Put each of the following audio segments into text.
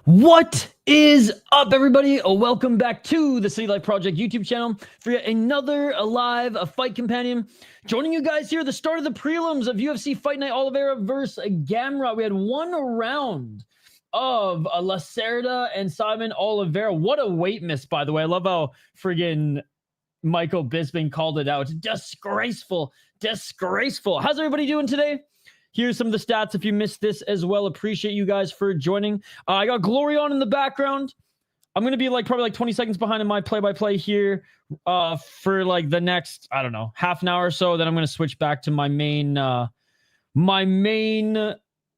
What is up, everybody? Welcome back to the City Life Project YouTube channel for yet another live fight companion. Joining you guys here at the start of the prelims of UFC Fight Night Oliveira versus Gamrot. We had one round of Lacerda and Simon Oliveira. What a weight miss, by the way. I love how friggin' Michael Bisping called it out. Disgraceful. Disgraceful. How's everybody doing today? Here's some of the stats if you missed this as well. Appreciate you guys for joining. I got Glory on in the background. I'm going to be probably 20 seconds behind in my play-by-play here for the next, I don't know, half an hour or so. Then I'm going to switch back to my main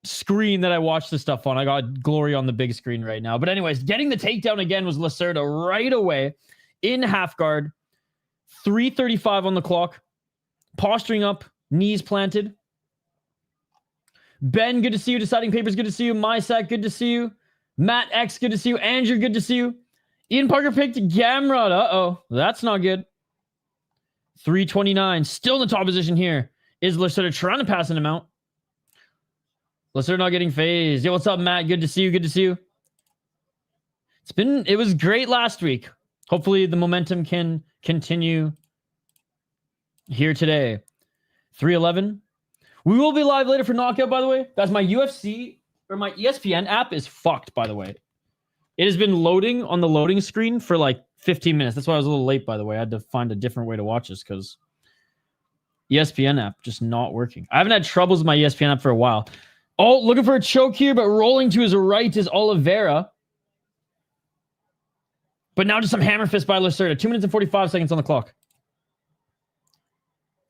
screen that I watch this stuff on. I got Glory on the big screen right now. But anyways, getting the takedown again was Lacerda right away in half guard. 3:35 on the clock. Posturing up, knees planted. Ben, good to see you. Deciding Papers, good to see you. MySack, good to see you. Matt X, good to see you. Andrew, good to see you. Ian Parker picked Gamrot. Uh-oh, that's not good. 3:29, still in the top position here. Is Lacerda trying to pass him out? Lacerda not getting phased. Yo, what's up, Matt? Good to see you. Good to see you. It was great last week. Hopefully the momentum can continue here today. 3:11. We will be live later for Knockout, by the way. That's my UFC, or my ESPN app is fucked, by the way. It has been loading on the loading screen for 15 minutes. That's why I was a little late, by the way. I had to find a different way to watch this because ESPN app just not working. I haven't had troubles with my ESPN app for a while. Oh, looking for a choke here, but rolling to his right is Oliveira. But now just some hammer fist by Lacerda. 2 minutes and 45 seconds on the clock.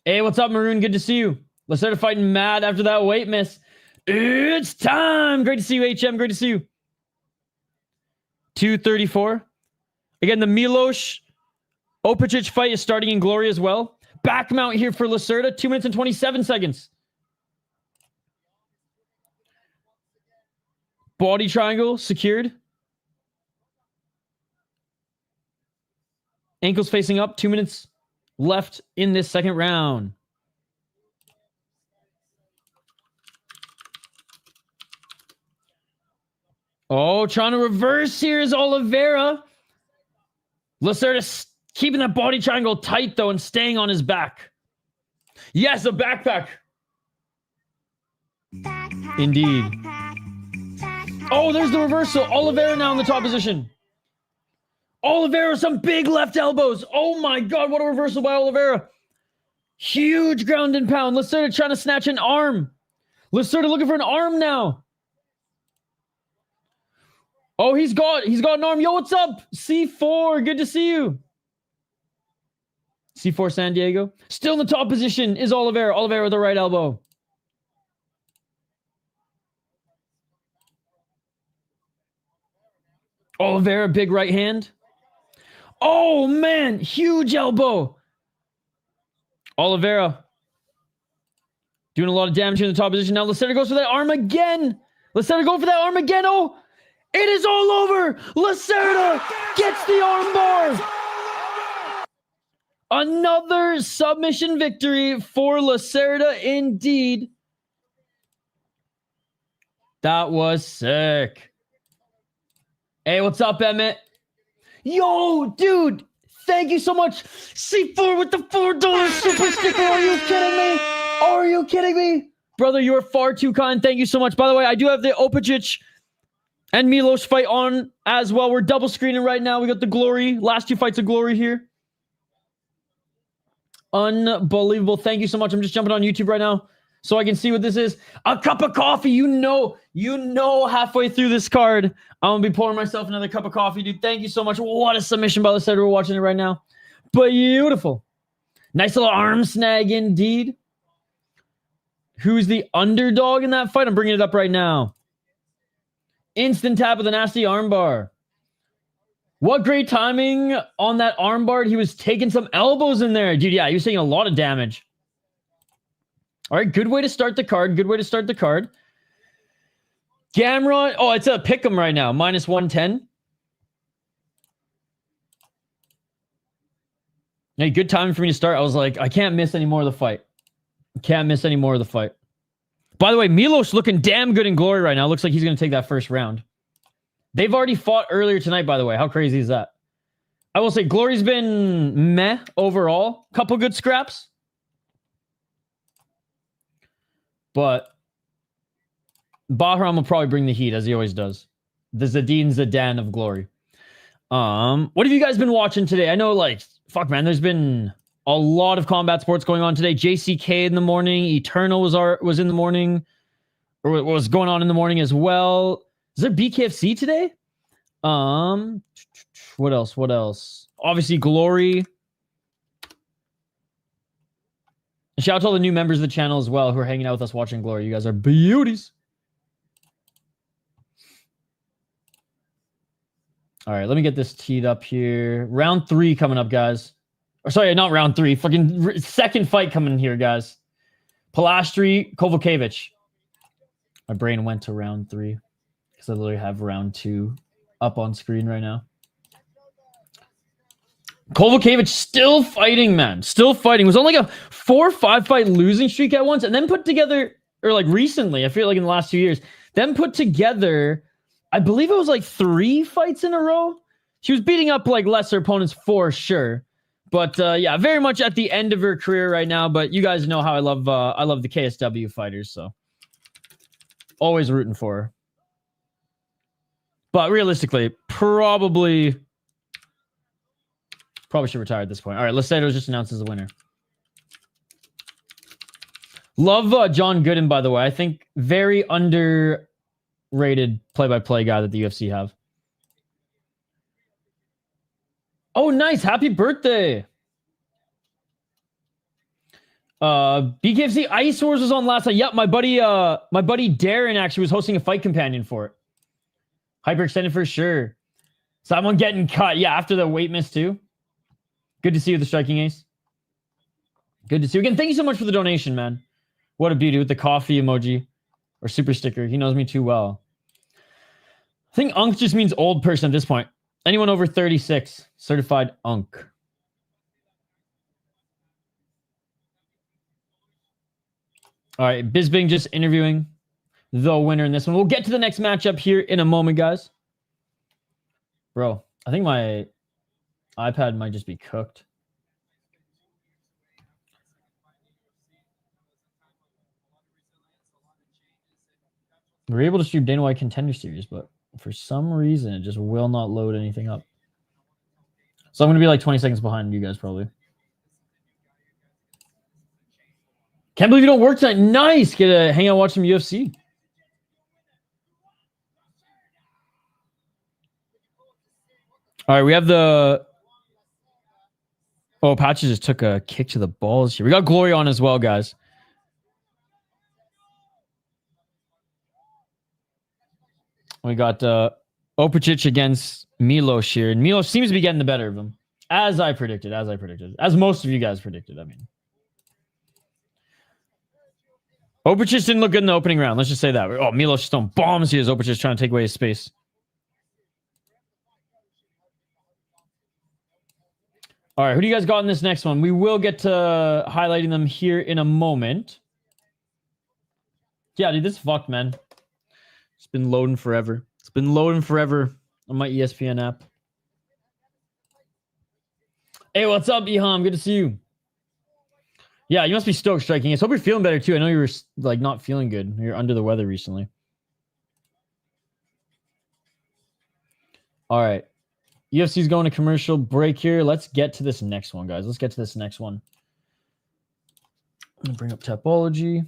Hey, what's up, Maroon? Good to see you. Lacerda fighting mad after that weight miss. It's time. Great to see you, HM. Great to see you. 2:34. Again, the Milos Opicic fight is starting in glory as well. Back mount here for Lacerda. 2 minutes and 27 seconds. Body triangle secured. Ankles facing up. 2 minutes left in this second round. Oh, trying to reverse here is Oliveira. Lacerda keeping that body triangle tight, though, and staying on his back. Yes, a backpack. Indeed. Oh, there's the reversal. Oliveira now in the top position. Oliveira, some big left elbows. Oh, my God, what a reversal by Oliveira. Huge ground and pound. Lacerda trying to snatch an arm. Lacerda looking for an arm now. Oh, he's got an arm. Yo, what's up? C4, good to see you. C4 San Diego. Still in the top position is Oliveira. Oliveira with the right elbow. Oliveira, big right hand. Oh, man, huge elbow. Oliveira doing a lot of damage here in the top position. Now Lacerda goes for that arm again. Lacerda going for that arm again. Oh, it is all over. Lacerda gets the armbar. Another submission victory for Lacerda indeed. That was sick. Hey, what's up, Emmett? Yo, dude, thank you so much. C4 with the $4 super sticker. Are you kidding me? Are you kidding me? Brother, you are far too kind. Thank you so much. By the way, I do have the Opicic and Milos fight on as well. We're double screening right now. We got the Glory. Last two fights of Glory here. Unbelievable. Thank you so much. I'm just jumping on YouTube right now so I can see what this is. A cup of coffee. You know, halfway through this card, I'm going to be pouring myself another cup of coffee, dude. Thank you so much. What a submission by Lacerda. We're watching it right now. Beautiful. Nice little arm snag indeed. Who's the underdog in that fight? I'm bringing it up right now. Instant tap with a nasty armbar. What great timing on that armbar. He was taking some elbows in there. Dude, yeah, he was taking a lot of damage. All right, good way to start the card. Good way to start the card. Gamrot. Oh, it's a pick'em right now. Minus 110. Hey, good timing for me to start. I was like, I can't miss any more of the fight. Can't miss any more of the fight. By the way, Milos looking damn good in glory right now. Looks like he's going to take that first round. They've already fought earlier tonight, by the way. How crazy is that? I will say Glory's been meh overall. Couple good scraps. But Bahram will probably bring the heat, as he always does. The Zidane of Glory. What have you guys been watching today? I know, like, fuck, man, there's been a lot of combat sports going on today. JCK in the morning. Eternal was in the morning. Or what was going on in the morning as well. Is there BKFC today? What else? What else? Obviously, Glory. Shout out to all the new members of the channel as well who are hanging out with us watching Glory. You guys are beauties. All right, let me get this teed up here. Round 3 coming up, guys. Or sorry, not round 3. Fucking second fight coming here, guys. Pilastri, Kovacevic. My brain went to round 3 because I literally have round 2 up on screen right now. Kovacevic still fighting, man. Still fighting. Was on like a 4 or 5 fight losing streak at once, and then put together, or like recently, I feel like in the last 2 years, then put together, I believe it was like 3 fights in a row. She was beating up like lesser opponents for sure. But yeah, very much at the end of her career right now. But you guys know how I love the KSW fighters, so always rooting for her. But realistically, probably should retire at this point. All right, Lacerda was just announced as the winner. Love John Gooden, by the way. I think very underrated play-by-play guy that the UFC have. Oh, nice. Happy birthday. BKFC Ice Wars was on last night. Yep, my buddy Darren actually was hosting a fight companion for it. Hyperextended for sure. Someone getting cut. Yeah, after the weight miss too. Good to see you, the striking ace. Good to see you again. Thank you so much for the donation, man. What a beauty with the coffee emoji or super sticker. He knows me too well. I think Unk just means old person at this point. Anyone over 36, certified Unk. All right, Bisbing just interviewing the winner in this one. We'll get to the next matchup here in a moment, guys. Bro, I think my iPad might just be cooked. We were able to stream Dana White Contender Series, but for some reason, it just will not load anything up. So I'm going to be like 20 seconds behind you guys, probably. Can't believe you don't work tonight. Nice. Get to hang out and watch some UFC. All right, we have the... Oh, Apache just took a kick to the balls here. We got Glory on as well, guys. We got Opacic against Milos here. And Milos seems to be getting the better of him. As I predicted. As most of you guys predicted, I mean. Opacic didn't look good in the opening round. Let's just say that. Oh, Milos just throwing bombs here as Opacic trying to take away his space. All right, who do you guys got in this next one? We will get to highlighting them here in a moment. Yeah, dude, this fucked, man. It's been loading forever. It's been loading forever on my ESPN app. Hey, what's up, Iham? Good to see you. Yeah, you must be stoked striking. I hope you're feeling better, too. I know you were, like, not feeling good. You're under the weather recently. All right. UFC's going to commercial break here. Let's get to this next one, guys. Let's get to this next one. I'm going to bring up Tapology.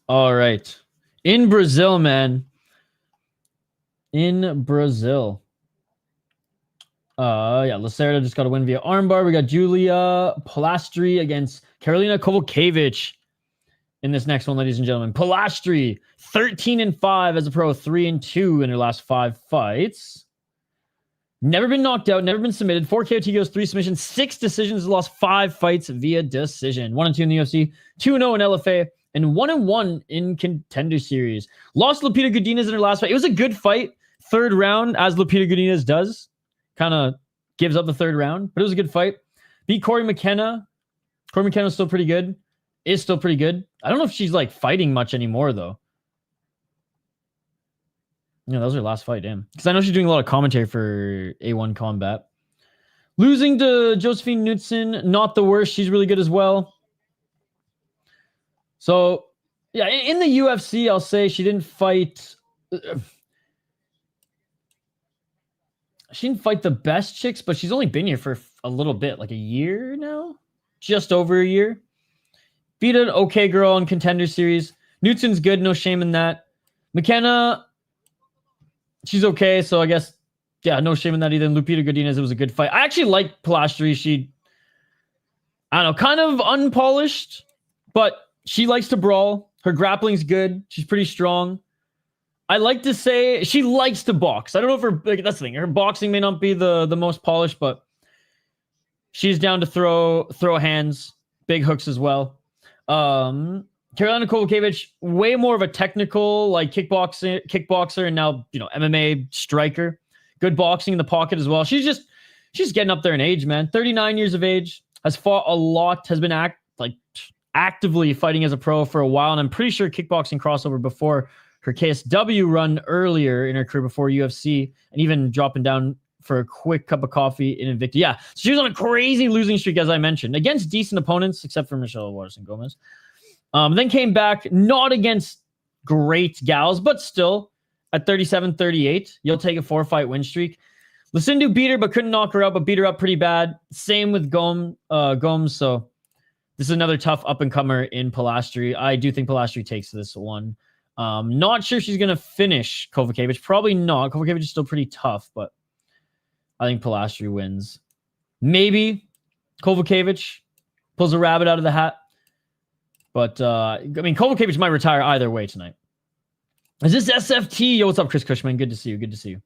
All right. In Brazil, man. In Brazil. Yeah, Lacerda just got a win via armbar. We got Julia Pilastri against Karolina Kowalkiewicz in this next one, ladies and gentlemen. Pilastri, 13-5 as a pro, 3-2 in her last 5 fights. Never been knocked out, never been submitted. 4 KO TKOs, 3 submissions, 6 decisions, lost 5 fights via decision. 1-2 in the UFC, 2-0 in LFA, and 1-1 in Contender Series. Lost Lupita Godinez in her last fight. It was a good fight. 3rd round, as Lupita Godinez does. Kind of gives up the 3rd round, but it was a good fight. Beat Corey McKenna. Corey McKenna's still pretty good. Is still pretty good. I don't know if she's like fighting much anymore though. Yeah, that was her last fight, damn. Because I know she's doing a lot of commentary for A1 Combat. Losing to Josephine Knudsen, not the worst. She's really good as well. So, yeah, in the UFC, I'll say she didn't fight... She didn't fight the best chicks, but she's only been here for a little bit, like a year now? Just over a year. Beat an okay girl in Contender Series. Knudsen's good, no shame in that. McKenna, she's okay, so I guess, yeah, no shame in that either. And Lupita Godinez, it was a good fight. I actually like Pilastri. She, I don't know, kind of unpolished, but she likes to brawl. Her grappling's good. She's pretty strong. I like to say she likes to box. I don't know if her, like, that's the thing. Her boxing may not be the most polished, but she's down to throw hands, big hooks as well. Karolina Kowalkiewicz, way more of a technical, like kickboxer, and now, you know, MMA striker. Good boxing in the pocket as well. She's getting up there in age, man. 39 years of age, has fought a lot, has been actively fighting as a pro for a while, and I'm pretty sure kickboxing crossover before her KSW run earlier in her career before UFC, and even dropping down for a quick cup of coffee in Invicta. Yeah, so she was on a crazy losing streak, as I mentioned, against decent opponents, except for Michelle Watterson Gomez. Then came back, not against great gals, but still at 37-38. You'll take a 4-fight win streak. Lucinda beat her, but couldn't knock her out, but beat her up pretty bad. Same with Gomes. So this is another tough up-and-comer in Pilastri. I do think Pilastri takes this one. Not sure she's going to finish Kowalkiewicz. Probably not. Kowalkiewicz is still pretty tough, but I think Pilastri wins. Maybe Kowalkiewicz pulls a rabbit out of the hat. But, I mean, Kowalkiewicz might retire either way tonight. Is this SFT? Yo, what's up, Chris Cushman? Good to see you. Good to see you.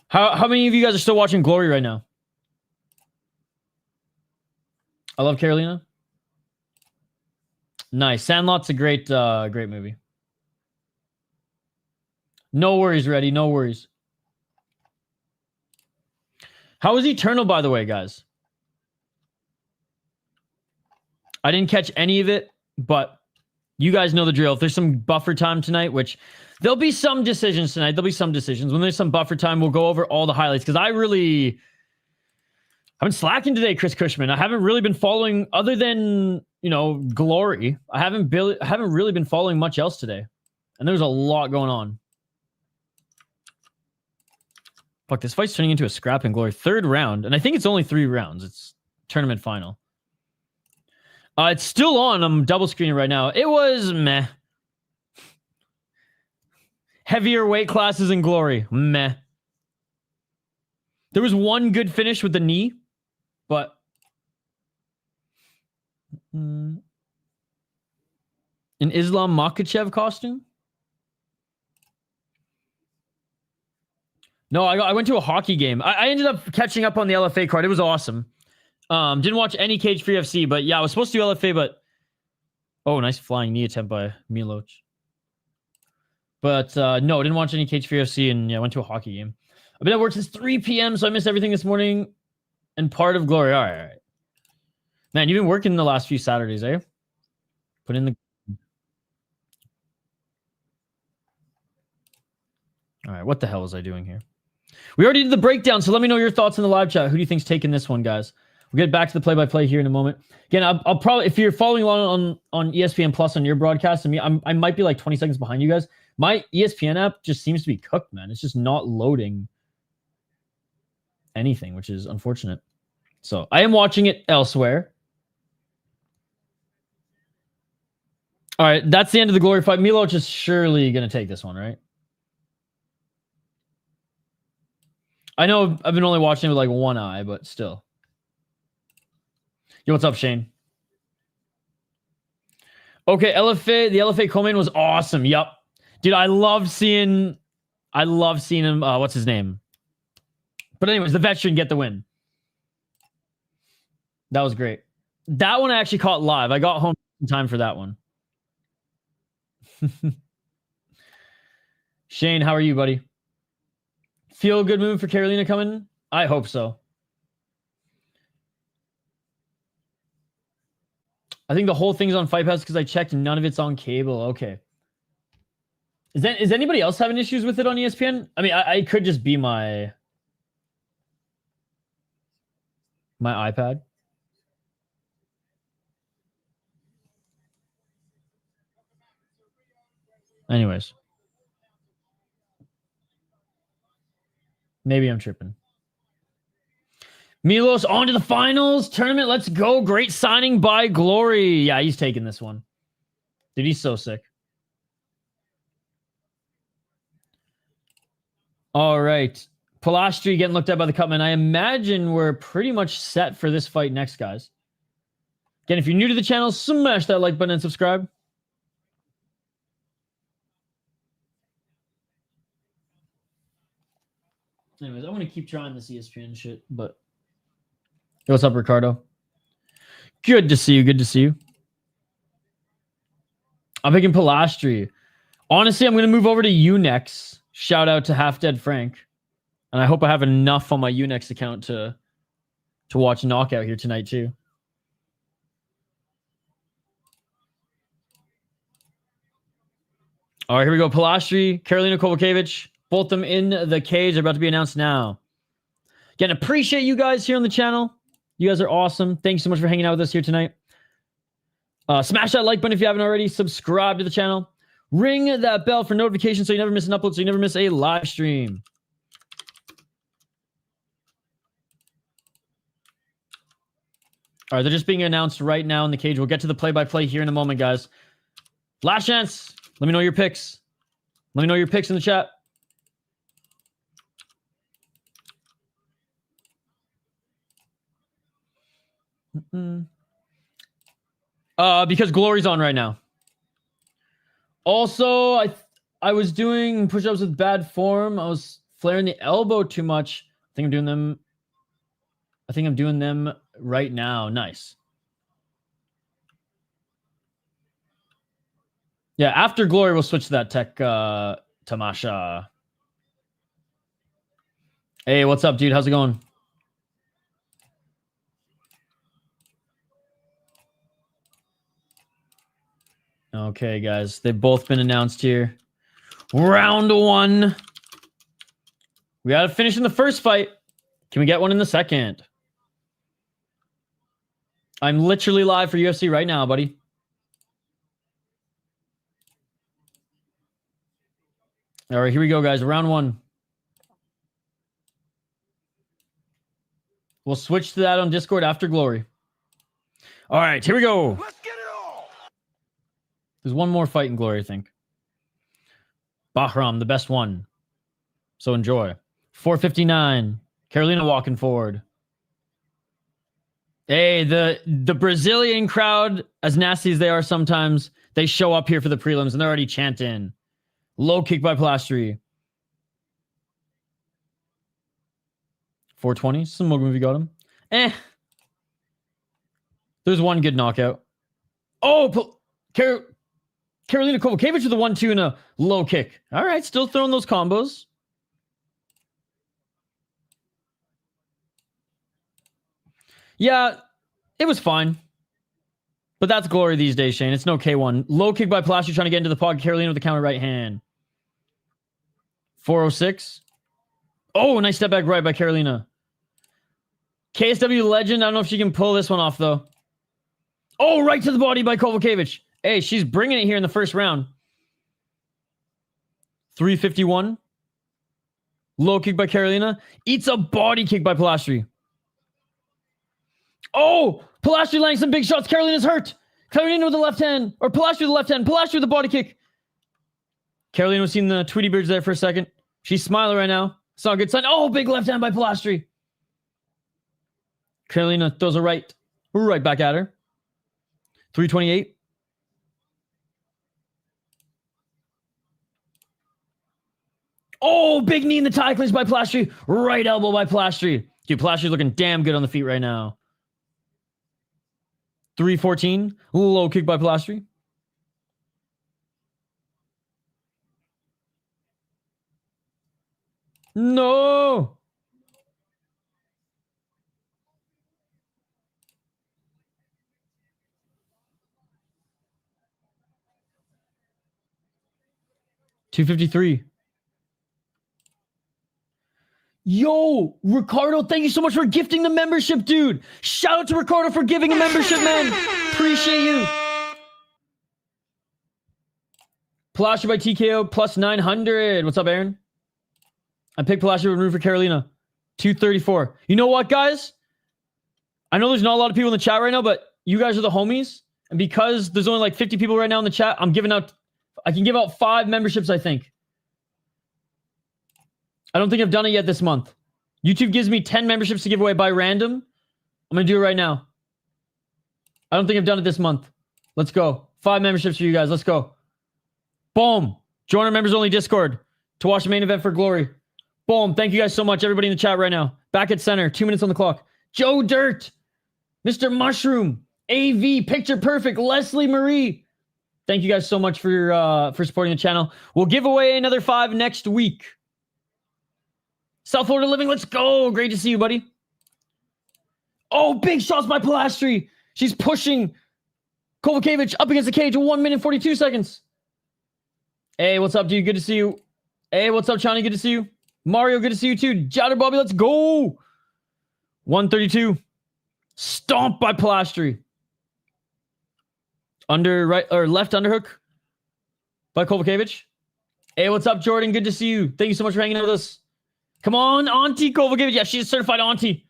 How many of you guys are still watching Glory right now? I love Carolina. Nice. Sandlot's a great movie. No worries, Reddy. No worries. How was Eternal, by the way, guys? I didn't catch any of it, but you guys know the drill. If there's some buffer time tonight, which there'll be some decisions tonight. There'll be some decisions. When there's some buffer time, we'll go over all the highlights, because I've been slacking today, Chris Cushman. I haven't really been following, other than, you know, Glory. I haven't really been following much else today. And there's a lot going on. Fuck, this fight's turning into a scrap in Glory. 3rd round. And I think it's only 3 rounds. It's tournament final. It's still on. I'm double screening right now. It was meh. Heavier weight classes in Glory. Meh. There was one good finish with the knee, but an Islam Makhachev costume? No, I went to a hockey game. I ended up catching up on the LFA card. It was awesome. Didn't watch any Cage Free FC, but yeah, I was supposed to do LFA, but oh, nice flying knee attempt by Miloch. But no, didn't watch any Cage Free FC, and yeah, went to a hockey game. I've been at work since 3 p.m., so I missed everything this morning and part of Glory. All right. Man, you've been working the last few Saturdays, eh? Put in the... All right, what the hell was I doing here? We already did the breakdown, so let me know your thoughts in the live chat. Who do you think's taking this one, guys? We'll get back to the play-by-play here in a moment. Again, I'll probably, if you're following along on ESPN Plus on your broadcast, I might be like 20 seconds behind you guys. My ESPN app just seems to be cooked, man. It's just not loading anything, which is unfortunate. So I am watching it elsewhere. All right, that's the end of the Glory fight. Miloch is surely going to take this one, right? I know I've been only watching it with like one eye, but still. Yo, what's up, Shane? Okay, LFA, the LFA co-main was awesome. Yup. Dude, I love seeing him, what's his name? But anyways, the veteran get the win. That was great. That one I actually caught live. I got home in time for that one. Shane, how are you, buddy? Feel a good move for Carolina coming? I hope so. I think the whole thing's on Fight Pass because I checked and none of it's on cable. Okay. Is anybody else having issues with it on ESPN? I mean, I could just be my iPad. Anyways. Maybe I'm tripping. Milos on to the finals tournament. Let's go. Great signing by Glory. Yeah, he's taking this one. Dude, he's so sick. All right. Pilastri getting looked at by the Cutman. I imagine we're pretty much set for this fight next, guys. Again, if you're new to the channel, smash that like button and subscribe. Anyways, I want to keep trying this ESPN shit, but... Hey, what's up, Ricardo? Good to see you. Good to see you. I'm picking Pilastri. Honestly, I'm going to move over to Unex. Shout out to Half Dead Frank. And I hope I have enough on my Unex account to watch Knockout here tonight, too. All right, here we go. Pilastri, Karolina Kowalkiewicz. Both of them in the cage. They're about to be announced now. Again, appreciate you guys here on the channel. You guys are awesome. Thanks so much for hanging out with us here tonight. Smash that like button if you haven't already. Subscribe to the channel. Ring that bell for notifications so you never miss an upload, so you never miss a live stream. All right, they're just being announced right now in the cage. We'll get to the play-by-play here in a moment, guys. Last chance. Let me know your picks. Let me know your picks in the chat. Because Glory's on right now. Also, I was doing push-ups with bad form. I was flaring the elbow too much. I think I'm doing them right now. Nice. Yeah, after Glory, we'll switch to that tech Tamasha. Hey, what's up, dude? How's it going? Okay, guys. They've both been announced here. Round one. We got to finish in the first fight. Can we get one in the second? I'm literally live for UFC right now, buddy. All right, here we go, guys. Round one. We'll switch to that on Discord after Glory. All right, here we go. Let's get it all. There's one more fight in Glory, I think. Bahram, the best one. So enjoy. 459. Karolina walking forward. Hey, the Brazilian crowd, as nasty as they are sometimes, they show up here for the prelims and they're already chanting. Low kick by Pilastri. 420. Some mug movie got him. There's one good knockout. Oh, Karolina Kowalkiewicz with a 1-2 and a low kick. All right, still throwing those combos. Yeah, it was fine. But that's Glory these days, Shane. It's no K1. Low kick by Pilastri trying to get into the pocket. Karolina with the counter right hand. 406. Oh, nice step back right by Karolina. KSW legend. I don't know if she can pull this one off, though. Oh, right to the body by Kowalkiewicz. Hey, she's bringing it here in the first round. 351. Low kick by Karolina. Eats a body kick by Pilastri. Oh, Pilastri landing some big shots. Karolina's hurt. Karolina with the left hand. Or Pilastri with the left hand. Pilastri with the body kick. Karolina was seeing the Tweety Birds there for a second. She's smiling right now. It's not a good sign. Oh, big left hand by Pilastri. Karolina throws a right back at her. 328. Oh, big knee in the tie clinch by Pilastri. Right elbow by Pilastri. Dude, Pilastri's looking damn good on the feet right now. 314. Low kick by Pilastri. No. 253. Yo, Ricardo, thank you so much for gifting the membership, dude. Shout out to Ricardo for giving a membership, man. Appreciate you. Palacio by TKO plus 900. What's up, Aaron? I picked Palacio and root for Carolina. 234. You know what, guys? I know there's not a lot of people in the chat right now, but you guys are the homies. And because there's only like 50 people right now in the chat, I can give out 5 memberships, I think. I don't think I've done it yet this month. YouTube gives me 10 memberships to give away by random. I'm going to do it right now. I don't think I've done it this month. Let's go. 5 memberships for you guys. Let's go. Boom. Join our members only Discord to watch the main event for Glory. Boom. Thank you guys so much. Everybody in the chat right now. Back at center. 2 minutes on the clock. Joe Dirt. Mr. Mushroom. AV. Picture Perfect. Leslie Marie. Thank you guys so much for supporting the channel. We'll give away another 5 next week. South Florida Living, let's go. Great to see you, buddy. Oh, big shots by Pilastri. She's pushing Kovacevic up against the cage in 1 minute 42 seconds. Hey, what's up, dude? Good to see you. Hey, what's up, Chani? Good to see you. Mario, good to see you, too. Jowder Bobby, let's go. 132. Stomp by Pilastri. Left underhook by Kovacevic. Hey, what's up, Jordan? Good to see you. Thank you so much for hanging out with us. Come on, Auntie Kovacevic. Yeah, she's a certified Auntie.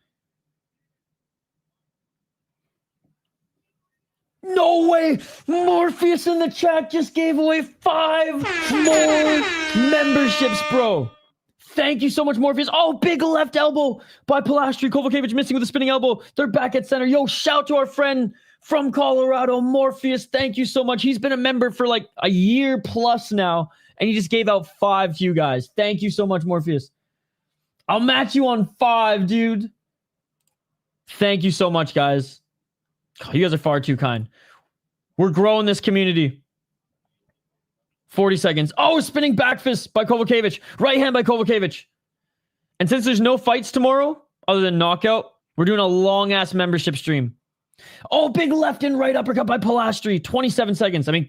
No way! Morpheus in the chat just gave away 5 more memberships, bro. Thank you so much, Morpheus. Oh, big left elbow by Pilastri. Kovacevic missing with a spinning elbow. They're back at center. Yo, shout to our friend from Colorado, Morpheus. Thank you so much. He's been a member for like a year plus now, and he just gave out 5 to you guys. Thank you so much, Morpheus. I'll match you on 5, dude. Thank you so much, guys. Oh, you guys are far too kind. We're growing this community. 40 seconds. Oh, spinning back fist by Kovacevic. Right hand by Kovacevic. And since there's no fights tomorrow, other than knockout, we're doing a long-ass membership stream. Oh, big left and right uppercut by Pilastri. 27 seconds. I mean,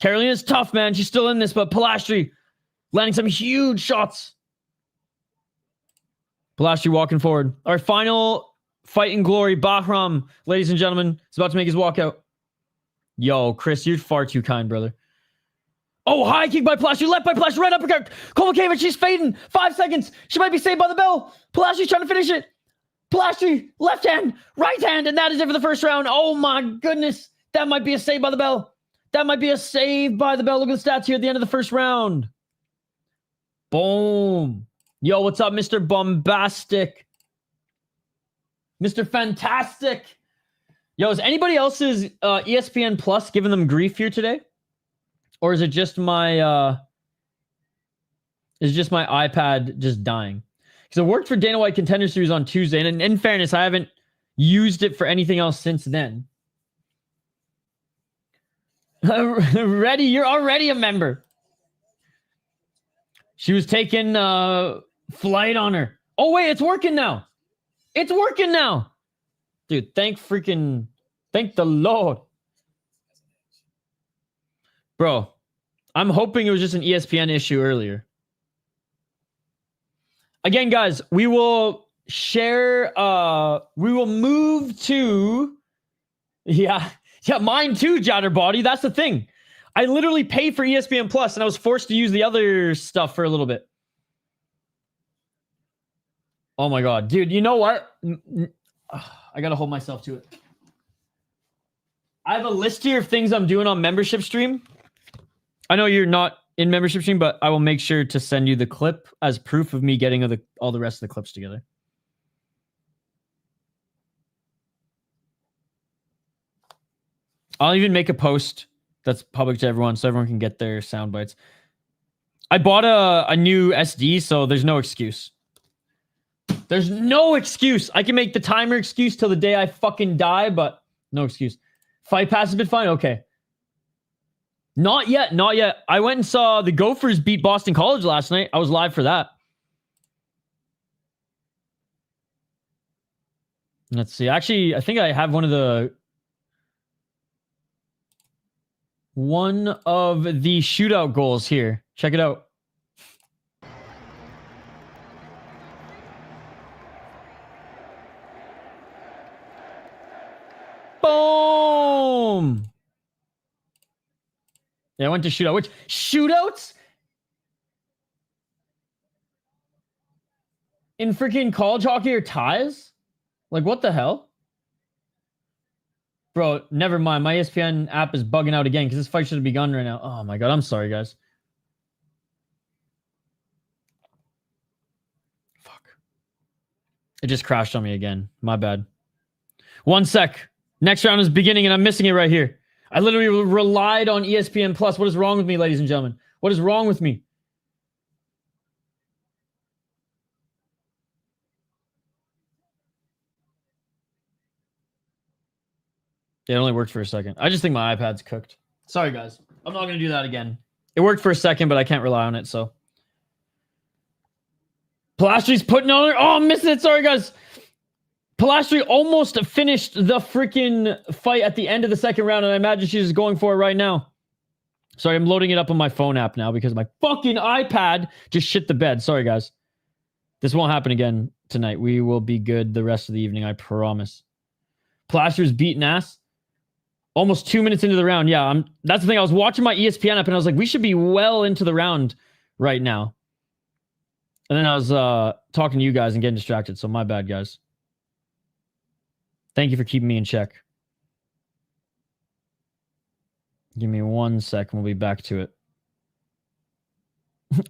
Carolina's tough, man. She's still in this, but Pilastri landing some huge shots. Pilastri walking forward. Our final fight in glory. Bahram, ladies and gentlemen, is about to make his walkout. Yo, Chris, you're far too kind, brother. Oh, high kick by Pilastri. Left by Pilastri. Right uppercut. Kovacevic, she's fading. 5 seconds. She might be saved by the bell. Pilastri's trying to finish it. Pilastri, left hand, right hand, and that is it for the first round. Oh, my goodness. That might be a save by the bell. That might be a save by the bell. Look at the stats here at the end of the first round. Boom. Yo, what's up, Mr. Bombastic? Mr. Fantastic. Yo, is anybody else's ESPN Plus giving them grief here today? Or is it just my iPad just dying? Because it worked for Dana White Contender Series on Tuesday, and in fairness, I haven't used it for anything else since then. Ready, you're already a member. She was taking flight on her. Oh, wait, it's working now. It's working now. Dude, thank the Lord. Bro, I'm hoping it was just an ESPN issue earlier. Again, guys, we will share, we will move to, yeah, mine too, Jatterbody. That's the thing. I literally pay for ESPN Plus, and I was forced to use the other stuff for a little bit. Oh my God, dude, you know what? I gotta hold myself to it. I have a list here of things I'm doing on membership stream. I know you're not in membership stream, but I will make sure to send you the clip as proof of me getting all the rest of the clips together. I'll even make a post that's public to everyone so everyone can get their sound bites. I bought a new SD, so there's no excuse. There's no excuse. I can make the timer excuse till the day I fucking die, but no excuse. Fight Pass has been fine? Okay. Not yet. Not yet. I went and saw the Gophers beat Boston College last night. I was live for that. Let's see. Actually, I think I have one of the... one of the shootout goals here. Check it out. Boom! Yeah, I went to shootout. Which shootouts? In freaking college hockey or ties? Like, what the hell? Bro, never mind. My ESPN app is bugging out again because this fight should have begun right now. Oh my god, I'm sorry, guys. Fuck. It just crashed on me again. My bad. 1 sec. Next round is beginning and I'm missing it right here. I literally relied on ESPN Plus. What is wrong with me, ladies and gentlemen? What is wrong with me? Yeah, it only worked for a second. I just think my iPad's cooked. Sorry, guys. I'm not going to do that again. It worked for a second, but I can't rely on it, so. Pilastri's putting on her. Oh, I'm missing it. Sorry, guys. Pilastri almost finished the freaking fight at the end of the second round, and I imagine she's going for it right now. Sorry, I'm loading it up on my phone app now because my fucking iPad just shit the bed. Sorry, guys. This won't happen again tonight. We will be good the rest of the evening, I promise. Pilastri's beating ass. Almost 2 minutes into the round. Yeah, that's the thing. I was watching my ESPN app and I was like, we should be well into the round right now. And then I was talking to you guys and getting distracted. So my bad, guys. Thank you for keeping me in check. Give me 1 second. We'll be back to it.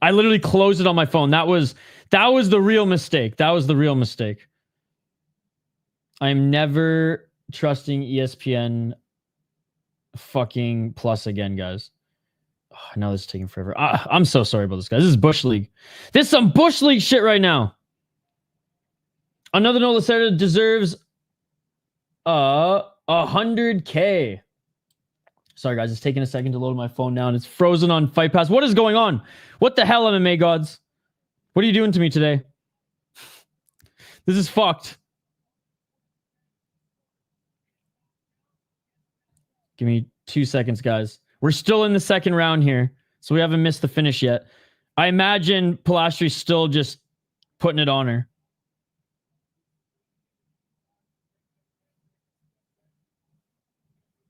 I literally closed it on my phone. That was the real mistake. That was the real mistake. I'm never trusting ESPN fucking Plus again, guys. Oh, I know this is taking forever. I'm so sorry about this, guys. This is Bush League. This is some Bush League shit right now. Another note, Lacerda deserves 100K. Sorry, guys. It's taking a second to load my phone down. It's frozen on Fight Pass. What is going on? What the hell, MMA gods? What are you doing to me today? This is fucked. Give me 2 seconds, guys. We're still in the second round here, so we haven't missed the finish yet. I imagine Pilastri's still just putting it on her.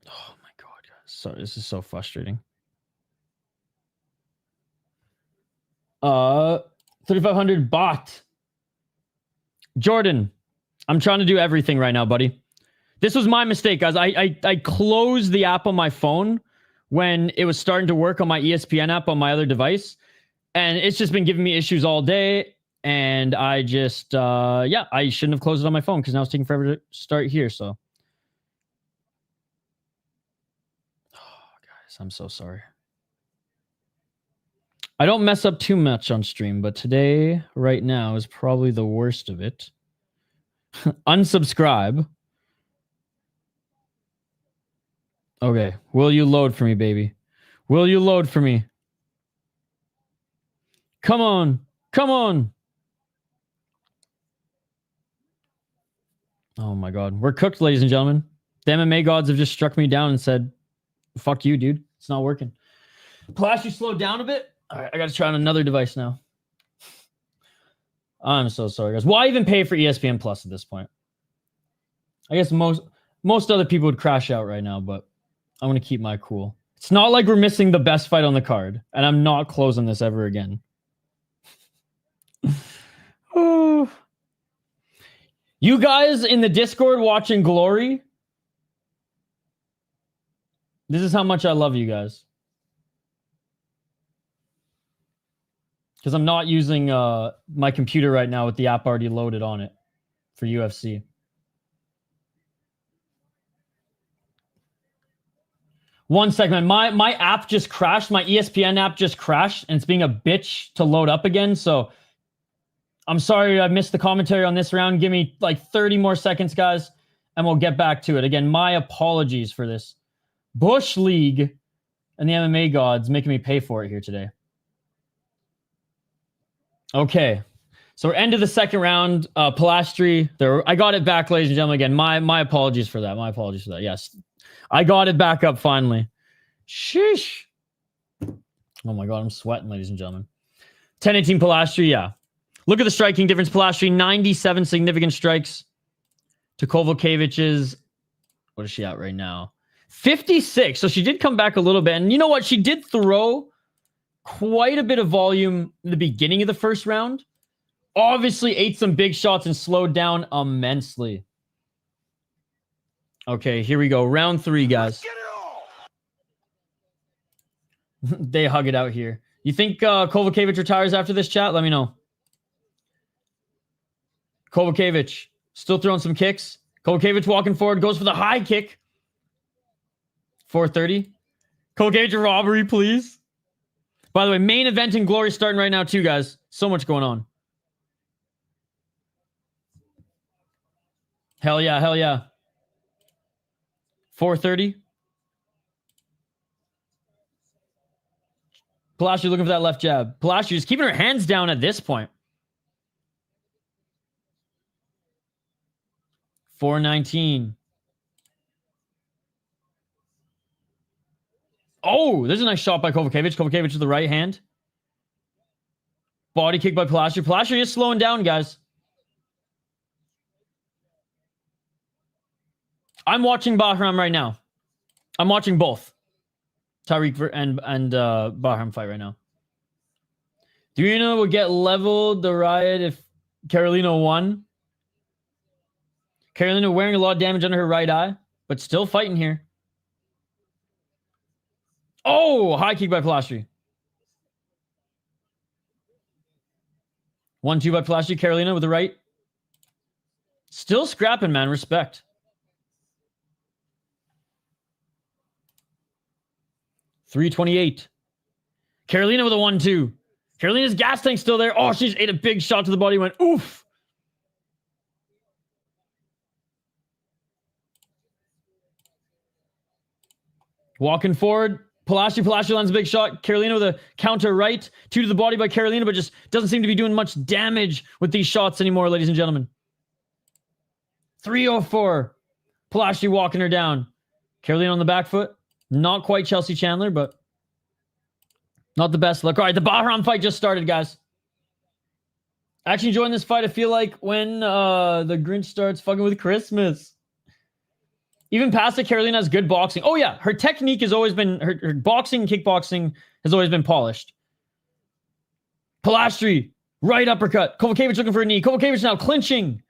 Oh my god, guys. Sorry, this is so frustrating. 3,500 bot. Jordan, I'm trying to do everything right now, buddy. This was my mistake, guys. I closed the app on my phone when it was starting to work on my ESPN app on my other device. And it's just been giving me issues all day. And I just, yeah, I shouldn't have closed it on my phone because now it's taking forever to start here. So, oh, guys, I'm so sorry. I don't mess up too much on stream, but today, right now, is probably the worst of it. Unsubscribe. Okay. Will you load for me, baby? Will you load for me? Come on. Come on. Oh my god. We're cooked, ladies and gentlemen. The MMA gods have just struck me down and said, fuck you, dude. It's not working. Plus, you slowed down a bit? All right, I got to try on another device now. I'm so sorry, guys. Why even pay for ESPN Plus at this point? I guess most other people would crash out right now, but I'm going to keep my cool. It's not like we're missing the best fight on the card, and I'm not closing this ever again. Oh. You guys in the Discord watching Glory, this is how much I love you guys. Because I'm not using my computer right now with the app already loaded on it for UFC. One second, my app just crashed. My ESPN app just crashed, and it's being a bitch to load up again. So I'm sorry I missed the commentary on this round. Give me like 30 more seconds, guys, and we'll get back to it. Again, my apologies for this. Bush League and the MMA gods making me pay for it here today. Okay, so we're end of the second round. Pilastri, I got it back, ladies and gentlemen. Again, my apologies for that. My apologies for that. Yes, I got it back up finally. Sheesh. Oh my God, I'm sweating, ladies and gentlemen. 10-18 Pilastri, yeah. Look at the striking difference. Pilastri, 97 significant strikes. To Kovalevic's, what is she at right now? 56. So she did come back a little bit. And you know what? She did throw quite a bit of volume in the beginning of the first round. Obviously ate some big shots and slowed down immensely. Okay, here we go. Round 3, guys. They hug it out here. You think Kovalevich retires after this, chat? Let me know. Kovalevich still throwing some kicks. Kovalevich walking forward, goes for the high kick. 430. Kovalevich robbery, please. By the way, main event in Glory starting right now too, guys. So much going on. Hell yeah, hell yeah. 430. Pilastri looking for that left jab. Pilastri is keeping her hands down at this point. 419. Oh, there's a nice shot by Kovalevich. Kovalevich with the right hand. Body kick by Pilastri. Pilastri is slowing down, guys. I'm watching Bahram right now. I'm watching both. Tariq and Bahram fight right now. Irina would get leveled the riot if Carolina won. Carolina wearing a lot of damage under her right eye, but still fighting here. Oh, high kick by Pilastri. 1-2 by Pilastri. Carolina with the right. Still scrapping, man. Respect. 328. Carolina with a 1-2. Carolina's gas tank still there. Oh, she's ate a big shot to the body. Went, oof. Walking forward. Pilastri lands a big shot. Carolina with a counter right. 2 to the body by Carolina, but just doesn't seem to be doing much damage with these shots anymore, ladies and gentlemen. 304. Pilastri walking her down. Carolina on the back foot. Not quite Chelsea Chandler, but not the best look. All right, the Bahram fight just started, guys. Actually enjoying this fight. I feel like when the Grinch starts fucking with Christmas. Even past it, Carolina has good boxing. Oh, yeah. Her technique has always been... Her boxing, kickboxing has always been polished. Pilastri. Right uppercut. Kovalevich looking for a knee. Kovalevich now clinching.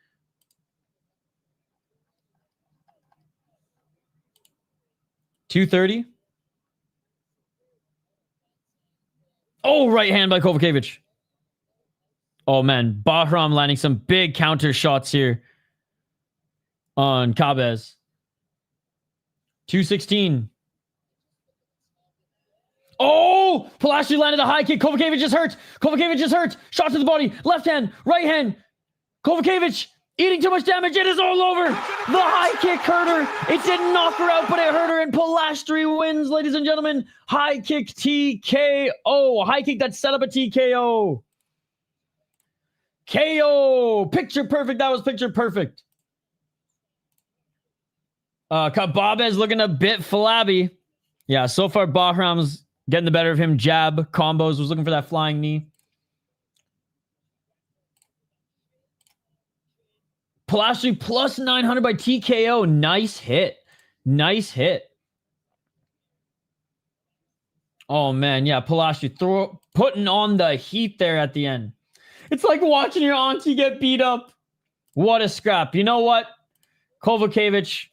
.230. Oh, right hand by Kovalevich. Oh, man. Bahram landing some big counter shots here on Cabez. 216. Oh! Pilastri landed a high kick. Kovalevich is hurt. Kovalevich is hurt. Shot to the body. Left hand. Right hand. Kovalevich eating too much damage. It is all over. The high kick hurt her. It didn't knock her out, but it hurt her. And Pilastri wins, ladies and gentlemen. High kick TKO. High kick that set up a TKO. KO. Picture perfect. That was picture perfect. Kababez looking a bit flabby. Yeah, so far Bahram's getting the better of him. Jab, combos, was looking for that flying knee. Pilastri plus 900 by TKO. Nice hit. Nice hit. Oh, man. Yeah, Pilastri putting on the heat there at the end. It's like watching your auntie get beat up. What a scrap. You know what? Kovalevich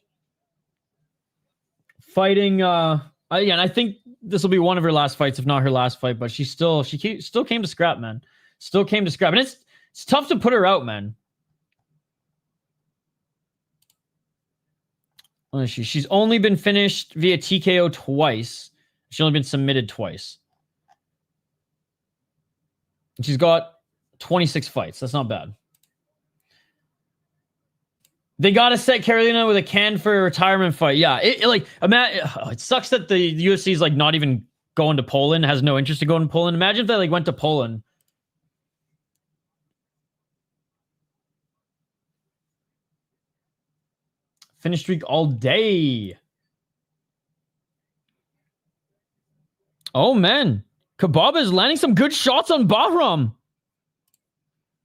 fighting... yeah, and I think this will be one of her last fights, if not her last fight, but she still came to scrap, man. Still came to scrap. And it's tough to put her out, man. She's only been finished via TKO twice. She's only been submitted twice. And she's got 26 fights. That's not bad. They got to set Carolina with a can for a retirement fight. Yeah, it sucks that the UFC is like not even going to Poland, has no interest in going to Poland. Imagine if they like went to Poland. Finish streak all day. Oh, man. Kebab is landing some good shots on Bahram.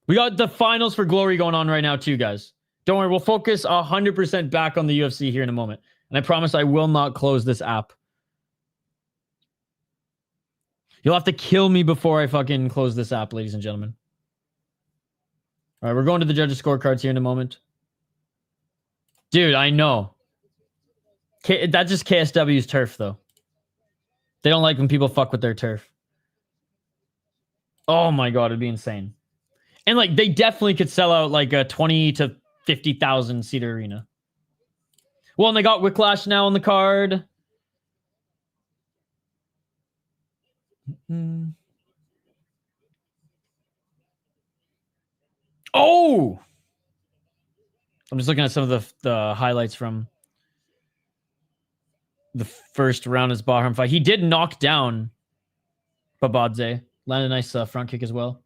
We got the finals for Glory going on right now too, guys. Don't worry, we'll focus 100% back on the UFC here in a moment. And I promise I will not close this app. You'll have to kill me before I fucking close this app, ladies and gentlemen. All right, we're going to the judges' scorecards here in a moment. Dude, I know. That's just KSW's turf, though. They don't like when people fuck with their turf. Oh my god, it'd be insane. And like, they definitely could sell out like a 20 to 50,000 seat arena. Well, and they got Whiplash now on the card. Oh! I'm just looking at some of the highlights from the first round as Bahram fight. He did knock down Babadze. Landed a nice front kick as well.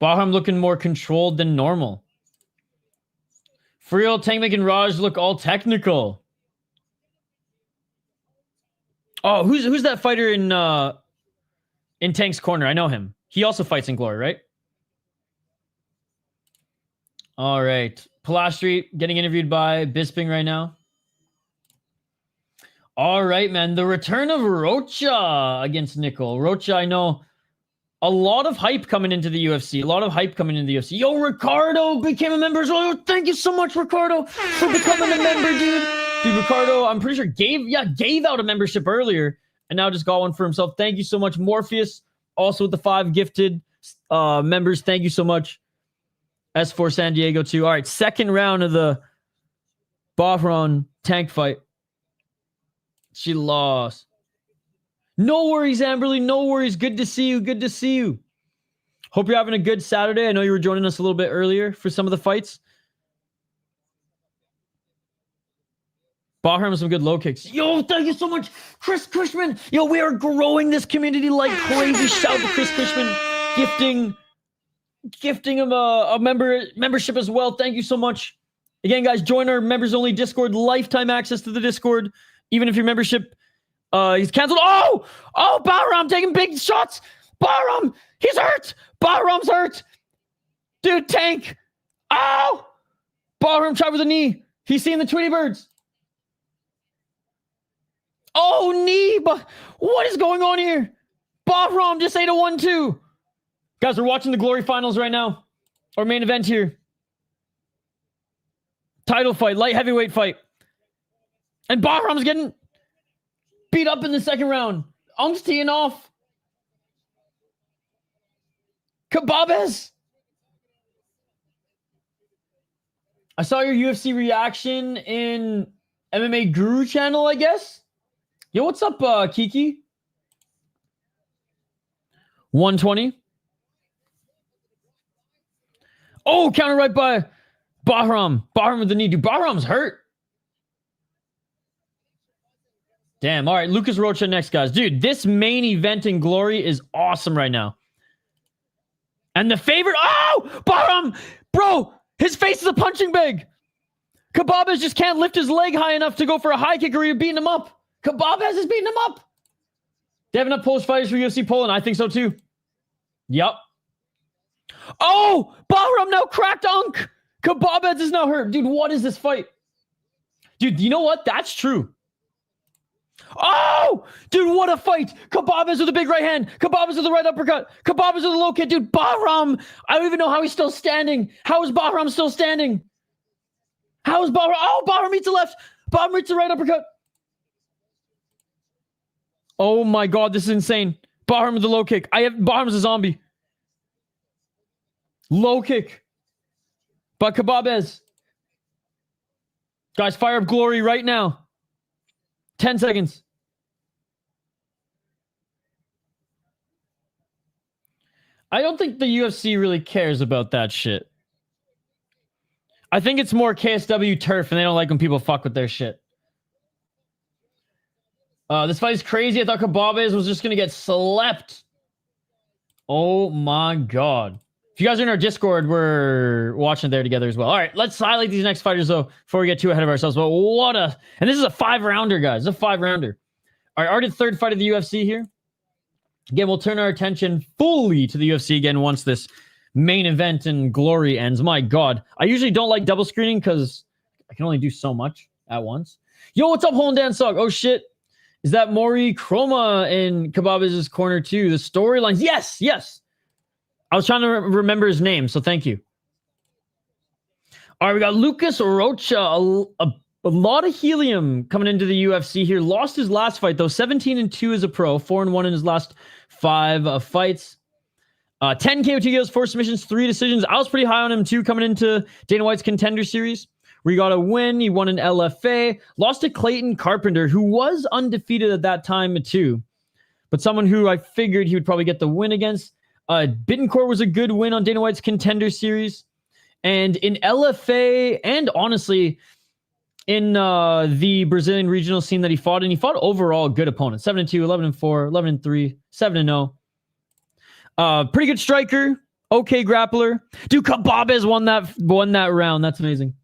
Bahram looking more controlled than normal. For real, Tangmik and Raj look all technical. Oh, who's that fighter in Tank's corner? I know him. He also fights in Glory, right? All right. Palastri getting interviewed by Bisping right now. All right, man. The return of Rocha against Nicoll. Rocha, I know. A lot of hype coming into the UFC. A lot of hype coming into the UFC. Yo, Ricardo became a member as well. Thank you so much, Ricardo, for becoming a member, dude. Dude, Ricardo, I'm pretty sure gave out a membership earlier and now just got one for himself. Thank you so much. Morpheus, also with the 5 gifted members. Thank you so much. S4 San Diego, too. All right, second round of the Bahram Tank fight. She lost. No worries, Amberly. No worries. Good to see you. Good to see you. Hope you're having a good Saturday. I know you were joining us a little bit earlier for some of the fights. Bahram, some good low kicks. Yo, thank you so much, Chris Cushman. Yo, we are growing this community like crazy. Shout out to Chris Cushman gifting him a membership as well. Thank you so much. Again, guys, join our members only Discord. Lifetime access to the Discord. Even if your membership he's canceled. Oh, Bahram taking big shots. Bahram, he's hurt. Bahram's hurt. Dude, Tank. Oh, Bahram tried with a knee. He's seeing the Tweety Birds. Oh, knee. But what is going on here? Bahram just ate a 1-2. Guys, we're watching the Glory Finals right now. Our main event here. Title fight, light heavyweight fight. And Bahram's getting beat up in the second round. Ung's teeing off. Kebabes. I saw your UFC reaction in MMA Guru channel, I guess. Yo, what's up, Kiki? 120. Oh, counter right by Bahram. Bahram with the knee. Dude, Bahram's hurt. Damn. All right, Lucas Rocha next, guys. Dude, this main event in Glory is awesome right now. And the favorite... Oh! Bahram! Bro, his face is a punching bag. Kebabes just can't lift his leg high enough to go for a high kick or you're beating him up. Kebabes is beating him up. They have enough Polish fighters for UFC Poland. I think so, too. Yep. Oh! Bahram now cracked Unk. Kebabes is now hurt. Dude, what is this fight? Dude, you know what? That's true. Oh! Dude, what a fight! Kebabes with a big right hand. Kebabes with the right uppercut. Kebabes with a low kick. Dude, Bahram! I don't even know how he's still standing. How is Bahram still standing? How is Bahram? Oh, Bahram meets the left. Bahram meets the right uppercut. Oh my god, this is insane. Bahram with the low kick. Bahram's a zombie. Low kick. But Kebabes. Guys, fire up Glory right now. 10 seconds. I don't think the UFC really cares about that shit. I think it's more KSW turf and they don't like when people fuck with their shit. This fight is crazy. I thought Kebabes was just going to get slept. Oh my god. If you guys are in our Discord, we're watching there together as well. All right, let's highlight these next fighters, though, before we get too ahead of ourselves. But what a... And this is a 5-rounder, guys. It's a 5-rounder. All right, already third fight of the UFC here. Again, we'll turn our attention fully to the UFC again once this main event and glory ends. My God. I usually don't like double screening because I can only do so much at once. Yo, what's up, Holland Dan Sog? Oh, shit. Is that Maury Chroma in Kebab's corner too? The storylines. Yes, yes. I was trying to remember his name, so thank you. All right, we got Lucas Rocha. A lot of helium coming into the UFC here. Lost his last fight, though. 17-2 as a pro. 4-1 in his last 5 fights. 10 KOTOs, 4 submissions, 3 decisions. I was pretty high on him, too, coming into Dana White's Contender Series. Where he got a win. He won an LFA. Lost to Clayton Carpenter, who was undefeated at that time, too. But someone who I figured he would probably get the win against. Bittencourt was a good win on Dana White's Contender Series. And in LFA, and honestly, in the Brazilian regional scene that he fought overall good opponents. 7-2, 11-4, 11-3, 7-0. Pretty good striker. Okay grappler. Dude, Kebab's won that round. That's amazing.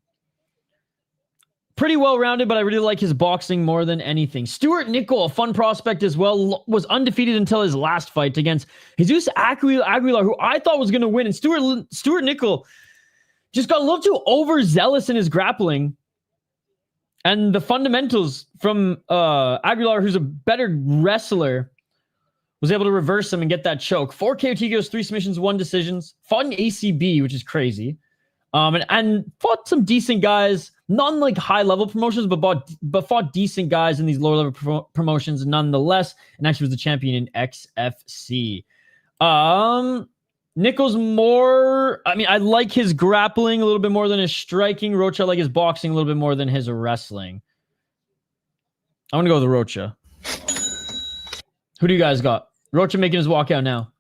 Pretty well-rounded, but I really like his boxing more than anything. Stuart Nicoll, a fun prospect as well, was undefeated until his last fight against Jesus Aguilar, who I thought was going to win. And Stuart Nicoll just got a little too overzealous in his grappling. And the fundamentals from Aguilar, who's a better wrestler, was able to reverse him and get that choke. 4 KOTOs, 3 submissions, 1 decisions. Fought an ACB, which is crazy. And fought some decent guys. None like high-level promotions, but fought decent guys in these lower-level promotions nonetheless. And actually was the champion in XFC. Nicoll's more... I mean, I like his grappling a little bit more than his striking. Rocha, I like his boxing a little bit more than his wrestling. I'm going to go with the Rocha. Who do you guys got? Rocha making his walkout now.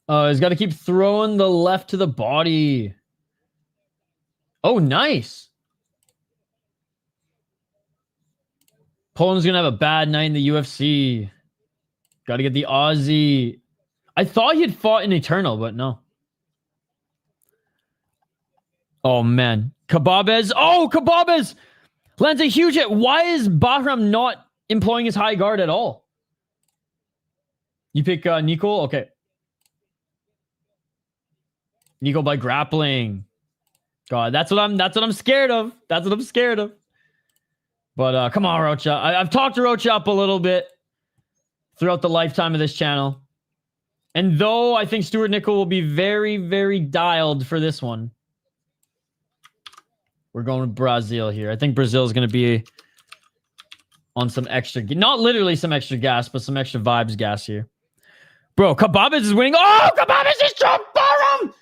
He's got to keep throwing the left to the body. Oh, nice. Poland's going to have a bad night in the UFC. Got to get the Aussie. I thought he had fought in Eternal, but no. Oh, man. Kebab's. Oh, Kebab's lands a huge hit. Why is Bahram not employing his high guard at all? You pick Nicoll? Okay. Nicoll by grappling. God, that's what I'm scared of. That's what I'm scared of. But come on, Rocha. I've talked to Rocha up a little bit throughout the lifetime of this channel. And though I think Stuart Nicoll will be very, very dialed for this one, we're going with Brazil here. I think Brazil is going to be on some extra... Not literally some extra gas, but some extra vibes gas here. Bro, Kebab's is winning. Oh, Kebab's is jumped for him!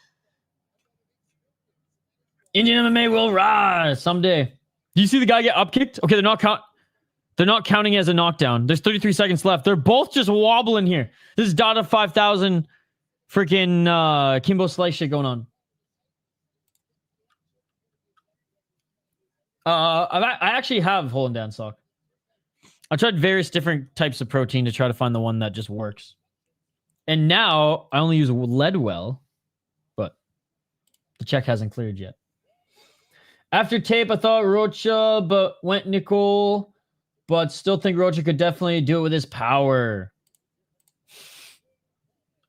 Indian MMA will rise someday. Do you see the guy get upkicked? Okay, they're not counting as a knockdown. There's 33 seconds left. They're both just wobbling here. This is Dada 5000 freaking Kimbo Slice shit going on. I actually have Holland Dan Sock. I tried various different types of protein to try to find the one that just works. And now I only use Leadwell, but the check hasn't cleared yet. After tape, I thought Rocha, but went Nicoll, but still think Rocha could definitely do it with his power.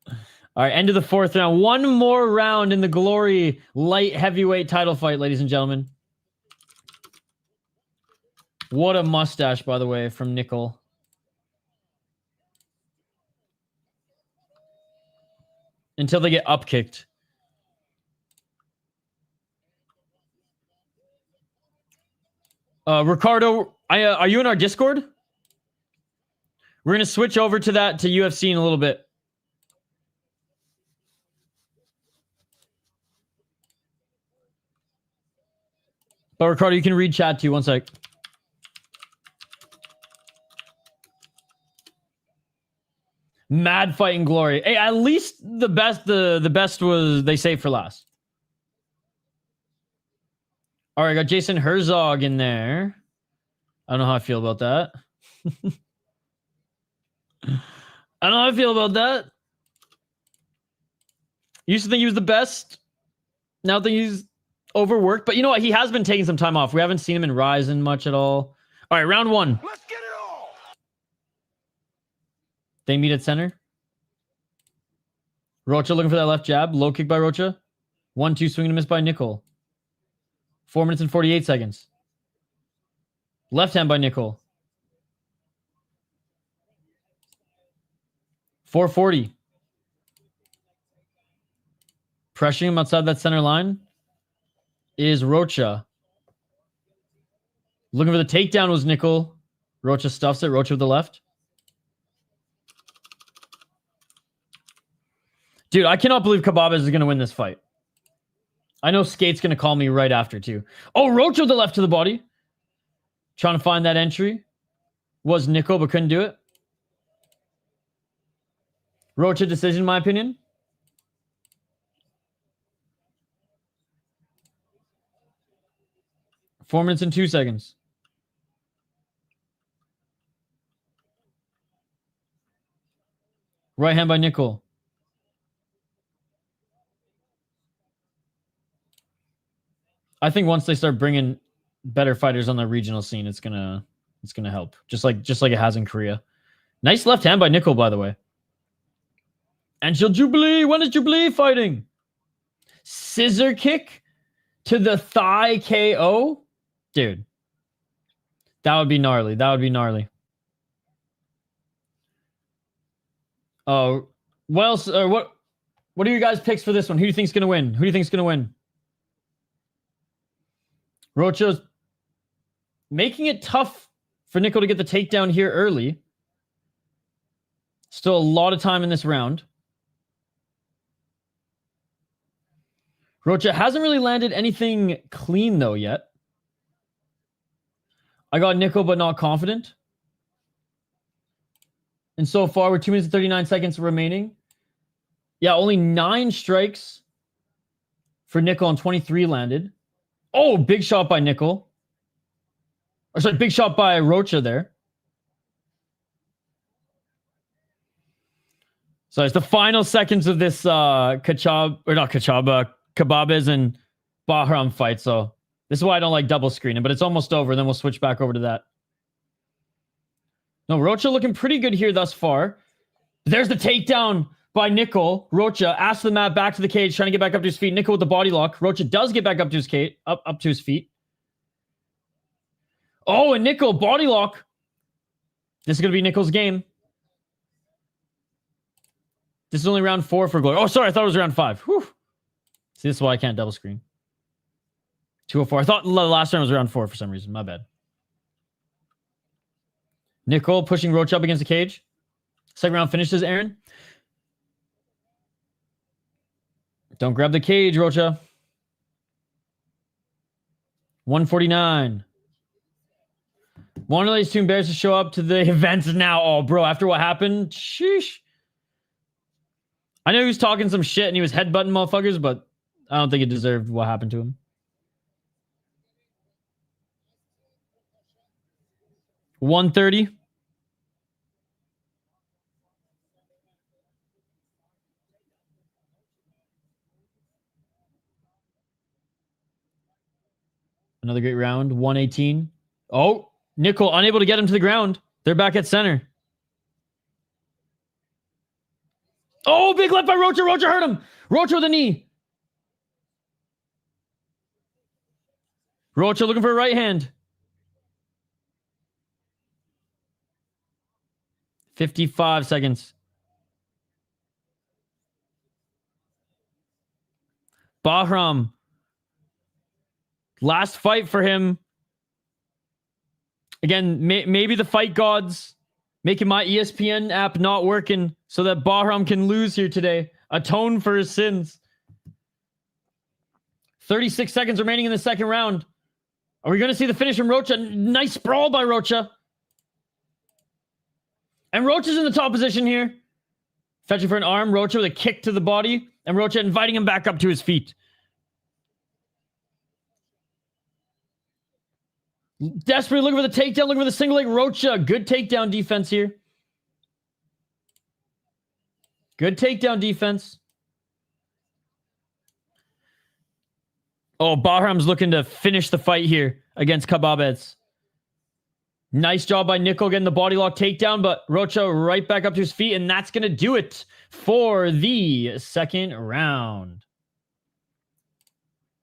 All right, end of the 4th round. One more round in the Glory light heavyweight title fight, ladies and gentlemen. What a mustache, by the way, from Nicoll. Until they get upkicked. Ricardo, are you in our Discord? We're going to switch over to UFC in a little bit. But Ricardo, you can read chat too. One sec. Mad fighting glory. Hey, at least the best was they saved for last. All right, got Jason Herzog in there. I don't know how I feel about that. I don't know how I feel about that. Used to think he was the best. Now I think he's overworked, but you know what? He has been taking some time off. We haven't seen him in Ryzen much at all. All right, round one. Let's get it all. They meet at center. Rocha looking for that left jab. Low kick by Rocha. 1-2 swing and a miss by Nicoll. 4 minutes and 48 seconds. Left hand by Nicoll. 440. Pressuring him outside that center line is Rocha. Looking for the takedown was Nicoll. Rocha stuffs it. Rocha with the left. Dude, I cannot believe Kebabez is going to win this fight. I know Skate's going to call me right after, too. Oh, Rocha with the left to the body. Trying to find that entry. Was Nicoll, but couldn't do it. Rocha decision, in my opinion. Four minutes and 2 seconds. Right hand by Nicoll. I think once they start bringing better fighters on the regional scene, it's gonna help. Just like it has in Korea. Nice left hand by Nicoll, by the way. Angel Jubilee. When is Jubilee fighting? Scissor kick to the thigh KO, dude. That would be gnarly. That would be gnarly. Oh, well, what are your guys' picks for this one? Who do you think's gonna win? Who do you think's gonna win? Rocha's making it tough for Nicoll to get the takedown here early. Still a lot of time in this round. Rocha hasn't really landed anything clean, though, yet. I got Nicoll, but not confident. And so far, we're 2 minutes and 39 seconds remaining. Yeah, only 9 strikes for Nicoll and 23 landed. Oh, big shot by Nicoll. Or sorry, big shot by Rocha there. So it's the final seconds of this Kebabez and Bahram fight. So this is why I don't like double screening, but it's almost over. Then we'll switch back over to that. No, Rocha looking pretty good here thus far. There's the takedown by Nicoll. Rocha asks the mat back to the cage, trying to get back up to his feet. Nicoll with the body lock. Rocha does get back up to his cage, up to his feet. Oh, and Nicoll body lock. This is going to be Nicoll's game. This is only round 4 for Glory. Oh, sorry, I thought it was round 5. Whew. See, this is why I can't double screen. 204. I thought the last round was round 4 for some reason. My bad. Nicoll pushing Rocha up against the cage. Second round finishes, Aaron. Don't grab the cage, Rocha. 149. One of these too embarrassed to show up to the events now. Oh, bro, after what happened, sheesh. I know he was talking some shit and he was headbutting motherfuckers, but I don't think it deserved what happened to him. $130. Another great round. 118. Oh, Nicoll unable to get him to the ground. They're back at center. Oh, big left by Rocha. Rocha hurt him. Rocha with a knee. Rocha looking for a right hand. 55 seconds. Bahram. Last fight for him. Again, maybe the fight gods making my ESPN app not working so that Bahram can lose here today. Atone for his sins. 36 seconds remaining in the second round. Are we going to see the finish from Rocha? Nice sprawl by Rocha. And Rocha's in the top position here. Fetching for an arm. Rocha with a kick to the body. And Rocha inviting him back up to his feet. Desperately looking for the takedown. Looking for the single leg. Rocha. Good takedown defense here. Good takedown defense. Oh, Bahram's looking to finish the fight here against Kababez. Nice job by Nicoll getting the body lock takedown, but Rocha right back up to his feet, and that's going to do it for the second round.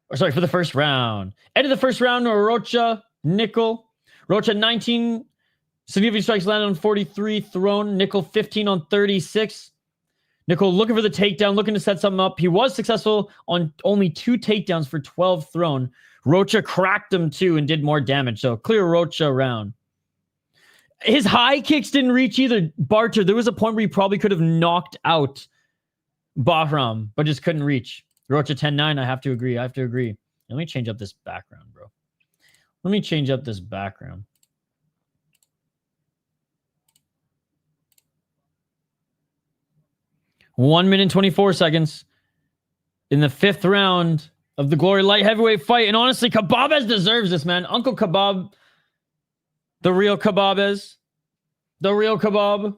Or sorry, for the first round. End of the first round, Rocha, Nicoll. Rocha 19 significant strikes landed on 43 thrown. Nicoll 15 on 36. Nicoll looking for the takedown, looking to set something up. He was successful on only 2 takedowns for 12 thrown. Rocha cracked him too and did more damage. So clear Rocha round. His high kicks didn't reach either. Barter, there was a point where he probably could have knocked out Bahram, but just couldn't reach. Rocha 10-9, I have to agree. Let me change up this background, bro. Let me change up this background. One minute, 24 seconds in the 5th round of the Glory Light Heavyweight fight. And honestly, Kababez deserves this, man. Uncle Kebab, the real Kababez, the real Kebab.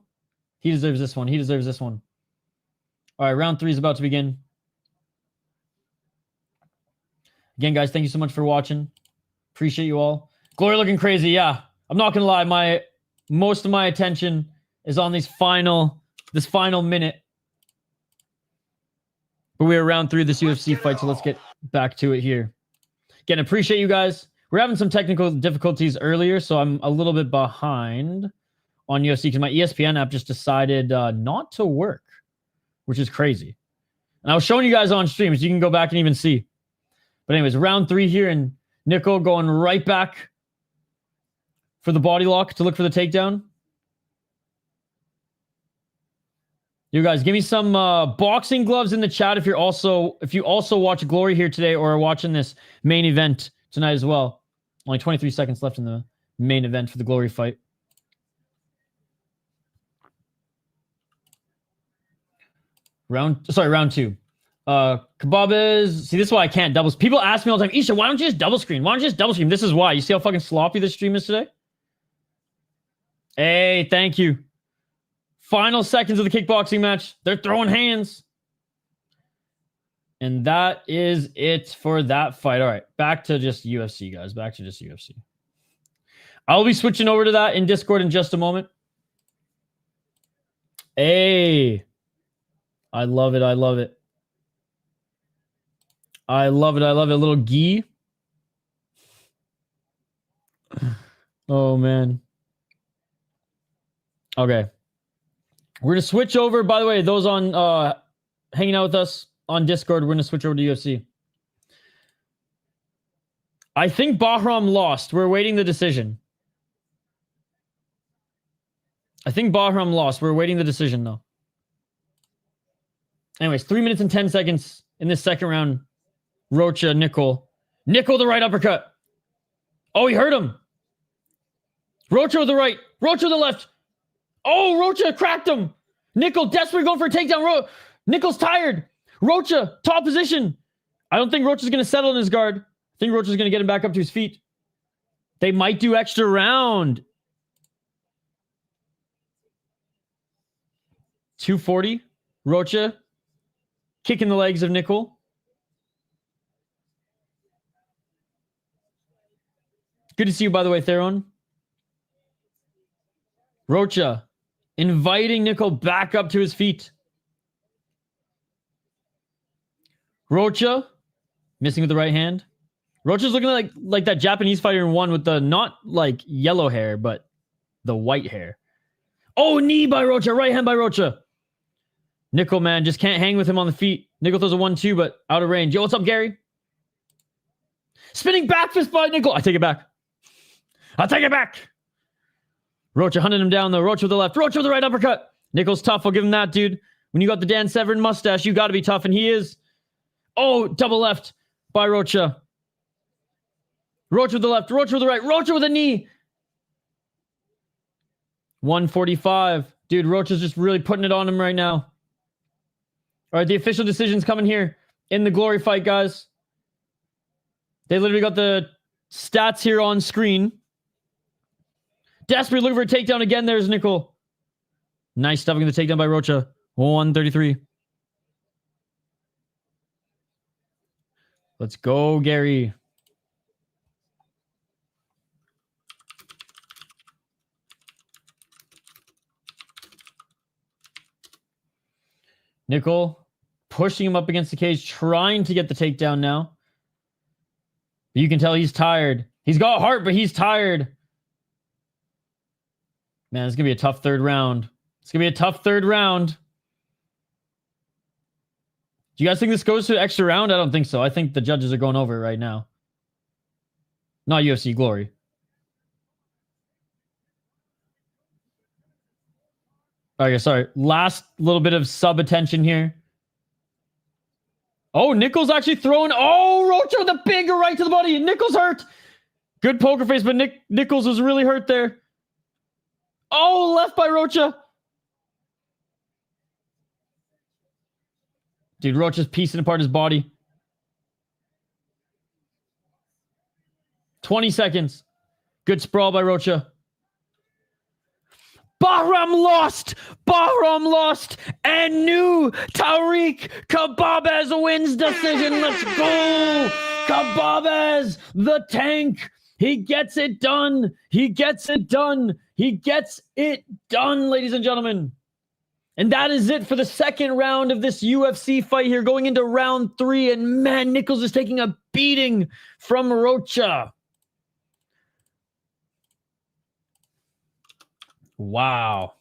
He deserves this one. All right, round 3 is about to begin. Again, guys, thank you so much for watching. Appreciate you all. Glory looking crazy, yeah. I'm not gonna lie, most of my attention is on this final minute. But we're round 3 of this UFC fight, so let's get back to it here. Again, appreciate you guys. We're having some technical difficulties earlier, so I'm a little bit behind on UFC because my ESPN app just decided not to work, which is crazy. And I was showing you guys on stream, so you can go back and even see. But anyways, round 3 here, and Nicoll going right back for the body lock to look for the takedown. You guys, give me some boxing gloves in the chat if you also watch Glory here today or are watching this main event tonight as well. Only 23 seconds left in the main event for the Glory fight. Round 2. Kababez. See, this is why I can't double. People ask me all the time, Isha, why don't you just double screen? This is why. You see how fucking sloppy this stream is today? Hey, thank you. Final seconds of the kickboxing match. They're throwing hands. And that is it for that fight. All right, back to just UFC, guys. Back to just UFC. I'll be switching over to that in Discord in just a moment. Hey. I love it. A little gi. Oh, man. Okay. We're going to switch over. By the way, those on hanging out with us on Discord, we're going to switch over to UFC. I think Bahram lost. We're awaiting the decision. We're awaiting the decision, though. Anyways, 3 minutes and 10 seconds in this second round. Rocha, Nicoll. Nicoll, the right uppercut. Oh, he hurt him. Rocha with the right. Rocha with the left. Oh, Rocha cracked him. Nicoll desperately going for a takedown. Nicoll's tired. Rocha, top position. I don't think Rocha's going to settle in his guard. I think Rocha's going to get him back up to his feet. They might do extra round. 240. Rocha kicking the legs of Nicoll. Good to see you, by the way, Theron. Rocha inviting Nicoll back up to his feet. Rocha missing with the right hand. Rocha's looking like that Japanese fighter in one with the not like yellow hair, but the white hair. Oh, knee by Rocha. Right hand by Rocha. Nicoll, man, just can't hang with him on the feet. Nicoll throws a 1-2, but out of range. Yo, what's up, Gary? Spinning back fist by Nicoll. I take it back. Rocha hunting him down, though. Rocha with the left. Rocha with the right uppercut. Nicoll's tough. I'll give him that, dude. When you got the Dan Severn mustache, you got to be tough, and he is. Oh, double left by Rocha. Rocha with the left. Rocha with the right. Rocha with a knee. 145. Dude, Rocha's just really putting it on him right now. All right, the official decision's coming here in the Glory fight, guys. They literally got the stats here on screen. Desperately looking for a takedown again. There's Nicoll. Nice stuffing the takedown by Rocha. 133. Let's go, Gary. Nicoll pushing him up against the cage, trying to get the takedown now. You can tell he's tired. He's got heart, but he's tired. Man, it's going to be a tough third round. It's going to be a tough third round. Do you guys think this goes to the extra round? I don't think so. I think the judges are going over it right now. Not UFC Glory. Okay, sorry. Last little bit of sub attention here. Oh, Nicoll's actually throwing. Oh, Rocha with a big right to the body. Nicoll's hurt. Good poker face, but Nicoll was really hurt there. Oh, left by Rocha. Dude, Rocha's piecing apart his body. 20 seconds. Good sprawl by Rocha. Bahram lost! Bahram lost! And new Tariq Kababez wins decision. Let's go! Kababez, the tank. He gets it done. He gets it done. He gets it done, ladies and gentlemen. And that is it for the second round of this UFC fight here, going into round 3. And man, Nichols is taking a beating from Rocha. Wow.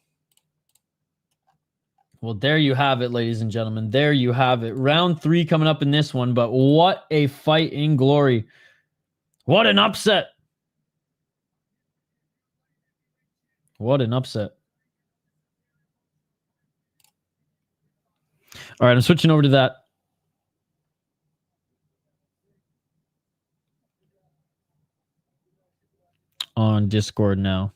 Well, there you have it, ladies and gentlemen. There you have it. Round 3 coming up in this one, but what a fight in glory. What an upset. What an upset. All right, I'm switching over to that. On Discord now.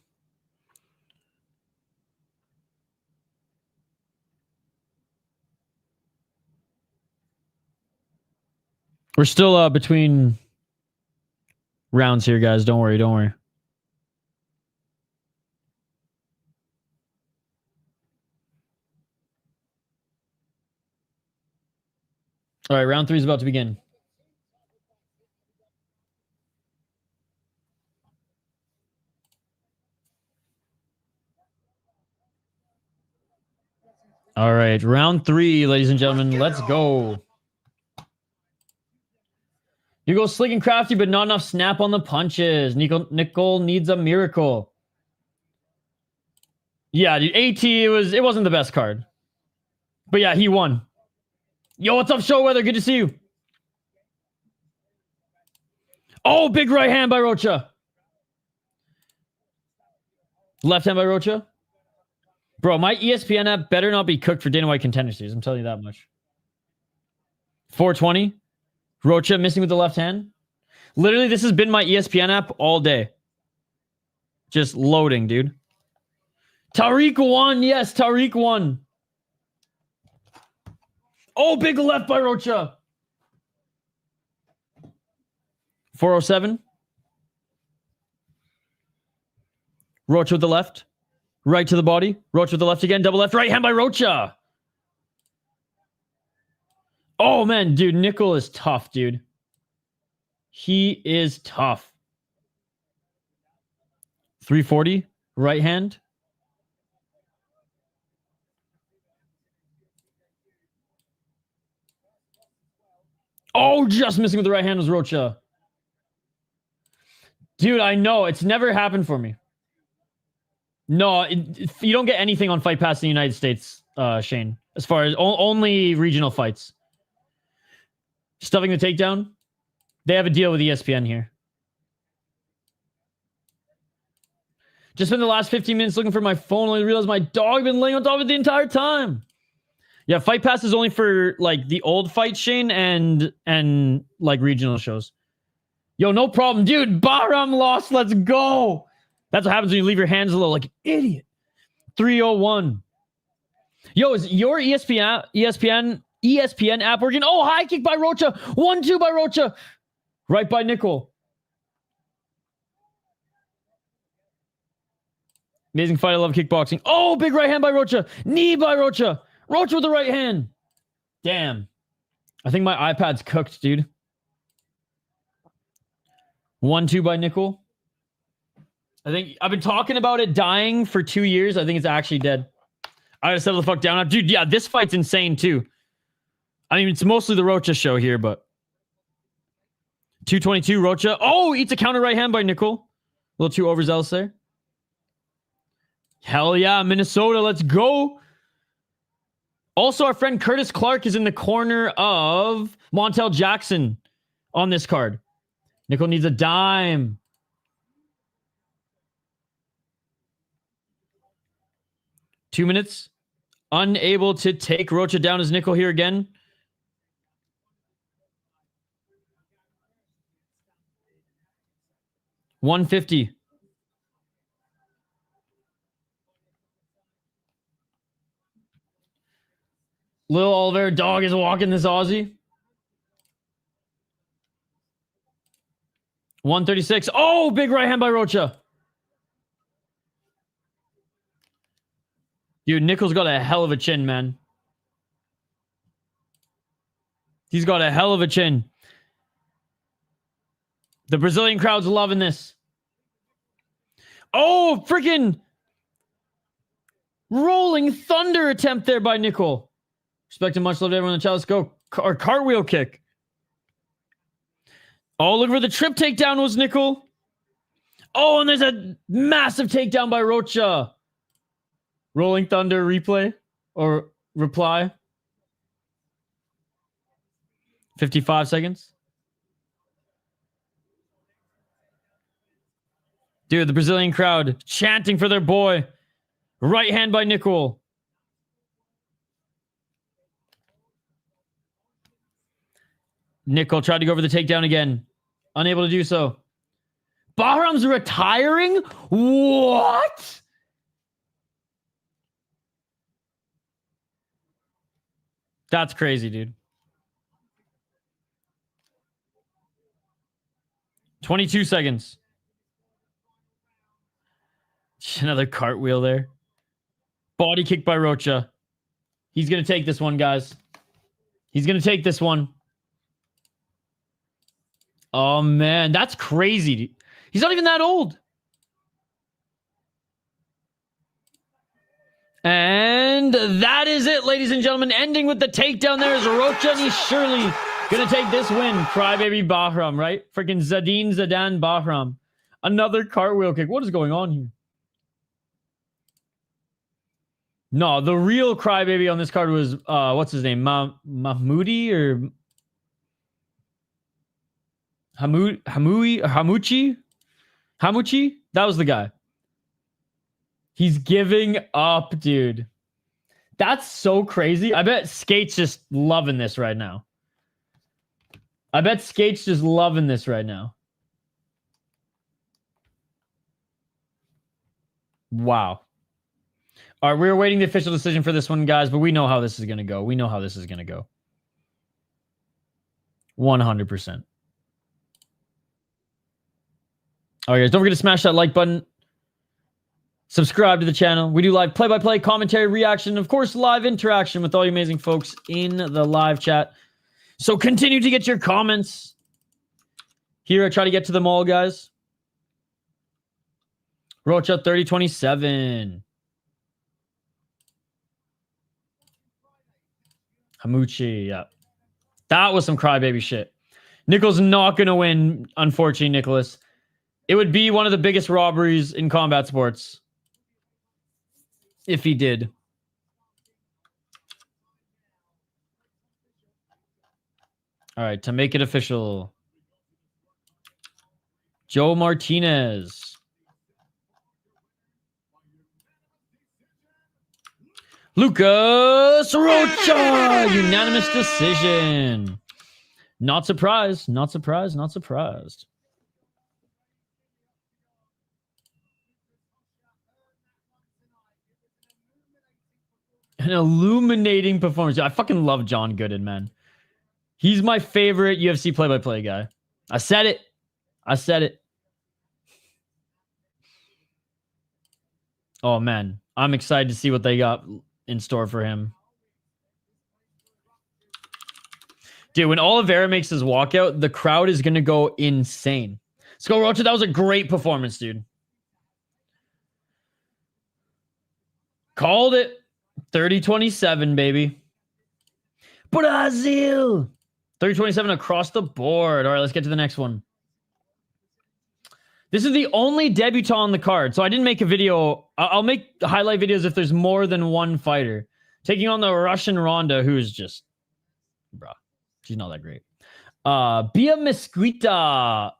We're still between rounds here, guys. Don't worry, don't worry. All right, round 3 is about to begin. All right, round 3, ladies and gentlemen. Let's go. You go slick and crafty, but not enough snap on the punches. Nicoll needs a miracle. Yeah, dude. AT, it wasn't the best card. But yeah, he won. Yo, what's up, Showweather? Good to see you. Oh, big right hand by Rocha. Left hand by Rocha. Bro, my ESPN app better not be cooked for Dana White Contender Series. I'm telling you that much. 420. Rocha missing with the left hand. Literally, this has been my ESPN app all day. Just loading, dude. Tariq won. Yes, Tariq won. Oh, big left by Rocha. 407. Rocha with the left. Right to the body. Rocha with the left again. Double left. Right hand by Rocha. Oh, man, dude. Nicoll is tough, dude. He is tough. 340. Right hand. Oh, just missing with the right hand was Rocha. Dude, I know. It's never happened for me. No, you don't get anything on Fight Pass in the United States, Shane. As far as only regional fights. Stuffing the takedown. They have a deal with ESPN here. Just spent the last 15 minutes looking for my phone. Only realized my dog been laying on top of it the entire time. Yeah, Fight Pass is only for like the old fight, Shane, and like regional shows. Yo, no problem, dude. Bahram lost. Let's go. That's what happens when you leave your hands low like an idiot. 301. Yo, is your ESPN app working? Oh, high kick by Rocha. 1-2 by Rocha. Right by Nicoll. Amazing fight. I love kickboxing. Oh, big right hand by Rocha. Knee by Rocha. Rocha with the right hand. Damn. I think my iPad's cooked, dude. 1-2 by Nicoll. I think I've been talking about it dying for 2 years. I think it's actually dead. I gotta settle the fuck down. Dude, yeah, this fight's insane too. I mean, it's mostly the Rocha show here, but 222 Rocha. Oh, eats a counter right hand by Nicoll. A little too overzealous there. Hell yeah, Minnesota, let's go. Also, our friend Curtis Clark is in the corner of Montel Jackson on this card. Nicoll needs a dime. Two minutes. Unable to take Rocha down as Nicoll here again. $150. Little Oliveira dog is walking this Aussie. 136. Oh, big right hand by Rocha. Dude, Nicoll's got a hell of a chin, man. He's got a hell of a chin. The Brazilian crowd's loving this. Oh, freaking rolling thunder attempt there by Nicoll. Respect and much love to everyone in the chat. Let's go. Or cartwheel kick. Oh, look where the trip takedown was, Nicoll. Oh, and there's a massive takedown by Rocha. Rolling thunder replay or reply. 55 seconds. Dude, the Brazilian crowd chanting for their boy. Right hand by Nicoll. Nicoll tried to go over the takedown again. Unable to do so. Bahram's retiring? What? That's crazy, dude. 22 seconds. Another cartwheel there. Body kick by Rocha. He's going to take this one, guys. He's going to take this one. Oh, man. That's crazy. He's not even that old. And that is it, ladies and gentlemen. Ending with the takedown there is Rocha, and he's surely going to take this win. Crybaby Bahram, right? Freaking Zidane Bahram. Another cartwheel kick. What is going on here? No, the real crybaby on this card was, what's his name? Mahmoudi or Hamuchi? That was the guy. He's giving up, dude. That's so crazy. I bet Skate's just loving this right now. Wow. All right, we're awaiting the official decision for this one, guys, but we know how this is going to go. 100%. All right, guys, don't forget to smash that like button. Subscribe to the channel. We do live play-by-play, commentary, reaction, of course, live interaction with all you amazing folks in the live chat. So continue to get your comments. Here, I try to get to them all, guys. Rocha 30-27. Hamuchi, yeah. That was some crybaby shit. Nicoll's not going to win, unfortunately, Nicholas. It would be one of the biggest robberies in combat sports if he did. All right, to make it official. Joe Martinez. Lucas Rocha! Unanimous decision. Not surprised. Not surprised. Not surprised. An illuminating performance. I fucking love John Gooden, man. He's my favorite UFC play-by-play guy. I said it. Oh, man. I'm excited to see what they got in store for him. Dude, when Oliveira makes his walkout, the crowd is going to go insane. Let's go, Rocha. That was a great performance, dude. Called it. 30-27, baby. Brazil. 30-27 across the board. All right, let's get to the next one. This is the only debutant on the card, so I didn't make a video. I'll make highlight videos if there's more than one fighter. Taking on the Russian Ronda, who is just... Bruh, she's not that great. Bia Mesquita.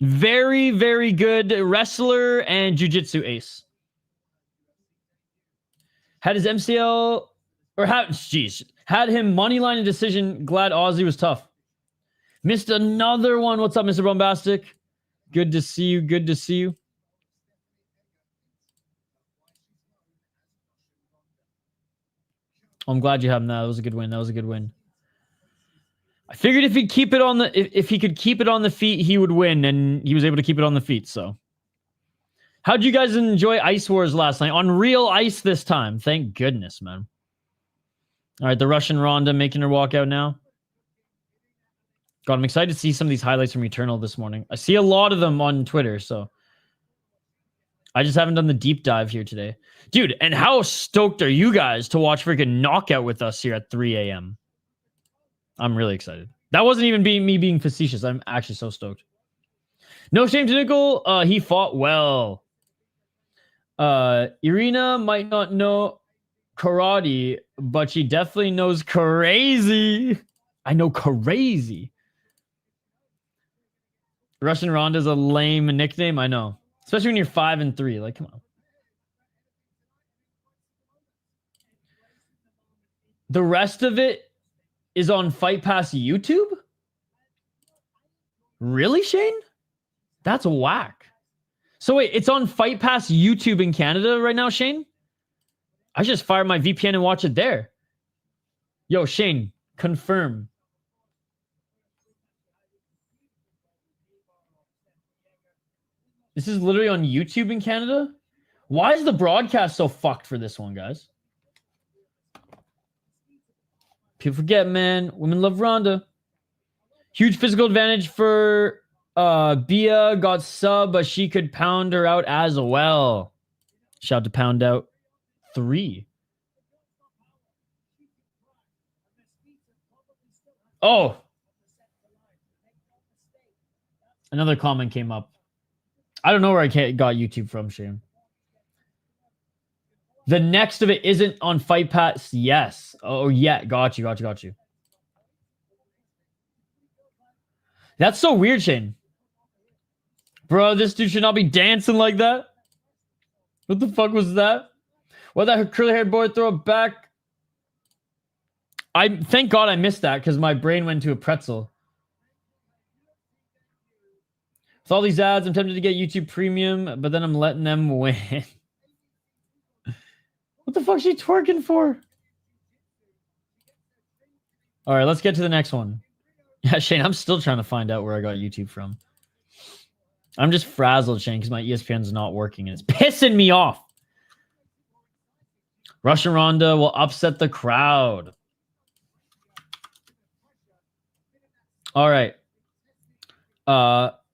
Very, very good wrestler and jiu-jitsu ace. Had his MCL... Or had him moneyline and decision. Glad Aussie was tough. Missed another one. What's up, Mr. Bombastic? Good to see you. Good to see you. I'm glad you have him. That was a good win. That was a good win. I figured if he'd keep it on the if he could keep it on the feet, he would win, and he was able to keep it on the feet. So, how'd you guys enjoy Ice Wars last night on real ice this time? Thank goodness, man. All right, the Russian Ronda making her walk out now. God, I'm excited to see some of these highlights from Eternal this morning. I see a lot of them on Twitter, so I just haven't done the deep dive here today. Dude, and how stoked are you guys to watch freaking Knockout with us here at 3 a.m.? I'm really excited. That wasn't even me being facetious. I'm actually so stoked. No shame to Nicoll. He fought well. Irina might not know karate, but she definitely knows crazy. I know crazy. Russian Ronda's a lame nickname. I know. Especially when you're 5-3. Like, come on. The rest of it is on Fight Pass YouTube? Really, Shane? That's whack. So wait, it's on Fight Pass YouTube in Canada right now, Shane? I just fired my VPN and watch it there. Yo, Shane, confirm. This is literally on YouTube in Canada? Why is the broadcast so fucked for this one, guys? People forget, man. Women love Ronda. Huge physical advantage for Bia. Got sub, but she could pound her out as well. Shout out to Pound Out 3. Oh. Another comment came up. I don't know where I got YouTube from, Shane. The next of it isn't on Fight Pass. Yes. Oh, yeah. Got you. That's so weird, Shane. Bro, this dude should not be dancing like that. What the fuck was that? Why that curly-haired boy throw it back? Thank God I missed that because my brain went to a pretzel. With all these ads, I'm tempted to get YouTube Premium, but then I'm letting them win. What the fuck is she twerking for? All right, let's get to the next one. Yeah, Shane, I'm still trying to find out where I got YouTube from. I'm just frazzled, Shane, because my ESPN's not working, and it's pissing me off. Russian Ronda will upset the crowd. All right.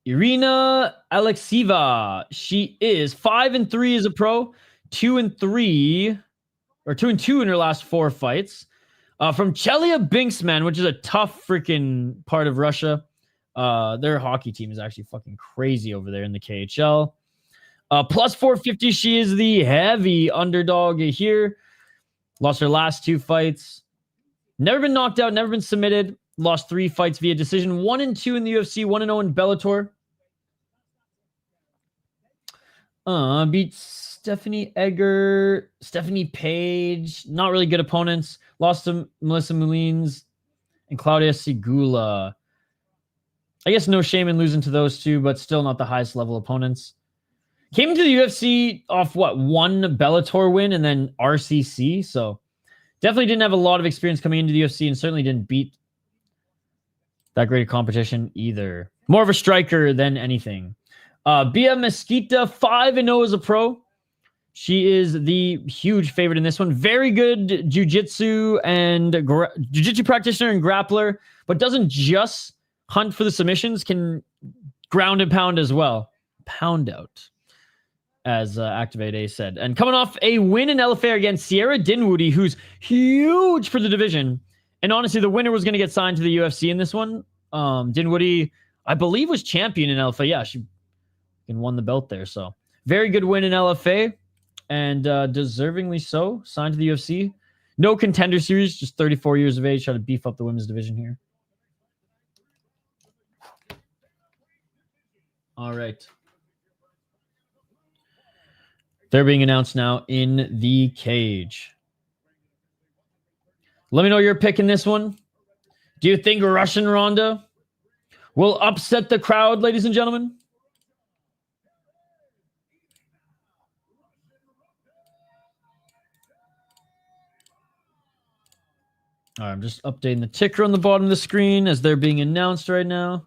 Irina Alekseeva. She is 5-3 as a pro, 2-3, or 2-2 in her last 4 fights. From Chelyabinsk, man, which is a tough freaking part of Russia. Their hockey team is actually fucking crazy over there in the KHL. Plus 450, she is the heavy underdog here. Lost her last 2 fights. Never been knocked out, never been submitted. Lost 3 fights via decision. 1-2 in the UFC, 1-0 in Bellator. Beat Stephanie Egger, Stephanie Page. Not really good opponents. Lost to Melissa Moulins and Claudia Segula. I guess no shame in losing to those 2, but still not the highest level opponents. Came into the UFC off, what, 1 Bellator win and then RCC. So definitely didn't have a lot of experience coming into the UFC and certainly didn't beat that great a competition either. More of a striker than anything. Bia Mesquita, 5-0 as a pro. She is the huge favorite in this one. Very good jiu-jitsu and jiu-jitsu practitioner and grappler, but doesn't just hunt for the submissions, can Ground and pound as well. Pound out, as Activate A said. And coming off a win in LFA against Sierra Dinwoody, who's huge for the division. And honestly, the winner was going to get signed to the UFC in this one. Dinwoody, I believe, was champion in LFA. Yeah, she won the belt there. So very good win in LFA. And deservingly so. Signed to the UFC. No contender series, just 34 years of age. Try to beef up the women's division here. All right. They're being announced now in the cage. Let me know your pick in this one. Do you think Russian Ronda will upset the crowd, ladies and gentlemen? All right, I'm just updating the ticker on the bottom of the screen as they're being announced right now.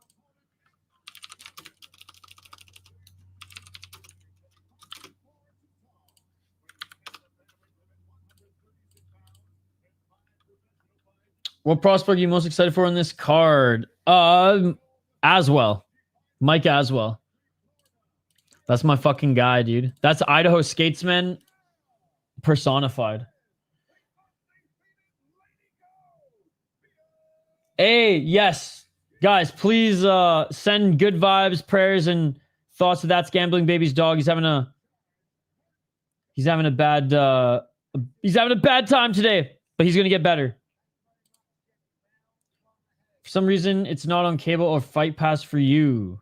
What prospect are you most excited for on this card? Aswell. Mike Aswell. That's my fucking guy, dude. That's Idaho Skatesman personified. Hey, yes. Guys, please send good vibes, prayers, and thoughts to That's Gambling Baby's dog. He's having a bad time today, but he's gonna get better. For some reason, it's not on cable or Fight Pass for you.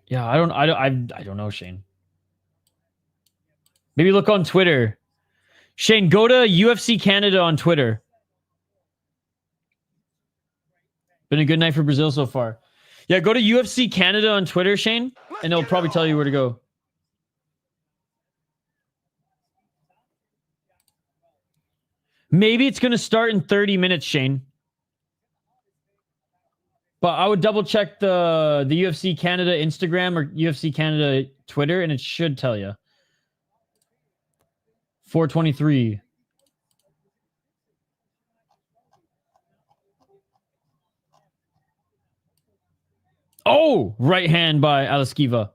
Yeah, I don't know, Shane. Maybe look on Twitter. Shane, go to UFC Canada on Twitter. Been a good night for Brazil so far. Yeah, go to UFC Canada on Twitter, Shane, and it'll probably tell you where to go. Maybe it's going to start in 30 minutes, Shane. But I would double check the UFC Canada Instagram or UFC Canada Twitter, and it should tell you. 4:23. Oh, right hand by Alekseeva.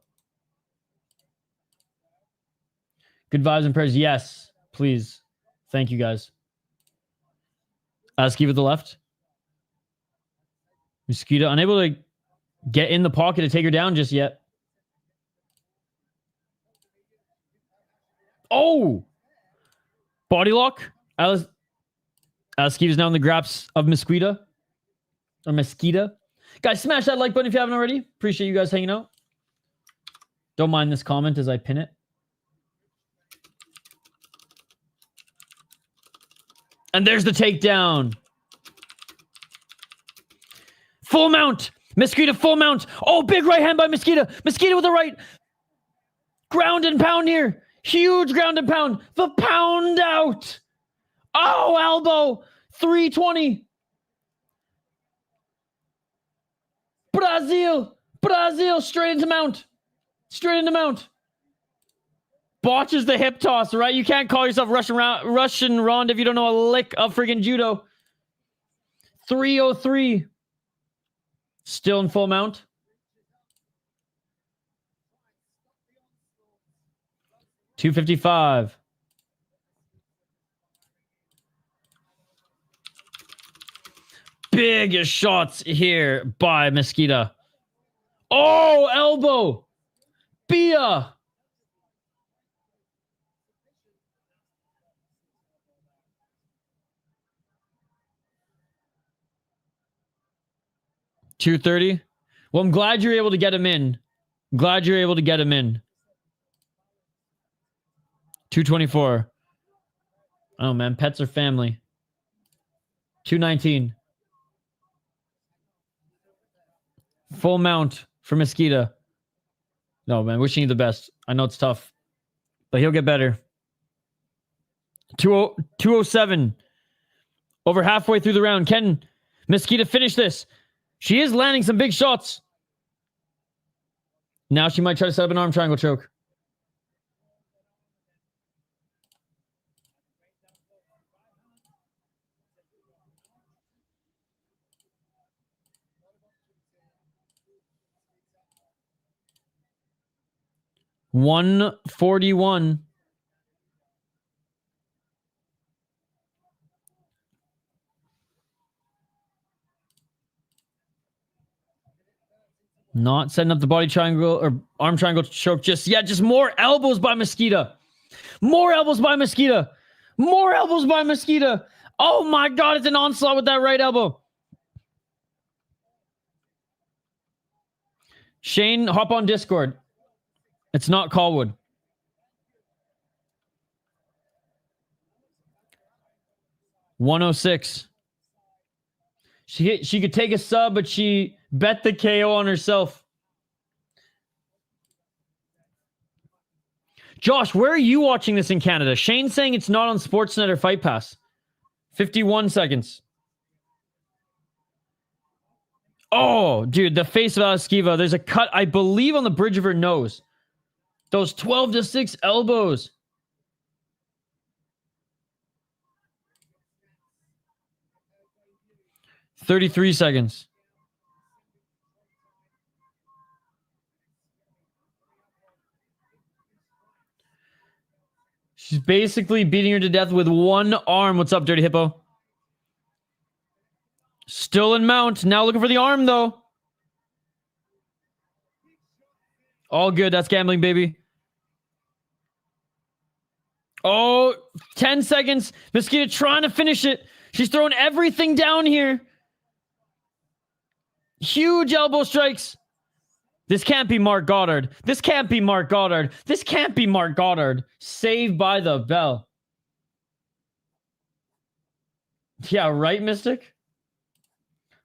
Good vibes and prayers. Yes, please. Thank you, guys. Alekseeva to the left. Mosquito unable to get in the pocket to take her down just yet. Oh! Body lock. Alekseeva's now in the graps of Mosquito. Or Mosquito. Guys, smash that like button if you haven't already. Appreciate you guys hanging out. Don't mind this comment as I pin it. And there's the takedown. Full mount. Mosquito full mount. Oh, big right hand by Mosquito. Mosquito with the right. Ground and pound here. Huge ground and pound. The pound out. Oh, elbow. 320. Brazil. Straight into mount. Botches the hip toss, right? You can't call yourself Russian Ronda if you don't know a lick of friggin' judo. 303. Still in full mount. $255. Big shots here by Mosquito. Oh, elbow. Bia. $230. Well, I'm glad you're able to get him in. $224. Oh, man. Pets are family. $219. Full mount for Mosquito. No, man. Wishing you the best. I know it's tough, but he'll get better. 207. Over halfway through the round. Can Mosquito finish this? She is landing some big shots. Now she might try to set up an arm triangle choke. 141. Not setting up the body triangle or arm triangle choke just yet. Just more elbows by Mosquito. More elbows by Mosquito. More elbows by Mosquito. Oh my God, it's an onslaught with that right elbow. Shane, hop on Discord. It's not Callwood. $106. She could take a sub, but she bet the KO on herself. Josh, where are you watching this in Canada? Shane's saying it's not on Sportsnet or Fight Pass. 51 seconds. Oh, dude, the face of Alekseeva. There's a cut, I believe, on the bridge of her nose. Those 12-6 elbows. $33 seconds. She's basically beating her to death with one arm. What's up, Dirty Hippo? Still in mount. Now looking for the arm, though. All good. That's gambling, baby. Oh, 10 seconds. Mosquito trying to finish it. She's throwing everything down here. Huge elbow strikes. This can't be Mark Goddard. This can't be Mark Goddard. This can't be Mark Goddard. Saved by the bell. Yeah, right, Mystic?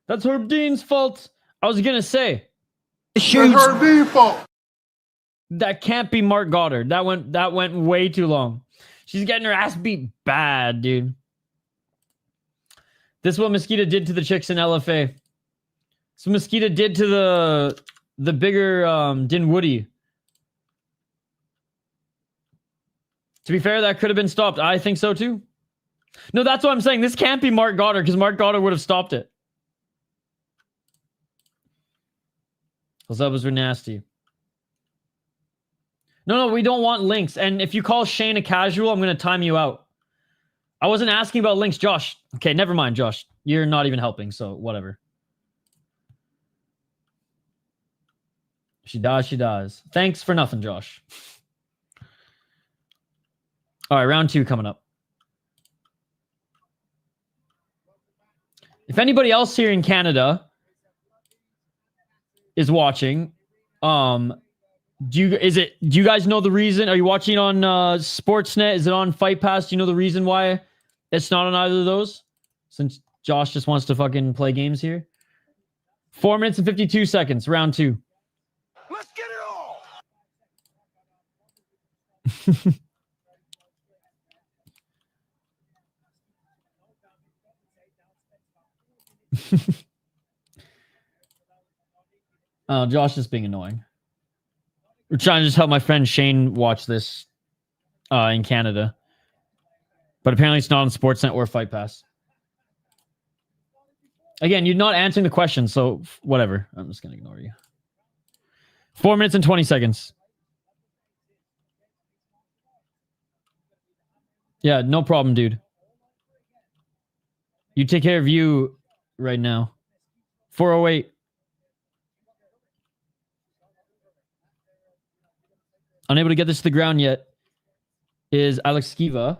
That's Herb Dean's fault. I was going to say. It's Herb Dean's fault. That can't be Mark Goddard. That went way too long. She's getting her ass beat bad, dude. This is what Mosquito did to the chicks in LFA. So Mosquito did to the bigger Dinwoody. To be fair, that could have been stopped. I think so too. No, that's what I'm saying. This can't be Mark Goddard because Mark Goddard would have stopped it. Those elbows were nasty. No, we don't want links. And if you call Shane a casual, I'm going to time you out. I wasn't asking about links, Josh. Okay, never mind, Josh. You're not even helping, so whatever. She dies, she dies. Thanks for nothing, Josh. All right, round 2 coming up. If anybody else here in Canada is watching, do you guys know the reason? Are you watching on Sportsnet? Is it on Fight Pass? Do you know the reason why it's not on either of those? Since Josh just wants to fucking play games here. 4 minutes and 52 seconds, round 2. Let's get it all. Oh, Josh is being annoying. We're trying to just help my friend Shane watch this in Canada. But apparently it's not on Sportsnet or Fight Pass. Again, you're not answering the question, so whatever. I'm just going to ignore you. 4 minutes and 20 seconds. Yeah, no problem, dude. You take care of you right now. 408. Unable to get this to the ground yet is Alekseeva.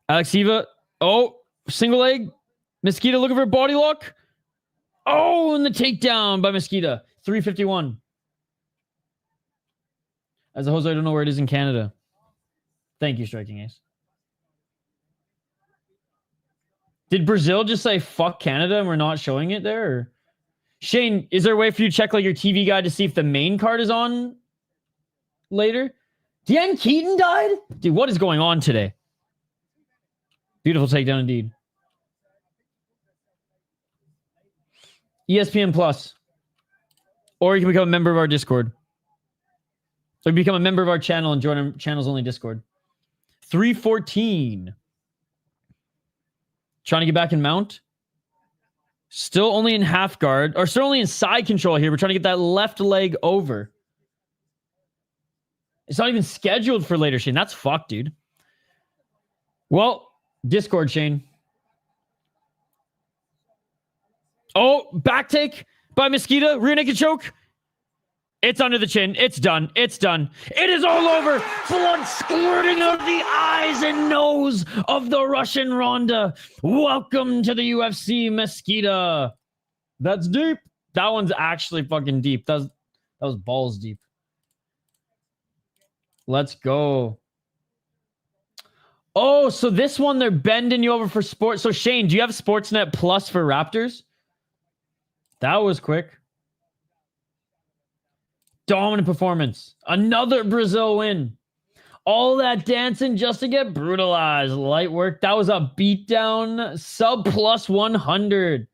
Alekseeva. Oh, single leg. Mosquito looking for a body lock. Oh, and the takedown by Mosquito. 351. As a host, I don't know where it is in Canada. Thank you, Striking Ace. Did Brazil just say fuck Canada and we're not showing it there? Or? Shane, is there a way for you to check like your TV guide to see if the main card is on later? Deanne Keaton died? Dude, what is going on today? Beautiful takedown indeed. ESPN Plus. Or you can become a member of our Discord. Or become a member of our channel and join our channel's only Discord. 314. Trying to get back in mount. Still only in half guard. Or still only in side control here. We're trying to get that left leg over. It's not even scheduled for later, Shane. That's fucked, dude. Well, Discord, Shane. Oh, back take by Mosquito. Rear naked choke. It's under the chin. It's done. It's done. It is all over. Blood squirting out of the eyes and nose of the Russian Ronda. Welcome to the UFC, Mosquito. That's deep. That one's actually fucking deep. That was balls deep. Let's go. Oh, so this one, they're bending you over for sports. So, Shane, do you have Sportsnet Plus for Raptors? That was quick. Dominant performance. Another Brazil win. All that dancing just to get brutalized. Light work. That was a beatdown. Sub plus 100.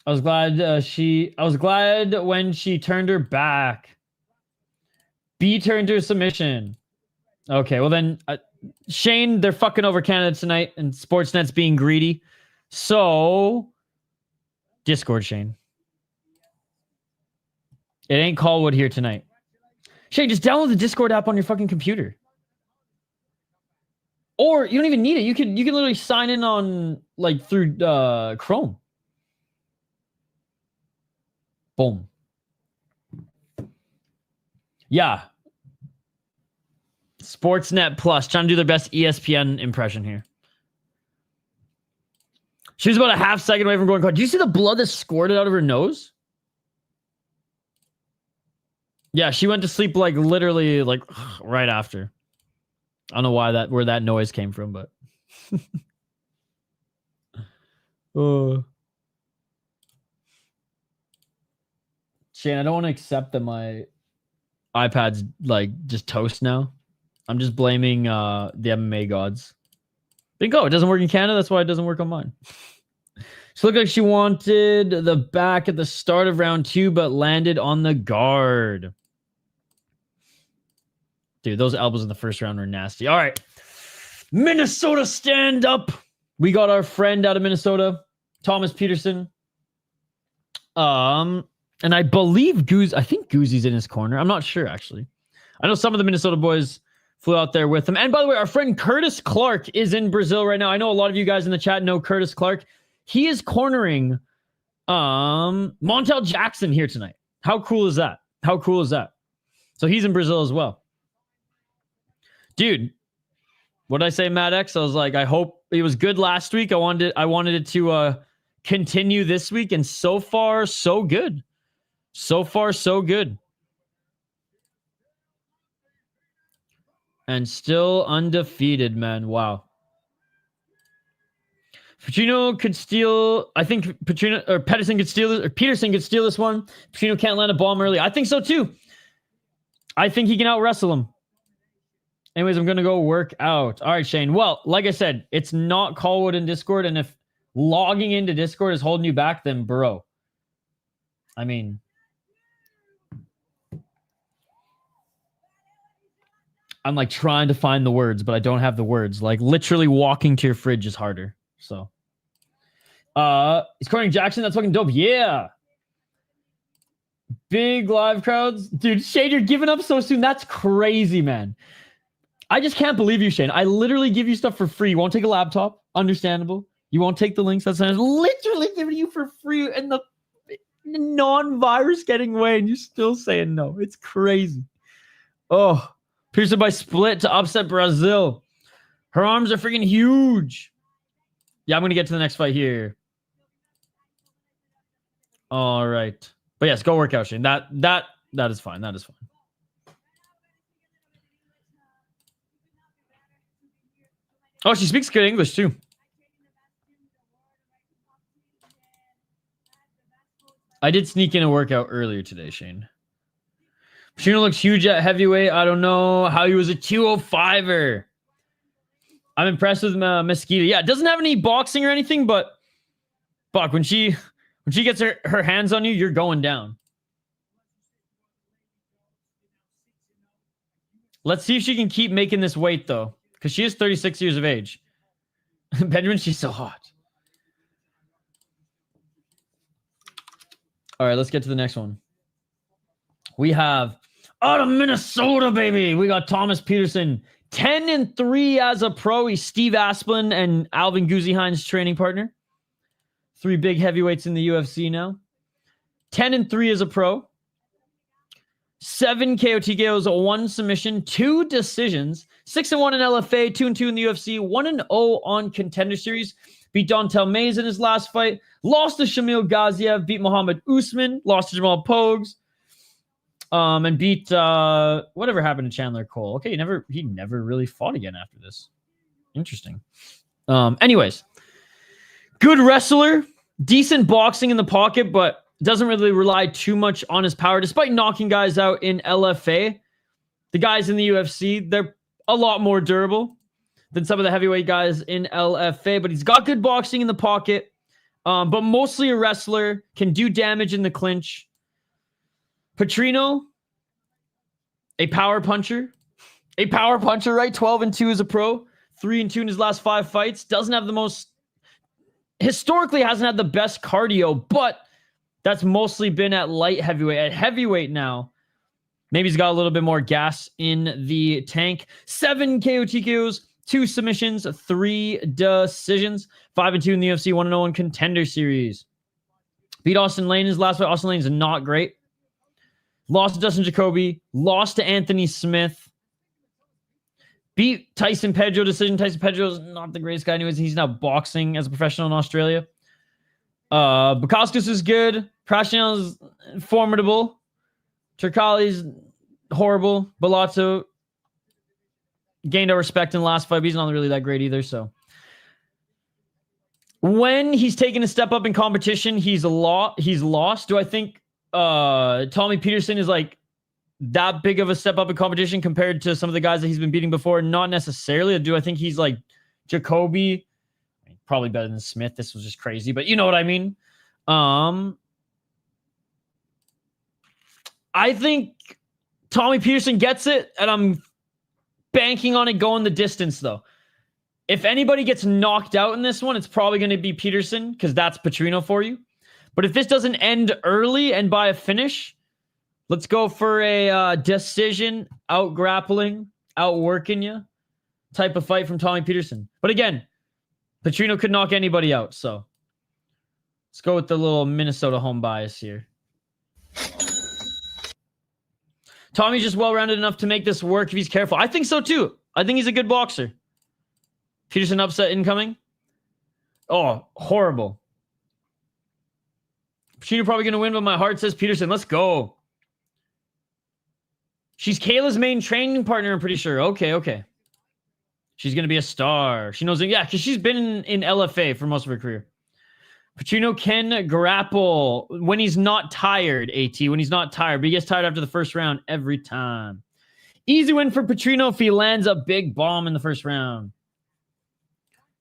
I was glad when she turned her back. Beat her into a submission. Okay, well then, Shane, they're fucking over Canada tonight, and Sportsnet's being greedy. So, Discord, Shane. It ain't Callwood here tonight. Shane, just download the Discord app on your fucking computer. Or you don't even need it. You can literally sign in on through Chrome. Boom. Yeah. Sportsnet Plus, trying to do their best ESPN impression here. She was about a half second away from going cold. Do you see the blood that squirted out of her nose? Yeah, she went to sleep literally right after. I don't know where that noise came from, but Shane, I don't want to accept that my iPad's just toast now. I'm just blaming the MMA gods. Bingo, it doesn't work in Canada, that's why it doesn't work on mine. She looked like she wanted the back at the start of round 2, but landed on the guard. Dude, those elbows in the first round were nasty. All right. Minnesota, stand up. We got our friend out of Minnesota, Thomas Petersen. And I believe I think Goozy's in his corner. I'm not sure, actually. I know some of the Minnesota boys flew out there with him. And by the way, our friend Curtis Clark is in Brazil right now. I know a lot of you guys in the chat know Curtis Clark. He is cornering Montel Jackson here tonight. How cool is that? How cool is that? So he's in Brazil as well. Dude, what did I say, Matt X? I was like, I hope it was good last week. I wanted it to continue this week, and so far, so good. So far, so good. And still undefeated, man. Wow. Petrino could steal. I think Petersen could steal this, or Petersen could steal this one. Petrino can't land a bomb early. I think so too. I think he can out wrestle him. Anyways, I'm going to go work out. All right, Shane. Well, like I said, it's not Callwood in Discord. And if logging into Discord is holding you back, then bro. I mean, I'm trying to find the words, but I don't have the words. Literally walking to your fridge is harder. So, he's cornering Jackson. That's fucking dope. Yeah. Big live crowds. Dude, Shane, you're giving up so soon. That's crazy, man. I just can't believe you, Shane. I literally give you stuff for free. You won't take a laptop. Understandable. You won't take the links. That's literally giving you for free, and the non-virus getting away, and you're still saying no. It's crazy. Oh, Pearson by split to upset Brazil. Her arms are freaking huge. Yeah, I'm going to get to the next fight here. All right. But yes, go work out, Shane. That is fine. That is fine. Oh, she speaks good English too. I did sneak in a workout earlier today, Shane. Petrino looks huge at heavyweight. I don't know how he was a 205er. I'm impressed with Mosquito. Yeah, it doesn't have any boxing or anything, but fuck, when she gets her hands on you, you're going down. Let's see if she can keep making this weight, though, because she is 36 years of age. Benjamin, she's so hot. All right, let's get to the next one. We have out of Minnesota, baby. We got Thomas Petersen, 10-3 as a pro. He's Steve Asplin and Alvin Guzihein's training partner. 3 big heavyweights in the UFC now. 10-3 as a pro. 7 KO TKOs, 1 submission, 2 decisions. 6-1 in LFA, 2-2 in the UFC, 1-0 on Contender Series. Beat Dontel Mays in his last fight. Lost to Shamil Gaziev. Beat Muhammad Usman. Lost to Jamal Pogues. And beat whatever happened to Chandler Cole. Okay, he never really fought again after this. Interesting. Anyways, good wrestler, decent boxing in the pocket, but doesn't really rely too much on his power. Despite knocking guys out in LFA, the guys in the UFC, they're a lot more durable than some of the heavyweight guys in LFA, but he's got good boxing in the pocket, but mostly a wrestler, can do damage in the clinch. Petrino, a power puncher, right? 12-2 as a pro, 3-2 in his last 5 fights. Doesn't have the most, historically hasn't had the best cardio, but that's mostly been at light heavyweight. At heavyweight now, maybe he's got a little bit more gas in the tank. 7 KO TKOs, 2 submissions, 3 decisions, 5-2 in the UFC, 1-0 in Contender Series. Beat Austin Lane in his last fight. Austin Lane is not great. Lost to Dustin Jacoby. Lost to Anthony Smith. Beat Tyson Pedro decision. Tyson Pedro is not the greatest guy anyways. He's now boxing as a professional in Australia. Bukauskas is good. Prashanel is formidable. Turkali's horrible. Bellato gained our respect in the last fight, but he's not really that great either. So when he's taken a step up in competition, he's lost. Do I think Tommy Petersen is like that big of a step up in competition compared to some of the guys that he's been beating before? Not necessarily. Do I think he's like Jacoby? Probably better than Smith. This was just crazy, but you know what I mean. I think Tommy Petersen gets it, and I'm banking on it going the distance, though. If anybody gets knocked out in this one, it's probably going to be Petersen, because that's Petrino for you. But if this doesn't end early and by a finish, let's go for a decision, out-grappling, out-working you type of fight from Tommy Petersen. But again, Petrino could knock anybody out, so let's go with the little Minnesota home bias here. Tommy's just well-rounded enough to make this work if he's careful. I think so, too. I think he's a good boxer. Petersen upset incoming. Oh, horrible. Petrino probably going to win, but my heart says Petersen. Let's go. She's Kayla's main training partner, I'm pretty sure. Okay. She's going to be a star. She knows it. Yeah, because she's been in LFA for most of her career. Petrino can grapple when he's not tired, AT. When he's not tired. But he gets tired after the first round every time. Easy win for Petrino if he lands a big bomb in the first round.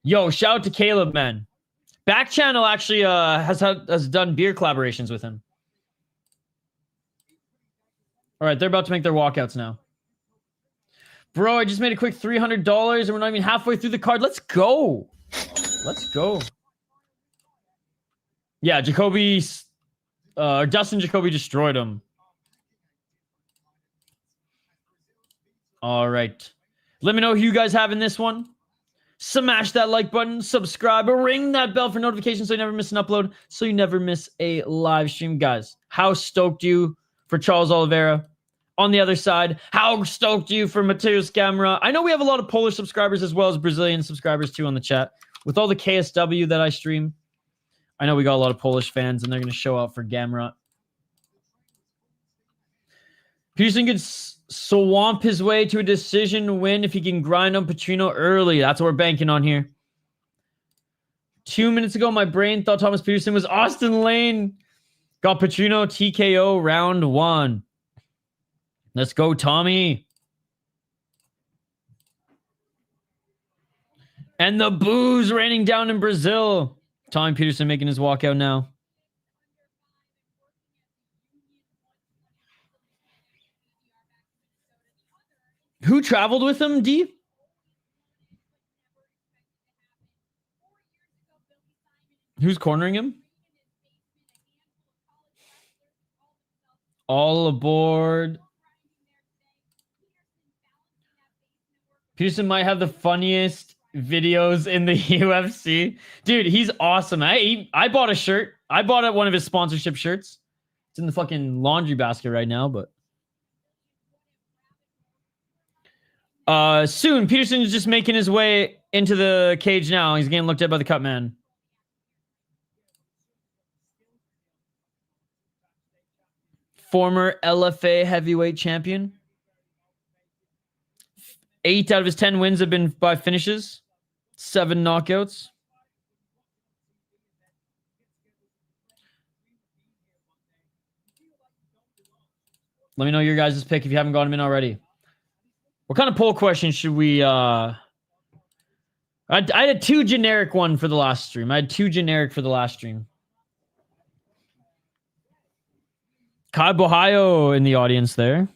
Yo, shout out to Caleb, man. Back Channel actually has done beer collaborations with him. All right, they're about to make their walkouts now. Bro, I just made a quick $300 and we're not even halfway through the card. Let's go. Let's go. Yeah, Dustin Jacoby destroyed him. All right. Let me know who you guys have in this one. Smash that like button, subscribe, ring that bell for notifications so you never miss an upload, so you never miss a live stream. Guys, how stoked you for Charles Oliveira? On the other side, how stoked you for Mateusz Gamrot? I know we have a lot of Polish subscribers as well as Brazilian subscribers too on the chat. With all the KSW that I stream, I know we got a lot of Polish fans and they're going to show out for Gamrot. Petersen could swamp his way to a decision win if he can grind on Petrino early. That's what we're banking on here. 2 minutes ago, my brain thought Thomas Petersen was Austin Lane. Got Petrino TKO round 1. Let's go, Tommy. And the boos raining down in Brazil. Tommy Petersen making his walkout now. Who traveled with him, D? Who's cornering him? All aboard. Petersen might have the funniest videos in the UFC. Dude, he's awesome. I bought a shirt. I bought one of his sponsorship shirts. It's in the fucking laundry basket right now, but soon Petersen's just making his way into the cage now. He's getting looked at by the cut man. Former LFA heavyweight champion. 8 out of his 10 wins have been by finishes. 7 knockouts. Let me know your guys' pick if you haven't got him in already. What kind of poll question should we... I had a 2 generic one for the last stream. I had 2 generic for the last stream. Kai Bohayo in the audience there.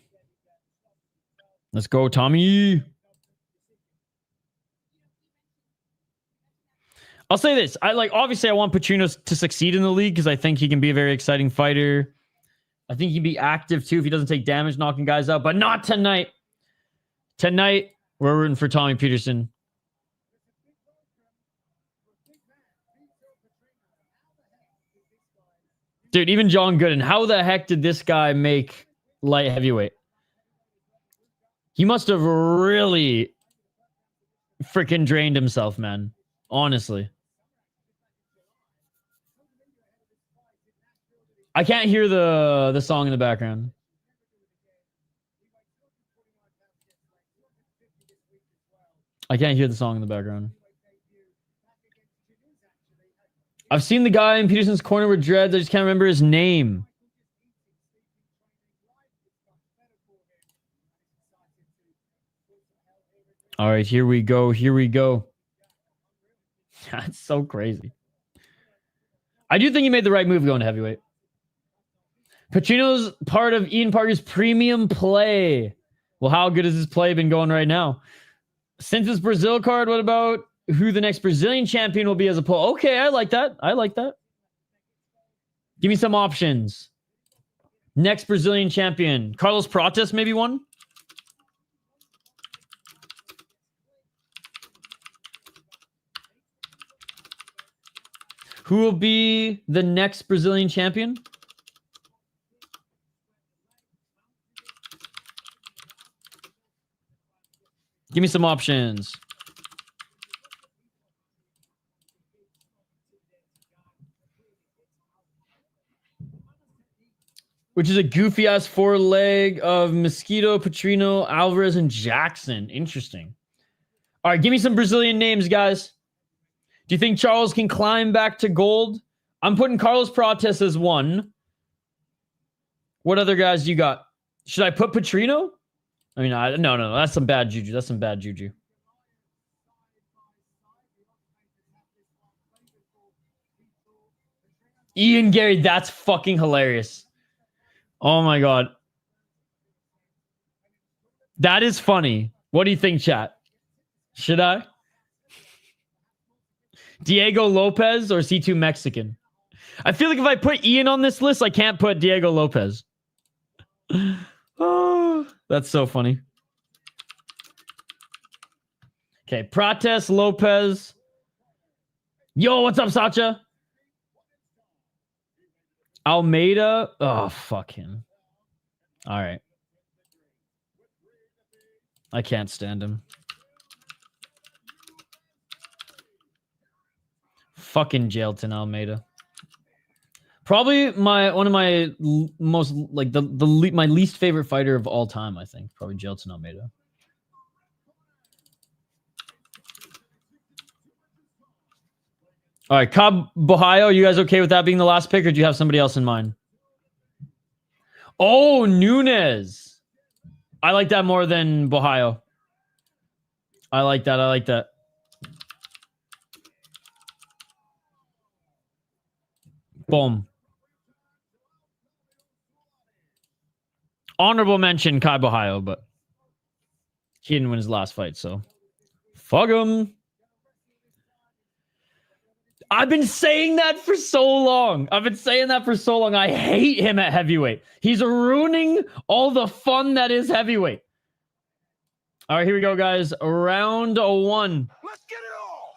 Let's go, Tommy. I'll say this. Obviously I want Petrino to succeed in the league because I think he can be a very exciting fighter. I think he can be active too if he doesn't take damage knocking guys out, but not tonight. Tonight, we're rooting for Tommy Petersen. Dude, even John Gooden. How the heck did this guy make light heavyweight? He must have really freaking drained himself, man. Honestly. I can't hear the song in the background. I can't hear the song in the background. I've seen the guy in Petersen's corner with dreads. I just can't remember his name. All right, here we go. Here we go. That's so crazy. I do think he made the right move going to heavyweight. Petrino's part of Ian Parker's premium play. Well, how good has his play been going right now? Since his Brazil card, what about who the next Brazilian champion will be as a poll? Okay, I like that. I like that. Give me some options. Next Brazilian champion. Carlos Prates, maybe one? Who will be the next Brazilian champion? Give me some options. Which is a goofy-ass 4-leg of Mosquito, Petrino, Alvarez, and Jackson. Interesting. All right, give me some Brazilian names, guys. Do you think Charles can climb back to gold? I'm putting Carlos Prates as one. What other guys do you got? Should I put Petrino? I mean, no. That's some bad juju. That's some bad juju. Ian Gary, that's fucking hilarious. Oh my God. That is funny. What do you think, chat? Should I? Diego Lopez or C2 Mexican? I feel like if I put Ian on this list, I can't put Diego Lopez. Oh, that's so funny. Okay, Prates, Lopez. Yo, what's up, Sacha? Almeida. Oh, fuck him. All right. I can't stand him. Fucking Jailton Almeida. Probably one of my most my least favorite fighter of all time, I think. Probably Jailton Almeida. All right, Cobb Bohayo, you guys okay with that being the last pick, or do you have somebody else in mind? Oh, Nunes. I like that more than Bohayo. I like that. I like that. Boom. Honorable mention, Kai Bohayo, but he didn't win his last fight, so fuck him. I've been saying that for so long. I hate him at heavyweight. He's ruining all the fun that is heavyweight. All right, here we go, guys. Round 1. Let's get it all.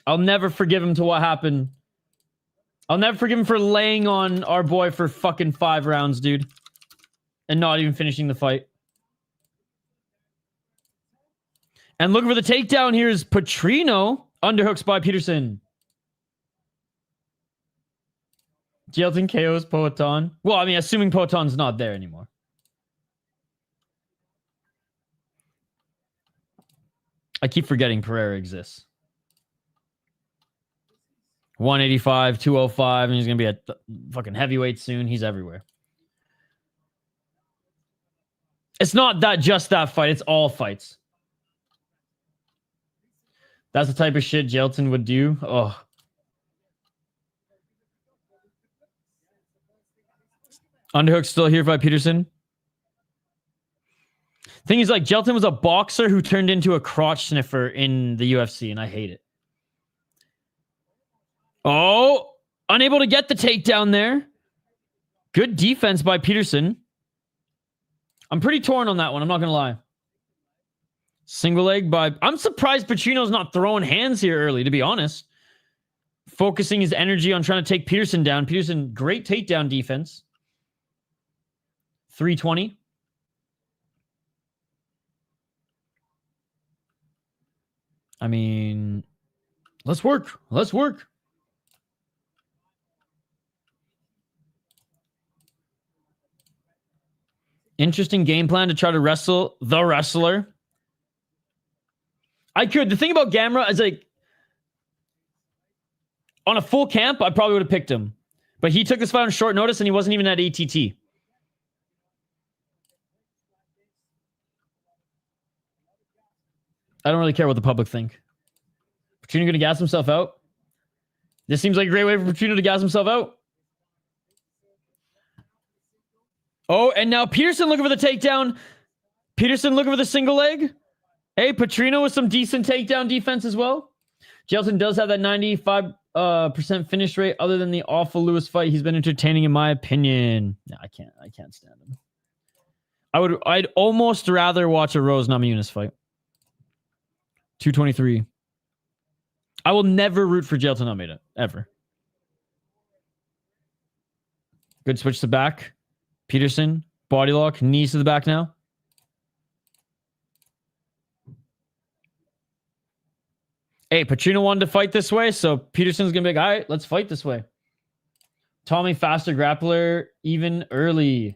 I'll never forgive him to what happened. I'll never forgive him for laying on our boy for fucking 5 rounds, dude. And not even finishing the fight. And looking for the takedown here is Petrino. Underhooks by Petersen. Jailton KO's Poatan. Well, I mean, assuming Poatan's not there anymore. I keep forgetting Pereira exists. 185, 205, and he's going to be a fucking heavyweight soon. He's everywhere. It's not that just that fight. It's all fights. That's the type of shit Jailton would do. Oh. Underhook still here by Petersen. Thing is, like, Jailton was a boxer who turned into a crotch sniffer in the UFC, and I hate it. Oh, unable to get the takedown there. Good defense by Petersen. I'm pretty torn on that one. I'm not going to lie. Single leg by... I'm surprised Petrino's not throwing hands here early, to be honest. Focusing his energy on trying to take Petersen down. Petersen, great takedown defense. 320. I mean, let's work. Let's work. Interesting game plan to try to wrestle the wrestler. I could. The thing about Gamrot is, like, on a full camp, I probably would have picked him. But he took this fight on short notice and he wasn't even at ATT. I don't really care what the public think. Petrino going to gas himself out? This seems like a great way for Petrino to gas himself out. Oh, and now Petersen looking for the takedown. Petersen looking for the single leg. Hey, Petrino with some decent takedown defense as well. Jailton does have that 95% finish rate. Other than the awful Lewis fight, he's been entertaining in my opinion. No, I can't stand him. I'd almost rather watch a Rose Namajunas fight. 223. I will never root for Jailton Almeida, ever. Good switch to back. Petersen, body lock, knees to the back now. Hey, Petrino wanted to fight this way, so Petersen's going to be like, all right, let's fight this way. Tommy, faster grappler, even early.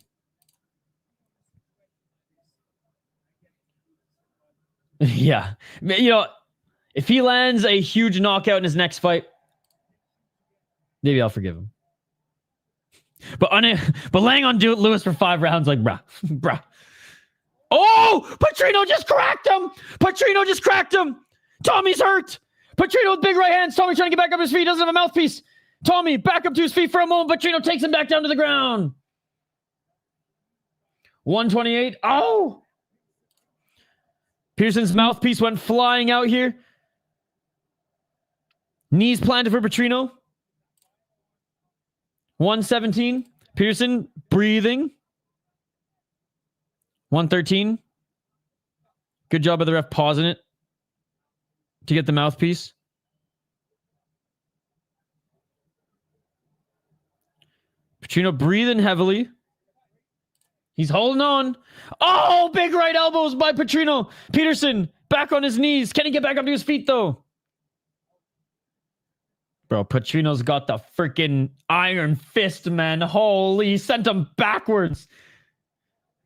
Yeah. You know, if he lands a huge knockout in his next fight, maybe I'll forgive him. But laying on Lewis for 5 rounds, like, bruh. Oh, Petrino just cracked him. Tommy's hurt. Petrino with big right hands. Tommy trying to get back up his feet. He doesn't have a mouthpiece. Tommy back up to his feet for a moment. Petrino takes him back down to the ground. 128. Oh. Petersen's mouthpiece went flying out here. Knees planted for Petrino. 117. Petersen breathing. 113. Good job by the ref pausing it to get the mouthpiece. Petrino breathing heavily. He's holding on. Oh, big right elbows by Petrino. Petersen back on his knees. Can he get back up to his feet, though? Bro, Petrino's got the freaking iron fist, man. Holy, sent him backwards.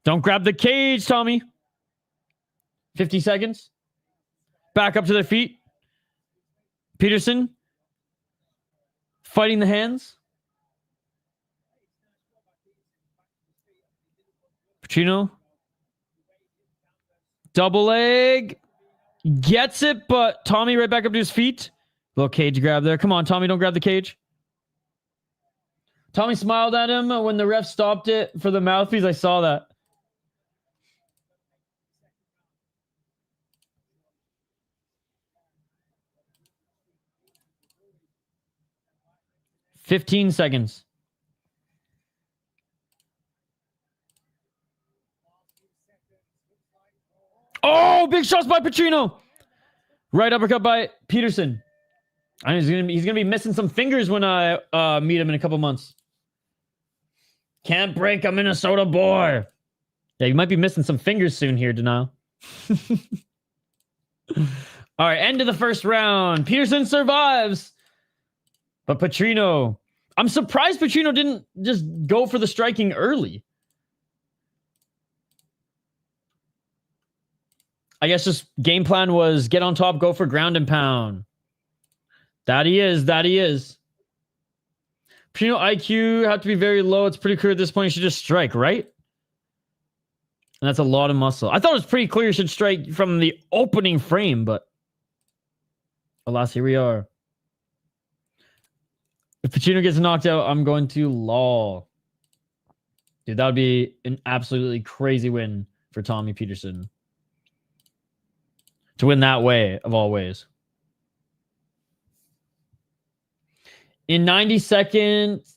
Don't grab the cage, Tommy. 50 seconds. Back up to their feet. Petersen fighting the hands. Petrino. Double leg. Gets it, but Tommy right back up to his feet. Little cage grab there. Come on, Tommy, don't grab the cage. Tommy smiled at him when the ref stopped it for the mouthpiece. I saw that. 15 seconds. Oh, big shots by Petrino. Right uppercut by Petersen. I mean, he's gonna be missing some fingers when I meet him in a couple months. Can't break a Minnesota boy. Yeah, you might be missing some fingers soon here, Denial. All right, end of the first round. Petersen survives. But Petrino, I'm surprised Petrino didn't just go for the striking early. I guess just game plan was get on top, go for ground and pound. That he is. Petrino IQ have to be very low. It's pretty clear at this point you should just strike, right? And that's a lot of muscle. I thought it was pretty clear you should strike from the opening frame, but alas, here we are. If Petrino gets knocked out, I'm going to lol. Dude, that would be an absolutely crazy win for Tommy Petersen. To win that way, of all ways. In 90 seconds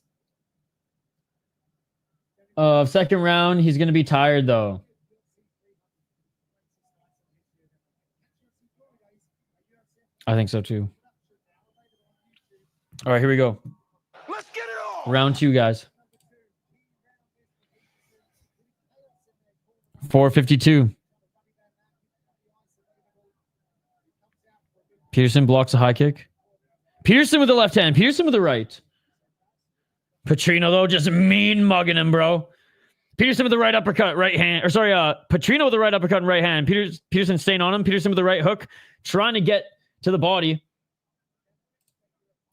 of second round, he's going to be tired, though. I think so, too. All right, here we go. Let's get it on. Round 2, guys. 4:52. Petersen blocks a high kick. Petersen with the left hand. Petersen with the right. Petrino, though, just mean mugging him, bro. Petersen with the right uppercut, right hand. Or sorry, Petrino with the right uppercut and right hand. Petersen staying on him. Petersen with the right hook. Trying to get to the body.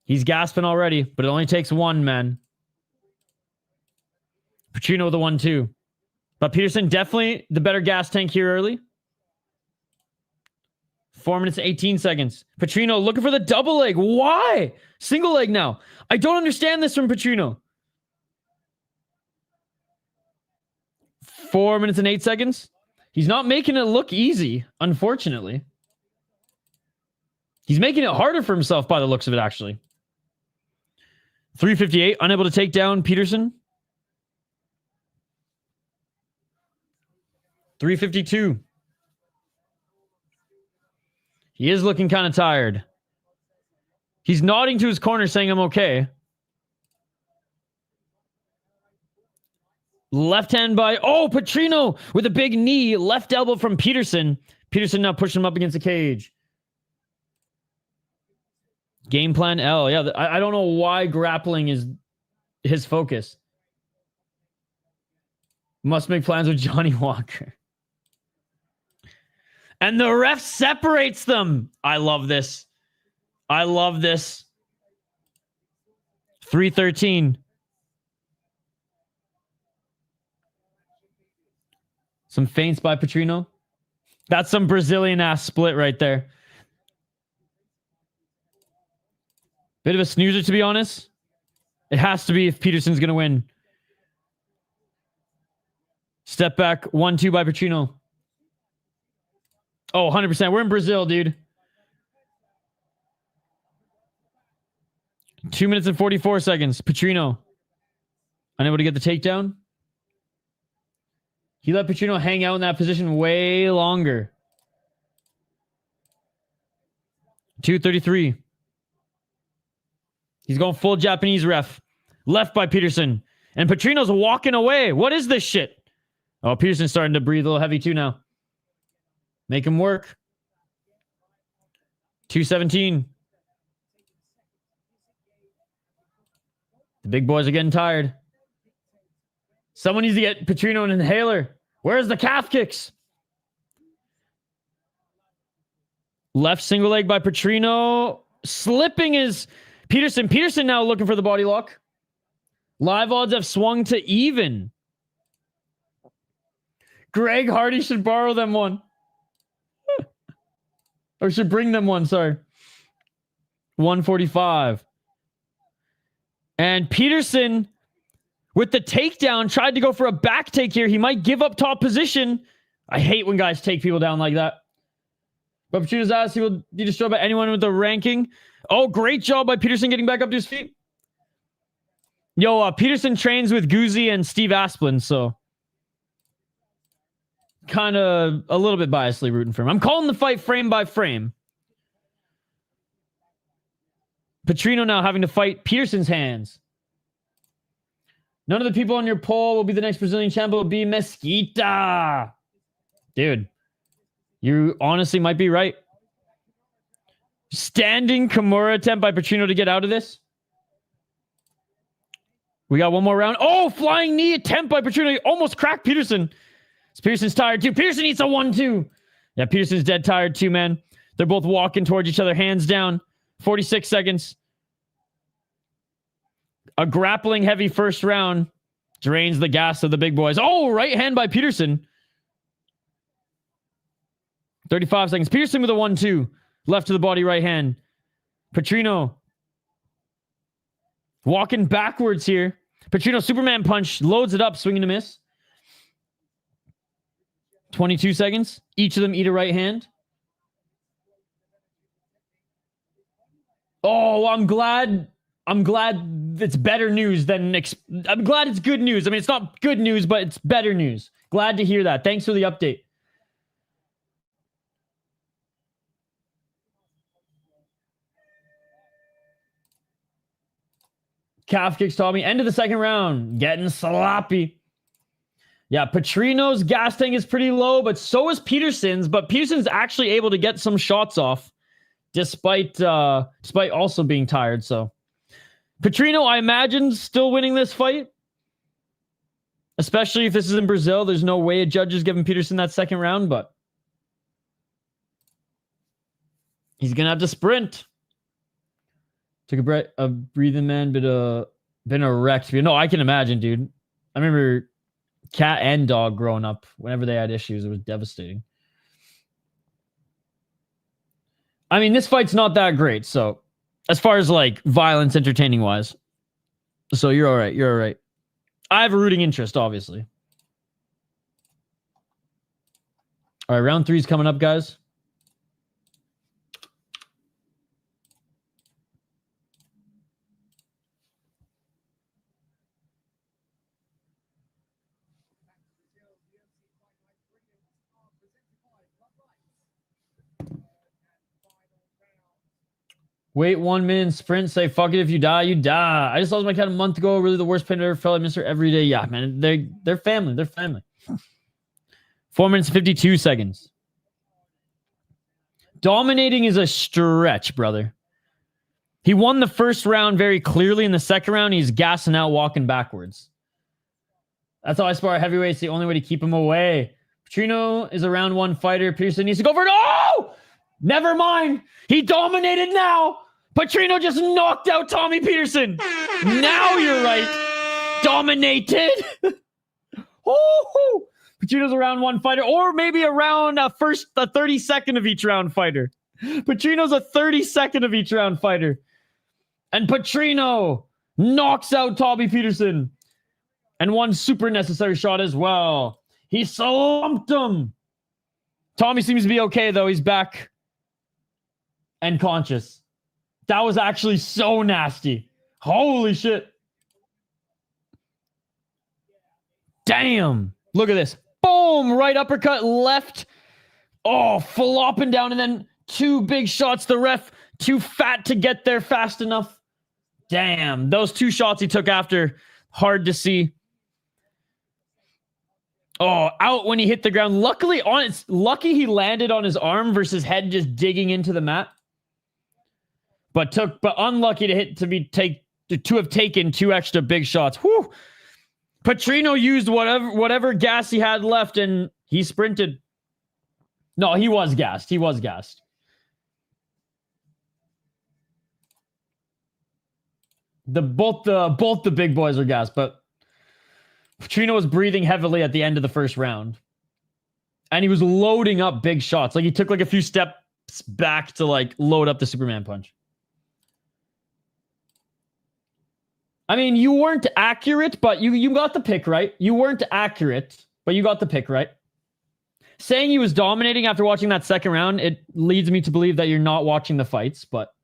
He's gasping already, but it only takes one, man. Petrino with the 1-2. But Petersen definitely the better gas tank here early. 4 minutes and 18 seconds. Petrino looking for the double leg. Why? Single leg now. I don't understand this from Petrino. 4 minutes and 8 seconds. He's not making it look easy, unfortunately. He's making it harder for himself by the looks of it, actually. 3:58. Unable to take down Petersen. 3:52. He is looking kind of tired. He's nodding to his corner saying, I'm okay. Left hand by... Oh, Petrino with a big knee. Left elbow from Petersen. Petersen now pushing him up against the cage. Game plan L. Yeah, I don't know why grappling is his focus. Must make plans with Johnny Walker. And the ref separates them. I love this. 3:13. Some feints by Petrino. That's some Brazilian ass split right there. Bit of a snoozer, to be honest. It has to be if Petersen's going to win. Step back. 1-2 by Petrino. Oh, 100%. We're in Brazil, dude. 2 minutes and 44 seconds. Petrino. Unable to get the takedown. He let Petrino hang out in that position way longer. 2:33. He's going full Japanese ref. Left by Petersen. And Petrino's walking away. What is this shit? Oh, Petersen's starting to breathe a little heavy too now. Make him work. 2:17. The big boys are getting tired. Someone needs to get Petrino an inhaler. Where's the calf kicks? Left single leg by Petrino. Slipping is Petersen. Petersen now looking for the body lock. Live odds have swung to even. Greg Hardy should borrow them one. Or should bring them one, sorry. 145. And Petersen, with the takedown, tried to go for a back take here. He might give up top position. I hate when guys take people down like that. But Petrino's ass, he will be destroyed by anyone with a ranking. Oh, great job by Petersen getting back up to his feet. Yo, Petersen trains with Guzzi and Steve Asplin, so kind of a little bit biasly rooting for him. I'm calling the fight frame by frame. Petrino now having to fight Petersen's hands. None of the people on your poll will be the next Brazilian champ. It will be Mesquita. Dude, you honestly might be right. Standing Kimura attempt by Petrino to get out of this. We got one more round. Oh, flying knee attempt by Petrino. He almost cracked Petersen. Petersen's tired too. Petersen eats a 1-2. Yeah, Petersen's dead tired too, man. They're both walking towards each other, hands down. 46 seconds. A grappling heavy first round drains the gas of the big boys. Oh, right hand by Petersen. 35 seconds. Petersen with a 1-2. Left to the body, right hand. Petrino walking backwards here. Petrino Superman punch. Loads it up. Swing and a miss. 22 seconds. Each of them eat a right hand. Oh, I'm glad it's better news than... I'm glad it's good news. I mean, it's not good news, but it's better news. Glad to hear that. Thanks for the update. Calf kicks Tommy. End of the second round. Getting sloppy. Yeah, Petrino's gas tank is pretty low, but so is Petersen's. But Petersen's actually able to get some shots off, despite also being tired. So Petrino, I imagine, still winning this fight. Especially if this is in Brazil. There's no way a judge is giving Petersen that second round, but he's gonna have to sprint. Took a breathing man, but been a wreck. No, I can imagine, dude. I remember cat and dog growing up. Whenever they had issues, it was devastating. I mean, this fight's not that great, so as far as like violence, entertaining wise. So you're all right. You're all right. I have a rooting interest, obviously. All right, round 3 is coming up, guys. Wait 1 minute, sprint, say fuck it, if you die, you die. I just lost my cat a month ago. Really the worst pain I ever felt. I miss her every day. Yeah, man. They're family. They're family. 4 minutes, 52 seconds. Dominating is a stretch, brother. He won the first round very clearly. In the second round, he's gassing out, walking backwards. That's how I spar heavyweight. It's the only way to keep him away. Petrino is a round 1 fighter. Petersen needs to go for it. Oh! Never mind. He dominated now. Petrino just knocked out Tommy Petersen. Now you're right. Dominated. Oh, Petrino's a round 1 fighter, or maybe a 32nd of each round fighter. Petrino's a 32nd of each round fighter. And Petrino knocks out Tommy Petersen. And one super necessary shot as well. He slumped him. Tommy seems to be okay, though. He's back and conscious. That was actually so nasty. Holy shit. Damn. Look at this. Boom. Right uppercut, left. Oh, flopping down, and then 2 big shots. The ref too fat to get there fast enough. Damn. Those 2 shots he took after, hard to see. Oh, out when he hit the ground. Lucky he landed on his arm versus head just digging into the mat. But unlucky to have taken 2 extra big shots. Whew. Petrino used whatever gas he had left, and he sprinted. No, he was gassed. He was gassed. Both the big boys are gassed, but Petrino was breathing heavily at the end of the first round. And he was loading up big shots. Like, he took like a few steps back to like load up the Superman punch. I mean, you weren't accurate, but you got the pick right. You weren't accurate, but you got the pick right. Saying he was dominating after watching that second round, it leads me to believe that you're not watching the fights, but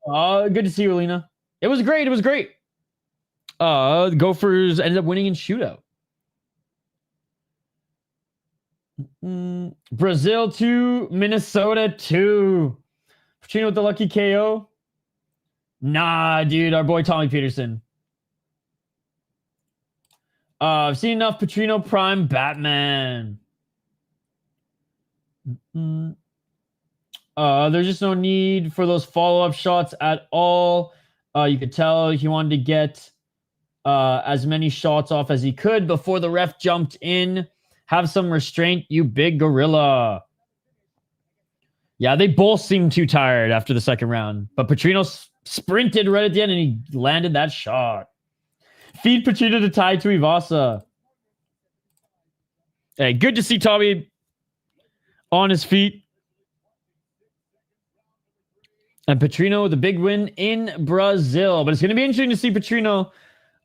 good to see you, Alina. It was great. It was great. The Gophers ended up winning in shootout. Brazil 2, Minnesota 2. Petrino with the lucky KO. Nah, dude, our boy Tommy Petersen. I've seen enough Petrino Prime Batman. There's just no need for those follow-up shots at all. You could tell he wanted to get as many shots off as he could before the ref jumped in. Have some restraint, you big gorilla. Yeah, they both seemed too tired after the second round. But Petrino sprinted right at the end and he landed that shot. Feed Petrino to tie to Ivasa. Hey, good to see Tommy on his feet. And Petrino with a big win in Brazil. But it's going to be interesting to see Petrino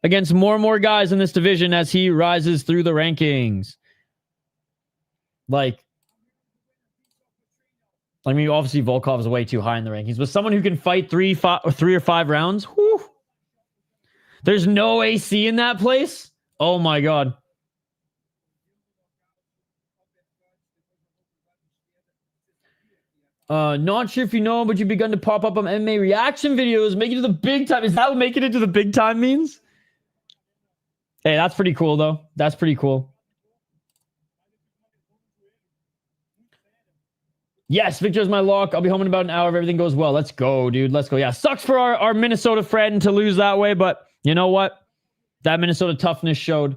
against more and more guys in this division as he rises through the rankings. Like, I mean, obviously Volkov is way too high in the rankings, but someone who can fight three or five rounds, whew, there's no AC in that place. Oh my God. Not sure if you know, but you've begun to pop up on MMA reaction videos. Make it to the big time. Is that what making it to the big time means? Hey, that's pretty cool, though. That's pretty cool. Yes, Victor's my lock. I'll be home in about an hour if everything goes well. Let's go, dude. Let's go. Yeah, sucks for our Minnesota friend to lose that way, but you know what? That Minnesota toughness showed.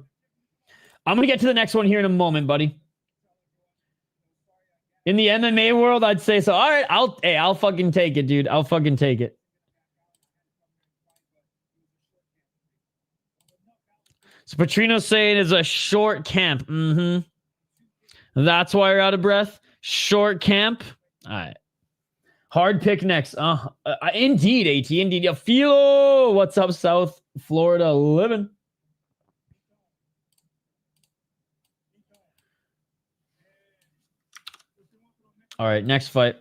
I'm going to get to the next one here in a moment, buddy. In the MMA world, I'd say so. All right, I'll fucking take it, dude. I'll fucking take it. So Petrino's saying it's a short camp. That's why you're out of breath. Short camp. All right. Hard pick next. Indeed, AT. Indeed. Yeah, Filho. What's up, South Florida living? All right, next fight.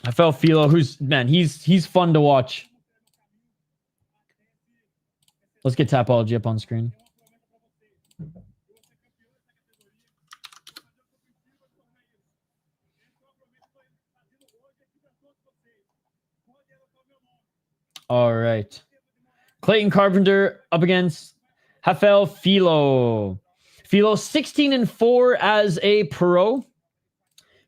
I felt Filho, he's fun to watch. Let's get Tapology up on screen. All right. Clayton Carpenter up against Jafel Filho. Filho 16-4 as a pro.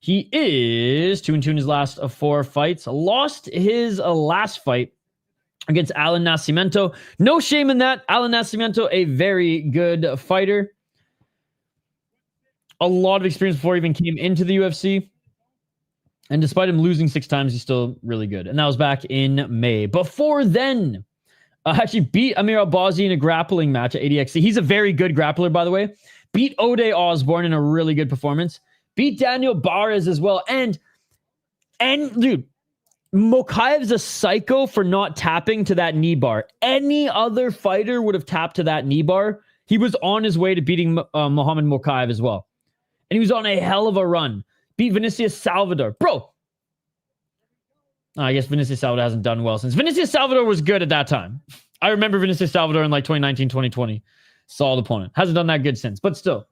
He is 2-2 in his last 4 fights. Lost his last fight against Alan Nascimento. No shame in that. Alan Nascimento, a very good fighter. A lot of experience before he even came into the UFC. And despite him losing 6 times, he's still really good. And that was back in May. Before then, actually beat Amir Albazi in a grappling match at ADXC. He's a very good grappler, by the way. Beat Ode Osborne in a really good performance. Beat Daniel Barres as well. And dude, Mokaev's a psycho for not tapping to that knee bar. Any other fighter would have tapped to that knee bar. He was on his way to beating Muhammad Mokaev as well. And he was on a hell of a run. Beat Vinicius Salvador. Bro. I guess Vinicius Salvador hasn't done well since. Vinicius Salvador was good at that time. I remember Vinicius Salvador in like 2019, 2020. Solid opponent. Hasn't done that good since, but still.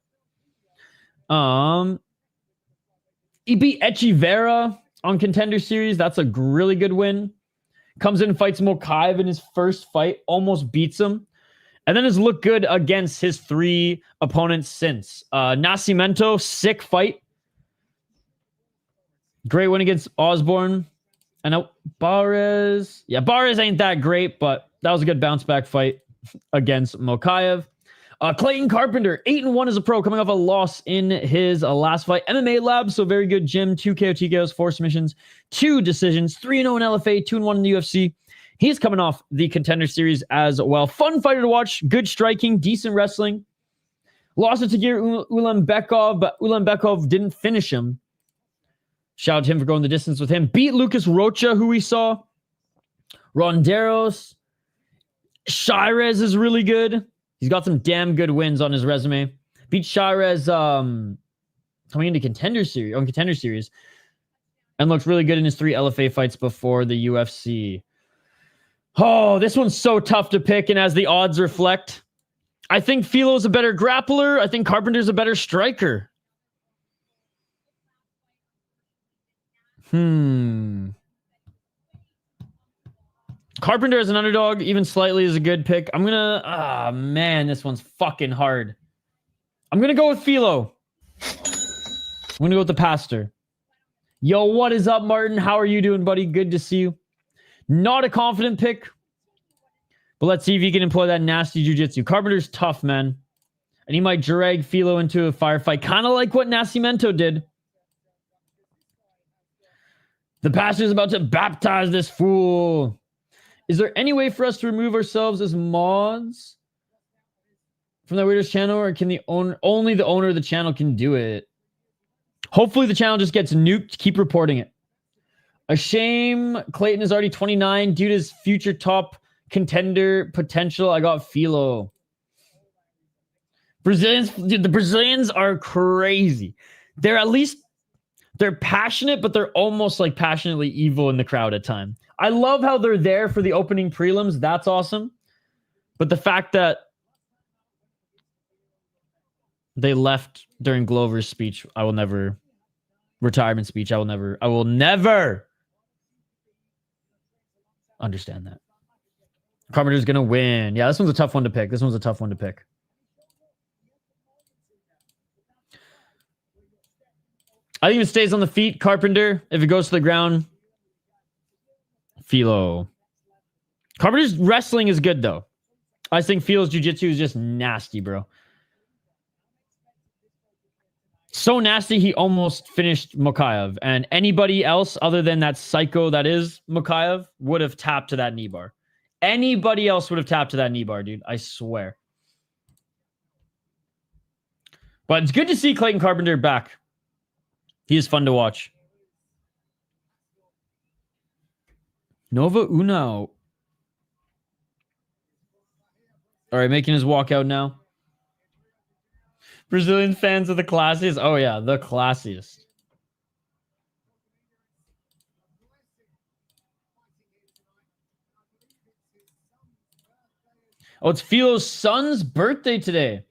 He beat Echeverria on Contender Series. That's a really good win. Comes in and fights Mokaev in his first fight. Almost beats him. And then has looked good against his 3 opponents since. Nascimento, sick fight. Great win against Osborne. I know Barres. Yeah, Barres ain't that great, but that was a good bounce back fight against Mokaev. Clayton Carpenter, 8-1 as a pro, coming off a loss in his last fight. MMA Lab, so very good gym. 2 KO TKOs, 4 submissions, 2 decisions, 3-0 in LFA, 2-1 in the UFC. He's coming off the Contender Series as well. Fun fighter to watch. Good striking, decent wrestling. Lost to Tagir Ulanbekov, but Ulanbekov didn't finish him. Shout out to him for going the distance with him. Beat Lucas Rocha, who we saw. Ronderos. Shirez is really good. He's got some damn good wins on his resume. Beat Shirez coming into Contender Series. And looks really good in his 3 LFA fights before the UFC. Oh, this one's so tough to pick, and as the odds reflect, I think Filho's a better grappler. I think Carpenter's a better striker. Carpenter as an underdog, even slightly, is a good pick. I'm gonna... Ah, man, this one's fucking hard. I'm gonna go with Filho. I'm gonna go with the pastor. Yo, what is up, Martin? How are you doing, buddy? Good to see you. Not a confident pick, but let's see if he can employ that nasty jiu-jitsu. Carpenter's tough, man. And he might drag Filho into a firefight, kind of like what Nascimento did. The pastor's about to baptize this fool. Is there any way for us to remove ourselves as mods from that weirdo's channel, or can the owner, only the owner of the channel can do it? Hopefully the channel just gets nuked. Keep reporting it. A shame Clayton is already 29 due to his future top contender potential. I got Filho. Brazilians, dude, the Brazilians are crazy. They're passionate, but they're almost like passionately evil in the crowd at times. I love how they're there for the opening prelims. That's awesome. But the fact that they left during Glover's speech, retirement speech, I will never understand that. Carpenter's going to win. Yeah, this one's a tough one to pick. I think if it stays on the feet, Carpenter. If it goes to the ground, Filho. Carpenter's wrestling is good, though. I think Filho's jiu-jitsu is just nasty, bro. So nasty, he almost finished Mokaev. And anybody else other than that psycho that is Mokaev would have tapped to that knee bar. Anybody else would have tapped to that knee bar, dude. I swear. But it's good to see Clayton Carpenter back. He is fun to watch. Nova Unao. All right, making his walkout now. Brazilian fans are the classiest. Oh, yeah, the classiest. Oh, it's Filho's son's birthday today.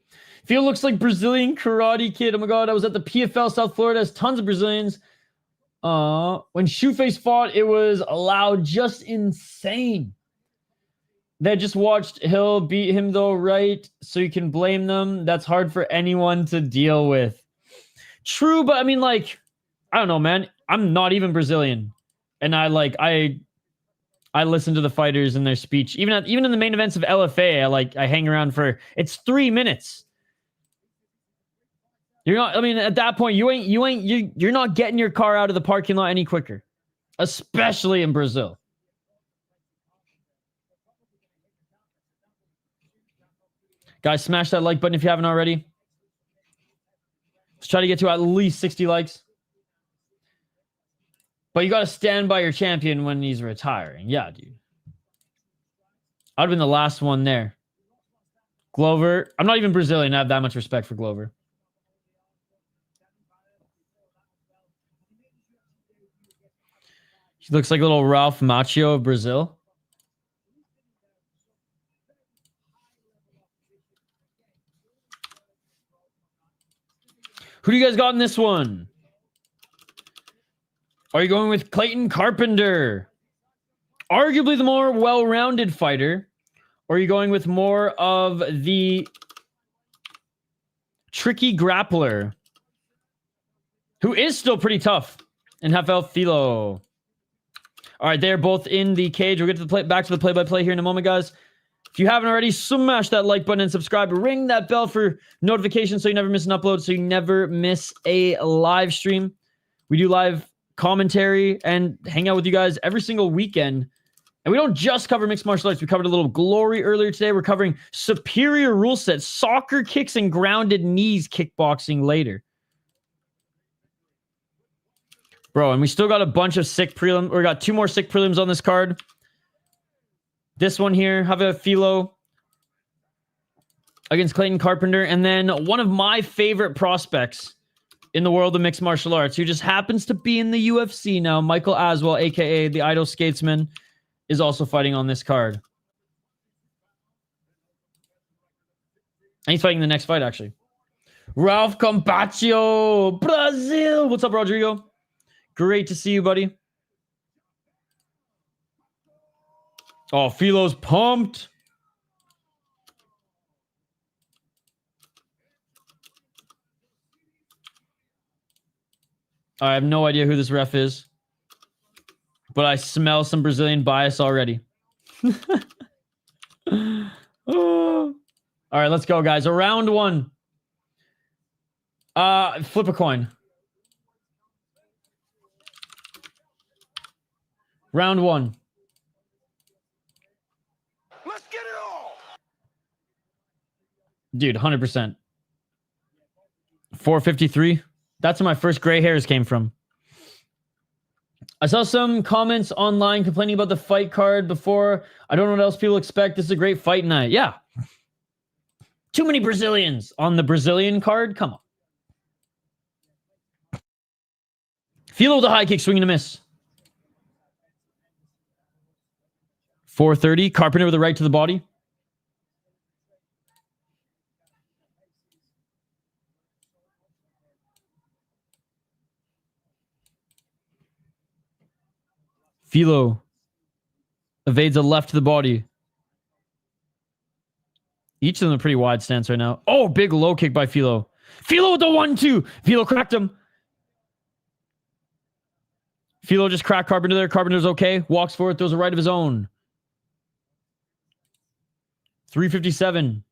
Filho looks like Brazilian Karate Kid. Oh, my God. I was at the PFL South Florida. There's tons of Brazilians. When Shoeface fought, it was loud, just insane. They just watched Hill beat him, though, right? So you can blame them. That's hard for anyone to deal with. True, but I mean, like, I don't know, man. I'm not even Brazilian. And I listen to the fighters and their speech. Even in the main events of LFA, I hang around for... It's 3 minutes. You're not... I mean, at that point, you're not getting your car out of the parking lot any quicker. Especially in Brazil. Guys, smash that like button if you haven't already. Let's try to get to at least 60 likes. But you got to stand by your champion when he's retiring. Yeah, dude. I'd have been the last one there. Glover. I'm not even Brazilian. I have that much respect for Glover. He looks like a little Ralph Macchio of Brazil. Who do you guys got in this one? Are you going with Clayton Carpenter? Arguably the more well-rounded fighter. Or are you going with more of the tricky grappler? Who is still pretty tough. And Jafel Filho. All right, they're both in the cage. We'll get to back to the play-by-play here in a moment, guys. If you haven't already, smash that like button and subscribe. Ring that bell for notifications so you never miss an upload, so you never miss a live stream. We do live commentary and hang out with you guys every single weekend. And we don't just cover mixed martial arts. We covered a little glory earlier today. We're covering superior rule sets, soccer kicks, and grounded knees kickboxing later. Bro, and we still got a bunch of sick prelims. We got 2 more sick prelims on this card. This one here, Jafel Filho against Clayton Carpenter. And then one of my favorite prospects in the world of mixed martial arts, who just happens to be in the UFC now, Michael Aswell, a.k.a. the Idol Skatesman, is also fighting on this card. And he's fighting the next fight, actually. Ralph Compaccio, Brazil. What's up, Rodrigo? Great to see you, buddy. Oh, Philo's pumped. I have no idea who this ref is, but I smell some Brazilian bias already. Oh. All right, let's go, guys. Round one. Flip a coin. Round one. Let's get it all. Dude, 100%. 453. That's where my first gray hairs came from. I saw some comments online complaining about the fight card before. I don't know what else people expect. This is a great fight night. Yeah. Too many Brazilians on the Brazilian card. Come on. Filho with a high kick, swing and a miss. 430. Carpenter with a right to the body. Filho evades a left to the body. Each of them a pretty wide stance right now. Oh, big low kick by Filho. Filho with the 1-2. Filho cracked him. Filho just cracked Carpenter there. Carpenter's okay. Walks forward, throws a right of his own. 357.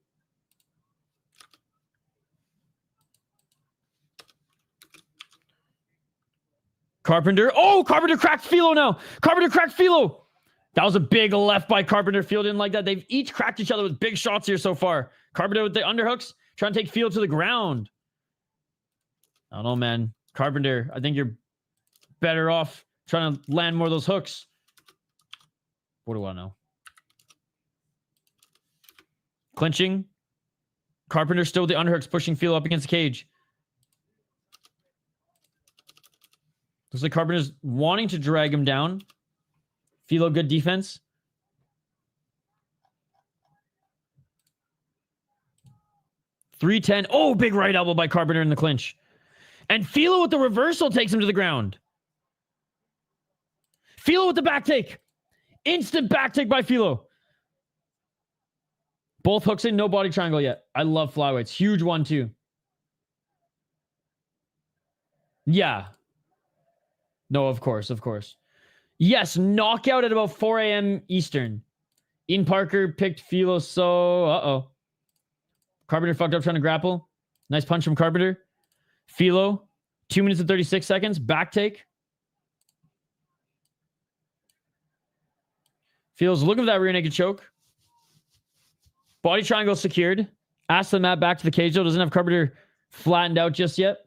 Carpenter. Oh, Carpenter cracked Filho now. Carpenter cracked Filho. That was a big left by Carpenter. Filho didn't like that. They've each cracked each other with big shots here so far. Carpenter with the underhooks, trying to take Filho to the ground. I don't know, man. Carpenter, I think you're better off trying to land more of those hooks. What do I know? Clinching. Carpenter still with the underhooks, pushing Filho up against the cage. Looks like Carpenter's wanting to drag him down. Filho, good defense. .310. Oh, big right elbow by Carpenter in the clinch. And Filho with the reversal takes him to the ground. Filho with the back take. Instant back take by Filho. Both hooks in, no body triangle yet. I love flyweights. Huge one, too. Yeah. No, of course, of course. Yes, knockout at about 4 a.m. Eastern. Ian Parker picked Filho, so... Uh-oh. Carpenter fucked up trying to grapple. Nice punch from Carpenter. Filho, 2 minutes and 36 seconds. Back take. Filho's looking for that rear naked choke. Body triangle secured. Ask the mat back to the cage, though. Doesn't have Carpenter flattened out just yet.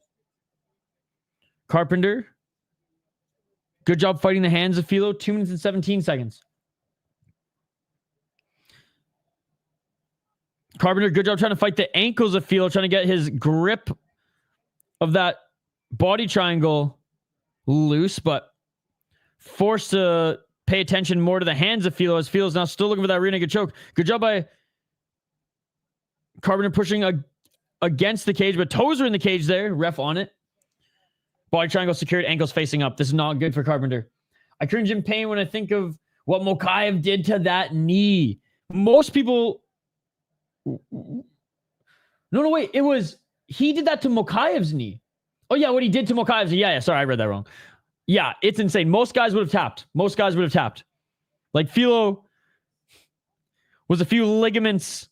Carpenter. Good job fighting the hands of Filho. 2 minutes and 17 seconds. Carpenter, good job trying to fight the ankles of Filho, trying to get his grip of that body triangle loose, but forced to pay attention more to the hands of Filho, as Filo's now still looking for that rear naked choke. Good job by Carpenter pushing against the cage, but toes are in the cage there. Ref on it. Body triangle secured, ankles facing up. This is not good for Carpenter. I cringe in pain when I think of what Mokaev did to that knee. Most people... No, wait. It was... He did that to Mokaev's knee. Oh, yeah, what he did to Mokaev's knee. Yeah, sorry, I read that wrong. Yeah, it's insane. Most guys would have tapped. Like, Filho was a few ligaments...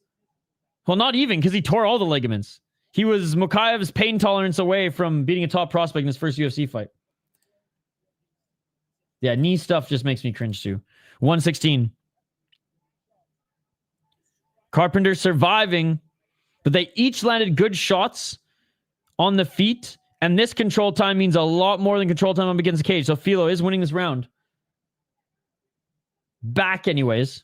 Well, not even, because he tore all the ligaments. He was Mokaev's pain tolerance away from beating a top prospect in his first UFC fight. Yeah, knee stuff just makes me cringe too. 116. Carpenter surviving, but they each landed good shots on the feet, and this control time means a lot more than control time up against the cage. So Filho is winning this round. Back anyways.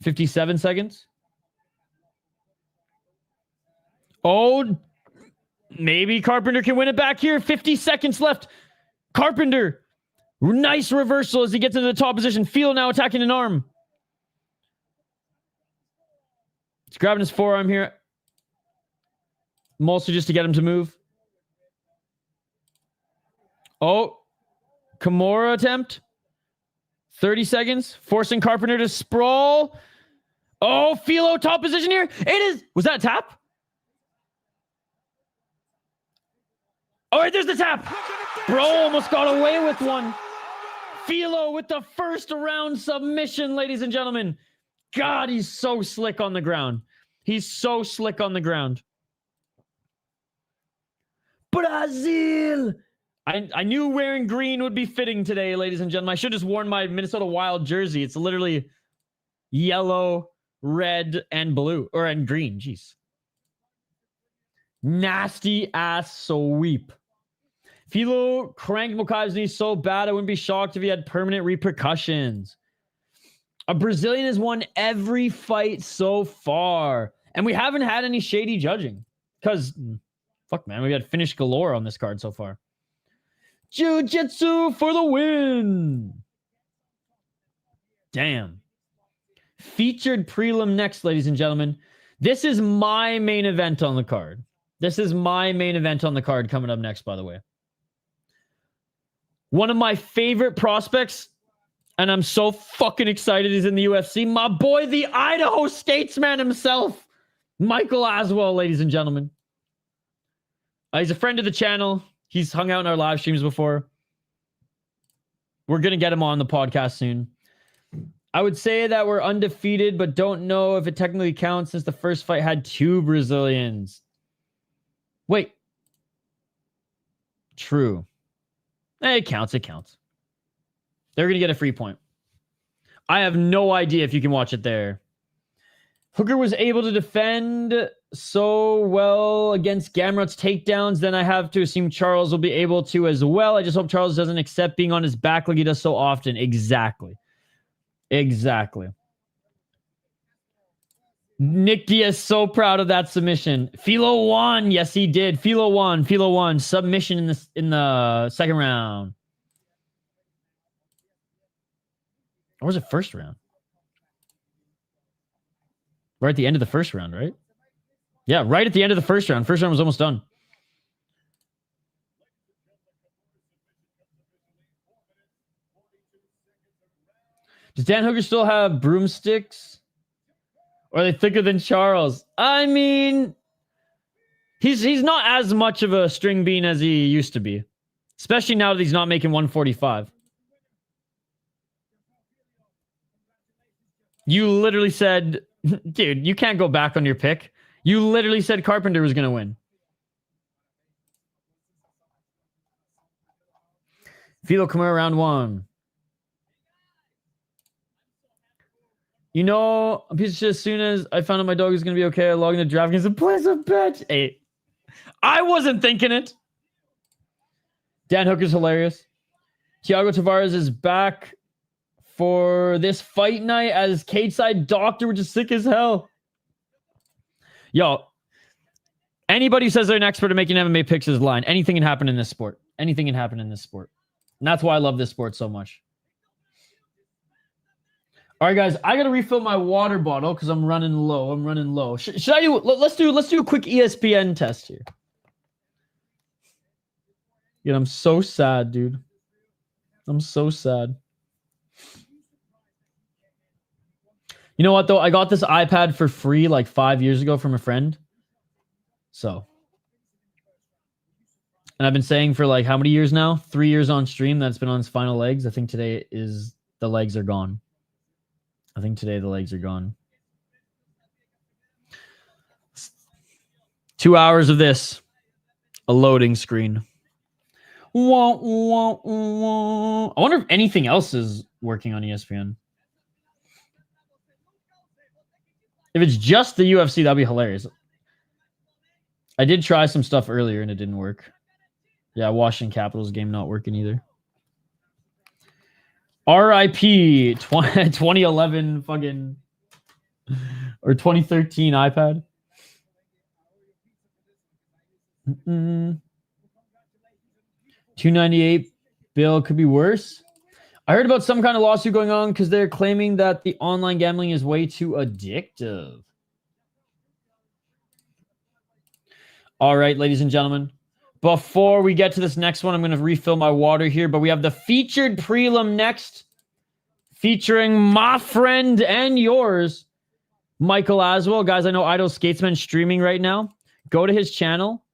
57 seconds. Oh, maybe Carpenter can win it back here. 50 seconds left. Carpenter Nice reversal as he gets into the top position. Filho now attacking an arm. He's grabbing his forearm here. Mostly just to get him to move. Oh. Kimura attempt. 30 seconds. Forcing Carpenter to sprawl. Oh, Filho top position here. It is. Was that a tap? All right, there's the tap. Bro almost got away with one. Filho with the first round submission, ladies and gentlemen. God, he's so slick on the ground. He's so slick on the ground. Brazil. I knew wearing green would be fitting today, ladies and gentlemen. I should have just worn my Minnesota Wild jersey. It's literally yellow, red, and blue. And green. Jeez. Nasty ass sweep. Filho cranked Mokai's knee so bad I wouldn't be shocked if he had permanent repercussions. A Brazilian has won every fight so far. And we haven't had any shady judging. Because, fuck man, we had finish galore on this card so far. Jiu-Jitsu for the win. Damn. Featured prelim next, ladies and gentlemen. This is my main event on the card. This is my main event on the card coming up next, by the way. One of my favorite prospects, and I'm so fucking excited he's in the UFC. My boy, the Idaho Statesman himself, Michael Aswell, ladies and gentlemen. He's a friend of the channel. He's hung out in our live streams before. We're going to get him on the podcast soon. I would say that we're undefeated, but don't know if it technically counts since the first fight had 2 Brazilians. Wait. True. It counts. It counts. They're going to get a free point. I have no idea if you can watch it there. Hooker was able to defend so well against Gamrot's takedowns. Then I have to assume Charles will be able to as well. I just hope Charles doesn't accept being on his back like he does so often. Exactly. Exactly. Nick Diaz so proud of that submission. Filho won. Yes, he did. Filho won. Filho won. Submission in the second round. Or was it first round? Right at the end of the first round, right? Yeah, right at the end of the first round. First round was almost done. Does Dan Hooker still have broomsticks? Or are they thicker than Charles? I mean, he's not as much of a string bean as he used to be. Especially now that he's not making 145. You literally said, dude, you can't go back on your pick. You literally said Carpenter was going to win. Filho Kimura round 1. You know, a piece of shit, as soon as I found out my dog was going to be okay, I logged into DraftKings and place a bet. Hey, I wasn't thinking it. Dan Hooker's hilarious. Thiago Tavares is back for this fight night as cage side doctor, which is sick as hell. Yo, anybody who says they're an expert at making MMA picks is lying. Anything can happen in this sport. Anything can happen in this sport. And that's why I love this sport so much. All right, guys, I got to refill my water bottle because I'm running low. Should I do, let's do a quick ESPN test here. Yeah, I'm so sad, dude. I'm so sad. You know what, though? I got this iPad for free like 5 years ago from a friend. So. And I've been saying for like how many years now? 3 years on stream that's been on its final legs. I think today is the legs are gone. I think today the legs are gone. 2 hours of this. A loading screen. Wah, wah, wah. I wonder if anything else is working on ESPN. If it's just the UFC, that'd be hilarious. I did try some stuff earlier and it didn't work. Yeah, Washington Capitals game not working either. RIP 2011 fucking or 2013 iPad. 298 bill could be worse. I heard about some kind of lawsuit going on because they're claiming that the online gambling is way too addictive. All right, ladies and gentlemen. Before we get to this next one, I'm going to refill my water here, but we have the featured prelim next, featuring my friend and yours, Michael Aswell. Guys, I know Idle Skatesman streaming right now. Go to his channel.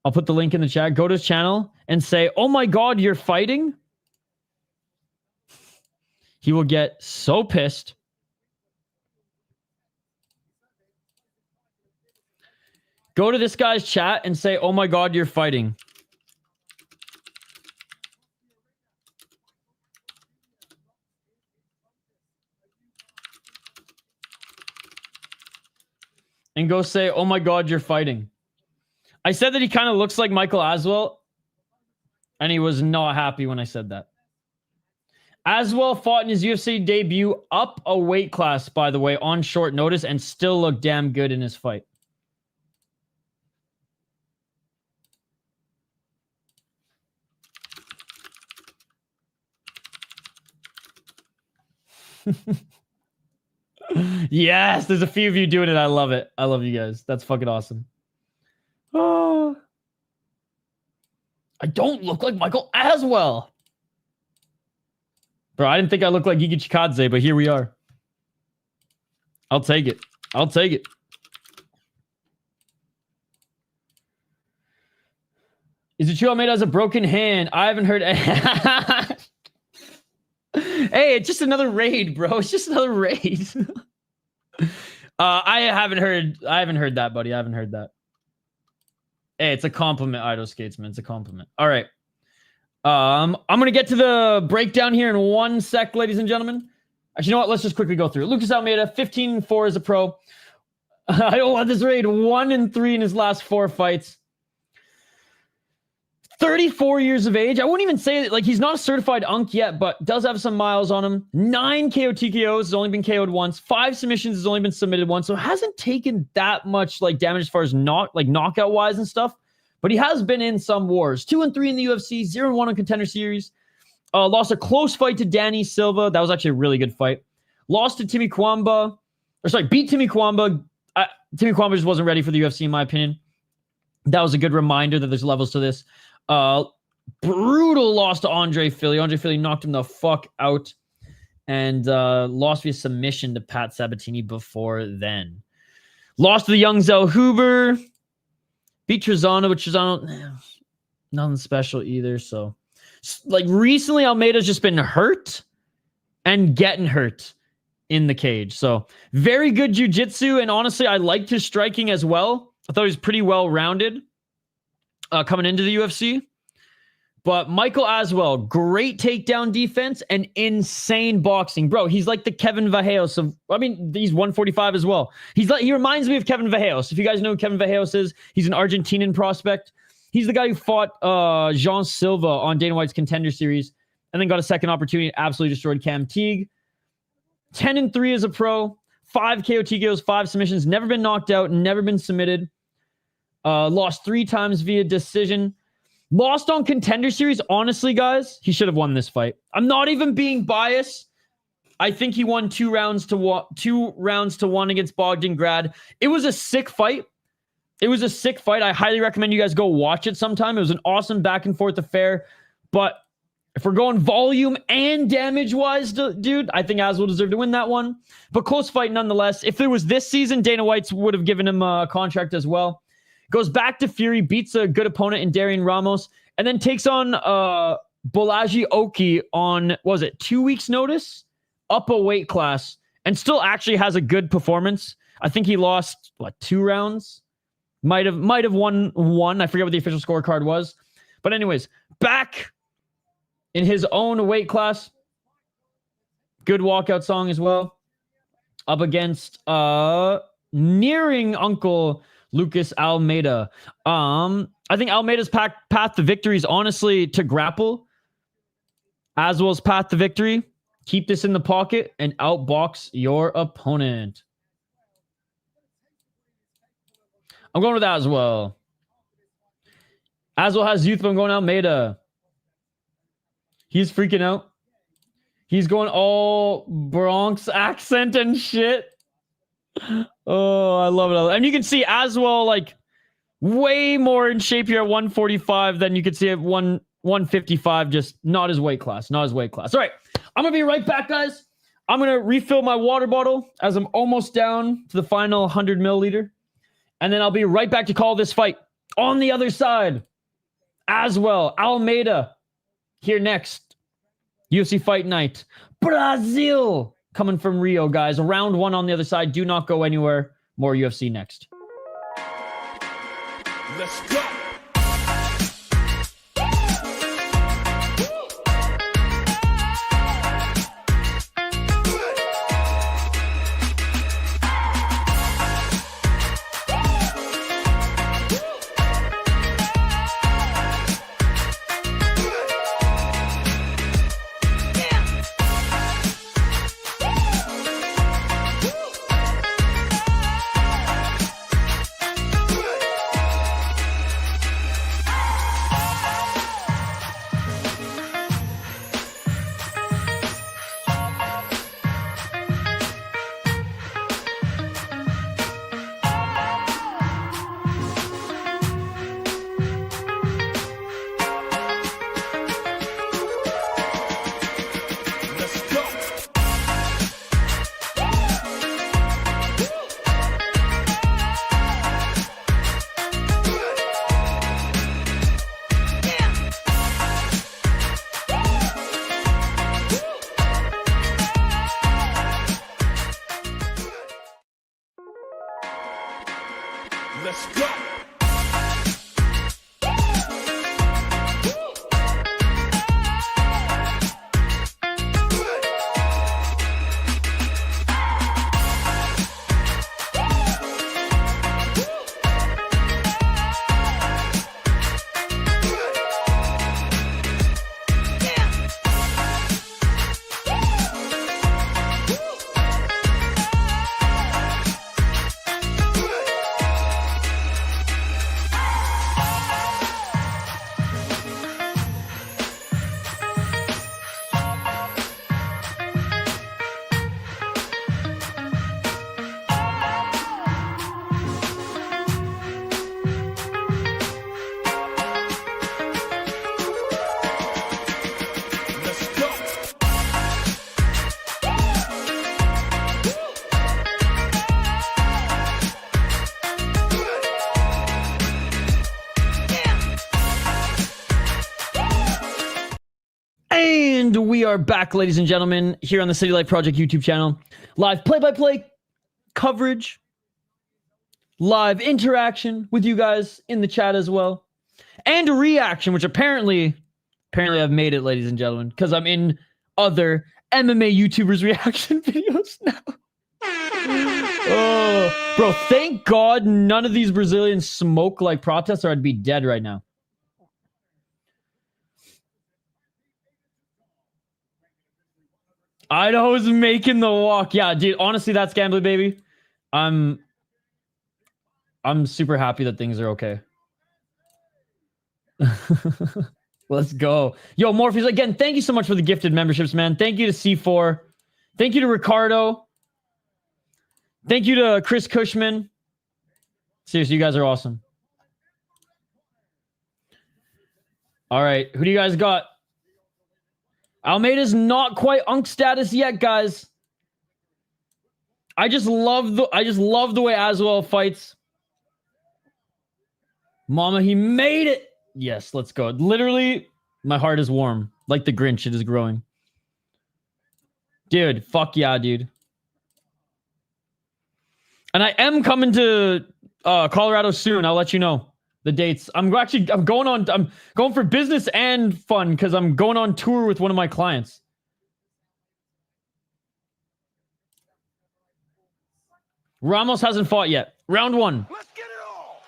I'll put the link in the chat. Go to his channel and say, "Oh my God, you're fighting?" He will get so pissed. Go to this guy's chat and say, "Oh my God, you're fighting." And go say, "Oh my God, you're fighting." I said that he kind of looks like Michael Aswell, and he was not happy when I said that. Aswell fought in his UFC debut up a weight class, by the way, on short notice, and still looked damn good in his fight. Yes, there's a few of you doing it. I love it. I love you guys. That's fucking awesome. Oh, I don't look like Michael Aswell. Bro, I didn't think I looked like Giga Chikadze, but here we are. I'll take it. I'll take it. Is it true Almeida has a broken hand? I haven't heard. Hey, it's just another raid, bro. It's just another raid. I haven't heard that, buddy. I haven't heard that. Hey, it's a compliment, Idle Skatesman. It's a compliment. All right. I'm gonna get to the breakdown here in 1 sec, ladies and gentlemen. Actually, you know what? Let's just quickly go through. Lucas Almeida, 15-4 as a pro. I don't want this raid. 1-3 in his last 4 fights. 34 years of age. I wouldn't even say like he's not a certified unk yet, but does have some miles on him. 9 KO TKOs, has only been KO'd once. 5 submissions, has only been submitted once. So hasn't taken that much like damage as far as knockout wise and stuff. But he has been in some wars. 2-3 in the UFC, 0-1 on Contender Series. Lost a close fight to Danny Silva. That was actually a really good fight. Lost to Timmy Kwamba. Beat Timmy Kwamba. Timmy Kwamba just wasn't ready for the UFC, in my opinion. That was a good reminder that there's levels to this. Brutal loss to Andre Filho. Andre Filho knocked him the fuck out. And lost via submission to Pat Sabatini before then. Lost to the young Zell Huber. Beat Trezano, but Trezano, nothing special either. So, like, recently Almeida's just been hurt and getting hurt in the cage. So, very good jiu-jitsu. And honestly, I liked his striking as well. I thought he was pretty well-rounded coming into the UFC. But Michael Aswell, great takedown defense and insane boxing. Bro, he's like the Kevin Vallejos of, I mean, he's 145 as well. He reminds me of Kevin Vallejos. If you guys know who Kevin Vallejos is, he's an Argentinian prospect. He's the guy who fought Jean Silva on Dana White's Contender Series and then got a second opportunity and absolutely destroyed Cam Teague. 10-3 as a pro, 5 KO TKOs, 5 submissions, never been knocked out, never been submitted. Lost 3 times via decision. Lost on Contender Series. Honestly, guys, he should have won this fight. I'm not even being biased. I think he won 2 rounds to 1 against Bogdan Grad. It was a sick fight. I highly recommend you guys go watch it sometime. It was an awesome back and forth affair. But if we're going volume and damage-wise, dude, I think Aswell deserved to win that one. But close fight nonetheless. If it was this season, Dana White would have given him a contract as well. Goes back to Fury, beats a good opponent in Darian Ramos, and then takes on Bolaji Oki on, 2 weeks notice? Up a weight class, and still actually has a good performance. I think he lost, 2 rounds? Might have won 1. I forget what the official scorecard was. But anyways, back in his own weight class. Good walkout song as well. Up against nearing Uncle Lucas Almeida. I think Almeida's path to victory is honestly to grapple. Aswell's path to victory, keep this in the pocket and outbox your opponent. I'm going with Aswell. Aswell has youth, but I'm going Almeida. He's freaking out. He's going all Bronx accent and shit. Oh, I love it. And you can see as well, like, way more in shape here at 145 than you could see at 155. Just not his weight class. Not his weight class. All right. I'm going to be right back, guys. I'm going to refill my water bottle as I'm almost down to the final 100 milliliter. And then I'll be right back to call this fight on the other side as well. Almeida here next. UFC Fight Night. Brazil coming from Rio, guys. Round 1 on the other side. Do not go anywhere. More UFC next. Let's go. Let's go. And we are back, ladies and gentlemen, here on the City Life Project YouTube channel. Live play-by-play coverage, live interaction with you guys in the chat as well, and a reaction, which apparently I've made it, ladies and gentlemen, because I'm in other MMA YouTubers' reaction videos now. Oh, bro, thank God none of these Brazilians smoke like protests, or I'd be dead right now. Idaho's making the walk. Yeah, dude, honestly, that's gambling, baby. I'm super happy that things are okay. Let's go. Yo, Morpheus, again, thank you so much for the gifted memberships, man. Thank you to C4. Thank you to Ricardo. Thank you to Chris Cushman. Seriously, you guys are awesome. All right, who do you guys got? Almeida's not quite Unk status yet, guys. I just love the way Aswell fights. Mama, he made it. Yes, let's go. Literally, my heart is warm. Like the Grinch, it is growing. Dude, fuck yeah, dude. And I am coming to Colorado soon. I'll let you know the dates. I'm going for business and fun because I'm going on tour with one of my clients. Ramos hasn't fought yet. Round 1. Let's get it all.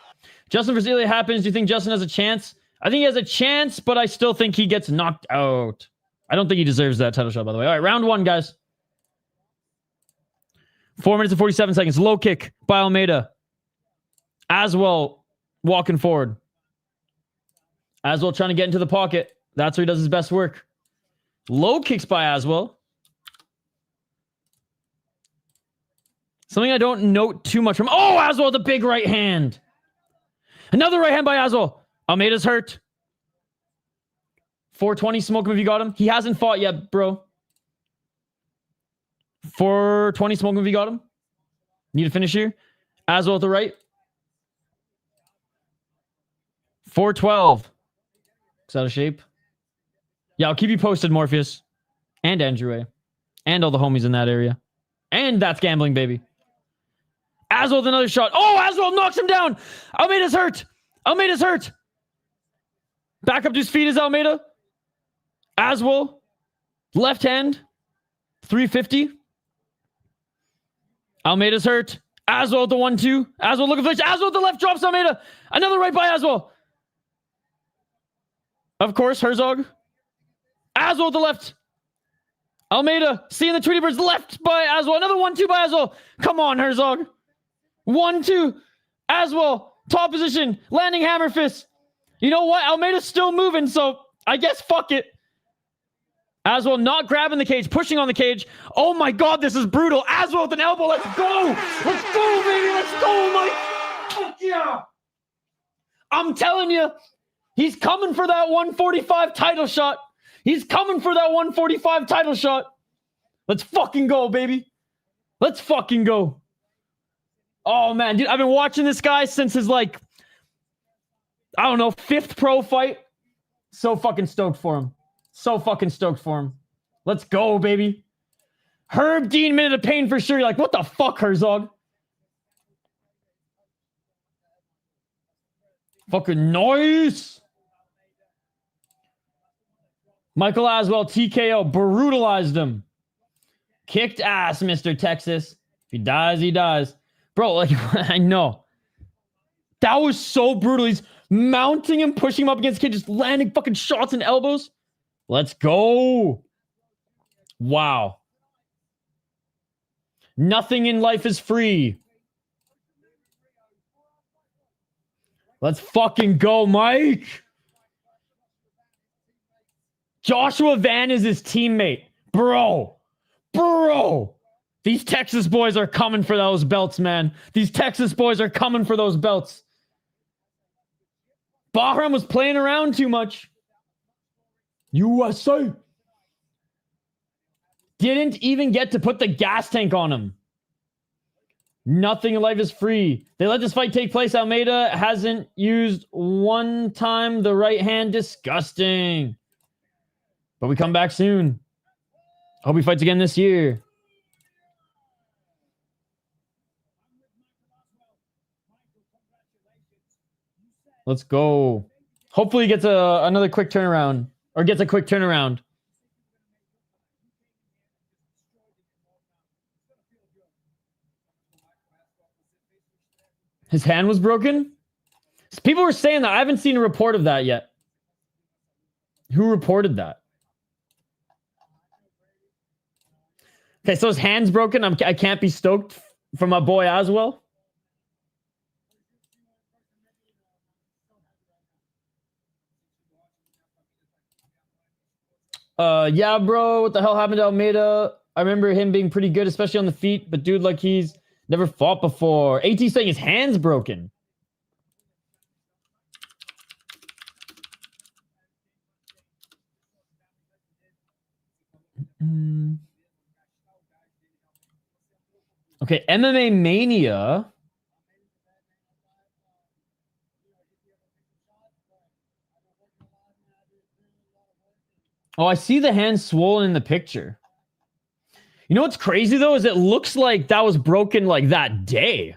Justin Brasilia happens. Do you think Justin has a chance? I think he has a chance, but I still think he gets knocked out. I don't think he deserves that title shot, by the way. All right, round 1, guys. 4 minutes and 47 seconds. Low kick by Almeida. Aswell walking forward. Aswell trying to get into the pocket. That's where he does his best work. Low kicks by Aswell. Something I don't note too much from. Oh, Aswell, the big right hand. Another right hand by Aswell. Almeida's hurt. 420, smoke him if you got him. He hasn't fought yet, bro. 420, smoke him if you got him. Need a finish here. Aswell at the right. 412. Looks out of shape. Yeah, I'll keep you posted, Morpheus. And Andrew A. And all the homies in that area. And that's gambling, baby. Aswell with another shot. Oh, Aswell knocks him down. Almeida's hurt. Almeida's hurt. Back up to his feet is Almeida. Aswell. Left hand. 350. Almeida's hurt. Aswell with the 1-2. Aswell looking for finish. Aswell with the left drops Almeida. Another right by Aswell. Of course, Herzog. Aswell with the left. Almeida seeing the Tweety Birds left by Aswell. Another 1-2 by Aswell. Come on, Herzog. 1-2. Aswell. Top position. Landing hammer fist. You know what? Almeida's still moving, so I guess fuck it. Aswell not grabbing the cage, pushing on the cage. Oh my god, this is brutal. Aswell with an elbow. Let's go. Let's go, baby. Let's go, Mike. Fuck yeah. I'm telling you, he's coming for that 145 title shot. He's coming for that 145 title shot. Let's fucking go, baby. Let's fucking go. Oh, man. Dude, I've been watching this guy since his, like, I don't know, 5th pro fight. So fucking stoked for him. So fucking stoked for him. Let's go, baby. Herb Dean, minute of pain for sure. You're like, what the fuck, Herzog? Fucking nice. Michael Aswell, TKO, brutalized him. Kicked ass, Mr. Texas. If he dies, he dies. Bro, like, I know. That was so brutal. He's mounting him, pushing him up against the cage, just landing fucking shots and elbows. Let's go. Wow. Nothing in life is free. Let's fucking go, Mike. Joshua Van is his teammate. Bro. These Texas boys are coming for those belts, man. These Texas boys are coming for those belts. Bahram was playing around too much. USA. Didn't even get to put the gas tank on him. Nothing in life is free. They let this fight take place. Almeida hasn't used one time the right hand. Disgusting. But we come back soon. Hope he fights again this year. Let's go. Hopefully he gets another quick turnaround. Or gets a quick turnaround. His hand was broken? People were saying that. I haven't seen a report of that yet. Who reported that? Okay, so his hand's broken. I can't be stoked for my boy Aswell. Yeah, bro. What the hell happened to Almeida? I remember him being pretty good, especially on the feet. But dude, like he's never fought before. AT saying his hand's broken. Okay, MMA Mania. Oh, I see the hand swollen in the picture. You know what's crazy, though, is it looks like that was broken, like, that day.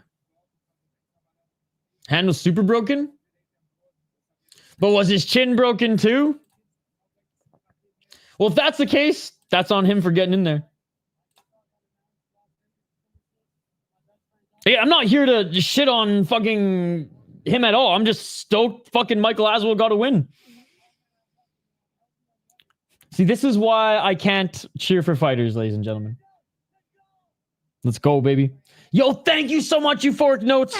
Hand was super broken. But was his chin broken, too? Well, if that's the case, that's on him for getting in there. Yeah, I'm not here to shit on fucking him at all. I'm just stoked fucking Michael Aswell got a win. See, this is why I can't cheer for fighters, ladies and gentlemen. Let's go, baby. Yo, thank you so much, Euphoric Notes.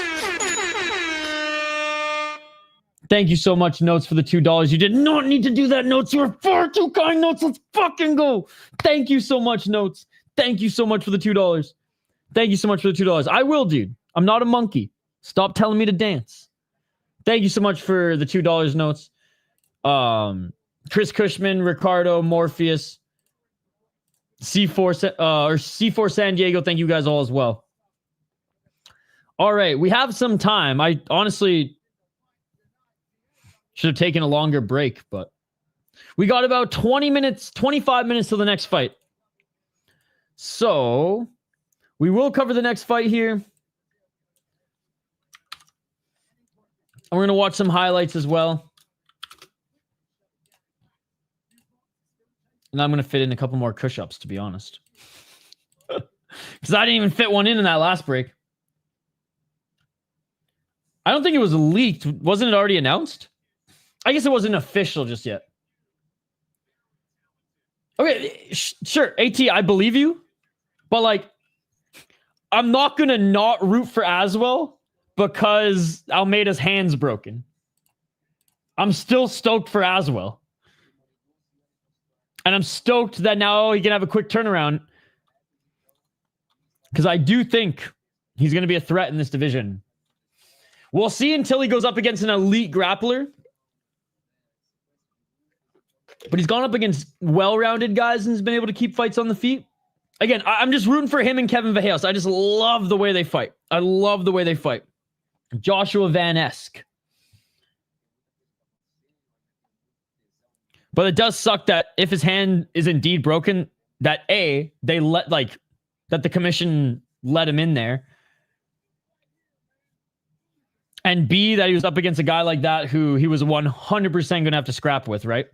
Thank you so much, Notes, for the $2. You did not need to do that, Notes. You were far too kind, Notes. Let's fucking go. Thank you so much, Notes. Thank you so much for the $2. Thank you so much for the $2. I will, dude. I'm not a monkey. Stop telling me to dance. Thank you so much for the $2 notes. Chris Cushman, Ricardo, Morpheus, C4 San Diego. Thank you guys all as well. All right, we have some time. I honestly should have taken a longer break, but we got about 20 minutes, 25 minutes till the next fight. So we will cover the next fight here. And we're going to watch some highlights as well. And I'm going to fit in a couple more push-ups, to be honest. Because I didn't even fit one in that last break. I don't think it was leaked. Wasn't it already announced? I guess it wasn't official just yet. Okay, sure. AT, I believe you. But, like, I'm not going to not root for Aswell because Almeida's hand's broken. I'm still stoked for Aswell. And I'm stoked that now he can have a quick turnaround. Because I do think he's going to be a threat in this division. We'll see until he goes up against an elite grappler. But he's gone up against well-rounded guys and has been able to keep fights on the feet. Again, I'm just rooting for him and Kevin Vejos. I just love the way they fight. I love the way they fight. Joshua Van-esque. But it does suck that if his hand is indeed broken, that A, that the commission let him in there. And B, that he was up against a guy like that who he was 100% going to have to scrap with, right?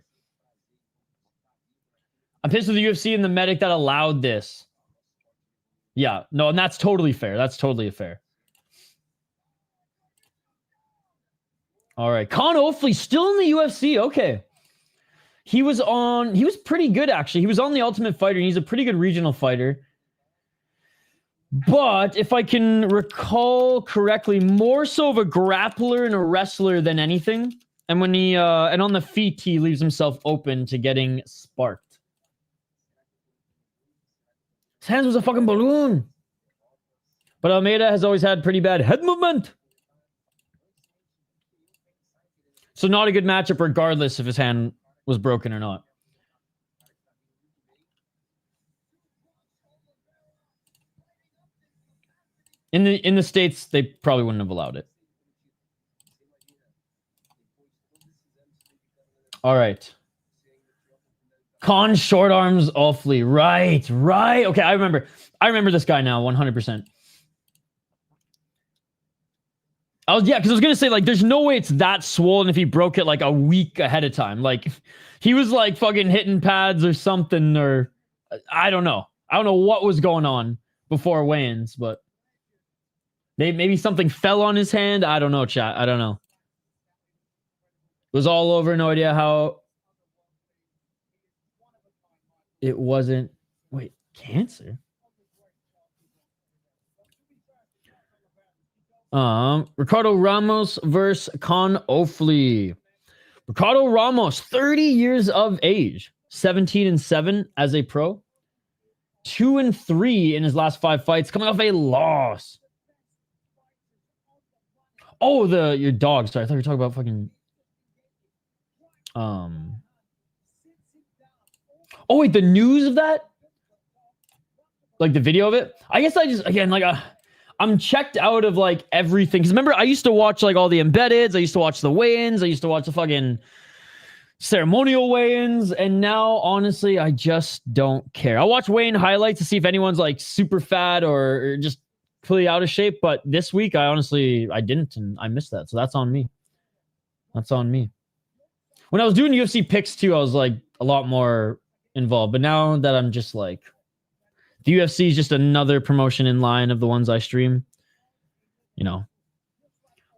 I'm pissed with the UFC and the medic that allowed this. Yeah, no, and that's totally fair. That's totally fair. All right. Kaan Ofli still in the UFC. Okay. He was pretty good, actually. He was on the Ultimate Fighter, and he's a pretty good regional fighter. But if I can recall correctly, more so of a grappler and a wrestler than anything. And when he and on the feet, he leaves himself open to getting sparked. His hands was a fucking balloon. But Almeida has always had pretty bad head movement. So not a good matchup regardless if his hand was broken or not. In the States, they probably wouldn't have allowed it. All right. Kaan short arms Ofli. Right. Okay, I remember this guy now, 100%. Because I was gonna say, like, there's no way it's that swollen if he broke it like a week ahead of time. Like, he was like fucking hitting pads or something, or I don't know. I don't know what was going on before weigh-ins, but maybe something fell on his hand. I don't know, chat. I don't know. It was all over. No idea how. It wasn't. Wait, cancer? Ricardo Ramos versus Kaan Ofli. Ricardo Ramos, 30 years of age, 17-7 as a pro, 2-3 in his last 5 fights, coming off a loss. Oh, your dog. Sorry, I thought you were talking about fucking. Oh wait, the news of that, like the video of it. I guess I just I'm checked out of like everything. Because remember, I used to watch like all the embeddeds. I used to watch the weigh-ins. I used to watch the fucking ceremonial weigh-ins. And now, honestly, I just don't care. I watch weigh-in highlights to see if anyone's like super fat or just completely out of shape. But this week, I didn't, and I missed that. So that's on me. That's on me. When I was doing UFC picks too, I was like a lot more involved. But now that I'm just like, the UFC is just another promotion in line of the ones I stream. You know,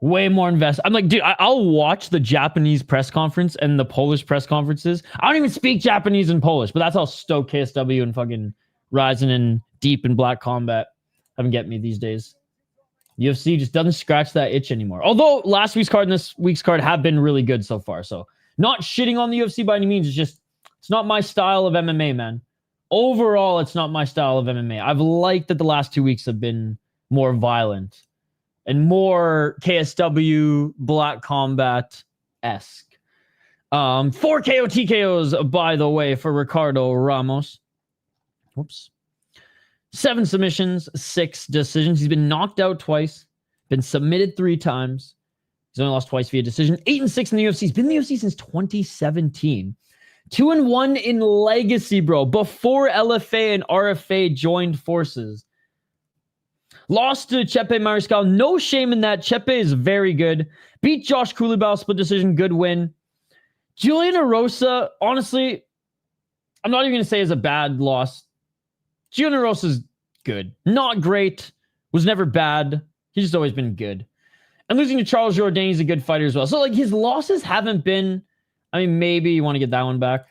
way more invested. I'm like, dude, I'll watch the Japanese press conference and the Polish press conferences. I don't even speak Japanese and Polish, but that's how stoked KSW and fucking Ryzen and Deep and Black Combat haven't get me these days. UFC just doesn't scratch that itch anymore. Although last week's card and this week's card have been really good so far. So not shitting on the UFC by any means. It's not my style of MMA, man. overall, it's not my style of MMA. I've liked that the last 2 weeks have been more violent and more KSW Black Combat-esque. 4 KO TKOs, by the way, for Ricardo Ramos. Whoops. 7 submissions, 6 decisions. He's been knocked out twice, been submitted 3 times. He's only lost twice via decision. 8-6 in the UFC. He's been in the UFC since 2017. 2-1 in Legacy, bro. Before LFA and RFA joined forces. Lost to Chepe Mariscal. No shame in that. Chepe is very good. Beat Josh Coulibaly, split decision. Good win. Julian Erosa, honestly, I'm not even going to say is a bad loss. Julian Erosa is good. Not great. Was never bad. He's just always been good. And losing to Charles Jourdain, he's a good fighter as well. So, like, his losses haven't been... I mean, maybe you want to get that one back.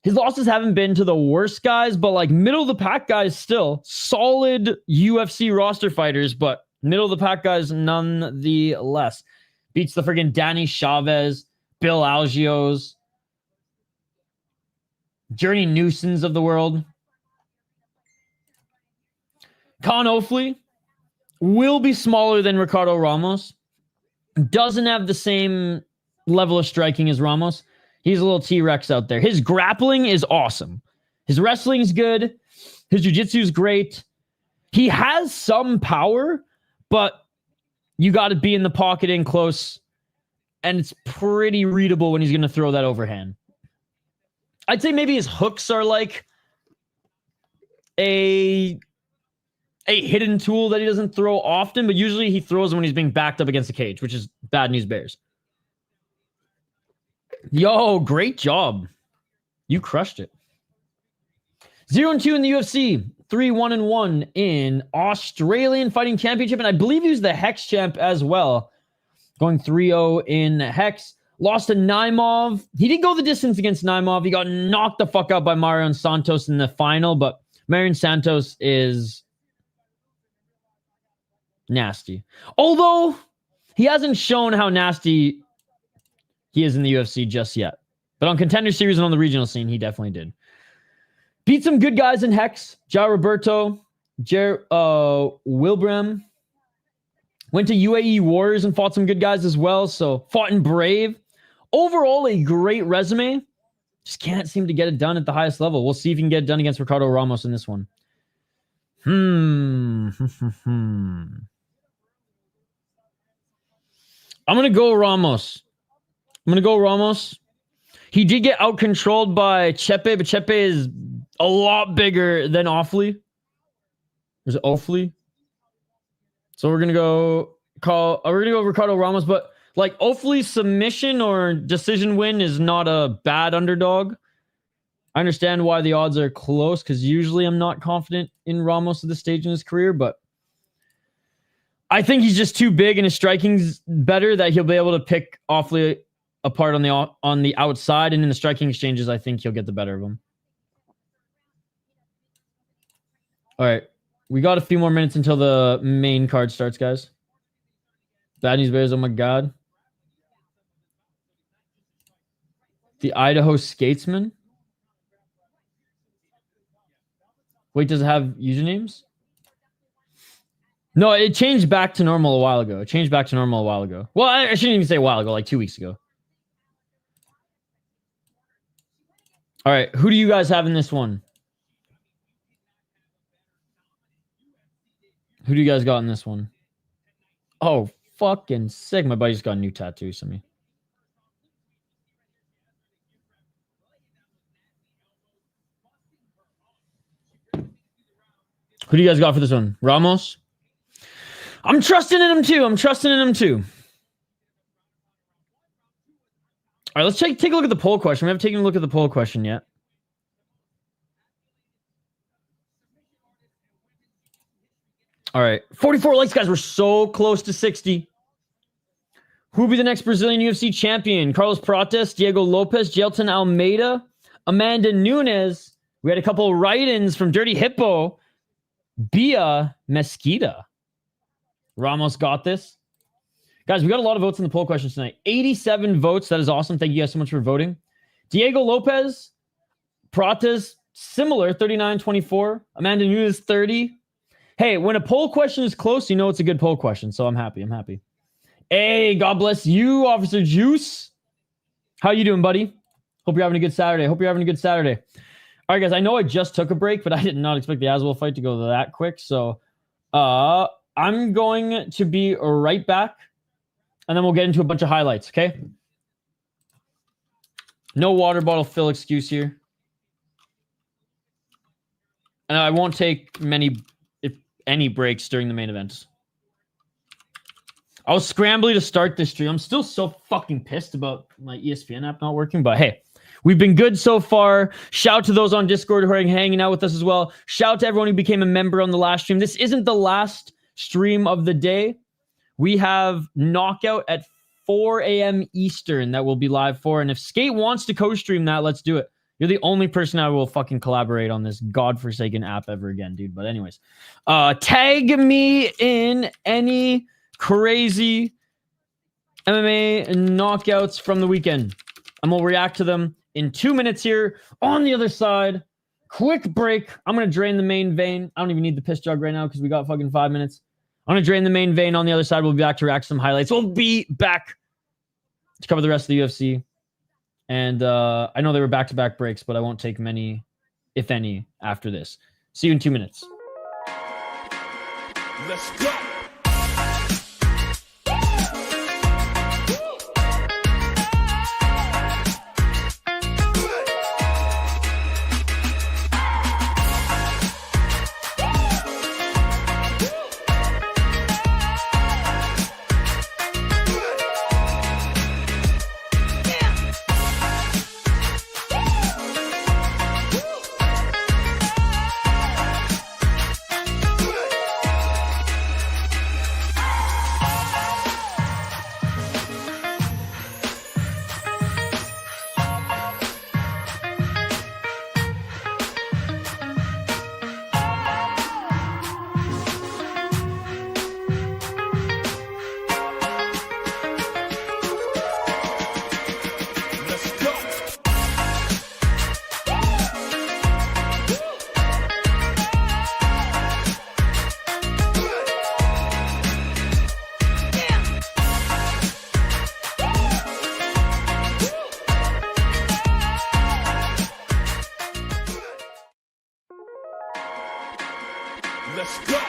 His losses haven't been to the worst guys, but, like, middle-of-the-pack guys still. Solid UFC roster fighters, but middle-of-the-pack guys nonetheless. Beats the friggin' Danny Chavez, Bill Algios, Journey Newsons of the world. Kaan Ofli will be smaller than Ricardo Ramos. Doesn't have the same level of striking as Ramos. He's a little T-Rex out there. His grappling is awesome. His wrestling is good. His jiu-jitsu is great. He has some power, but you got to be in the pocket and close, and it's pretty readable when he's going to throw that overhand. I'd say maybe his hooks are like a hidden tool that he doesn't throw often, but usually he throws when he's being backed up against the cage, which is bad news bears. Yo, great job. You crushed it. 0-2 in the UFC. 3-1-1 in Australian Fighting Championship. And I believe he was the Hex champ as well. Going 3-0 in Hex. Lost to Naimov. He did go the distance against Naimov. He got knocked the fuck out by Marion Santos in the final. But Marion Santos is nasty. Although he hasn't shown how nasty he is in the UFC just yet. But on Contender Series and on the regional scene, he definitely did. Beat some good guys in Hex. Ja Roberto, Wilbraham. Went to UAE Warriors and fought some good guys as well. So fought in Brave. Overall, a great resume. Just can't seem to get it done at the highest level. We'll see if he can get it done against Ricardo Ramos in this one. I'm going to go Ramos. He did get out-controlled by Chepe, but Chepe is a lot bigger than Ofli. There's Ofli. So we're going to go Ricardo Ramos, but like Ofli's submission or decision win is not a bad underdog. I understand why the odds are close, because usually I'm not confident in Ramos at this stage in his career, but I think he's just too big and his striking's better that he'll be able to pick Ofli apart on the outside, and in the striking exchanges, I think he'll get the better of him. All right. We got a few more minutes until the main card starts, guys. Bad news bears, oh my God. The Idaho Skatesman. Wait, does it have usernames? No, it changed back to normal a while ago. Well, I shouldn't even say a while ago, like 2 weeks ago. All right, who do you guys have in this one? Who do you guys got in this one? Oh, fucking sick. My buddy's got a new tattoo, so me. Who do you guys got for this one? Ramos? I'm trusting in him too. All right, let's take a look at the poll question. We haven't taken a look at the poll question yet. All right, 44 likes, guys. We're so close to 60. Who will be the next Brazilian UFC champion? Carlos Prates, Diego Lopes, Gelton Almeida, Amanda Nunes. We had a couple write-ins from Dirty Hippo. Bia Mesquita. Ramos got this. Guys, we got a lot of votes in the poll questions tonight. 87 votes. That is awesome. Thank you guys so much for voting. Diego Lopes, Prates, similar, 39-24. Amanda Nunes, 30. Hey, when a poll question is close, you know it's a good poll question. So I'm happy. Hey, God bless you, Officer Juice. How you doing, buddy? Hope you're having a good Saturday. All right, guys, I know I just took a break, but I did not expect the Aswell fight to go that quick. So I'm going to be right back, and then we'll get into a bunch of highlights, okay? No water bottle fill excuse here. And I won't take many, if any, breaks during the main event. I was scrambling to start this stream. I'm still so fucking pissed about my ESPN app not working, but hey, we've been good so far. Shout out to those on Discord who are hanging out with us as well. Shout out to everyone who became a member on the last stream. This isn't the last stream of the day. We have Knockout at 4 a.m. Eastern that will be live for. And if Skate wants to co-stream that, let's do it. You're the only person I will fucking collaborate on this godforsaken app ever again, dude. But anyways, tag me in any crazy MMA knockouts from the weekend. And we'll react to them in 2 minutes here. On the other side, quick break. I'm going to drain the main vein. I don't even need the piss jug right now because we got fucking 5 minutes. I'm going to drain the main vein. On the other side, we'll be back to react to some highlights. We'll be back to cover the rest of the UFC. And I know they were back-to-back breaks, but I won't take many, if any, after this. See you in 2 minutes. Let's go. Let's go.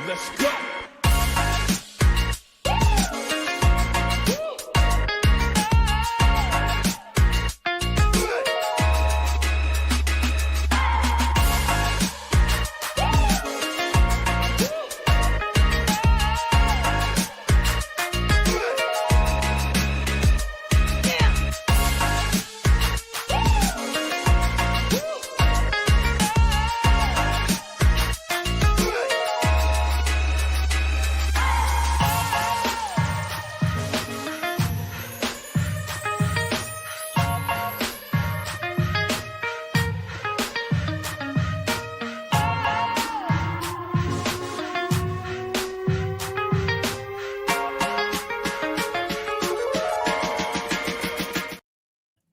Let's go.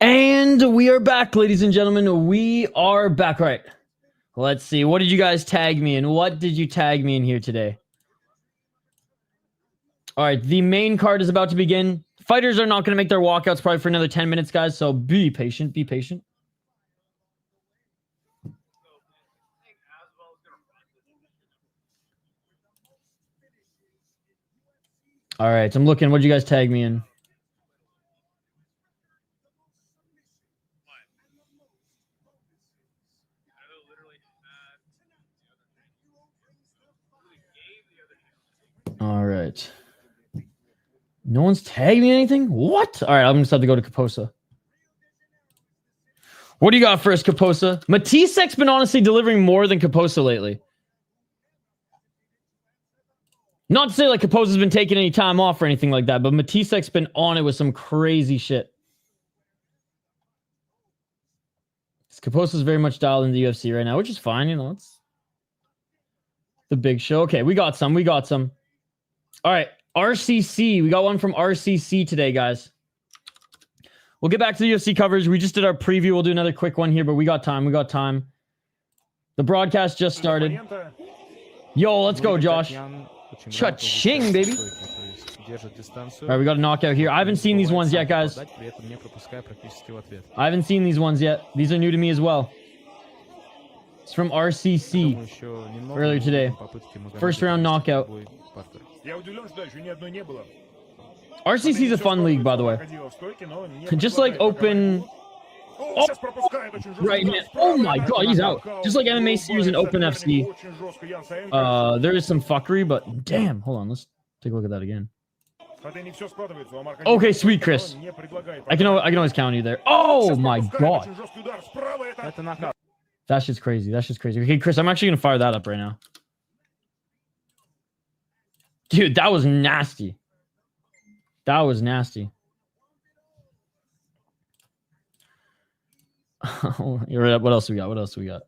And we are back, ladies and gentlemen. We are back. All right. Let's see. What did you guys tag me in? What did you tag me in here today? All right, the main card is about to begin. Fighters are not going to make their walkouts probably for another 10 minutes, guys, so be patient, be patient. All right, so I'm looking. What did you guys tag me in? All right. No one's tagged me anything? What? All right, I'm just have to go to Kaposa. What do you got for us, Kaposa? Matissek's been honestly delivering more than Kaposa lately. Not to say like Kaposa's been taking any time off or anything like that, but Matissek's been on it with some crazy shit. Kaposa's very much dialed into the UFC right now, which is fine, you know. It's the big show. Okay, we got some. We got some. All right, RCC. We got one from RCC today, guys. We'll get back to the UFC coverage. We just did our preview. We'll do another quick one here, but we got time. We got time. The broadcast just started. Yo, let's go, Josh. Cha-ching, baby. All right, we got a knockout here. I haven't seen these ones yet, guys. I haven't seen these ones yet. These are new to me as well. It's from RCC earlier today. First round knockout. RCC is a fun league, by the way. Just like open... Oh, right hand. Oh my god, he's out. Just like MMA series and Open FC. There is some fuckery, but damn. Hold on, let's take a look at that again. Okay, sweet, Chris. I can always count you there. Oh my god. That's just crazy. That's just crazy. Okay, Chris, I'm actually gonna fire that up right now. Dude, that was nasty. That was nasty. You're right. What else we got? What else we got?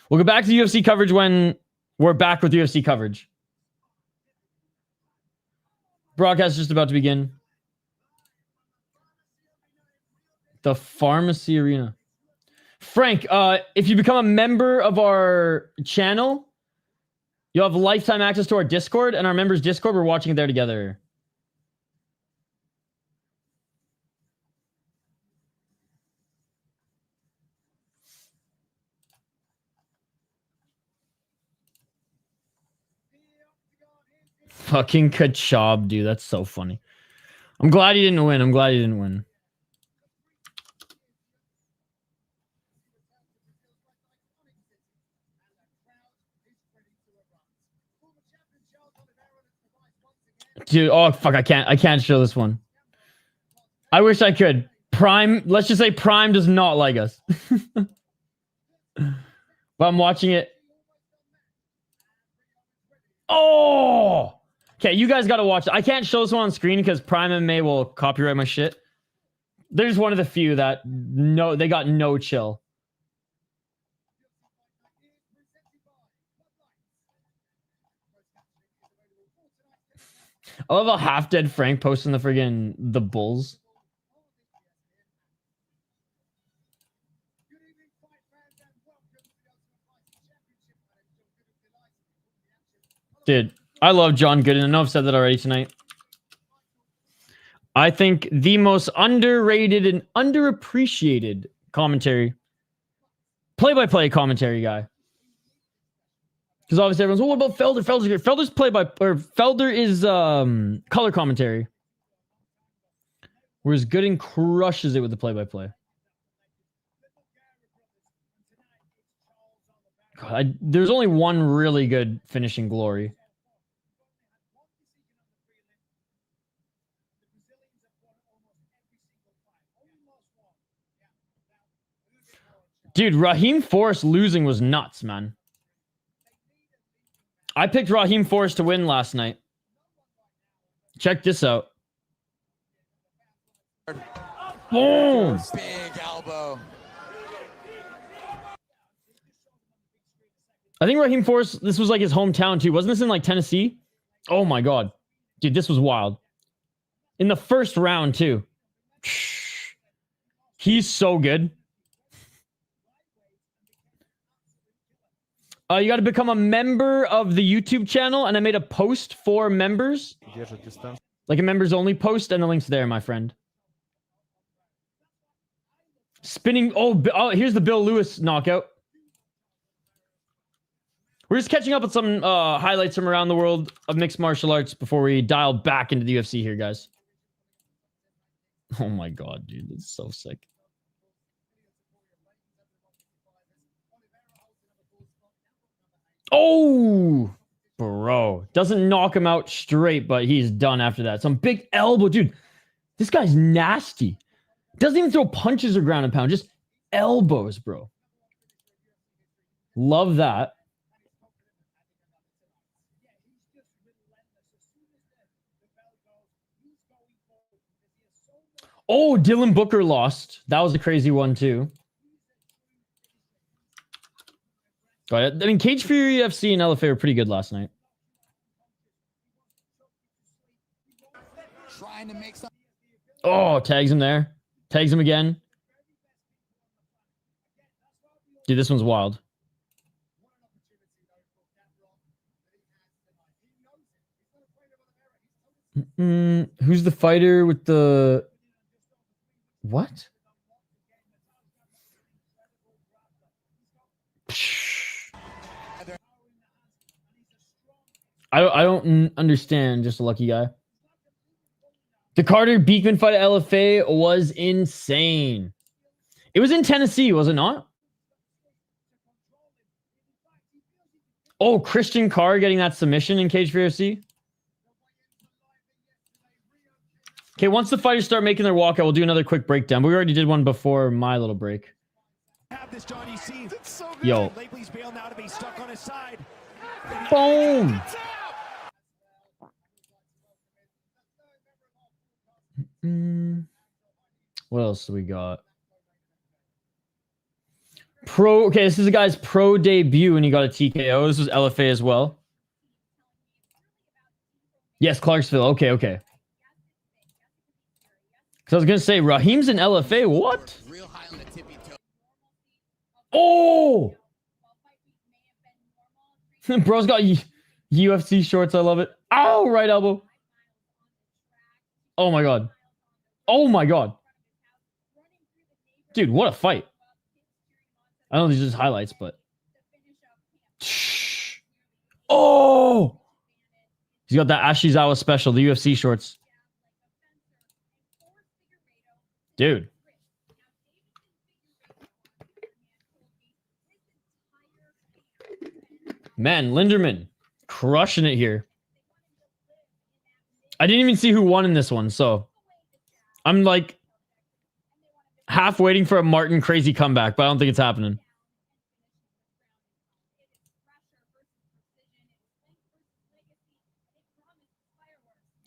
We'll go back to the UFC coverage when we're back with UFC coverage. Broadcast is just about to begin. The Pharmacy Arena. Frank, if you become a member of our channel, you'll have lifetime access to our Discord, and our members' Discord, we're watching it there together. Fucking Kachab, dude. That's so funny. I'm glad he didn't win. I'm glad he didn't win. Dude, oh fuck, I can't show this one. I wish I could. Prime, let's just say Prime does not like us. But I'm watching it. Oh! Okay, you guys gotta watch it. I can't show this one on screen because Prime MMA will copyright my shit. There's one of the few that they got no chill. I love a half-dead Frank posting the friggin' the Bulls. Dude, I love John Gooden. I know I've said that already tonight. I think the most underrated and underappreciated commentary, play-by-play commentary guy. Because obviously everyone's, what about Felder? Felder's here. Felder's Felder is color commentary. Whereas Gooden crushes it with the play-by-play. There's only one really good finishing Glory. Dude, Raheem Forrest losing was nuts, man. I picked Raheem Forrest to win last night. Check this out. Boom! Big elbow. I think Raheem Forrest, this was like his hometown too. Wasn't this in like Tennessee? Oh my god. Dude, this was wild. In the first round too. He's so good. You got to become a member of the YouTube channel, and I made a post for members. Like a members only post, and the link's there, my friend. Spinning. Oh, here's the Bill Lewis knockout. We're just catching up with some highlights from around the world of mixed martial arts before we dial back into the UFC here, guys. Oh my god, dude. That's so sick. Oh, bro. Doesn't knock him out straight, but he's done after that. Some big elbow. Dude, this guy's nasty. Doesn't even throw punches or ground and pound. Just elbows, bro. Love that. Oh, Dylan Booker lost. That was a crazy one, too. I mean, Cage Fury UFC and LFA were pretty good last night. Oh, tags him there. Tags him again. Dude, this one's wild. Who's the fighter with the... What? I don't understand. Just a lucky guy. The Carter Beekman fight at LFA was insane. It was in Tennessee, was it not? Oh, Christian Carr getting that submission in Cage for UFC. Okay, once the fighters start making their walkout, we'll do another quick breakdown. But we already did one before my little break. Yo. Boom. What else do we got? Okay, this is a guy's pro debut and he got a TKO. This was LFA as well. Yes, Clarksville. Okay. Because I was going to say, Raheem's in LFA. What? Oh! Bro's got UFC shorts. I love it. Oh, right elbow. Oh, my God. Oh, my God. Dude, what a fight. I know these are just highlights, but... Oh! He's got that Ashizawa special, the UFC shorts. Dude. Man, Linderman crushing it here. I didn't even see who won in this one, so I'm like half waiting for a Martin crazy comeback, but I don't think it's happening.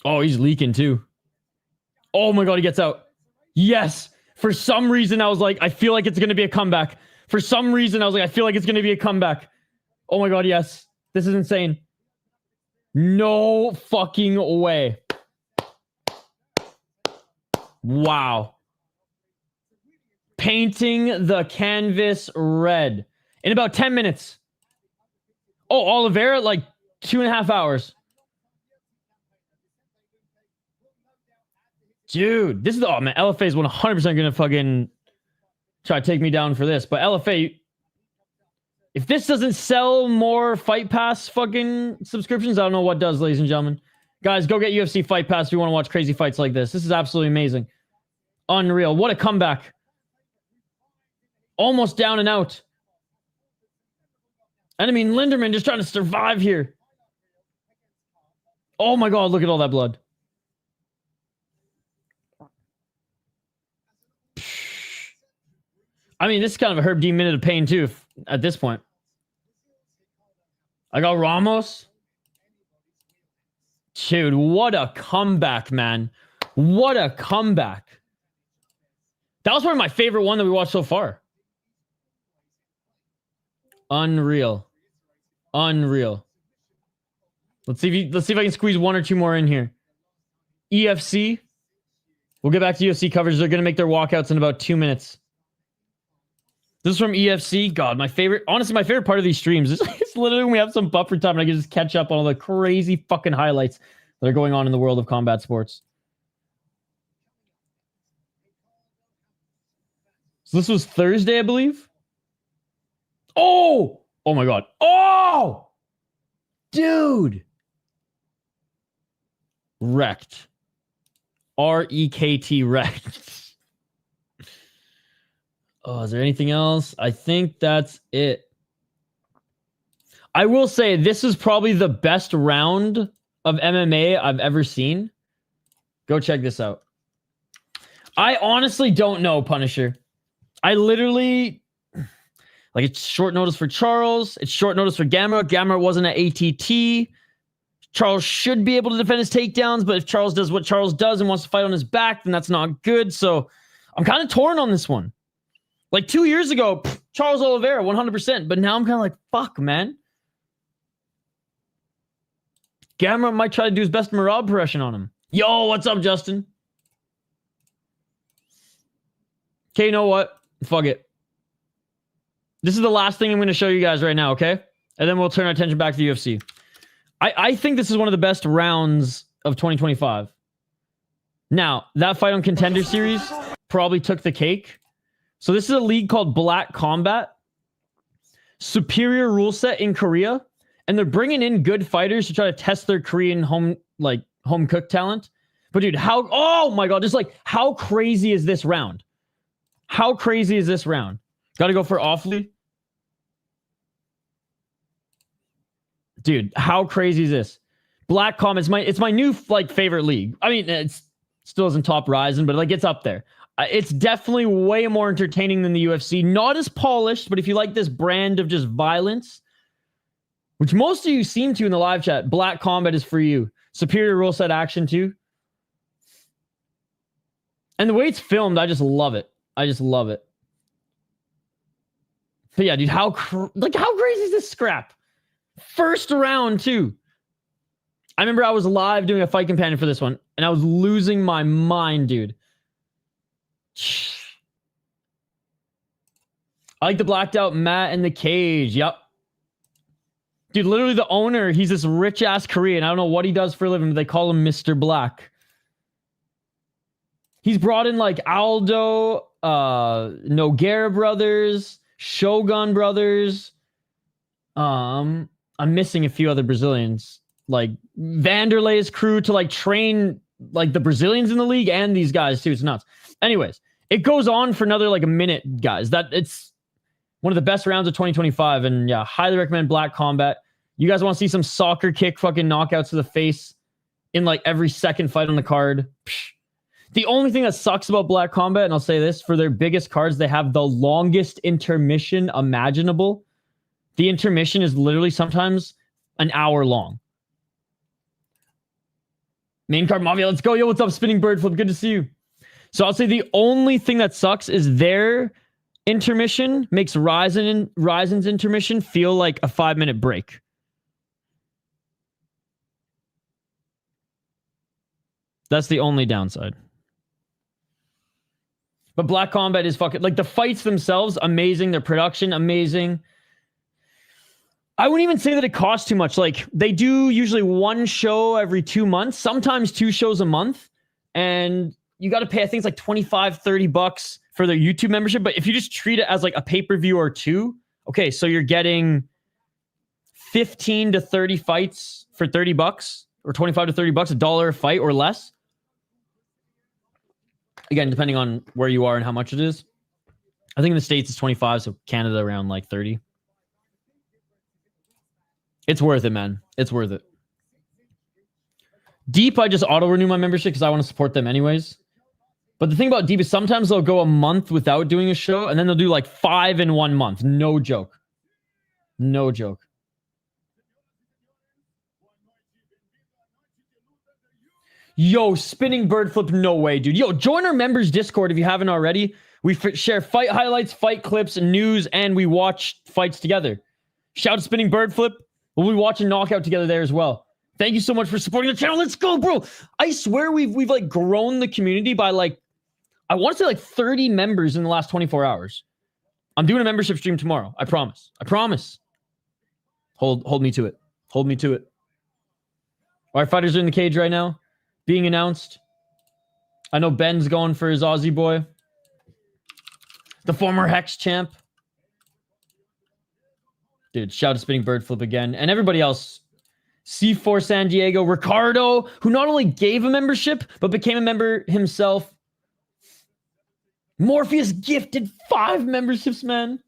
Oh, he's leaking too. Oh my God, he gets out. Yes. For some reason, I was like, I feel like it's going to be a comeback. For some reason, I was like, I feel like it's going to be a comeback. Oh my God, yes. This is insane. No fucking way. Wow. Painting the canvas red. In about 10 minutes. Oh, Oliveira, like 2.5 hours. Dude, this is... Oh, man, LFA is 100% going to fucking try to take me down for this. But LFA... If this doesn't sell more Fight Pass fucking subscriptions, I don't know what does, ladies and gentlemen. Guys, go get UFC Fight Pass if you want to watch crazy fights like this. This is absolutely amazing. Unreal. What a comeback. Almost down and out. And I mean, Linderman just trying to survive here. Oh my God, look at all that blood. I mean, this is kind of a Herb D minute of pain too, at this point. I got Ramos. Dude, what a comeback, man. What a comeback. That was probably my favorite one that we watched so far. Unreal. Unreal. Let's see if I can squeeze one or two more in here. EFC. We'll get back to UFC coverage. They're going to make their walkouts in about 2 minutes. This is from EFC. God, my favorite part of these streams is it's literally when we have some buffer time and I can just catch up on all the crazy fucking highlights that are going on in the world of combat sports. So this was Thursday, I believe. Oh my God. Oh, dude. Wrecked. REKT wrecked. Oh, is there anything else? I think that's it. I will say this is probably the best round of MMA I've ever seen. Go check this out. I honestly don't know, Punisher. I literally... Like, it's short notice for Charles. It's short notice for Gamrot. Gamrot wasn't at ATT. Charles should be able to defend his takedowns, but if Charles does what Charles does and wants to fight on his back, then that's not good. So I'm kind of torn on this one. Like 2 years ago, Charles Oliveira, 100%. But now I'm kind of like, fuck, man. Gamrot might try to do his best Marab progression on him. Yo, what's up, Justin? Okay, you know what? Fuck it. This is the last thing I'm going to show you guys right now, okay? And then we'll turn our attention back to the UFC. I think this is one of the best rounds of 2025. Now, that fight on Contender Series probably took the cake. So this is a league called Black Combat. Superior rule set in Korea. And they're bringing in good fighters to try to test their Korean home cooked talent. But dude, oh my God, just like, how crazy is this round? How crazy is this round? Got to go for Ofli. Dude, how crazy is this? Black Combat, it's my new favorite league. I mean, it's still isn't top rising, but it's up there. It's definitely way more entertaining than the UFC. Not as polished, but if you like this brand of just violence, which most of you seem to in the live chat, Black Combat is for you. Superior rule set action too. And the way it's filmed, I just love it. I just love it. But yeah, dude, how crazy is this scrap? First round too. I remember I was live doing a fight companion for this one, and I was losing my mind, dude. I like the blacked out Matt in the cage. Yep. Dude, literally the owner, he's this rich ass Korean. I don't know what he does for a living, but they call him Mr. Black. He's brought in like Aldo, Nogueira brothers, Shogun brothers. I'm missing a few other Brazilians, like Vanderlei's crew, to train the Brazilians in the league and these guys too. It's nuts. Anyways, it goes on for another a minute, guys. It's one of the best rounds of 2025, and yeah, highly recommend Black Combat. You guys want to see some soccer kick fucking knockouts to the face in every second fight on the card? Psh. The only thing that sucks about Black Combat, and I'll say this, for their biggest cards, they have the longest intermission imaginable. The intermission is literally sometimes an hour long. Main card Mafia, let's go. Yo, what's up, Spinning Bird Flip? Good to see you. So I'll say the only thing that sucks is their intermission makes Ryzen's intermission feel like a 5-minute break. That's the only downside. But Black Combat is fucking... the fights themselves, amazing. Their production, amazing. I wouldn't even say that it costs too much. They do usually one show every 2 months, sometimes 2 shows a month. And you got to pay, I think it's $25-$30 for their YouTube membership. But if you just treat it as a pay-per-view or 2, okay, so you're getting 15 to 30 fights for $30 or 25 to $30, $1 a fight or less. Again, depending on where you are and how much it is. I think in the States it's 25, so Canada around 30. It's worth it, man. It's worth it. Deep, I just auto-renew my membership because I want to support them anyways. But the thing about Deep is sometimes they'll go a month without doing a show, and then they'll do 5 in 1 month. No joke. No joke. Yo, Spinning Bird Flip, no way, dude. Yo, join our members Discord if you haven't already. We share fight highlights, fight clips, news, and we watch fights together. Shout out to Spinning Bird Flip. We'll be watching Knockout together there as well. Thank you so much for supporting the channel. Let's go, bro. I swear we've grown the community by I want to say 30 members in the last 24 hours. I'm doing a membership stream tomorrow. I promise. I promise. Hold me to it. Hold me to it. Our fighters are in the cage right now. Being announced. I know Ben's going for his Aussie boy. The former Hex champ. Dude, shout out to Spinning Bird Flip again. And everybody else. C4 San Diego. Ricardo, who not only gave a membership, but became a member himself. Morpheus gifted 5 memberships, man.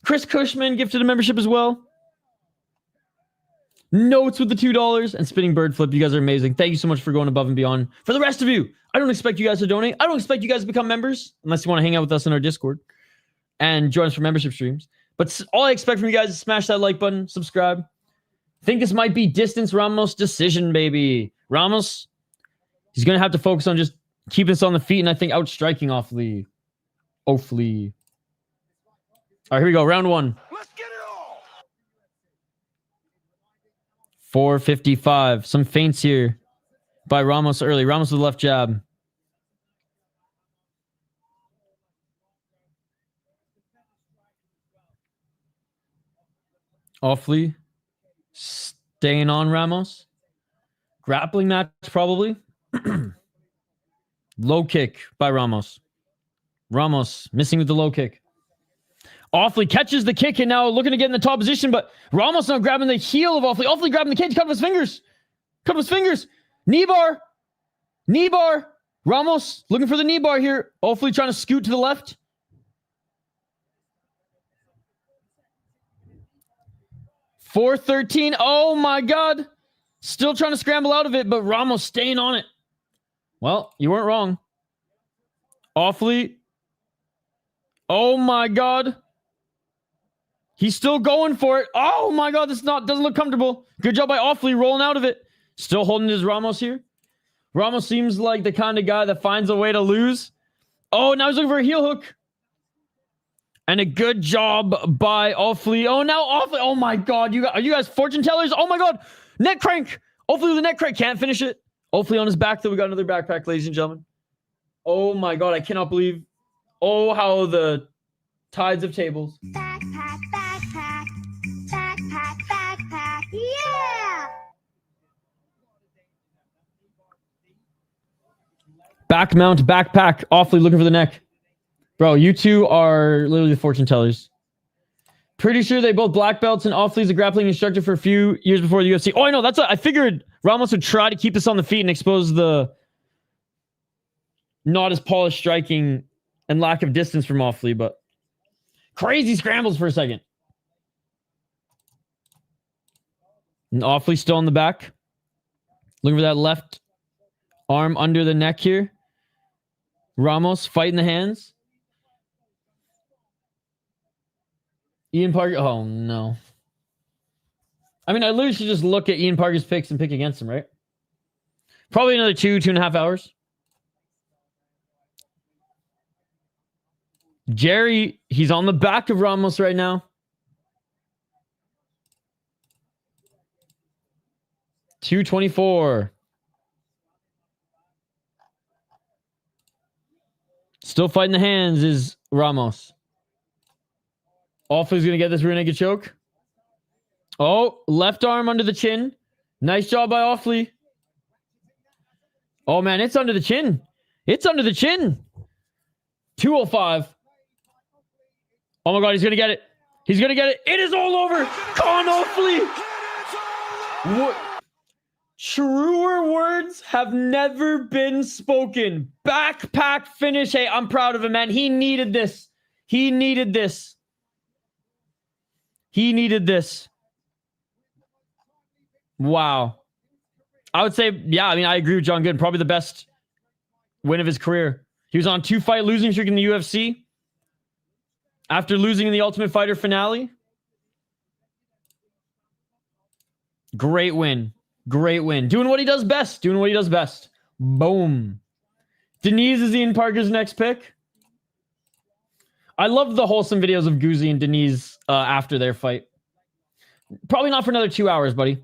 Chris Cushman gifted a membership as well. Notes with the $2. And Spinning Bird Flip, you guys are amazing. Thank you so much for going above and beyond. For the rest of you, I don't expect you guys to donate. I don't expect you guys to become members, unless you want to hang out with us in our Discord and join us for membership streams. But all I expect from you guys is smash that like button, subscribe. I think this might be distance Ramos decision, baby. Ramos, he's going to have to focus on just keeping us on the feet and I think outstriking Ofli. Ofli. All right, here we go. Round 1. Let's get it all. 4:55. Some feints here by Ramos early. Ramos with the left jab. Ofli staying on Ramos. Grappling match probably. Low kick by Ramos. Ramos missing with the low kick. Ofli catches the kick and now looking to get in the top position, but Ramos now grabbing the heel of Ofli. Ofli grabbing the cage, cut off his fingers. Cut off his fingers. Knee bar. Knee bar. Ramos looking for the knee bar here. Ofli trying to scoot to the left. .413. Oh my God. Still trying to scramble out of it, but Ramos staying on it. Well, you weren't wrong. Ofli. Oh my God. He's still going for it. Oh my God, this doesn't look comfortable. Good job by Ofli rolling out of it. Still holding his Ramos here. Ramos seems like the kind of guy that finds a way to lose. Oh, now he's looking for a heel hook. And a good job by Ofli. Oh, now Ofli. Oh my God, are you guys fortune tellers? Oh my God, neck crank. Ofli with a neck crank, can't finish it. Ofli on his back, though. We got another backpack, ladies and gentlemen. Oh my God, I cannot believe. Oh, how the tides of tables. Backpack, backpack, backpack, backpack, yeah! Back mount, backpack. Ofli looking for the neck. Bro, you two are literally the fortune tellers. Pretty sure they both black belts and Ofli's a grappling instructor for a few years before the UFC. Oh, I know. That's what I figured. Ramos would try to keep us on the feet and expose the not as polished striking and lack of distance from Ofli, but crazy scrambles for a second. And Ofli still on the back. Looking for that left arm under the neck here. Ramos fighting the hands. Ian Parker. Oh, no. I mean, I literally should just look at Ian Parker's picks and pick against him, right? Probably another 2.5 hours. Jerry, he's on the back of Ramos right now. $2.24. Still fighting the hands is Ramos. Ofli's going to get this rear naked choke. Oh, left arm under the chin. Nice job by Ofli. Oh, man, it's under the chin. It's under the chin. 205. Oh, my God, he's going to get it. He's going to get it. It is all over. Kaan Ofli. What? Truer words have never been spoken. Backpack finish. Hey, I'm proud of him, man. He needed this. He needed this. He needed this. Wow. I would say, yeah, I mean, I agree with John Gooden. Probably the best win of his career. He was on 2-fight losing streak in the UFC. After losing in the Ultimate Fighter finale. Great win. Great win. Doing what he does best. Doing what he does best. Boom. Diniz is Ian Parker's next pick. I love the wholesome videos of Guzzi and Diniz after their fight. Probably not for another 2 hours, buddy.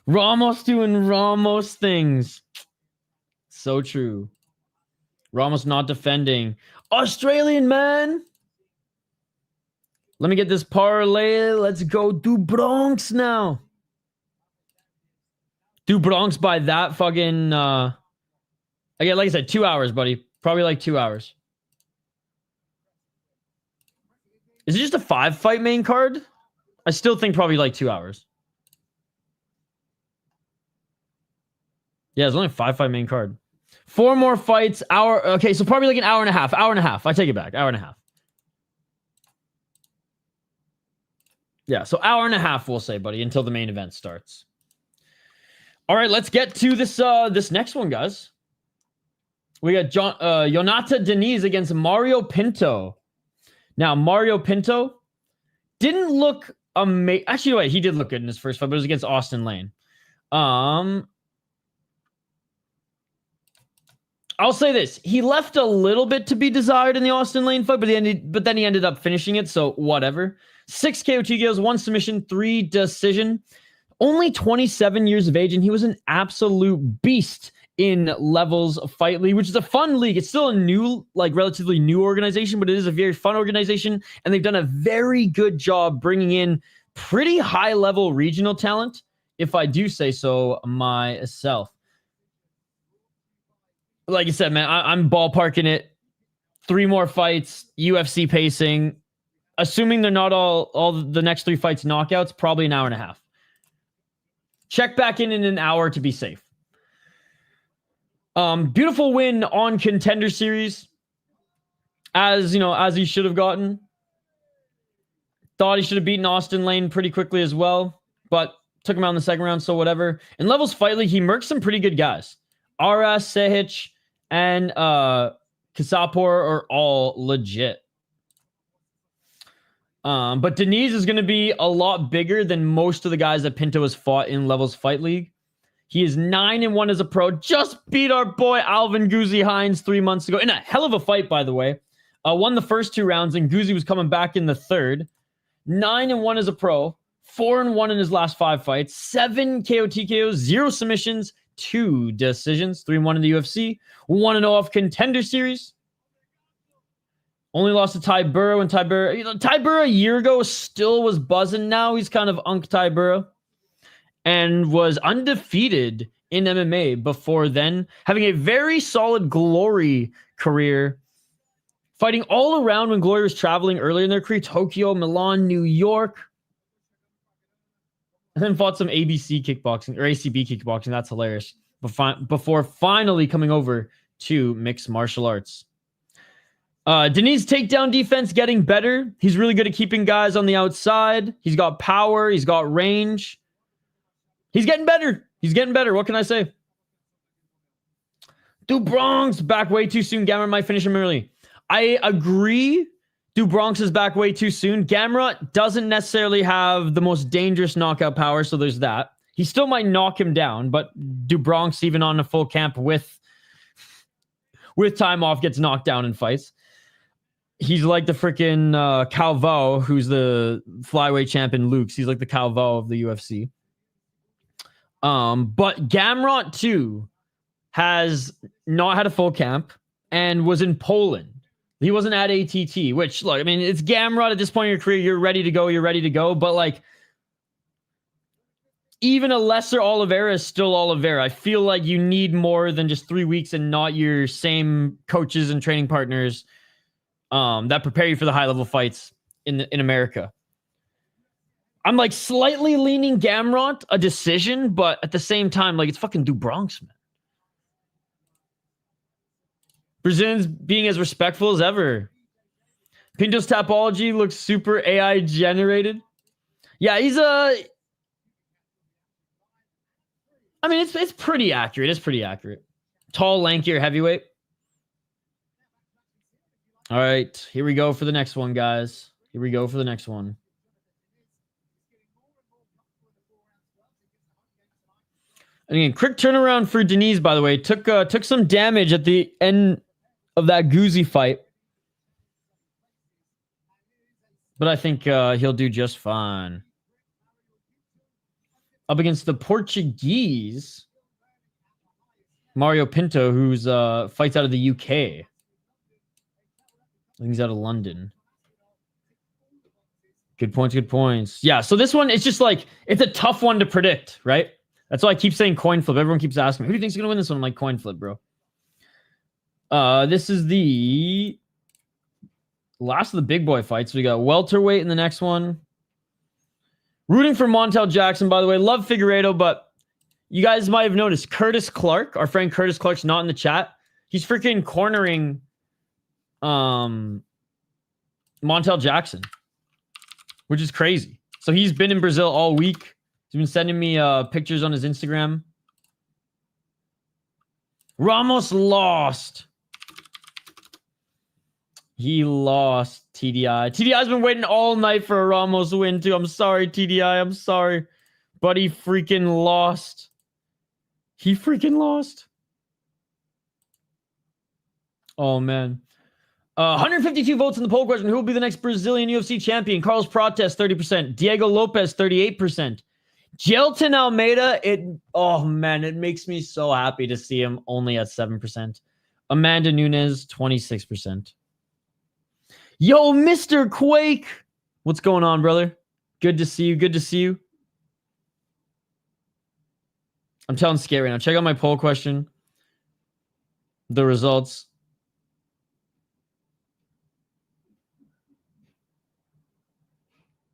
Ramos doing Ramos things. So true. Ramos not defending. Australian man. Let me get this parlay. Let's go do Bronx now. Do Bronx by that fucking... Again, like I said, 2 hours, buddy. Probably like 2 hours. Is it just a 5-fight main card? I still think probably like 2 hours. Yeah, it's only a 5-fight main card. 4 more fights, hour. Okay, so probably like an hour and a half. Hour and a half. I take it back. Hour and a half. Yeah, so hour and a half, we'll say, buddy, until the main event starts. All right, let's get to this this next one, guys. We got Jhonata Diniz against Mario Pinto. Now, Mario Pinto didn't look amazing. Actually, wait, he did look good in his first fight, but it was against Austin Lane. I'll say this. He left a little bit to be desired in the Austin Lane fight, but then he ended up finishing it, so whatever. 6 KOTKOs, 1 submission, 3 decision. Only 27 years of age, and he was an absolute beast in Levels Fight League, which is a fun league. It's still a new, like relatively new organization, but it is a very fun organization, and they've done a very good job bringing in pretty high-level regional talent, if I do say so myself. Like I said, man, I'm ballparking it. 3 more fights, UFC pacing. Assuming they're not all the next 3 fights knockouts, probably an hour and a half. Check back in an hour to be safe. Beautiful win on Contender Series. As you know, as he should have gotten. Thought he should have beaten Austin Lane pretty quickly as well, but took him out in the second round, so whatever. In Levels Fight League, he murked some pretty good guys. Aras, Sehic, and Kasapor are all legit. But Diniz is going to be a lot bigger than most of the guys that Pinto has fought in Levels Fight League. He is 9-1 as a pro. Just beat our boy Alvin Guzzi Hines 3 months ago. In a hell of a fight, by the way. Won the first 2 rounds, and Guzzi was coming back in the third. 9-1 as a pro. 4-1 in his last 5 fights. 7 KOTKOs, 0 submissions, 2 decisions. 3-1 in the UFC. 1-0 off Contender Series. Only lost to Ty Burrow, and Ty Burrow a year ago still was buzzing. Now he's kind of unk Ty Burrow, and was undefeated in MMA before then, having a very solid Glory career, fighting all around when Glory was traveling earlier in their career: Tokyo, Milan, New York, and then fought some ABC kickboxing or ACB kickboxing. That's hilarious. Before finally coming over to mixed martial arts. Diniz takedown defense getting better. He's really good at keeping guys on the outside. He's got power. He's got range. He's getting better. He's getting better. What can I say? Do Bronx back way too soon. Gamrot might finish him early. I agree. Do Bronx is back way too soon. Gamrot doesn't necessarily have the most dangerous knockout power, so there's that. He still might knock him down, but Do Bronx, even on a full camp with time off, gets knocked down in fights. He's like the freaking Calvo, who's the flyweight champion Luke's. He's like the Calvo of the UFC. But Gamrot too has not had a full camp and was in Poland. He wasn't at ATT, which, look, I mean, it's Gamrot at this point in your career. You're ready to go. But like, even a lesser Oliveira is still Oliveira. I feel like you need more than just 3 weeks and not your same coaches and training partners that prepare you for the high-level fights in America. I'm like slightly leaning Gamrot a decision, but at the same time, like, it's fucking Do Bronx, man. Brazilians being as respectful as ever. Pinto's topology looks super AI generated. Yeah, he's I mean, it's pretty accurate. It's pretty accurate. Tall, lankier, heavyweight. All right, here we go for the next one, guys. Here we go for the next one. And again, quick turnaround for Diniz, by the way. Took some damage at the end of that Guzzi fight. But I think he'll do just fine. Up against the Portuguese Mario Pinto, who's fights out of the UK. I think he's out of London. Good points, good points. Yeah, so this one, it's just like, it's a tough one to predict, right? That's why I keep saying coin flip. Everyone keeps asking me, who do you think's going to win this one? I'm like, coin flip, bro. This is the last of the big boy fights. We got welterweight in the next one. Rooting for Montel Jackson, by the way. Love Figueiredo, but you guys might have noticed Curtis Clark, our friend Curtis Clark's not in the chat. He's freaking cornering Montel Jackson, which is crazy. So he's been in Brazil all week. He's been sending me pictures on his Instagram. Ramos lost. He lost, TDI. TDI's been waiting all night for a Ramos win, too. I'm sorry, TDI. I'm sorry. But he freaking lost. He freaking lost. Oh, man. 152 votes in the poll question. Who will be the next Brazilian UFC champion? Carlos Prates, 30%. Diego Lopez, 38%. Gelton Almeida, oh, man, it makes me so happy to see him only at 7%. Amanda Nunes, 26%. Yo, Mr. Quake. What's going on, brother? Good to see you. Good to see you. I'm telling Skate right now. Check out my poll question. The results.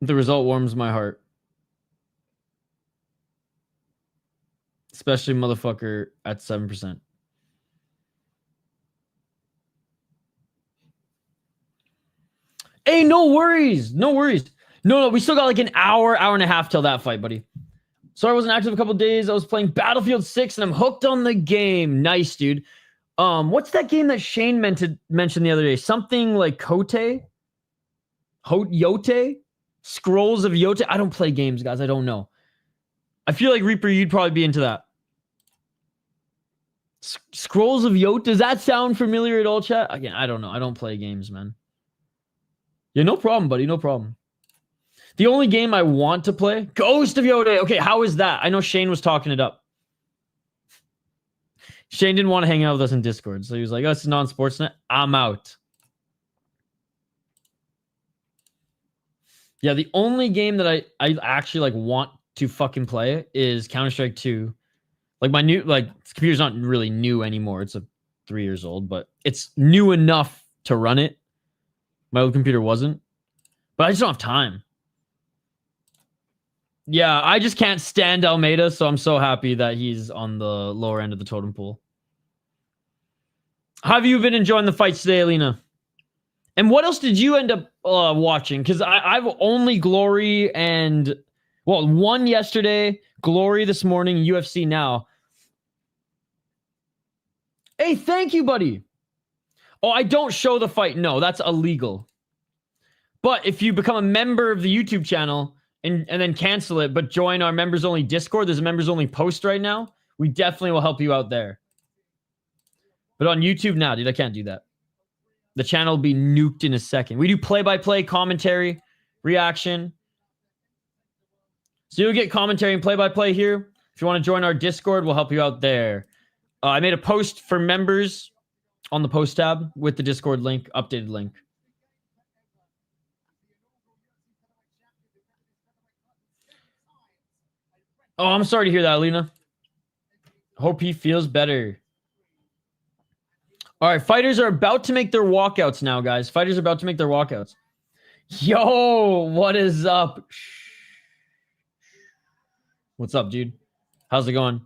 The result warms my heart. Especially motherfucker at 7%. Hey, no worries. No worries. No, we still got like an hour and a half till that fight, buddy. Sorry I wasn't active a couple days. I was playing Battlefield 6 and I'm hooked on the game. Nice, dude. What's that game that Shane meant to mention the other day? Something like Yote? Scrolls of Yote? I don't play games, guys. I don't know. I feel like Reaper, you'd probably be into that. Scrolls of Yote? Does that sound familiar at all, chat? Again, I don't know. I don't play games, man. Yeah, no problem, buddy. No problem. The only game I want to play, Ghost of Yote. Okay, how is that? I know Shane was talking it up. Shane didn't want to hang out with us in Discord, so he was like, oh, it's non-sportsnet. I'm out. Yeah, the only game that I actually like want to fucking play is Counter-Strike 2. Like my new, like, computer's not really new anymore. It's 3 years old, but it's new enough to run it. My old computer wasn't. But I just don't have time. Yeah, I just can't stand Almeida, so I'm so happy that he's on the lower end of the totem pool. How have you been enjoying the fights today, Alina? And what else did you end up watching? Because I've only Glory and... Well, one yesterday, Glory this morning, UFC now. Hey, thank you, buddy. Oh, I don't show the fight. No, that's illegal. But if you become a member of the YouTube channel and then cancel it, but join our members-only Discord, there's a members-only post right now. We definitely will help you out there. But on YouTube now, dude, I can't do that. The channel will be nuked in a second. We do play-by-play, commentary, reaction. So you'll get commentary and play-by-play here. If you want to join our Discord, we'll help you out there. I made a post for members on the post tab with the Discord link, updated link. Oh, I'm sorry to hear that, Alina. Hope he feels better. All right, fighters are about to make their walkouts now, guys. Fighters are about to make their walkouts. Yo, what is up? What's up, dude? How's it going?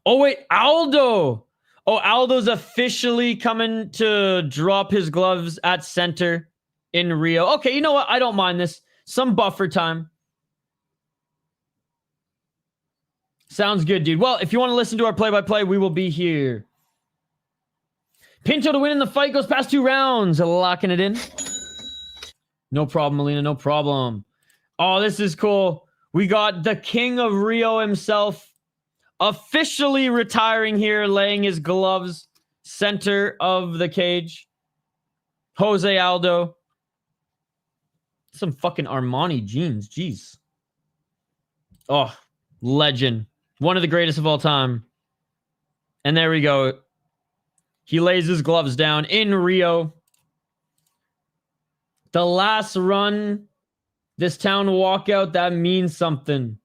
Oh, wait, Aldo. Oh, Aldo's officially coming to drop his gloves at center in Rio. Okay, you know what? I don't mind this. Some buffer time. Sounds good, dude. Well, if you want to listen to our play-by-play, we will be here. Pinto to win in the fight goes past 2 rounds. Locking it in. No problem, Melina. No problem. Oh, this is cool. We got the king of Rio himself officially retiring here, laying his gloves center of the cage. Jose Aldo. Some fucking Armani jeans. Jeez. Oh, legend. One of the greatest of all time. And there we go. He lays his gloves down in Rio. The last run This town walkout, that means something.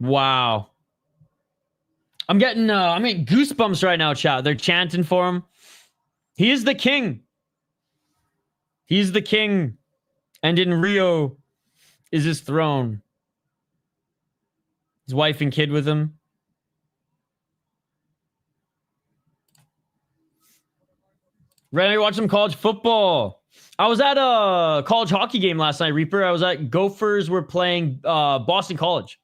Wow. I'm getting goosebumps right now, chat. They're chanting for him. He is the king. He's the king. And in Rio is his throne. His wife and kid with him. Ready to watch some college football. I was at a college hockey game last night, Reaper. I was at Gophers were playing Boston College.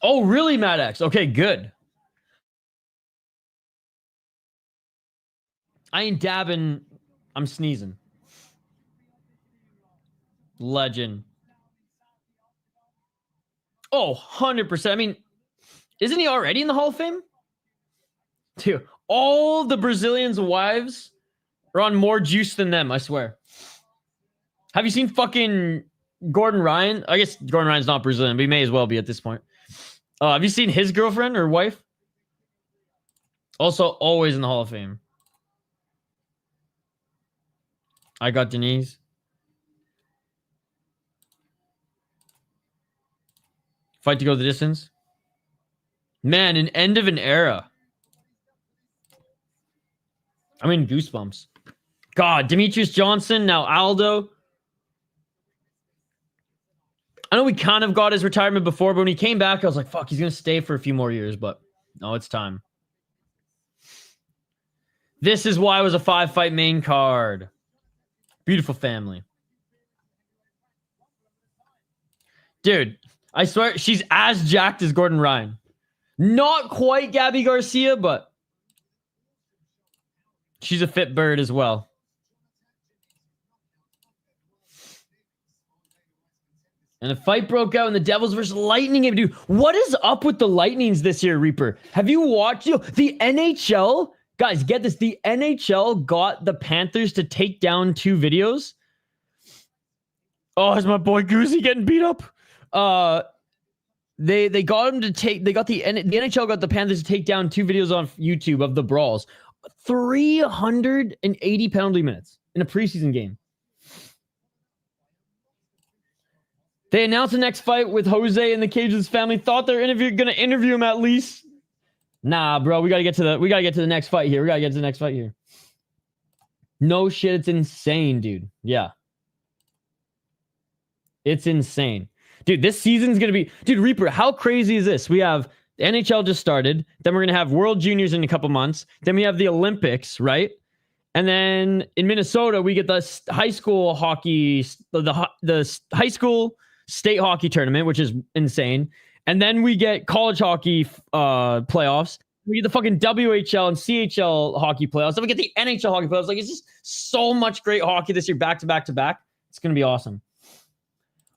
Oh, really, Mad X? Okay, good. I ain't dabbing. I'm sneezing. Legend. Oh, 100%. I mean, isn't he already in the Hall of Fame? Dude, all the Brazilians' wives are on more juice than them, I swear. Have you seen fucking Gordon Ryan? I guess Gordon Ryan's not Brazilian, but he may as well be at this point. Have you seen his girlfriend or wife? Also, always in the Hall of Fame. I got Diniz. Fight to go the distance. Man, an end of an era. I mean, goosebumps. God, Demetrius Johnson, now Aldo. I know we kind of got his retirement before, but when he came back, I was like, fuck, he's going to stay for a few more years, but no, it's time. This is why it was a 5-fight main card. Beautiful family. Dude, I swear, she's as jacked as Gordon Ryan. Not quite Gabby Garcia, but she's a fit bird as well. And a fight broke out in the Devils versus Lightning game. Dude, what is up with the Lightnings this year, Reaper? Have you watched the NHL? Guys, get this. The NHL got the Panthers to take down 2 videos. Oh, is my boy Goosey getting beat up? They got him to take. They got the NHL got the Panthers to take down 2 videos on YouTube of the brawls. 380 penalty minutes in a preseason game. They announced the next fight with Jose and the Cajuns family. Thought they're gonna interview him at least. Nah, bro, we gotta get to the next fight here. No shit, it's insane, dude. Yeah. It's insane. Dude, this season's gonna be... Dude, Reaper, how crazy is this? We have the NHL just started. Then we're gonna have World Juniors in a couple months. Then we have the Olympics, right? And then in Minnesota, we get the high school hockey, the high school state hockey tournament, which is insane. And then we get college hockey playoffs. We get the fucking WHL and CHL hockey playoffs. Then we get the NHL hockey playoffs. Like, it's just so much great hockey this year, back to back to back. It's going to be awesome.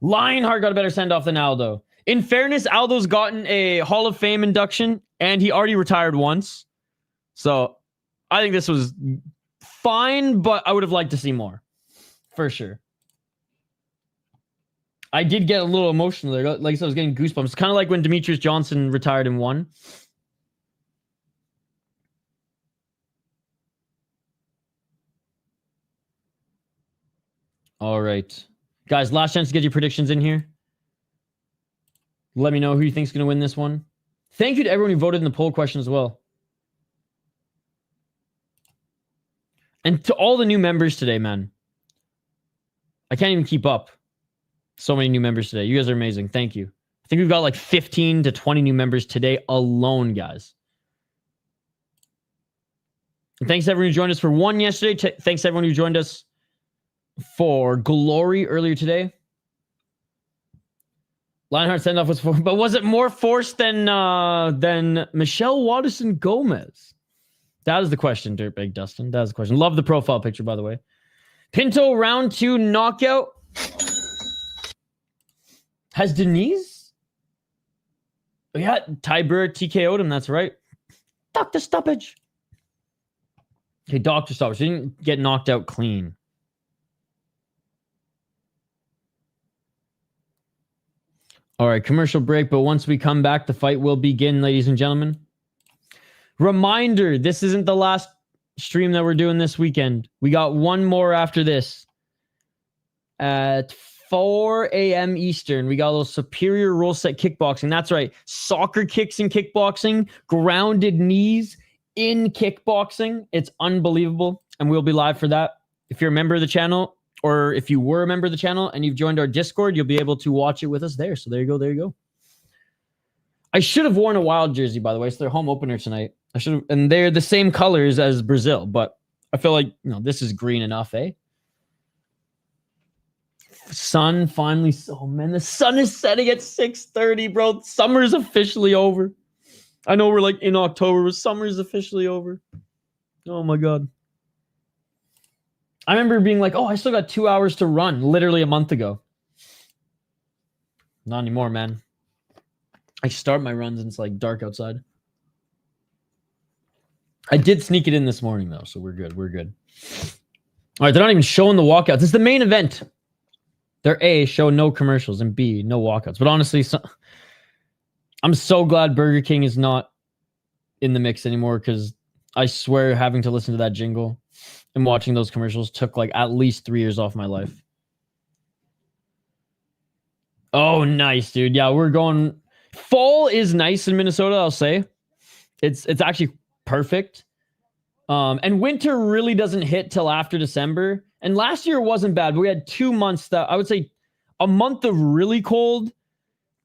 Lionheart got a better send-off than Aldo. In fairness, Aldo's gotten a Hall of Fame induction, and he already retired once. So I think this was fine, but I would have liked to see more. For sure. I did get a little emotional there. Like I said, I was getting goosebumps. It's kind of like when Demetrius Johnson retired and won. All right. Guys, last chance to get your predictions in here. Let me know who you think's going to win this one. Thank you to everyone who voted in the poll question as well. And to all the new members today, man. I can't even keep up. So many new members today. You guys are amazing. Thank you. I think we've got like 15 to 20 new members today alone, guys. And thanks to everyone who joined us for one yesterday. Thanks to everyone who joined us for Glory earlier today. Lionheart send-off was for, but was it more forced than Michelle Watterson Gomez? That is the question, Dirtbag Dustin. That is the question. Love the profile picture, by the way. Pinto round 2 knockout. Has Diniz? Oh, yeah, Tiber TKO'd him. That's right. Dr. Stoppage. Okay, Dr. Stoppage. He didn't get knocked out clean. All right, commercial break. But once we come back, the fight will begin, ladies and gentlemen. Reminder, this isn't the last stream that we're doing this weekend. We got one more after this. At 4 a.m. Eastern, we got a little superior rule set kickboxing. That's right. Soccer kicks in kickboxing, grounded knees in kickboxing. It's unbelievable. And we'll be live for that. If you're a member of the channel, or if you were a member of the channel and you've joined our Discord, you'll be able to watch it with us there. So there you go. There you go. I should have worn a Wild jersey, by the way. It's their home opener tonight. I should have, and they're the same colors as Brazil, but I feel like, this is green enough, eh? Sun finally, oh man, the sun is setting at 6:30, bro. Summer's officially over. I know we're like in October, but summer's officially over. Oh my God. I remember being like, oh, I still got 2 hours to run literally a month ago. Not anymore, man. I start my runs and it's like dark outside. I did sneak it in this morning though, so we're good. We're good. All right, they're not even showing the walkouts. It's the main event. They're A, show no commercials, and B, no walkouts. But honestly, I'm so glad Burger King is not in the mix anymore, because I swear having to listen to that jingle and watching those commercials took like at least 3 years off my life. Oh, nice, dude. Yeah, we're going. Fall is nice in Minnesota, I'll say. It's actually perfect. And winter really doesn't hit till after December. And last year wasn't bad, but we had 2 months that I would say a month of really cold,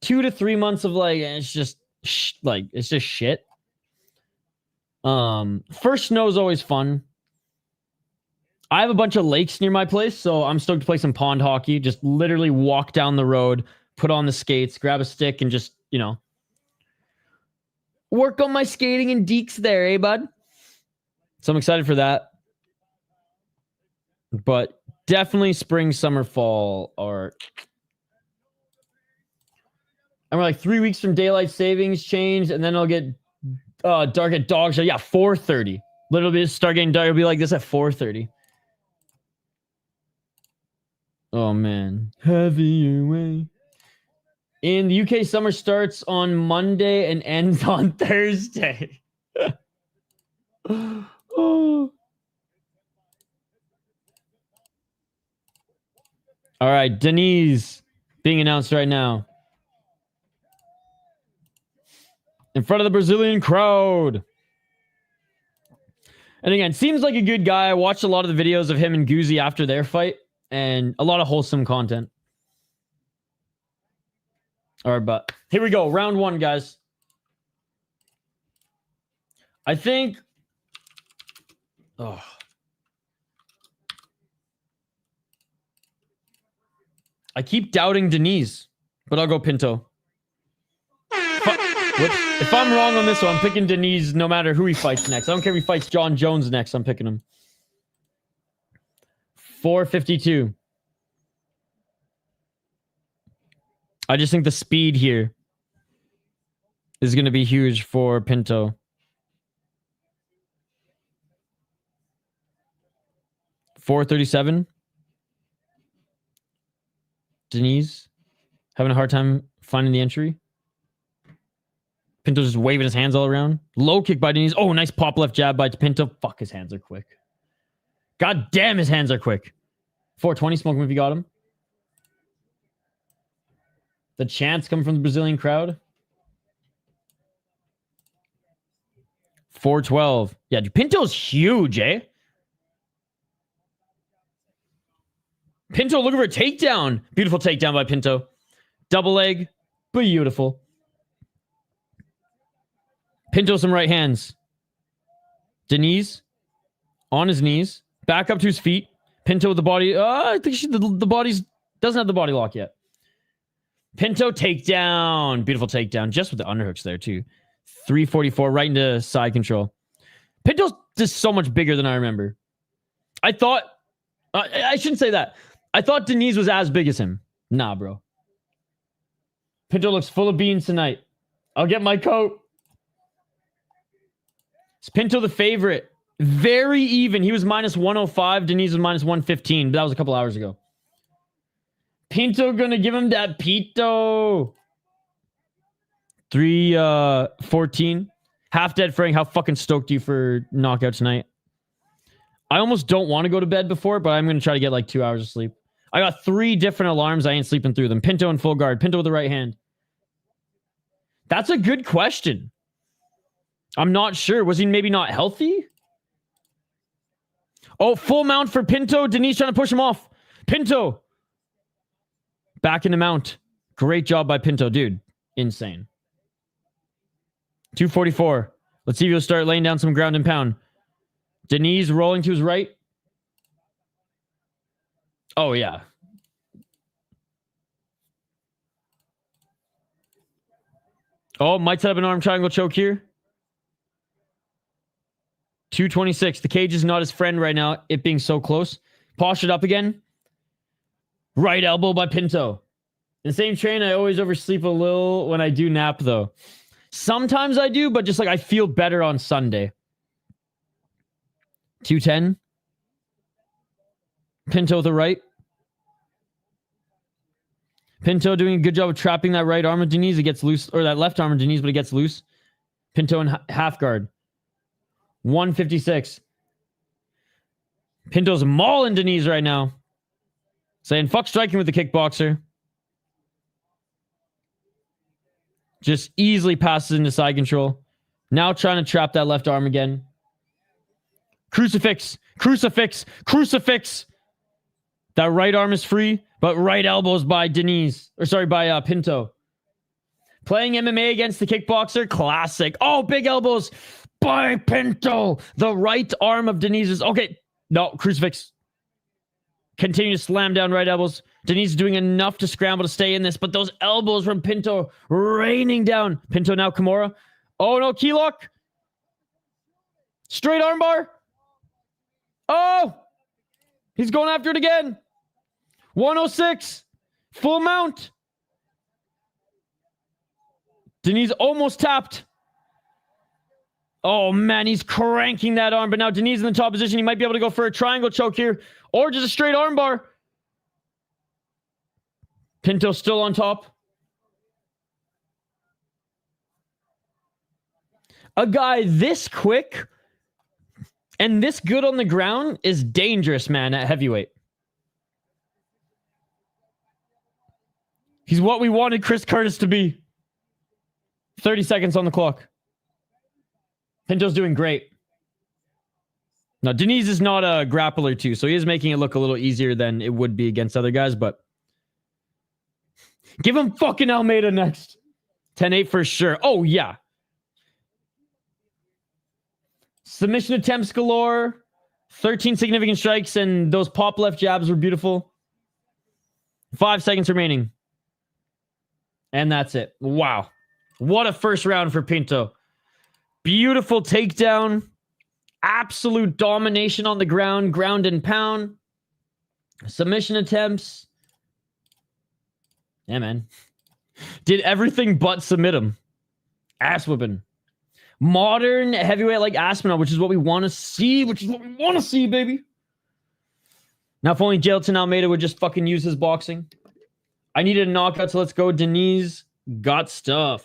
2 to 3 months of like, it's just shit. First snow is always fun. I have a bunch of lakes near my place, so I'm stoked to play some pond hockey. Just literally walk down the road, put on the skates, grab a stick, and just, work on my skating and deeks there, eh, bud? So I'm excited for that. But definitely spring, summer, fall are... And we're like 3 weeks from daylight savings change, and then it'll get dark at dog show. Yeah, 4:30. Literally just start getting dark. It'll be like this at 4:30. Oh, man. Heavier way. In the UK, summer starts on Monday and ends on Thursday. Oh. All right, Diniz being announced right now. In front of the Brazilian crowd. And again, seems like a good guy. I watched a lot of the videos of him and Guzzi after their fight, and a lot of wholesome content. All right, but here we go. Round one, guys. I think... Oh. I keep doubting Diniz, but I'll go Pinto. If I'm wrong on this one, I'm picking Diniz no matter who he fights next. I don't care if he fights John Jones next. I'm picking him. 452. I just think the speed here is going to be huge for Pinto. 437. Diniz having a hard time finding the entry. Pinto just waving his hands all around. Low kick by Diniz. Oh, nice pop left jab by Pinto. Fuck, his hands are quick. God damn, his hands are quick. 420, smoke him if you got him. The chants come from the Brazilian crowd. 412. Yeah, Pinto's huge, eh? Pinto looking for a takedown. Beautiful takedown by Pinto. Double leg. Beautiful. Pinto some right hands. Diniz on his knees. Back up to his feet. Pinto with the body. I think the body's doesn't have the body lock yet. Pinto takedown. Beautiful takedown. Just with the underhooks there too. 344 right into side control. Pinto's just so much bigger than I remember. I thought... I shouldn't say that. I thought Diniz was as big as him. Nah, bro. Pinto looks full of beans tonight. I'll get my coat. Is Pinto the favorite? Very even. He was minus 105. Diniz was minus 115. But that was a couple hours ago. Pinto gonna give him that Pinto. 314. Half Dead Frank, how fucking stoked are you for knockout tonight? I almost don't want to go to bed before, but I'm going to try to get like 2 hours of sleep. I got 3 different alarms. I ain't sleeping through them. Pinto in full guard. Pinto with the right hand. That's a good question. I'm not sure. Was he maybe not healthy? Oh, full mount for Pinto. Diniz trying to push him off. Pinto. Back into mount. Great job by Pinto, dude. Insane. 244. Let's see if he'll start laying down some ground and pound. Diniz rolling to his right. Oh, yeah. Oh, might set up an arm triangle choke here. 226. The cage is not his friend right now, it being so close. Postured up again. Right elbow by Pinto. In the same train, I always oversleep a little when I do nap, though. Sometimes I do, but just like I feel better on Sunday. 210. Pinto with the right. Pinto doing a good job of trapping that right arm of Diniz. It gets loose, or that left arm of Diniz, but it gets loose. Pinto in half guard. 156. Pinto's mauling Diniz right now. Saying, fuck striking with the kickboxer. Just easily passes into side control. Now trying to trap that left arm again. Crucifix. Crucifix. Crucifix. That right arm is free, but right elbows by Diniz. Or sorry, by Pinto. Playing MMA against the kickboxer. Classic. Oh, big elbows by Pinto. The right arm of Diniz is... Okay. No, crucifix. Continue to slam down right elbows. Diniz is doing enough to scramble to stay in this, but those elbows from Pinto raining down. Pinto now Kimura. Oh no, key lock. Straight armbar. Oh! He's going after it again. 106. Full mount. Diniz almost tapped. Oh man, he's cranking that arm, but now Diniz in the top position. He might be able to go for a triangle choke here, or just a straight armbar. Pinto still on top. A guy this quick and this good on the ground is dangerous, man, at heavyweight. He's what we wanted Chris Curtis to be. 30 seconds on the clock. Pinto's doing great. Now, Diniz is not a grappler too, so he is making it look a little easier than it would be against other guys, but give him fucking Almeida next. 10-8 for sure. Oh, yeah. Submission attempts galore. 13 significant strikes, and those pop left jabs were beautiful. 5 seconds remaining. And that's it. Wow. What a first round for Pinto. Beautiful takedown. Absolute domination on the ground. Ground and pound. Submission attempts. Yeah, man. Did everything but submit him. Ass whipping. Modern heavyweight like Aspinall, which is what we want to see. Which is what we want to see, baby. Now, if only Jailton Almeida would just fucking use his boxing. I needed a knockout, so let's go. Diniz got stuff.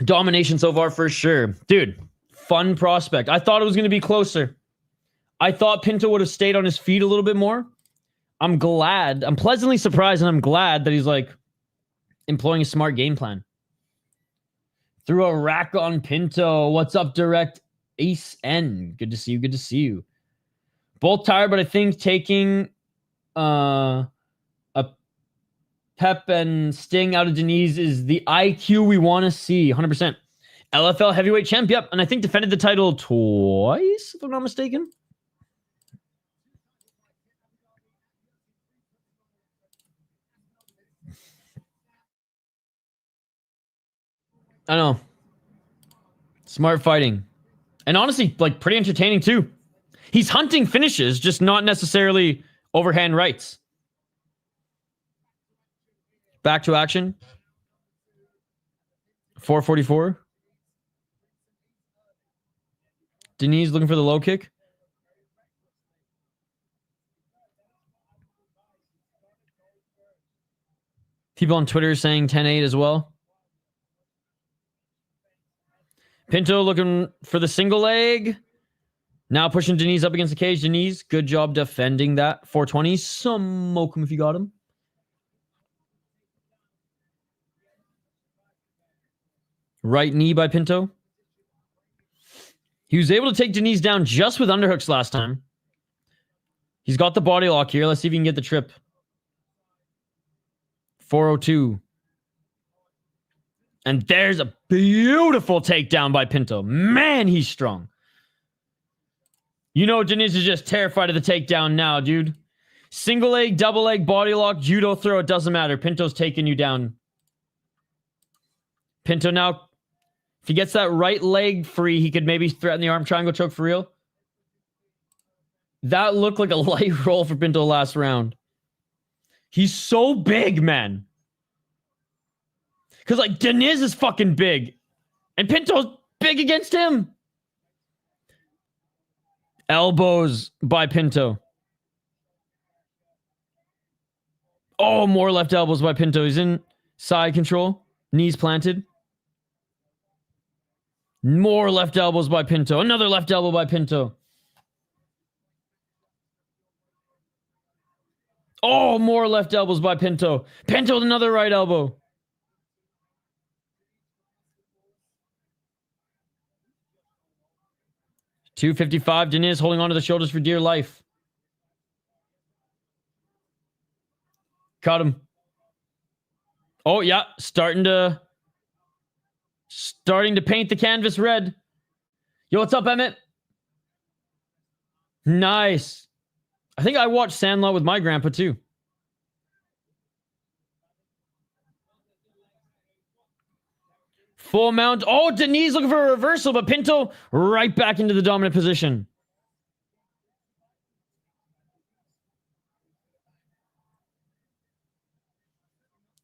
Domination so far for sure. Dude, fun prospect. I thought it was going to be closer. I thought Pinto would have stayed on his feet a little bit more. I'm glad. I'm pleasantly surprised, and I'm glad that he's like employing a smart game plan. Threw a rack on Pinto. What's up, Direct Ace N? Good to see you. Good to see you. Both tired, but I think taking a pep and sting out of Diniz is the IQ we want to see. 100%. LFL heavyweight champ. Yep. And I think defended the title twice, if I'm not mistaken. I know. Smart fighting. And honestly, like pretty entertaining too. He's hunting finishes, just not necessarily overhand rights. Back to action. 444. Diniz looking for the low kick. People on Twitter saying 10-8 as well. Pinto looking for the single leg. Now pushing Diniz up against the cage. Diniz, good job defending that. 420. Smoke him if you got him. Right knee by Pinto. He was able to take Diniz down just with underhooks last time. He's got the body lock here. Let's see if he can get the trip. 402. And there's a beautiful takedown by Pinto. Man, he's strong. You know Diniz is just terrified of the takedown now, dude. Single leg, double leg, body lock, judo throw, it doesn't matter. Pinto's taking you down. Pinto now, if he gets that right leg free, he could maybe threaten the arm triangle choke for real. That looked like a light roll for Pinto last round. He's so big, man. Because, like, Diniz is fucking big. And Pinto's big against him. Elbows by Pinto. Oh, more left elbows by Pinto. He's in side control. Knees planted. More left elbows by Pinto. Another left elbow by Pinto. Oh, more left elbows by Pinto. Pinto with another right elbow. $255. Diniz holding onto the shoulders for dear life. Caught him. Oh, yeah. Starting to paint the canvas red. Yo, what's up, Emmett? Nice. I think I watched Sandlot with my grandpa, too. Full mount. Oh, Diniz looking for a reversal, but Pinto right back into the dominant position.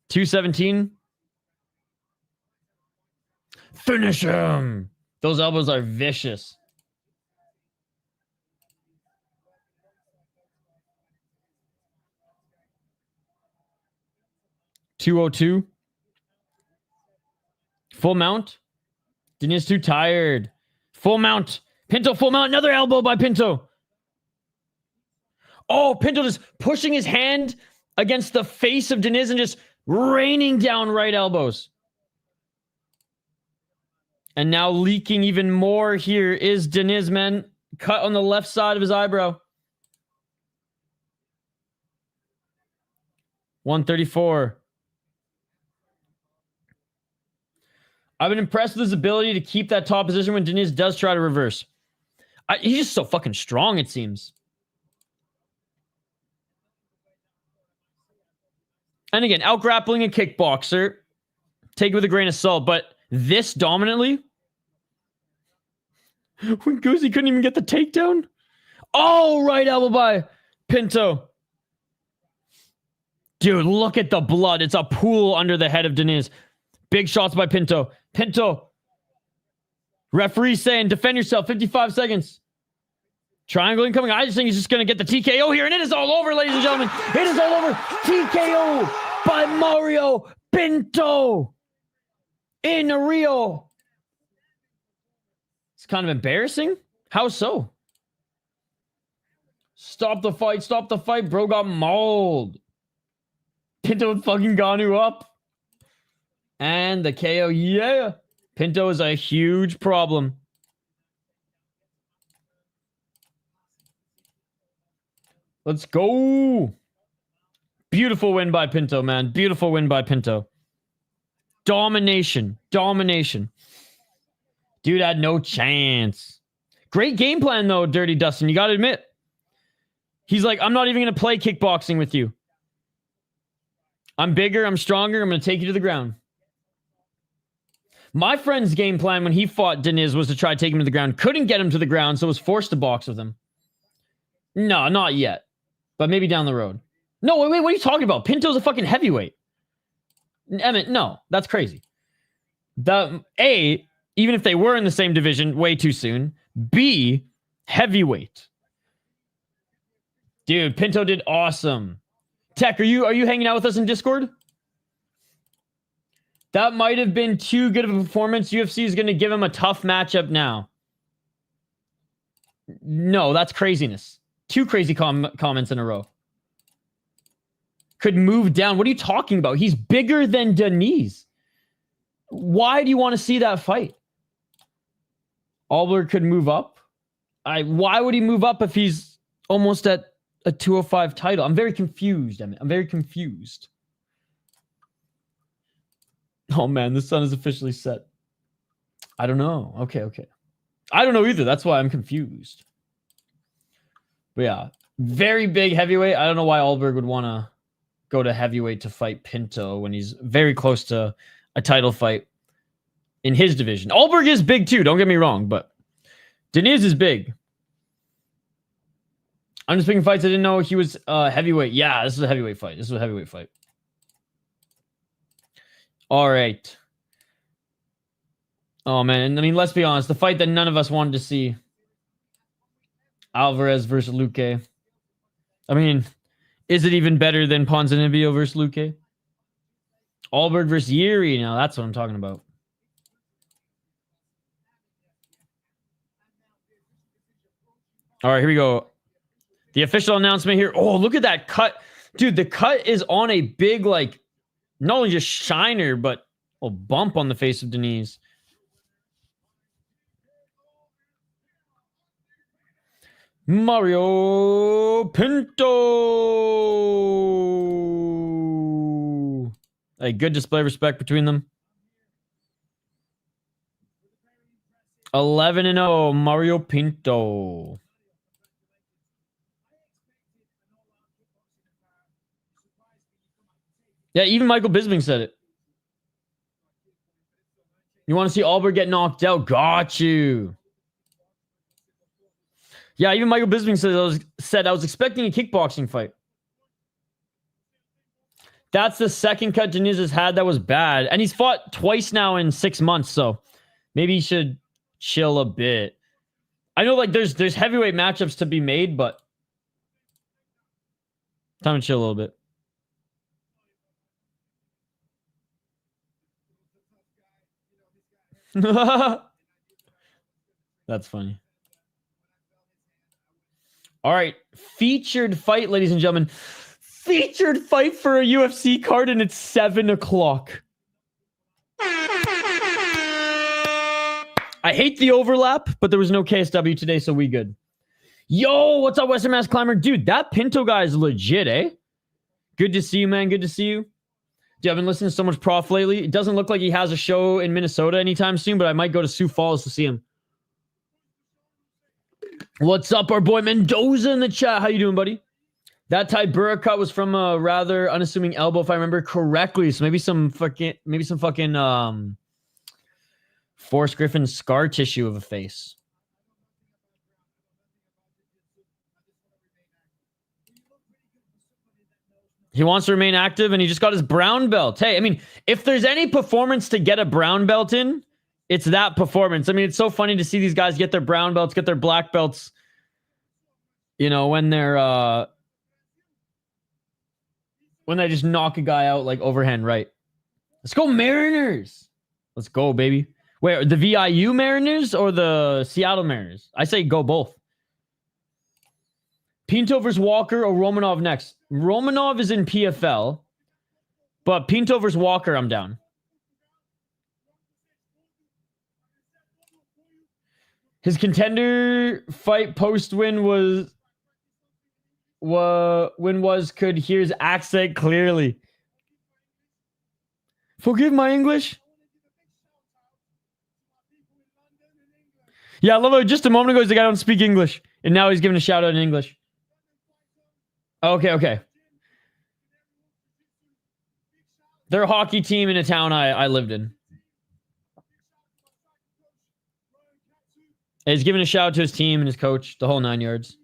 $217. Finish him. Those elbows are vicious. $202. Full mount. Diniz too tired. Full mount. Pinto full mount. Another elbow by Pinto. Oh, Pinto just pushing his hand against the face of Diniz and just raining down right elbows. And now leaking even more here is Diniz, man. Cut on the left side of his eyebrow. 134. I've been impressed with his ability to keep that top position when Diniz does try to reverse. He's just so fucking strong, it seems. And again, out-grappling a kickboxer. Take it with a grain of salt, but this dominantly? When Goosey couldn't even get the takedown? Oh, right elbow by Pinto. Dude, look at the blood. It's a pool under the head of Diniz. Big shots by Pinto. Pinto. Referee saying, defend yourself. 55 seconds. Triangle incoming. I just think he's just going to get the TKO here. And it is all over, ladies and gentlemen. It is all over. TKO by Mario Pinto. In Rio. It's kind of embarrassing. How so? Stop the fight. Stop the fight. Bro got mauled. Pinto with fucking Ganu up. And the KO, yeah. Pinto is a huge problem. Let's go. Beautiful win by Pinto, man. Beautiful win by Pinto. Domination. Domination. Dude had no chance. Great game plan, though, Dirty Dustin. You got to admit. He's like, I'm not even going to play kickboxing with you. I'm bigger. I'm stronger. I'm going to take you to the ground. My friend's game plan when he fought Diniz was to try to take him to the ground. Couldn't get him to the ground, so was forced to box with him. No, not yet. But maybe down the road. No, wait, what are you talking about? Pinto's a fucking heavyweight. Emmett, no, that's crazy. Even if they were in the same division, way too soon. B, heavyweight. Dude, Pinto did awesome. Tech, are you hanging out with us in Discord? That might have been too good of a performance. UFC is going to give him a tough matchup now. No, that's craziness. 2 crazy comments in a row. Could move down. What are you talking about? He's bigger than Diniz. Why do you want to see that fight? Oliveira could move up. Why would he move up if he's almost at a 205 title? I'm very confused. I'm very confused. Oh man, the sun is officially set. I don't know. Okay. I don't know either. That's why I'm confused. But yeah, very big heavyweight. I don't know why Oliveira would want to go to heavyweight to fight Pinto when he's very close to a title fight in his division. Oliveira is big too, don't get me wrong, but Diniz is big. I'm just picking fights. I didn't know he was heavyweight. Yeah, this is a heavyweight fight. All right. Oh, man. I mean, let's be honest. The fight that none of us wanted to see. Alvarez versus Luque. I mean, is it even better than Ponzinibbio versus Luque? Allberg versus Yuri. Now, that's what I'm talking about. All right, here we go. The official announcement here. Oh, look at that cut. Dude, the cut is on a big, like, not only just shiner, but a bump on the face of Diniz. Mario Pinto. A good display of respect between them. 11-0, Mario Pinto. Yeah, even Michael Bisping said it. You want to see Oliveira get knocked out? Got you. Yeah, even Michael Bisping said I was expecting a kickboxing fight. That's the second cut Diniz has had that was bad. And he's fought twice now in 6 months, so maybe he should chill a bit. I know like there's heavyweight matchups to be made, but time to chill a little bit. That's funny. All right, featured fight, ladies and gentlemen. Featured fight for a UFC card, and it's 7 o'clock. I hate the overlap, but there was no KSW today, so we good. Yo, what's up, Western Mass Climber? Dude, that Pinto guy is legit, eh? Good to see you, man. Good to see you. Dude, I've been listening to so much Prof lately. It doesn't look like he has a show in Minnesota anytime soon, but I might go to Sioux Falls to see him. What's up, our boy Mendoza in the chat? How you doing, buddy? That Tybura cut was from a rather unassuming elbow, if I remember correctly. So maybe some fucking Forrest Griffin scar tissue of a face. He wants to remain active, and he just got his brown belt. Hey, I mean, if there's any performance to get a brown belt in, it's that performance. I mean, it's so funny to see these guys get their brown belts, get their black belts, you know, when they're when they just knock a guy out like overhand right. Let's go Mariners. Let's go, baby. Wait, the VIU Mariners or the Seattle Mariners? I say go both. Pinto versus Walker or Romanov next? Romanov is in PFL, but Pinto versus Walker, I'm down. His contender fight post-win could hear his accent clearly. Forgive my English? Yeah, I love it. Just a moment ago, he's like, I don't speak English. And now he's giving a shout out in English. Okay. They're a hockey team in a town I lived in. And he's giving a shout out to his team and his coach, the whole 9 yards.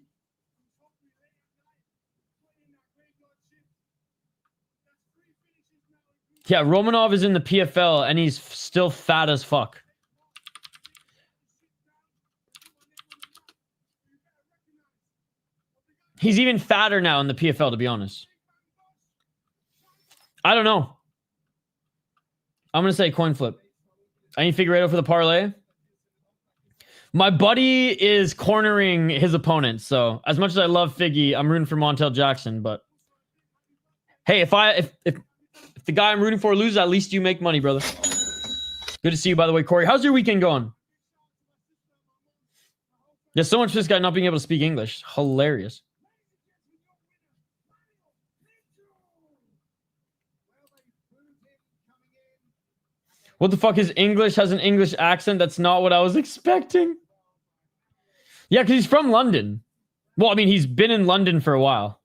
Yeah, Romanov is in the PFL and he's still fat as fuck. He's even fatter now in the PFL, to be honest. I don't know. I'm going to say coin flip. I need Figueiredo for the parlay. My buddy is cornering his opponent, so as much as I love Figgy, I'm rooting for Montel Jackson, but hey, if the guy I'm rooting for loses, at least you make money, brother. Good to see you, by the way, Corey. How's your weekend going? There's so much for this guy not being able to speak English. Hilarious. What the fuck is English? Has an English accent? That's not what I was expecting. Yeah, because he's from London. Well, I mean, he's been in London for a while.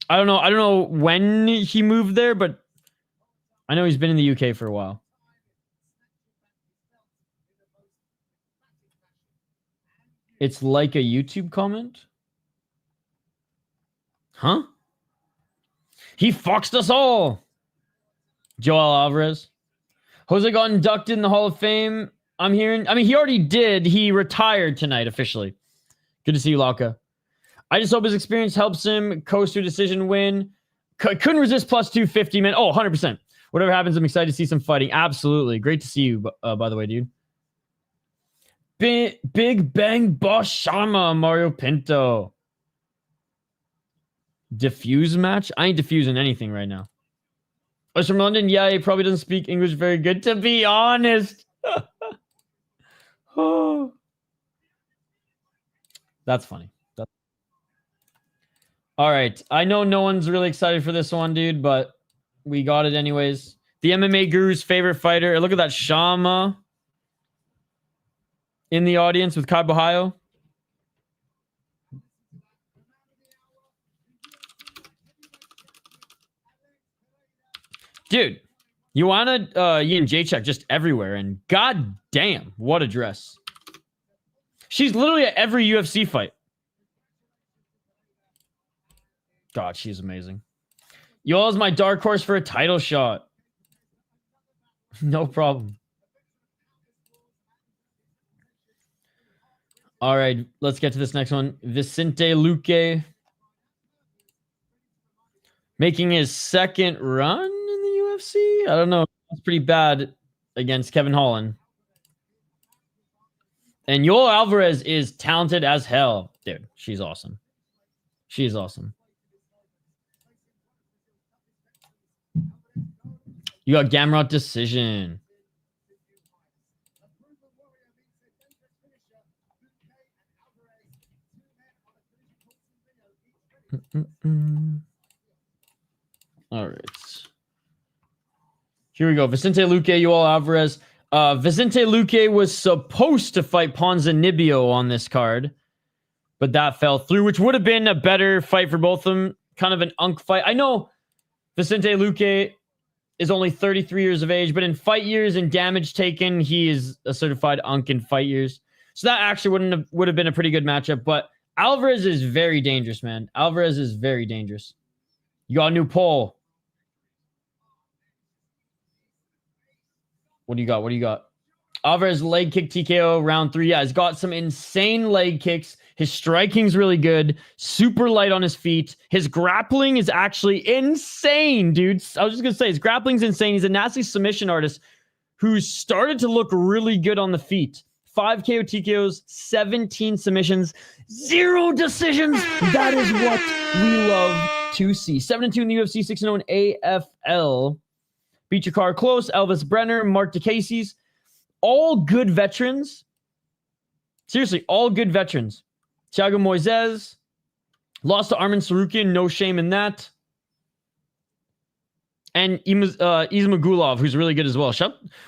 I don't know when he moved there, but I know he's been in the UK for a while. It's like a YouTube comment? Huh? He foxed us all. Joel Alvarez. Jose got inducted in the Hall of Fame. I'm hearing... I mean, he already did. He retired tonight officially. Good to see you, Laka. I just hope his experience helps him coast to a decision win. Couldn't resist plus 250, man. Oh, 100%. Whatever happens, I'm excited to see some fighting. Absolutely. Great to see you, by the way, dude. Big Bang Boss Shama, Mario Pinto. Diffuse match? I ain't diffusing anything right now. Oh, he's from London? Yeah, he probably doesn't speak English very good, to be honest. Oh. That's funny. All right. I know no one's really excited for this one, dude, but we got it anyways. The MMA Guru's favorite fighter. Look at that Shama in the audience with Kai Bahayo. Dude, Jhonata, Yin Jacek just everywhere, and god damn, what a dress. She's literally at every UFC fight. God, she's amazing. Yoel is my dark horse for a title shot. No problem. All right, let's get to this next one. Vicente Luque making his second run in the UFC. I don't know. It's pretty bad against Kevin Holland. And Yoel Alvarez is talented as hell. Dude, she's awesome. She's awesome. You got Gamrot decision. All right. Here we go. Vicente Luque, Yoel Alvarez. Vicente Luque was supposed to fight Ponzinibbio on this card, but that fell through, which would have been a better fight for both of them. Kind of an unk fight. I know Vicente Luque is only 33 years of age, but in fight years and damage taken, he is a certified unk in fight years. So that actually would have been a pretty good matchup, but Alvarez is very dangerous, man. Alvarez is very dangerous. You got a new poll. What do you got? What do you got? Alvarez leg kick TKO round 3. Yeah, he's got some insane leg kicks. His striking's really good. Super light on his feet. His grappling is actually insane, dude. I was just going to say, his grappling's insane. He's a nasty submission artist who's started to look really good on the feet. 5 KO TKOs, 17 submissions, 0 decisions. That is what we love to see. 7-2 in the UFC, 6-0 in AFL. Beat your car close. Elvis Brenner, Mark DeCasey's. All good veterans. Seriously, all good veterans. Thiago Moises. Lost to Armin Sarukian. No shame in that. And Ismagulov, who's really good as well.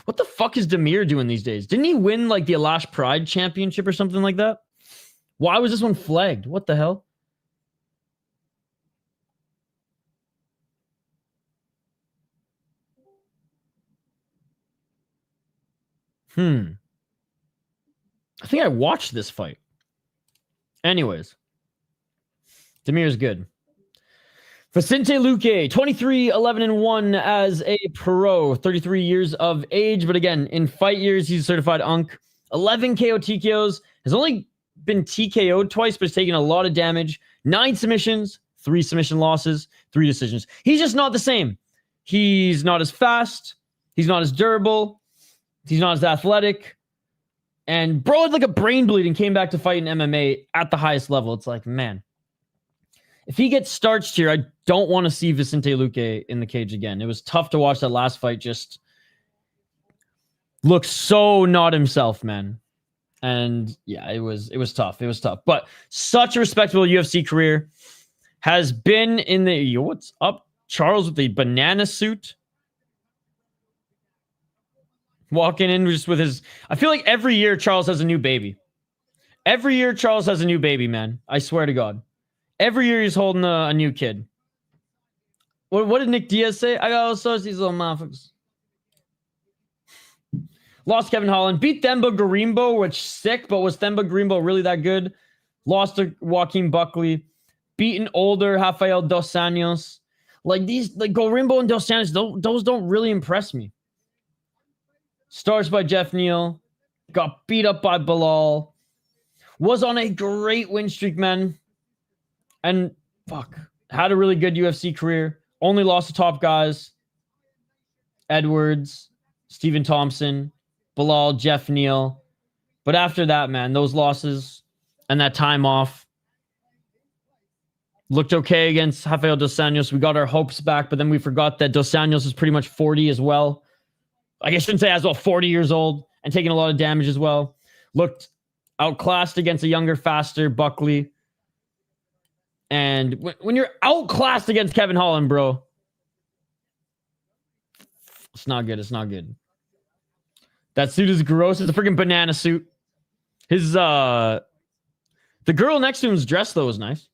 What the fuck is Demir doing these days? Didn't he win like the Alash Pride Championship or something like that? Why was this one flagged? What the hell? I think I watched this fight. Anyways. Demir's good. Vicente Luque, 23, 11-1 as a pro, 33 years of age. But again, in fight years, he's a certified unk. 11 KO TKOs. Has only been TKO'd twice, but has taken a lot of damage. 9 submissions, 3 submission losses, 3 decisions. He's just not the same. He's not as fast. He's not as durable. He's not as athletic. And bro had like a brain bleed and came back to fight in MMA at the highest level. It's like, man, if he gets starched here, I don't want to see Vicente Luque in the cage again. It was tough to watch that last fight. Just looked so not himself, man. And yeah, it was tough. It was tough. But such a respectable UFC career. Has been in the... What's up, Charles, with the banana suit? Walking in just with his... I feel like every year Charles has a new baby. Every year Charles has a new baby, man. I swear to God. Every year he's holding a new kid. What did Nick Diaz say? I got all sorts of these little motherfuckers. Lost Kevin Holland. Beat Themba Garimbo, which sick, but was Themba Garimbo really that good? Lost to Joaquin Buckley. Beaten older Rafael Dos Anjos. Like these, like Garimbo and Dos Anjos, those don't really impress me. Stars by Jeff Neal. Got beat up by Bilal. Was on a great win streak, man. And fuck, had a really good UFC career. Only lost to top guys. Edwards, Stephen Thompson, Bilal, Jeff Neal. But after that, man, those losses and that time off, looked okay against Rafael Dos Anjos. We got our hopes back, but then we forgot that Dos Anjos is pretty much 40 as well. I guess I shouldn't say as well, 40 years old and taking a lot of damage as well. Looked outclassed against a younger, faster Buckley. And when you're outclassed against Kevin Holland, bro, it's not good. It's not good. That suit is gross. It's a freaking banana suit. His, the girl next to him's dress, though, was nice.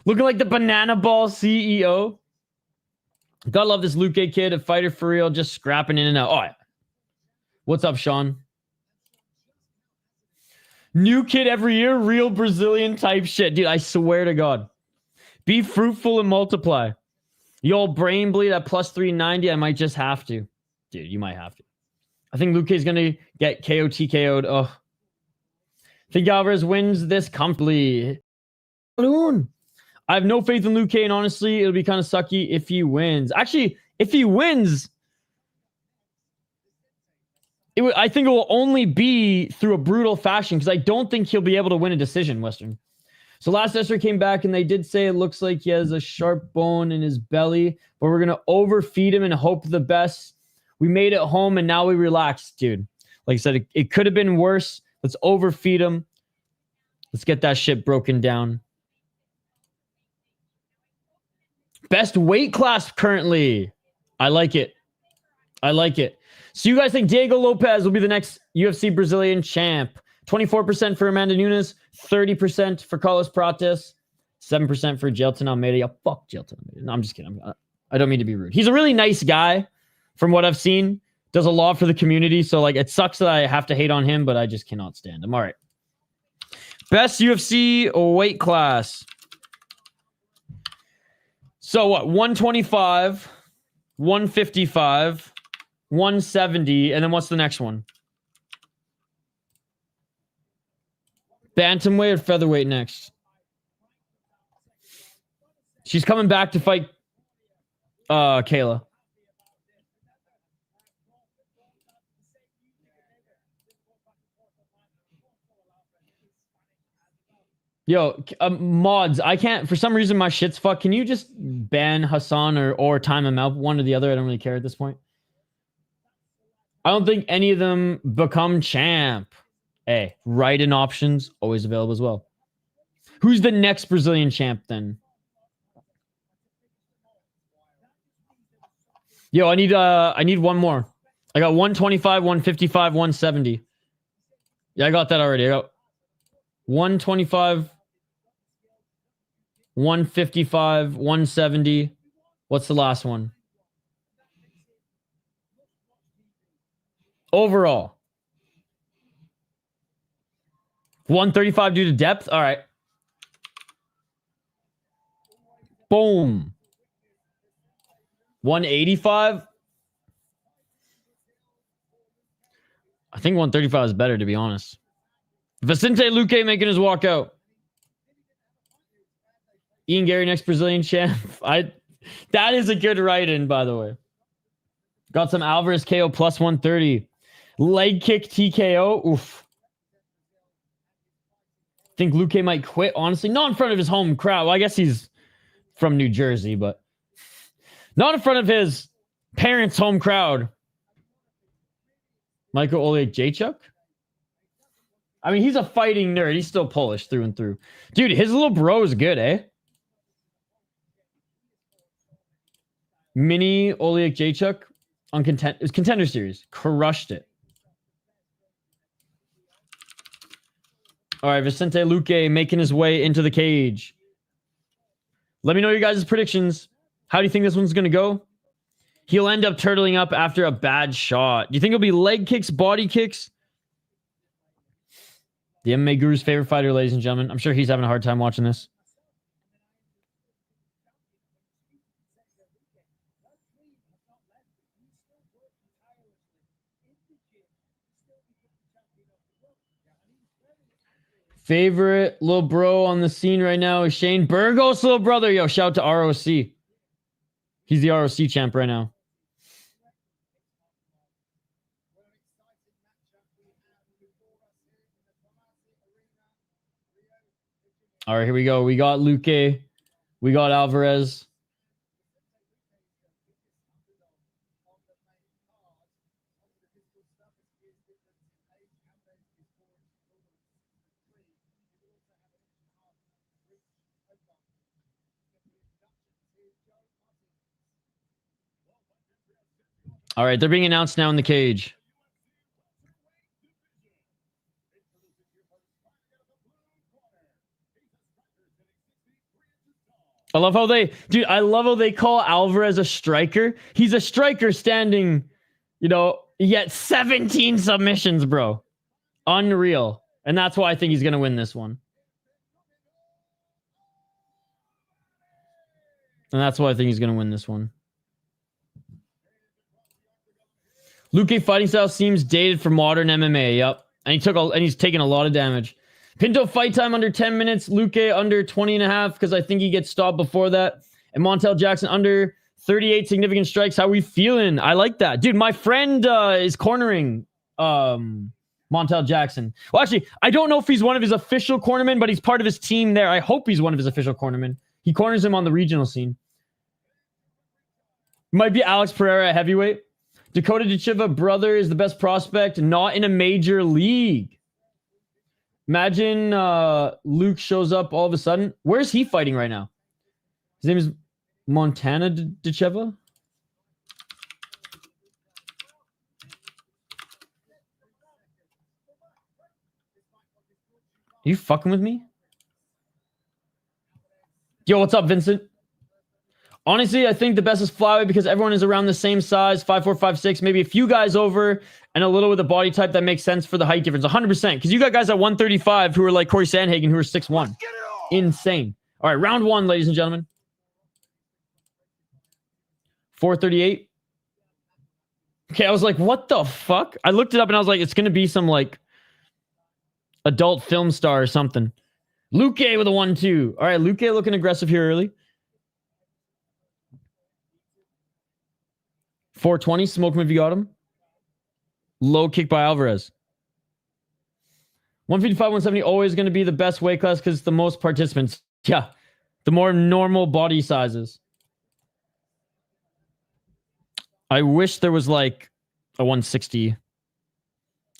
Looking like the banana ball CEO. Gotta love this Luque kid, a fighter for real, just scrapping in and out. Oh, yeah. What's up, Sean? New kid every year, real Brazilian type shit. Dude, I swear to God. Be fruitful and multiply. You old brain bleed at plus 390, I might just have to. Dude, you might have to. I think Luque is going to get KO TKO'd. Oh. I think Alvarez wins this comfortably. Balloon. I have no faith in Luque, and honestly, it'll be kind of sucky if he wins. Actually, if he wins, I think it will only be through a brutal fashion because I don't think he'll be able to win a decision, Western. So last Esther came back, and they did say it looks like he has a sharp bone in his belly, but we're going to overfeed him and hope the best. We made it home, and now we relaxed, dude. Like I said, it could have been worse. Let's overfeed him. Let's get that shit broken down. Best weight class currently. I like it. I like it. So you guys think Diego Lopez will be the next UFC Brazilian champ? 24% for Amanda Nunes, 30% for Carlos Prates, 7% for Gelton Almeida. Yeah, fuck Gelton Almeida. No, I'm just kidding. I don't mean to be rude. He's a really nice guy from what I've seen. Does a lot for the community. So like it sucks that I have to hate on him, but I just cannot stand him. All right. Best UFC weight class. So what? 125, 155, 170, and then what's the next one? Bantamweight or featherweight next? She's coming back to fight Kayla. Yo, mods, I can't, for some reason my shit's fucked. Can you just ban Hassan or time him out? One or the other. I don't really care at this point. I don't think any of them become champ. Hey, write-in options, always available as well. Who's the next Brazilian champ then? Yo, I need one more. I got 125, 155, 170. Yeah, I got that already. I got 125, 155, 170. What's the last one? Overall. 135 due to depth. All right. Boom. 185. I think 135 is better, to be honest. Vicente Luque making his walkout. Ian Gary, next Brazilian champ. That is a good write-in, by the way. Got some Alvarez KO plus 130. Leg kick TKO. Oof. Think Luque might quit, honestly. Not in front of his home crowd. Well, I guess he's from New Jersey, but not in front of his parents' home crowd. Michael Oliveira. I mean, he's a fighting nerd. He's still Polish through and through. Dude, his little bro is good, eh? Mini Oliveira on Contender Series. Crushed it. All right, Vicente Luque making his way into the cage. Let me know your guys' predictions. How do you think this one's going to go? He'll end up turtling up after a bad shot. Do you think it'll be leg kicks, body kicks? The MMA Guru's favorite fighter, ladies and gentlemen. I'm sure he's having a hard time watching this. Favorite little bro on the scene right now is Shane Burgos' little brother. Yo, shout out to ROC. He's the ROC champ right now. All right, here we go. We got Luque. We got Alvarez. All right, they're being announced now in the cage. I love how I love how they call Alvarez a striker. He's a striker standing, yet 17 submissions, bro. Unreal. And that's why I think he's going to win this one. Luque fighting style seems dated for modern MMA. Yep. And he's taken a lot of damage. Pinto fight time under 10 minutes. Luque under 20 and a half because I think he gets stopped before that. And Montel Jackson under 38 significant strikes. How we feeling? I like that. Dude, my friend is cornering Montel Jackson. Well, actually, I don't know if he's one of his official cornermen, but he's part of his team there. I hope he's one of his official cornermen. He corners him on the regional scene. Might be Alex Pereira at heavyweight. Dakota Dechiva brother is the best prospect, not in a major league. Imagine Luke shows up all of a sudden. Where's he fighting right now? His name is Montana Dechiva. Are you fucking with me? Yo, what's up, Vincent? Honestly, I think the best is flyweight because everyone is around the same size, 5'4", 5'6", maybe a few guys over, and a little with a body type that makes sense for the height difference. 100%. Because you got guys at 135 who are like Corey Sandhagen who are 6'1". Insane. All right, round one, ladies and gentlemen. 438. Okay, I was like, what the fuck? I looked it up and I was like, it's going to be some like adult film star or something. Luque with a 1-2. All right, Luque looking aggressive here early. 420, smoke him if you got him. Low kick by Alvarez. 155, 170, always going to be the best weight class because it's the most participants. Yeah, the more normal body sizes. I wish there was like a 160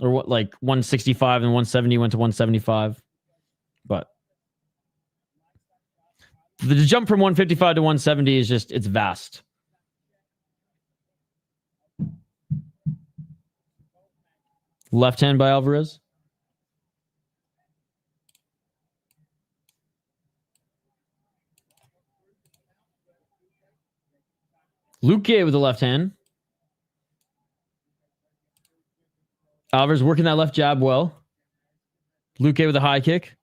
or what, like 165 and 170 went to 175. But the jump from 155 to 170 is just, it's vast. Left hand by Alvarez. Luque with the left hand. Alvarez working that left jab well. Luque with a high kick.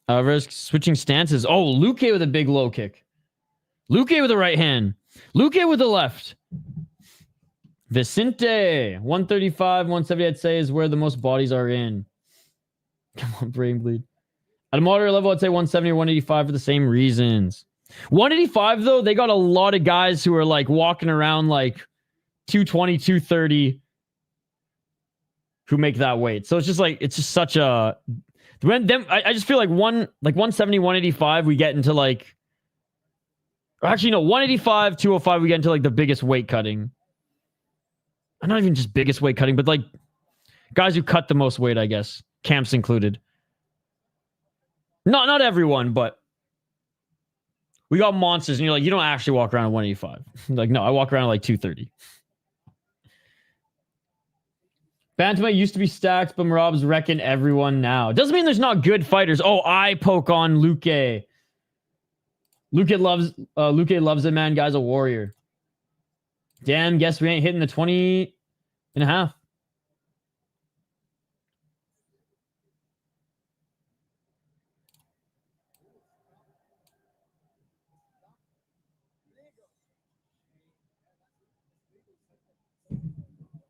Alvarez switching stances. Oh, Luque with a big low kick. Luque with the right hand. Luque with the left. Vicente. 135, 170, I'd say, is where the most bodies are in. Come on, brain bleed. At a moderate level, I'd say 170 or 185 for the same reasons. 185, though, they got a lot of guys who are like walking around like 220, 230 who make that weight. So it's just like, it's just such a... I just feel like 170, 185, we get into like... Actually, no, 185, 205, we get into like the biggest weight cutting. Not even just biggest weight cutting, but like guys who cut the most weight, I guess. Camps included. Not everyone, but we got monsters, and you're like, you don't actually walk around at 185. Like, no, I walk around at like 230. Bantamweight used to be stacked, but Marab's wrecking everyone now. Doesn't mean there's not good fighters. Oh, I poke on Luque. Luque loves it, man. Guy's a warrior. Damn, guess we ain't hitting the 20 and a half.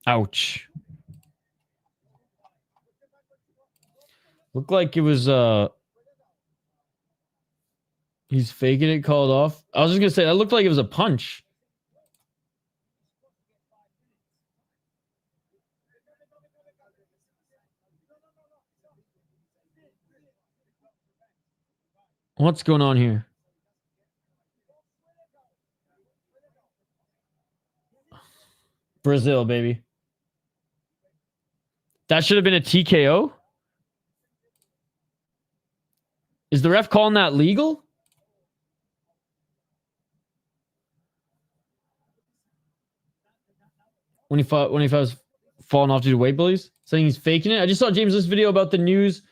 Ouch. Looked like it was he's faking it, called off. I was just gonna say that looked like it was a punch. What's going on here? Brazil, baby. That should have been a TKO? Is the ref calling that legal? When he was falling off due to weight bullies? Saying he's faking it? I just saw James' video about the news.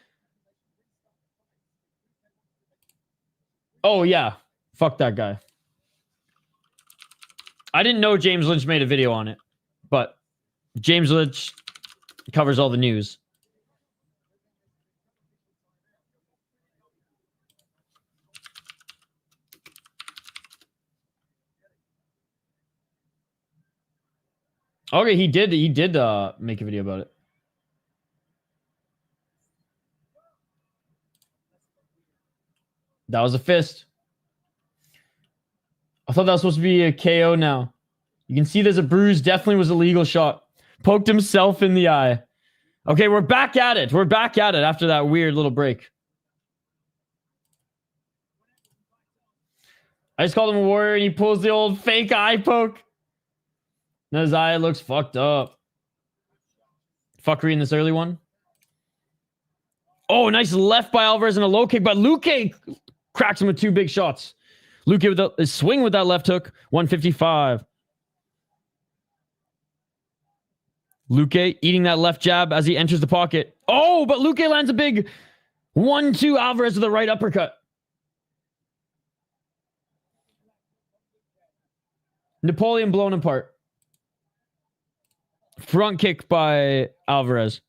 Oh, yeah. Fuck that guy. I didn't know James Lynch made a video on it, but James Lynch covers all the news. Okay, he did make a video about it. That was a fist. I thought that was supposed to be a KO now. You can see there's a bruise. Definitely was a legal shot. Poked himself in the eye. Okay, we're back at it. We're back at it after that weird little break. I just called him a warrior and he pulls the old fake eye poke. And his eye looks fucked up. Fuckery in this early one. Oh, nice left by Alvarez and a low kick, but Luque cracks him with two big shots. Luque with a swing with that left hook. 155. Luque eating that left jab as he enters the pocket. Oh, but Luque lands a big 1-2. Alvarez with a right uppercut. Napoleon blown apart. Front kick by Alvarez.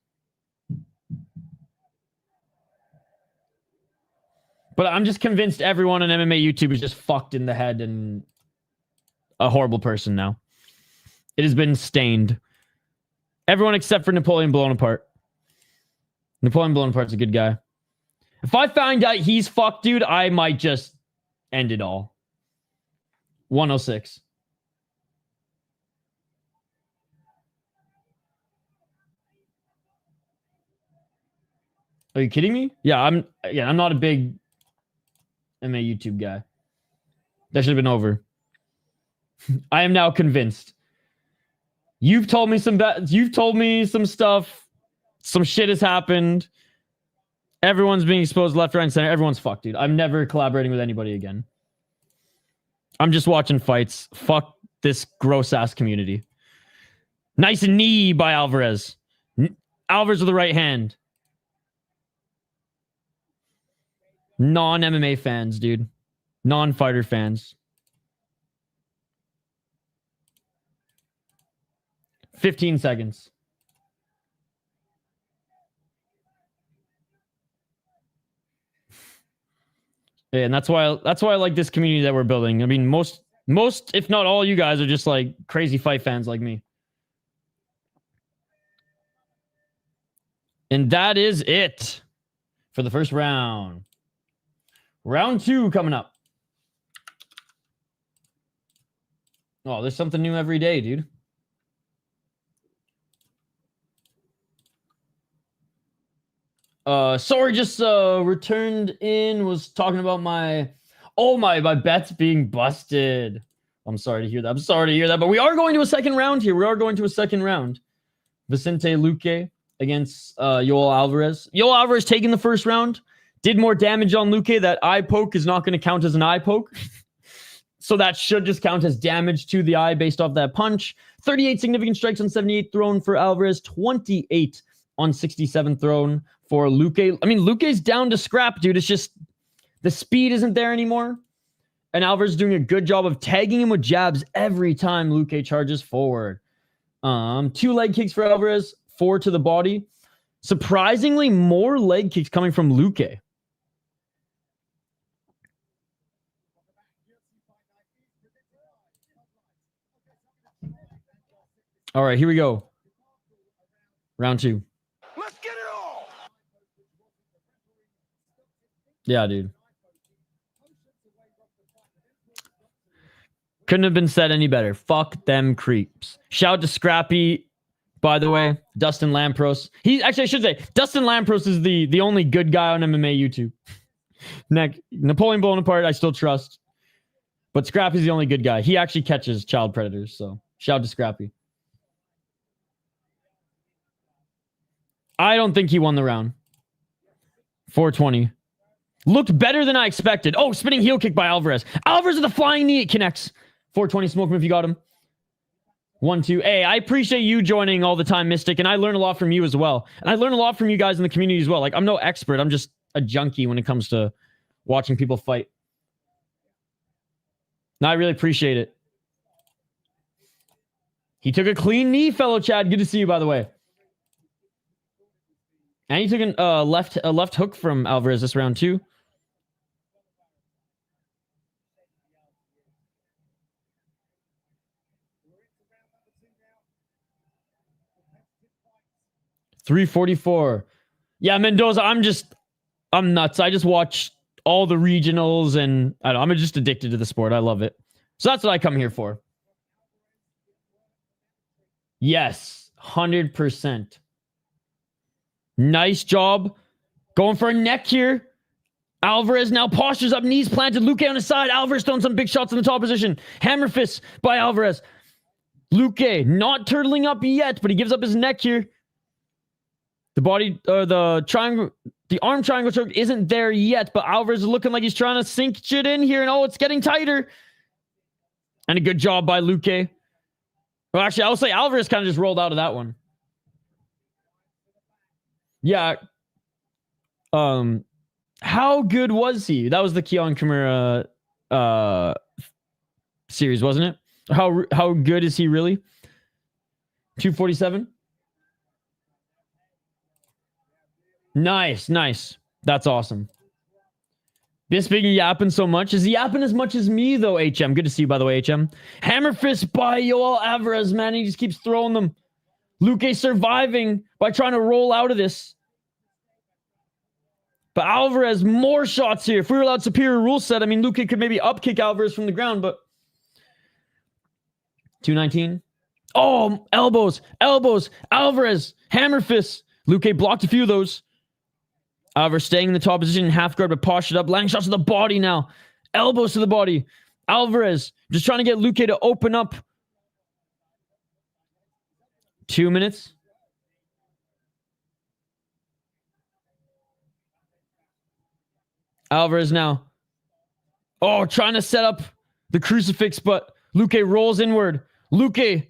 But I'm just convinced everyone on MMA YouTube is just fucked in the head and a horrible person now. It has been stained. Everyone except for Napoleon blown apart. Napoleon blown apart's a good guy. If I find out he's fucked, dude, I might just end it all. 106. Are you kidding me? Yeah, I'm not a big MMA YouTube guy. That should have been over. I am now convinced. You've told me some stuff. Some shit has happened. Everyone's being exposed left, right, and center. Everyone's fucked, dude. I'm never collaborating with anybody again. I'm just watching fights. Fuck this gross ass community. Nice knee by Alvarez. Alvarez with the right hand. Non-MMA fans, dude. Non-fighter fans. 15 seconds. Yeah, and that's why I like this community that we're building. I mean, most, if not all, you guys are just like crazy fight fans like me. And that is it for the first round. Round 2 coming up. Oh, there's something new every day, dude. Sorry, just returned in, was talking about my bets being busted. I'm sorry to hear that. But we are going to a second round here. Vicente Luque against Yoel Alvarez. Yoel Alvarez taking the first round. Did more damage on Luque. That eye poke is not going to count as an eye poke. So that should just count as damage to the eye based off that punch. 38 significant strikes on 78 thrown for Alvarez. 28 on 67 thrown for Luque. I mean, Luque's down to scrap, dude. It's just the speed isn't there anymore. And Alvarez is doing a good job of tagging him with jabs every time Luque charges forward. 2 leg kicks for Alvarez, 4 to the body. Surprisingly, more leg kicks coming from Luque. All right, here we go. Round 2. Let's get it all. Yeah, dude. Couldn't have been said any better. Fuck them creeps. Shout out to Scrappy, by the way. Dustin Lampros. I should say, Dustin Lampros is the only good guy on MMA YouTube. Napoleon Bonaparte, I still trust. But Scrappy's the only good guy. He actually catches child predators, so shout out to Scrappy. I don't think he won the round. 420. Looked better than I expected. Oh, spinning heel kick by Alvarez. Alvarez with a flying knee. It connects. 420. Smoke him if you got him. 1-2. Hey, I appreciate you joining all the time, Mystic, and I learn a lot from you as well. And I learn a lot from you guys in the community as well. Like, I'm no expert. I'm just a junkie when it comes to watching people fight. No, I really appreciate it. He took a clean knee, fellow Chad. Good to see you, by the way. And he took a left hook from Alvarez this round too. $344. Yeah, Mendoza, I'm nuts. I just watch all the regionals and I'm just addicted to the sport. I love it. So that's what I come here for. Yes, 100%. Nice job. Going for a neck here. Alvarez now postures up, knees planted. Luque on his side. Alvarez throwing some big shots in the top position. Hammer fist by Alvarez. Luque not turtling up yet, but he gives up his neck here. The body, the triangle, the arm triangle choke isn't there yet, but Alvarez is looking like he's trying to sink shit in here, and oh, it's getting tighter. And a good job by Luque. Well, actually, I'll say Alvarez kind of just rolled out of that one. Yeah. How good was he? That was the Keon Kimura series, wasn't it? How good is he really? 247. Nice. That's awesome. Bisping yapping so much. Is he yapping as much as me, though, HM? Good to see you, by the way, HM. Hammer fist by Yoel Alvarez, man. He just keeps throwing them. Luque surviving by trying to roll out of this. But Alvarez, more shots here. If we were allowed superior rule set, I mean, Luque could maybe upkick Alvarez from the ground, but 219. Oh, elbows. Alvarez, hammer fists. Luque blocked a few of those. Alvarez staying in the top position, half guard, but postured up. Landing shots to the body now. Elbows to the body. Alvarez just trying to get Luque to open up. 2 minutes. Alvarez now. Oh, trying to set up the crucifix, but Luque rolls inward. Luque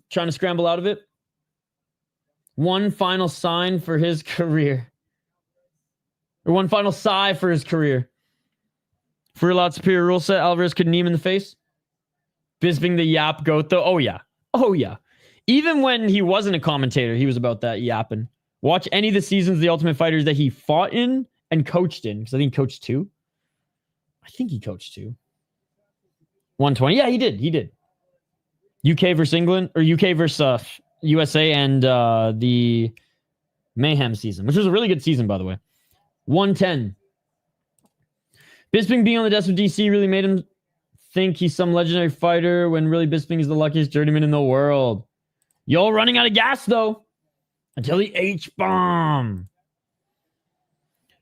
trying to scramble out of it. One final sign for his career. Or one final sigh for his career. For a lot superior rule set, Alvarez could knee him in the face. Bisping the yap goat, though. Oh, yeah. Even when he wasn't a commentator, he was about that yapping. Watch any of the seasons of The Ultimate Fighters that he fought in and coached in. Because I think he coached 2. I think he coached 2. 120. Yeah, he did. UK versus England. Or UK versus USA and the Mayhem season. Which was a really good season, by the way. 110. Bisping being on the desk with DC really made him think he's some legendary fighter when really Bisping is the luckiest journeyman in the world. Y'all running out of gas, though. Until the H-bomb.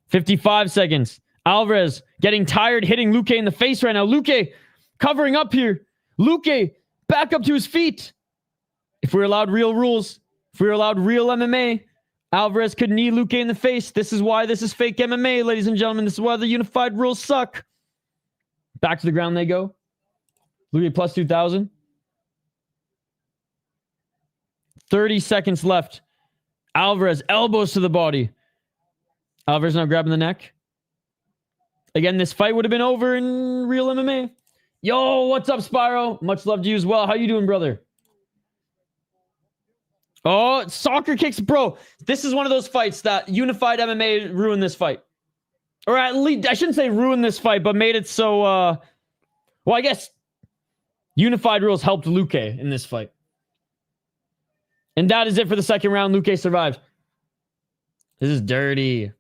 55 seconds. Alvarez getting tired, hitting Luque in the face right now. Luque covering up here. Luque back up to his feet. If we're allowed real rules, if we're allowed real MMA, Alvarez could knee Luque in the face. This is why this is fake MMA, ladies and gentlemen. This is why the unified rules suck. Back to the ground they go. Luque plus 2,000. 30 seconds left. Alvarez elbows to the body. Alvarez now grabbing the neck. Again, this fight would have been over in real MMA. Yo, what's up, Spyro? Much love to you as well. How you doing, brother? Oh, soccer kicks. Bro, this is one of those fights that unified MMA ruined this fight. Or at least, I shouldn't say ruined this fight, but made it so, well, I guess unified rules helped Luque in this fight. And that is it for the second round. Luque survived. This is dirty.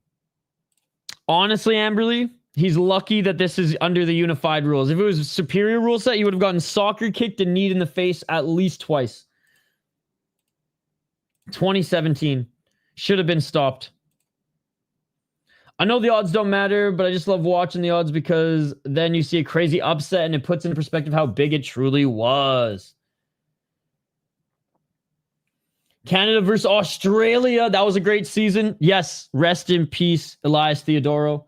Honestly, Amberly, he's lucky that this is under the unified rules. If it was a superior rule set, he would have gotten soccer kicked and kneed in the face at least twice. 2017. Should have been stopped. I know the odds don't matter, but I just love watching the odds because then you see a crazy upset and it puts into perspective how big it truly was. Canada versus Australia. That was a great season. Yes, rest in peace, Elias Theodoro.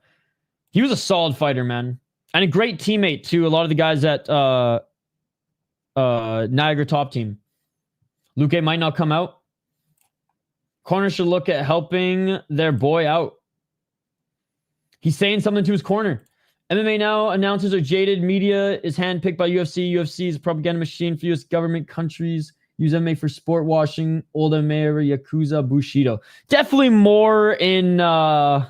He was a solid fighter, man. And a great teammate, too. A lot of the guys at Niagara top team. Luque might not come out. Corner should look at helping their boy out. He's saying something to his corner. MMA now. Announcers are jaded. Media is handpicked by UFC. UFC is a propaganda machine for U.S. government. Countries use MMA for sport washing. Old MMA, Yakuza, Bushido. Definitely more in... I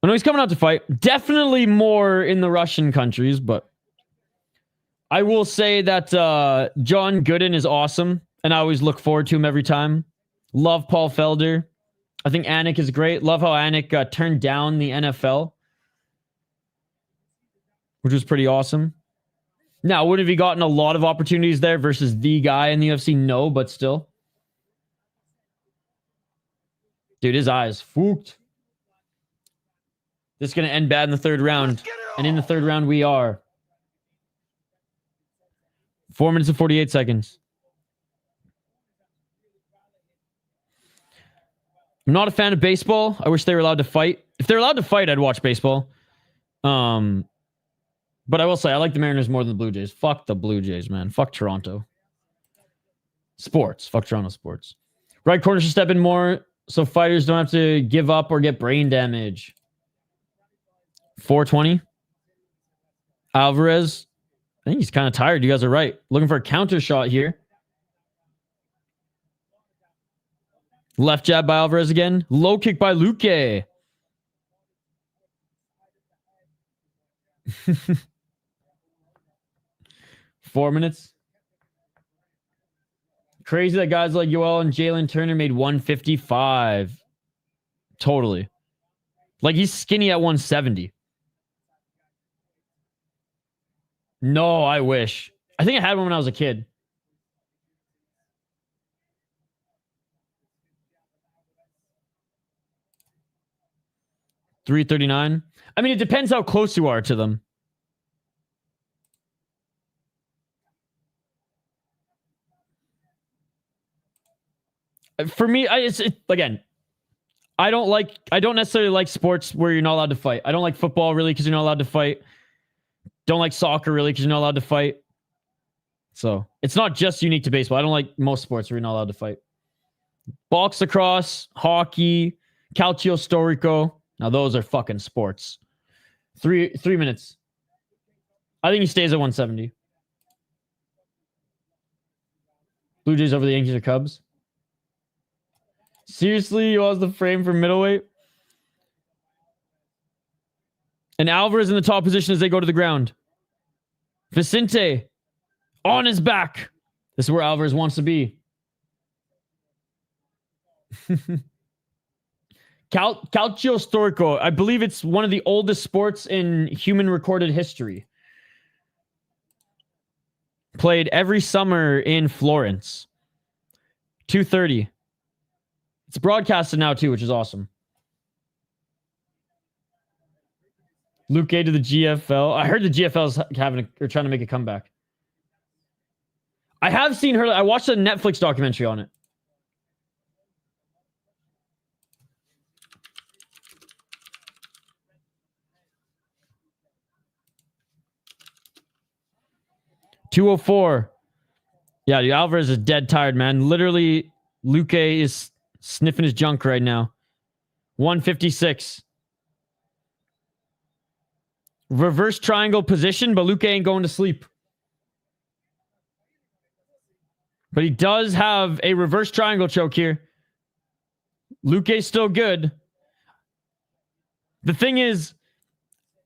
know he's coming out to fight. Definitely more in the Russian countries, but I will say that John Gooden is awesome, and I always look forward to him every time. Love Paul Felder. I think Anik is great. Love how Anik turned down the NFL, which was pretty awesome. Now, would have he gotten a lot of opportunities there versus the guy in the UFC? No, but still. Dude, his eyes fooked. This is going to end bad in the third round. And in the third round, we are. 4 minutes and 48 seconds. I'm not a fan of baseball. I wish they were allowed to fight. If they're allowed to fight, I'd watch baseball. But I will say, I like the Mariners more than the Blue Jays. Fuck the Blue Jays, man. Fuck Toronto. Sports. Fuck Toronto sports. Right corner should step in more so fighters don't have to give up or get brain damage. 420. Alvarez. I think he's kind of tired. You guys are right. Looking for a counter shot here. Left jab by Alvarez again. Low kick by Luque. Four minutes. Crazy that guys like Yoel and Jalen Turner made 155. Totally. Like he's skinny at 170. No, I wish. I think I had one when I was a kid. $339. I mean, it depends how close you are to them. For me, again, I don't necessarily like sports where you're not allowed to fight. I don't like football really because you're not allowed to fight. Don't like soccer really because you're not allowed to fight. So it's not just unique to baseball. I don't like most sports where you're not allowed to fight. Box lacrosse, hockey, calcio storico. Now those are fucking sports. 3 minutes. I think he stays at 170. Blue Jays over the Yankees or Cubs. Seriously, you was the frame for middleweight? And Alvarez in the top position as they go to the ground. Vicente on his back. This is where Alvarez wants to be. Calcio Storico. I believe it's one of the oldest sports in human recorded history. Played every summer in Florence. 2:30. It's broadcasted now too, which is awesome. Luque to the GFL. I heard the GFL's trying to make a comeback. I have seen her. I watched a Netflix documentary on it. $204. Yeah, the Alvarez is dead tired, man. Literally, Luque is sniffing his junk right now. 156. Reverse triangle position, but Luque ain't going to sleep. But he does have a reverse triangle choke here. Luque's still good. The thing is,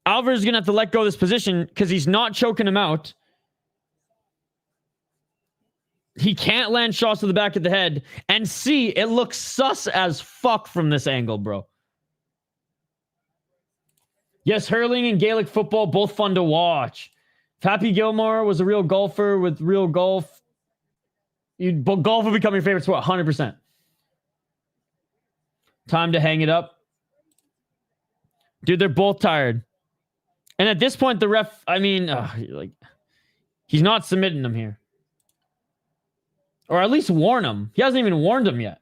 Alvarez is going to have to let go of this position because he's not choking him out. He can't land shots to the back of the head. And see, it looks sus as fuck from this angle, bro. Yes, hurling and Gaelic football, both fun to watch. If Happy Gilmore was a real golfer with real golf, golf would become your favorite sport, 100%. Time to hang it up. Dude, they're both tired. And at this point, the ref, I mean, he's not submitting them here. Or at least warn him. He hasn't even warned him yet.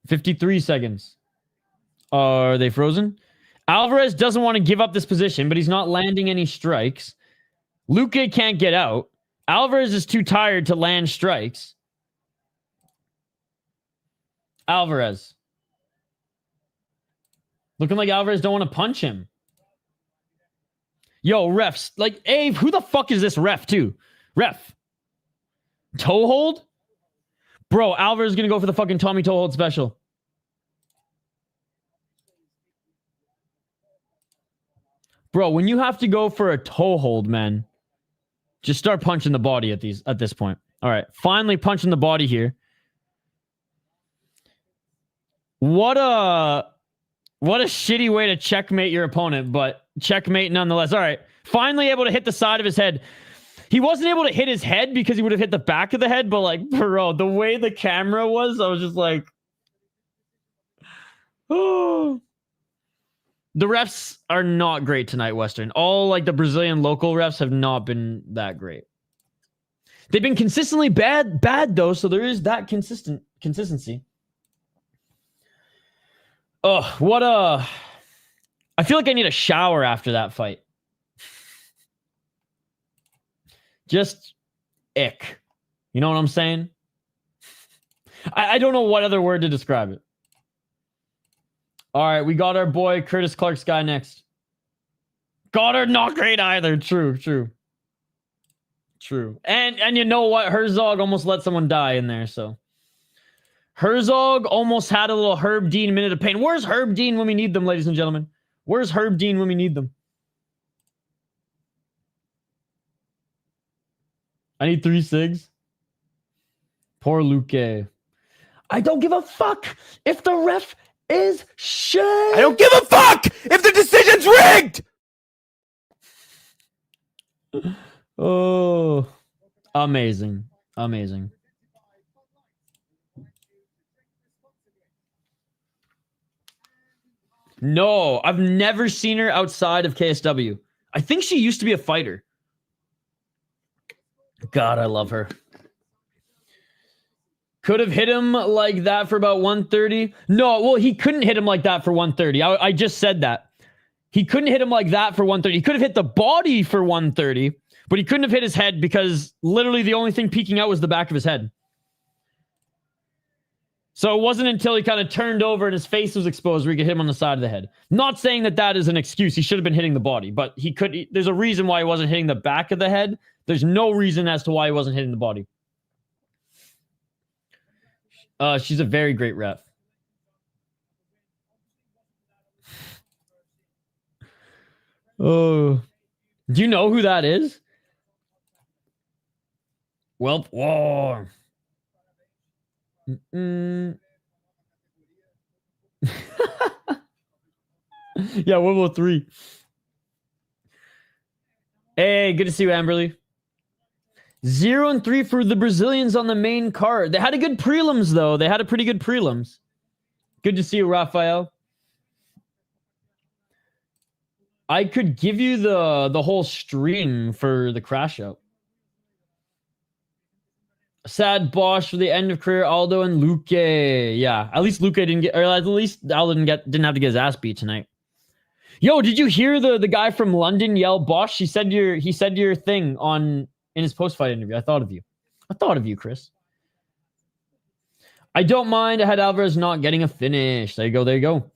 $53 seconds. Are they frozen? Alvarez doesn't want to give up this position, but he's not landing any strikes. Luque can't get out. Alvarez is too tired to land strikes. Alvarez. Looking like Alvarez don't want to punch him. Yo, refs. Like, Ave, who the fuck is this ref, too? Ref. Toe hold? Bro, Alvarez is going to go for the fucking Tommy toe hold special. Bro, when you have to go for a toe hold, man, just start punching the body at this point. All right, finally punching the body here. What a shitty way to checkmate your opponent, but checkmate nonetheless. All right, finally able to hit the side of his head. He wasn't able to hit his head because he would have hit the back of the head, but like, bro, the way the camera was, I was just like, oh. The refs are not great tonight, Western. All like the Brazilian local refs have not been that great. They've been consistently bad though, so there is that consistency. Oh, I feel like I need a shower after that fight. Just ick. You know what I'm saying? I don't know what other word to describe it. All right, we got our boy Curtis Clark's guy next. Goddard, not great either. True. And you know what? Herzog almost let someone die in there, so. Herzog almost had a little Herb Dean minute of pain. Where's Herb Dean when we need them, ladies and gentlemen? Where's Herb Dean when we need them? I need 3 cigs. Poor Luque. I don't give a fuck if the ref is shit. I don't give a fuck if the decision's rigged. Oh, amazing. No, I've never seen her outside of KSW. I think she used to be a fighter. God, I love her. Could have hit him like that for about 130. No, well, he couldn't hit him like that for 130. I just said that. He couldn't hit him like that for 130. He could have hit the body for 130, but he couldn't have hit his head because literally the only thing peeking out was the back of his head. So it wasn't until he kind of turned over and his face was exposed where he could hit him on the side of the head. Not saying that that is an excuse. He should have been hitting the body, but there's a reason why he wasn't hitting the back of the head. There's no reason as to why he wasn't hitting the body. She's a very great ref. Oh, do you know who that is? Well, whoa. Mm-mm. Yeah, 103. Hey, good to see you, Amberly. 0-3 for the Brazilians on the main card. They had a good prelims, though. They had a pretty good prelims. Good to see you, Rafael. I could give you the whole stream for the crash out. Sad Bosch for the end of career, Aldo and Luque. Yeah, at least Luque didn't get, or at least Aldo didn't have to get his ass beat tonight. Yo, did you hear the guy from London yell Bosch? He said your thing in his post-fight interview. I thought of you. I thought of you, Chris. I don't mind. I had Alvarez not getting a finish. There you go. There you go.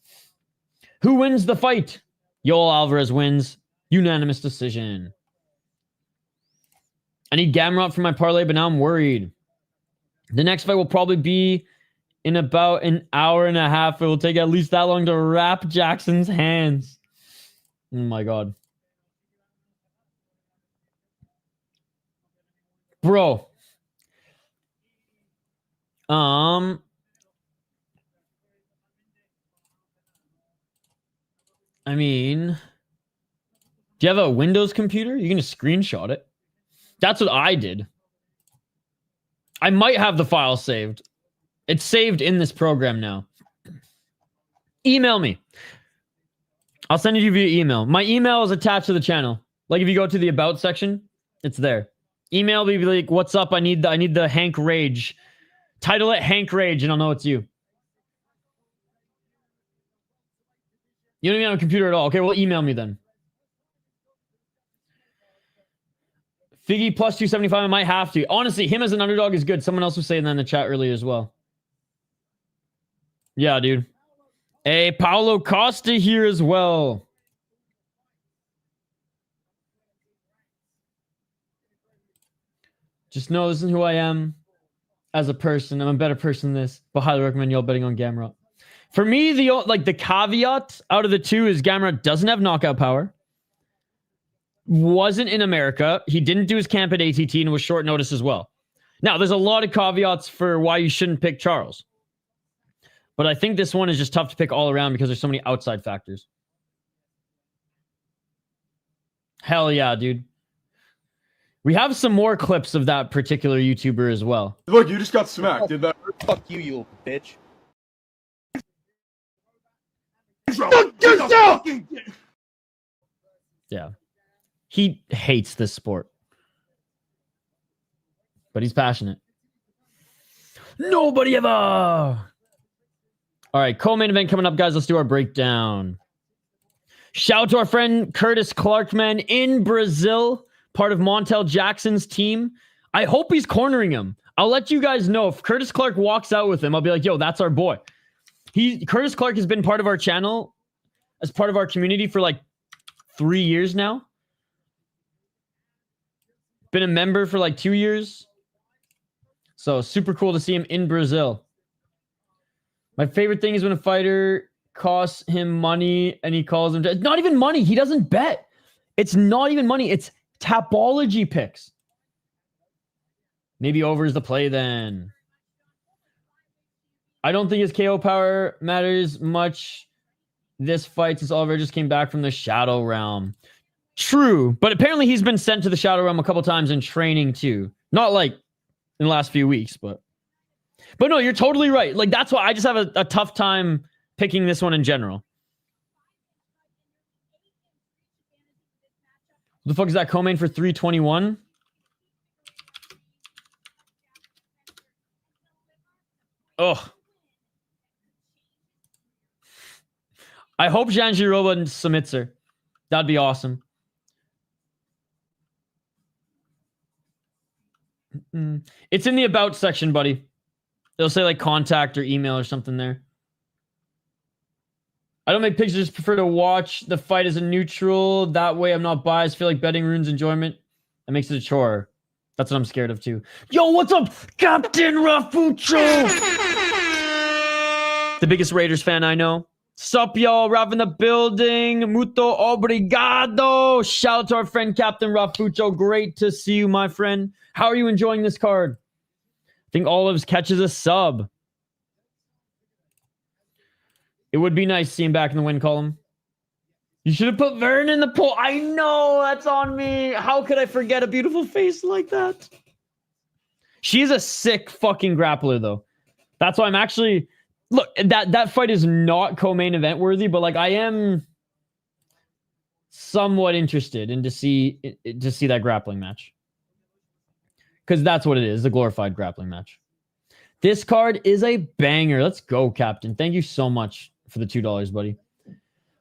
Who wins the fight? Yoel Alvarez wins. Unanimous decision. I need Gamrot for my parlay, but now I'm worried. The next fight will probably be in about an hour and a half. It will take at least that long to wrap Jackson's hands. Oh my God. Bro. I mean, do you have a Windows computer? You can just screenshot it. That's what I did. I might have the file saved. It's saved in this program now. Email me. I'll send it to you via email. My email is attached to the channel. Like if you go to the about section, it's there. Email me, be like, what's up? I need the Hank Rage. Title it Hank Rage and I'll know it's you. You don't even have a computer at all. Okay, well, email me then. Figgy plus 275, I might have to. Honestly, him as an underdog is good. Someone else was saying that in the chat earlier as well. Yeah, dude. Hey, Paulo Costa here as well. Just know this is who I am as a person. I'm a better person than this, but highly recommend y'all betting on Gamrot. For me, the caveat out of the two is Gamrot doesn't have knockout power. Wasn't in America. He didn't do his camp at ATT and was short notice as well. Now, there's a lot of caveats for why you shouldn't pick Charles. But I think this one is just tough to pick all around because there's so many outside factors. Hell yeah, dude. We have some more clips of that particular YouTuber as well. Look, you just got smacked. Did that hurt? Fuck you, you bitch. Fuck yourself! Yeah. He hates this sport. But he's passionate. Nobody ever! All right, co-main event coming up, guys. Let's do our breakdown. Shout out to our friend Curtis Clarkman in Brazil, part of Montel Jackson's team. I hope he's cornering him. I'll let you guys know. If Curtis Clark walks out with him, I'll be like, yo, that's our boy. Curtis Clark has been part of our channel as part of our community for like 3 years now. Been a member for like 2 years. So super cool to see him in Brazil. My favorite thing is when a fighter costs him money and he calls him. It's not even money. He doesn't bet. It's not even money. It's Tapology picks. Maybe over is the play then. I don't think his KO power matters much this fight since Oliveira just came back from the Shadow Realm. True, but apparently he's been sent to the Shadow Realm a couple times in training too. Not like in the last few weeks, but no, you're totally right. Like that's why I just have a tough time picking this one in general. What the fuck is that co-main for 321? Oh. I hope Janjiroba submits her. That'd be awesome. It's in the about section, buddy. They'll say like contact or email or something there. I don't make picks, I just prefer to watch the fight as a neutral. That way I'm not biased. Feel like betting ruins enjoyment. That makes it a chore. That's what I'm scared of too. Yo, what's up, Captain Rafucho? The biggest Raiders fan I know. Sup, y'all? Rav in the building. Muito obrigado. Shout out to our friend Captain Rafucho. Great to see you, my friend. How are you enjoying this card? I think Olives catches a sub. It would be nice seeing back in the win column. You should have put Vern in the poll. I know, that's on me. How could I forget a beautiful face like that? She's a sick fucking grappler, though. That's why I'm actually... Look, that fight is not co-main event worthy, but like I am somewhat interested in to see that grappling match. Because that's what it is, a glorified grappling match. This card is a banger. Let's go, Captain. Thank you so much for the $2, buddy.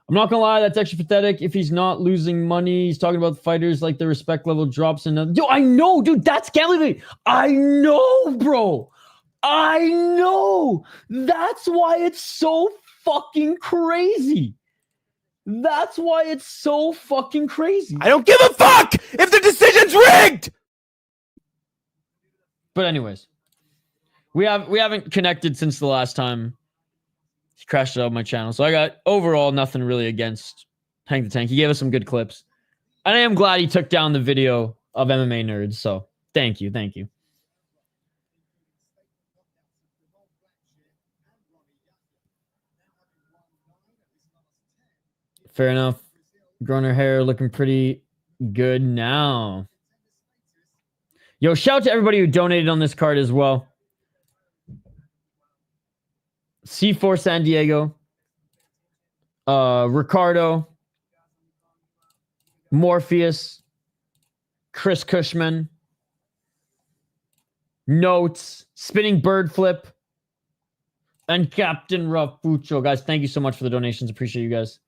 I'm not gonna lie, that's extra pathetic. If he's not losing money, he's talking about the fighters like the respect level drops and yo, I know, dude, that's gambling. I know, bro. I know. That's why it's so fucking crazy. That's why it's so fucking crazy. I don't give a fuck if the decision's rigged. But anyways, we haven't connected since the last time he crashed out my channel. So I got overall nothing really against Hank the Tank. He gave us some good clips. And I am glad he took down the video of MMA Nerds. So thank you. Thank you. Fair enough. Growing her hair, looking pretty good now. Yo, shout out to everybody who donated on this card as well. C4 San Diego. Ricardo. Morpheus. Chris Cushman. Notes. Spinning Bird Flip. And Captain Rafucho. Guys, thank you so much for the donations. Appreciate you guys.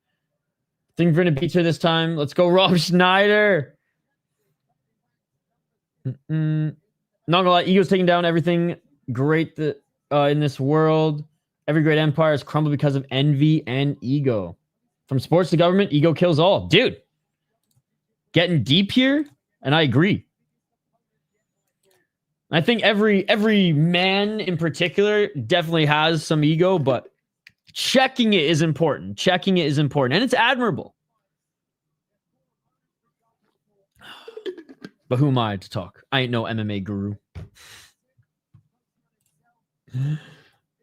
Think we're going to beat her this time. Let's go, Rob Schneider. Not gonna lie, ego's taking down everything great that in this world. Every great empire has crumbled because of envy and ego. From sports to government, ego kills all. Dude, getting deep here, and I agree. I think every man in particular definitely has some ego, but checking it is important. Checking it is important, and it's admirable. But who am I to talk? I ain't no MMA guru.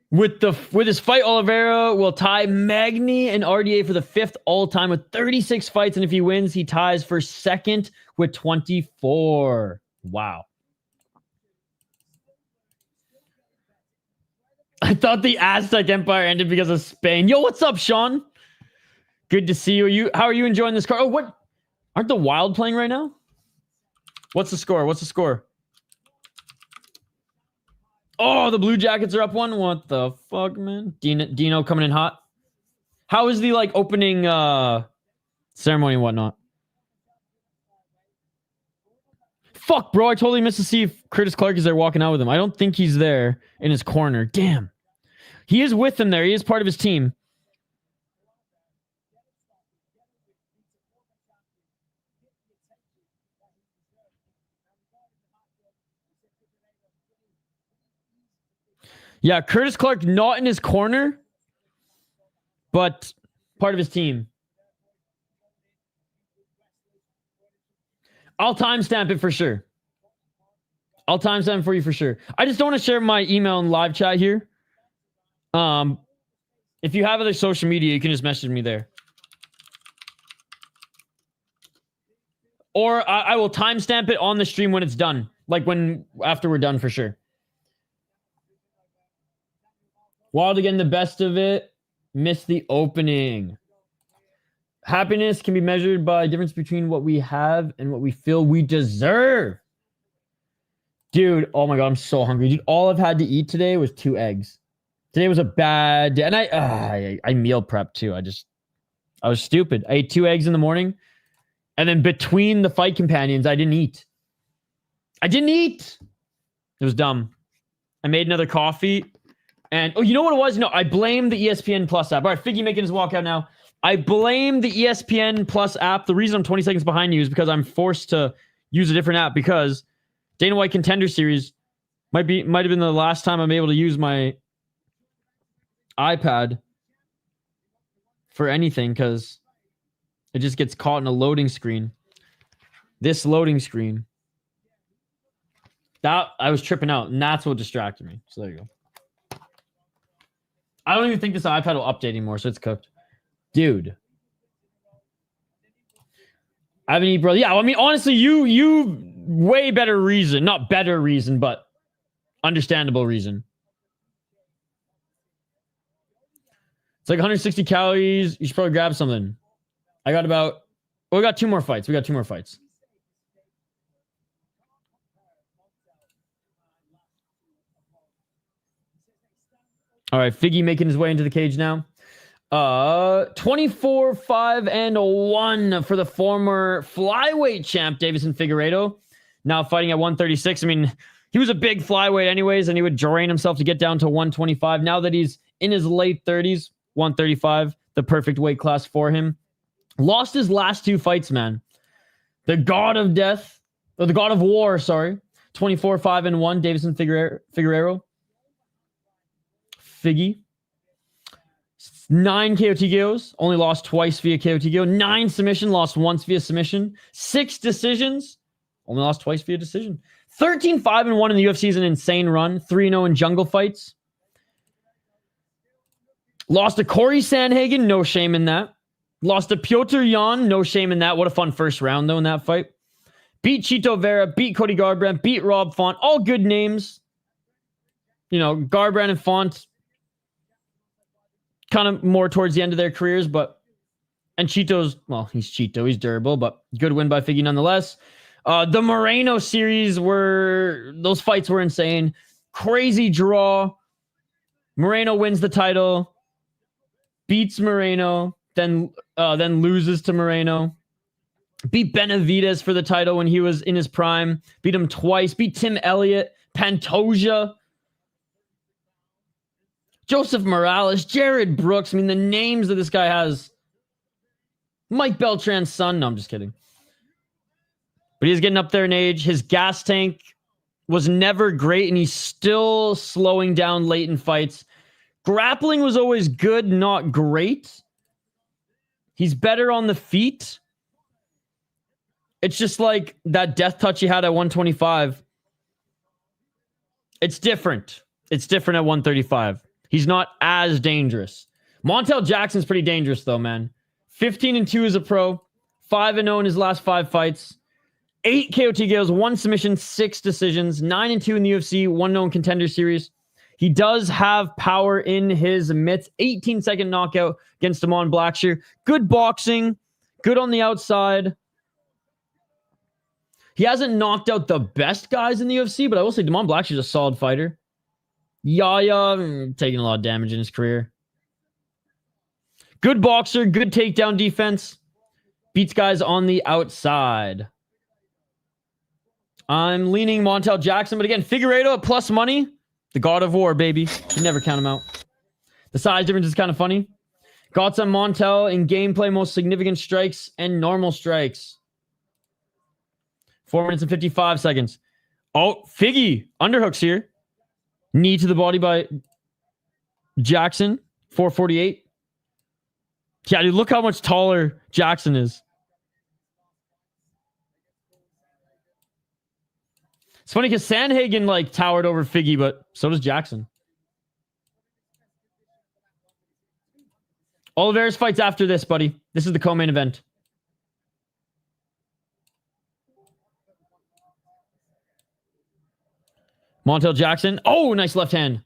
With his fight, Oliveira will tie Magny and RDA for the 5th all-time with 36 fights, and if he wins, he ties for 2nd with 24. Wow. I thought the Aztec Empire ended because of Spain. Yo, what's up, Sean? Good to see you. How are you enjoying this card? Oh, what? Aren't the Wild playing right now? What's the score? What's the score? Oh, the Blue Jackets are up 1. What the fuck, man? Dino coming in hot. How is the opening ceremony and whatnot? Fuck, bro. I totally missed to see if Curtis Clark is there walking out with him. I don't think he's there in his corner. Damn. He is with him there. He is part of his team. Yeah, Curtis Clark not in his corner, but part of his team. I'll timestamp it for sure. I'll timestamp for you for sure. I just don't want to share my email in live chat here. If you have other social media, you can just message me there. Or I will timestamp it on the stream when it's done. After we're done for sure. Wild again, the best of it. Missed the opening. Happiness can be measured by a difference between what we have and what we feel we deserve. Dude, oh my God, I'm so hungry. Dude, all I've had to eat today was 2 eggs. Today was a bad day. And I meal prepped too. I was stupid. I ate 2 eggs in the morning. And then between the fight companions, I didn't eat. It was dumb. I made another coffee. And, oh, you know what it was? No, I blame the ESPN Plus app. All right, Figgy making his walkout now. I blame the ESPN Plus app. The reason I'm 20 seconds behind you is because I'm forced to use a different app because Dana White Contender Series might have been the last time I'm able to use my iPad for anything because it just gets caught in a loading screen. This loading screen. That I was tripping out, and that's what distracted me. So there you go. I don't even think this iPad will update anymore, so it's cooked. Dude. I haven't eaten, bro. Yeah, I mean, honestly, you way better reason. Not better reason, but understandable reason. It's like 160 calories. You should probably grab something. I got about... Well, we got 2 more fights. All right, Figgy making his way into the cage now. 24-5-1 for the former flyweight champ, Deiveson Figueiredo. Now fighting at 136. I mean, he was a big flyweight anyways, and he would drain himself to get down to 125. Now that he's in his late 30s, 135, the perfect weight class for him. Lost his last 2 fights, man. The God of Death, or the God of War, sorry. 24-5-1, Deiveson Figueiredo. Figgy. 9 KO TKOs, only lost twice via KO TKO. 9 submission, lost once via submission. 6 decisions, only lost twice via decision. 13-5-1 in the UFC is an insane run. 3-0 in jungle fights. Lost to Corey Sandhagen, no shame in that. Lost to Piotr Jan, no shame in that. What a fun first round, though, in that fight. Beat Chito Vera, beat Cody Garbrandt, beat Rob Font. All good names. You know, Garbrandt and Font kind of more towards the end of their careers, but... And Chito's... Well, he's Chito. He's durable, but good win by Figgy nonetheless. The Moreno series were... Those fights were insane. Crazy draw. Moreno wins the title. Beats Moreno. Then loses to Moreno. Beat Benavidez for the title when he was in his prime. Beat him twice. Beat Tim Elliott. Pantoja. Joseph Morales. Jared Brooks. I mean, the names that this guy has. Mike Beltran's son. No, I'm just kidding. But he's getting up there in age. His gas tank was never great, and he's still slowing down late in fights. Grappling was always good, not great. He's better on the feet. It's just like that death touch he had at 125. It's different. It's different at 135. He's not as dangerous. Montel Jackson's pretty dangerous, though, man. 15-2 as a pro. 5-0 in his last 5 fights. 8 KO TKOs, 1 submission, 6 decisions. 9-2 in the UFC, 1-0 in Contender Series. He does have power in his mitts. 18-second knockout against Damon Blackshear. Good boxing. Good on the outside. He hasn't knocked out the best guys in the UFC, but I will say Damon Blackshear's a solid fighter. Yaya, taking a lot of damage in his career. Good boxer. Good takedown defense. Beats guys on the outside. I'm leaning Montel Jackson, but again, Figueiredo at plus money. The God of War, baby. You never count him out. The size difference is kind of funny. Got some Montel in gameplay, most significant strikes and normal strikes. 4 minutes and 55 seconds. Oh, Figgy. Underhooks here. Knee to the body by Jackson. 448. Yeah, dude, look how much taller Jackson is. It's funny because Sandhagen like towered over Figgy, but so does Jackson. Oliveira's fights after this, buddy. This is the co-main event. Montel Jackson. Oh, nice left hand.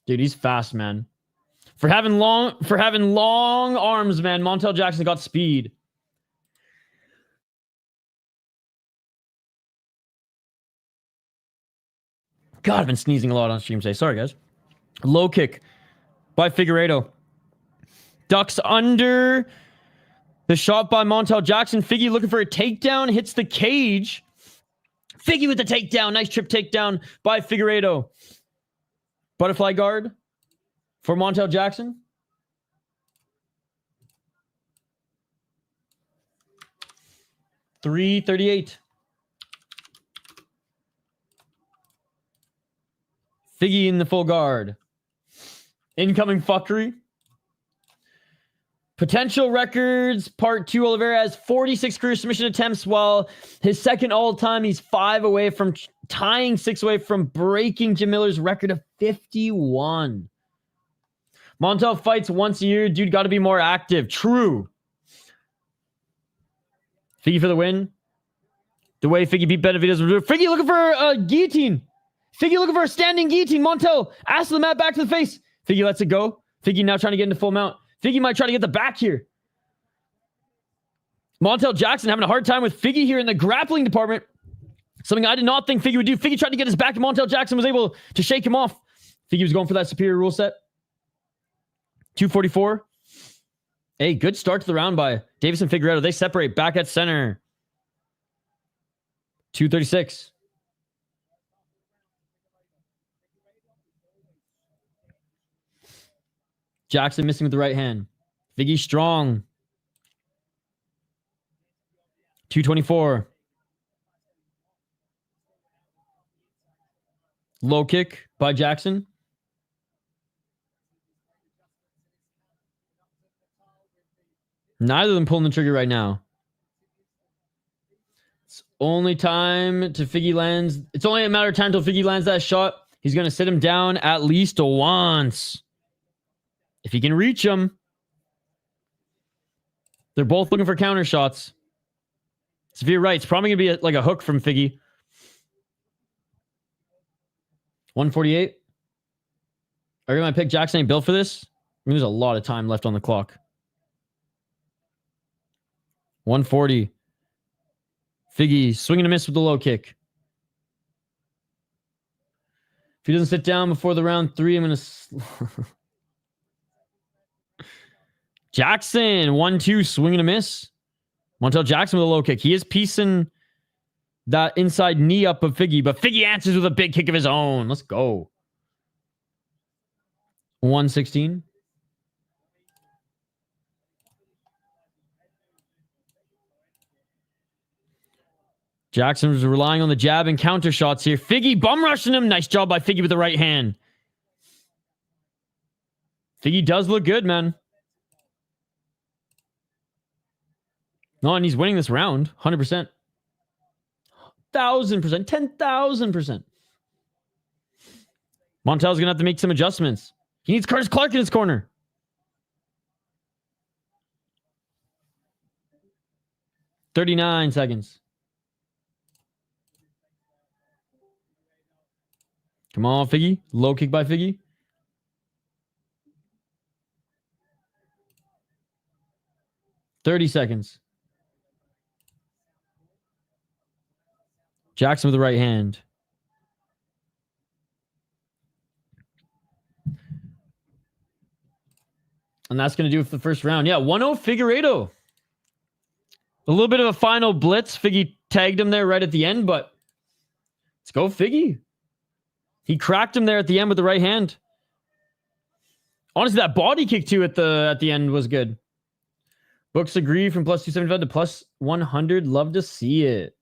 Dude, he's fast, man. For having long arms, man, Montel Jackson got speed. God, I've been sneezing a lot on stream today. Sorry, guys. Low kick by Figueiredo. Ducks under the shot by Montel Jackson. Figgy looking for a takedown. Hits the cage. Figgy with the takedown. Nice trip takedown by Figueiredo. Butterfly guard for Montel Jackson. .338. Figgy in the full guard. Incoming fuckery. Potential records. Part 2. Oliveira has 46 career submission attempts, while his second all-time, he's 5 away from tying 6 away from breaking Jim Miller's record of 51. Montel fights once a year. Dude, got to be more active. True. Figgy for the win. The way Figgy beat Benavidez. Figgy looking for a guillotine. Figgy looking for a standing guillotine. Montel, ass to the mat, back to the face. Figgy lets it go. Figgy now trying to get into full mount. Figgy might try to get the back here. Montel Jackson having a hard time with Figgy here in the grappling department. Something I did not think Figgy would do. Figgy tried to get his back, and Montel Jackson was able to shake him off. Figgy was going for that superior rule set. 244. Hey, good start to the round by Deiveson Figueiredo. They separate back at center. 236. Jackson missing with the right hand. Figgy strong. 224. Low kick by Jackson. Neither of them pulling the trigger right now. It's only time to Figgy lands. It's only a matter of time until Figgy lands that shot. He's going to sit him down at least once. If he can reach him. They're both looking for counter shots. So if you're right, it's probably going to be like a hook from Figgy. 148. Are you going to pick Jackson ain't built for this? I mean, there's a lot of time left on the clock. 140. Figgy swinging a miss with the low kick. If he doesn't sit down before the round 3, I'm going to... Jackson, 1-2, swinging a miss. Montel Jackson with a low kick. He is piecing that inside knee up of Figgy, but Figgy answers with a big kick of his own. Let's go. 116. Jackson was relying on the jab and counter shots here. Figgy bum rushing him. Nice job by Figgy with the right hand. Figgy does look good, man. No, and he's winning this round. 100%. 1,000%. 10,000%. Montel's going to have to make some adjustments. He needs Curtis Clark in his corner. $39 seconds. Come on, Figgy. Low kick by Figgy. $30 seconds. Jackson with the right hand. And that's going to do it for the first round. Yeah, 1-0 Figueiredo. A little bit of a final blitz. Figgy tagged him there right at the end, but let's go Figgy. He cracked him there at the end with the right hand. Honestly, that body kick too at the end was good. Books agree from plus 275 to plus 100. Love to see it.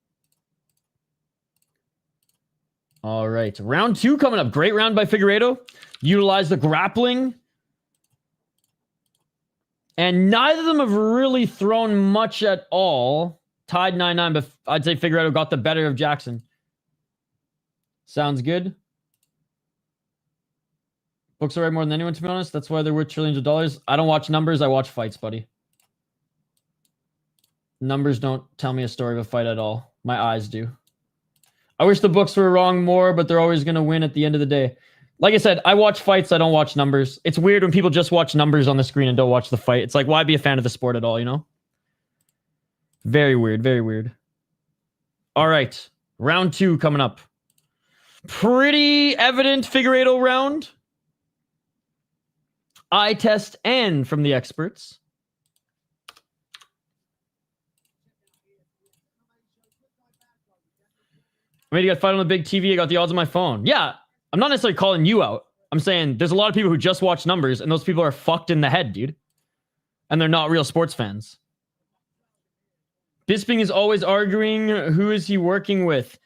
All right. Round 2 coming up. Great round by Figueiredo. Utilize the grappling. And neither of them have really thrown much at all. Tied 9-9, but I'd say Figueiredo got the better of Jackson. Sounds good. Books are right more than anyone, to be honest. That's why they're worth trillions of dollars. I don't watch numbers. I watch fights, buddy. Numbers don't tell me a story of a fight at all. My eyes do. I wish the books were wrong more, but they're always going to win at the end of the day. Like I said, I watch fights. I don't watch numbers. It's weird when people just watch numbers on the screen and don't watch the fight. It's like, why be a fan of the sport at all, you know? Very weird. Very weird. All right. Round 2 coming up. Pretty evident Figueiredo round. Eye test and from the experts. I mean, you got to fight on the big TV. I got the odds on my phone. Yeah, I'm not necessarily calling you out. I'm saying there's a lot of people who just watch numbers, and those people are fucked in the head, dude. And they're not real sports fans. Bisping is always arguing. Who is he working with?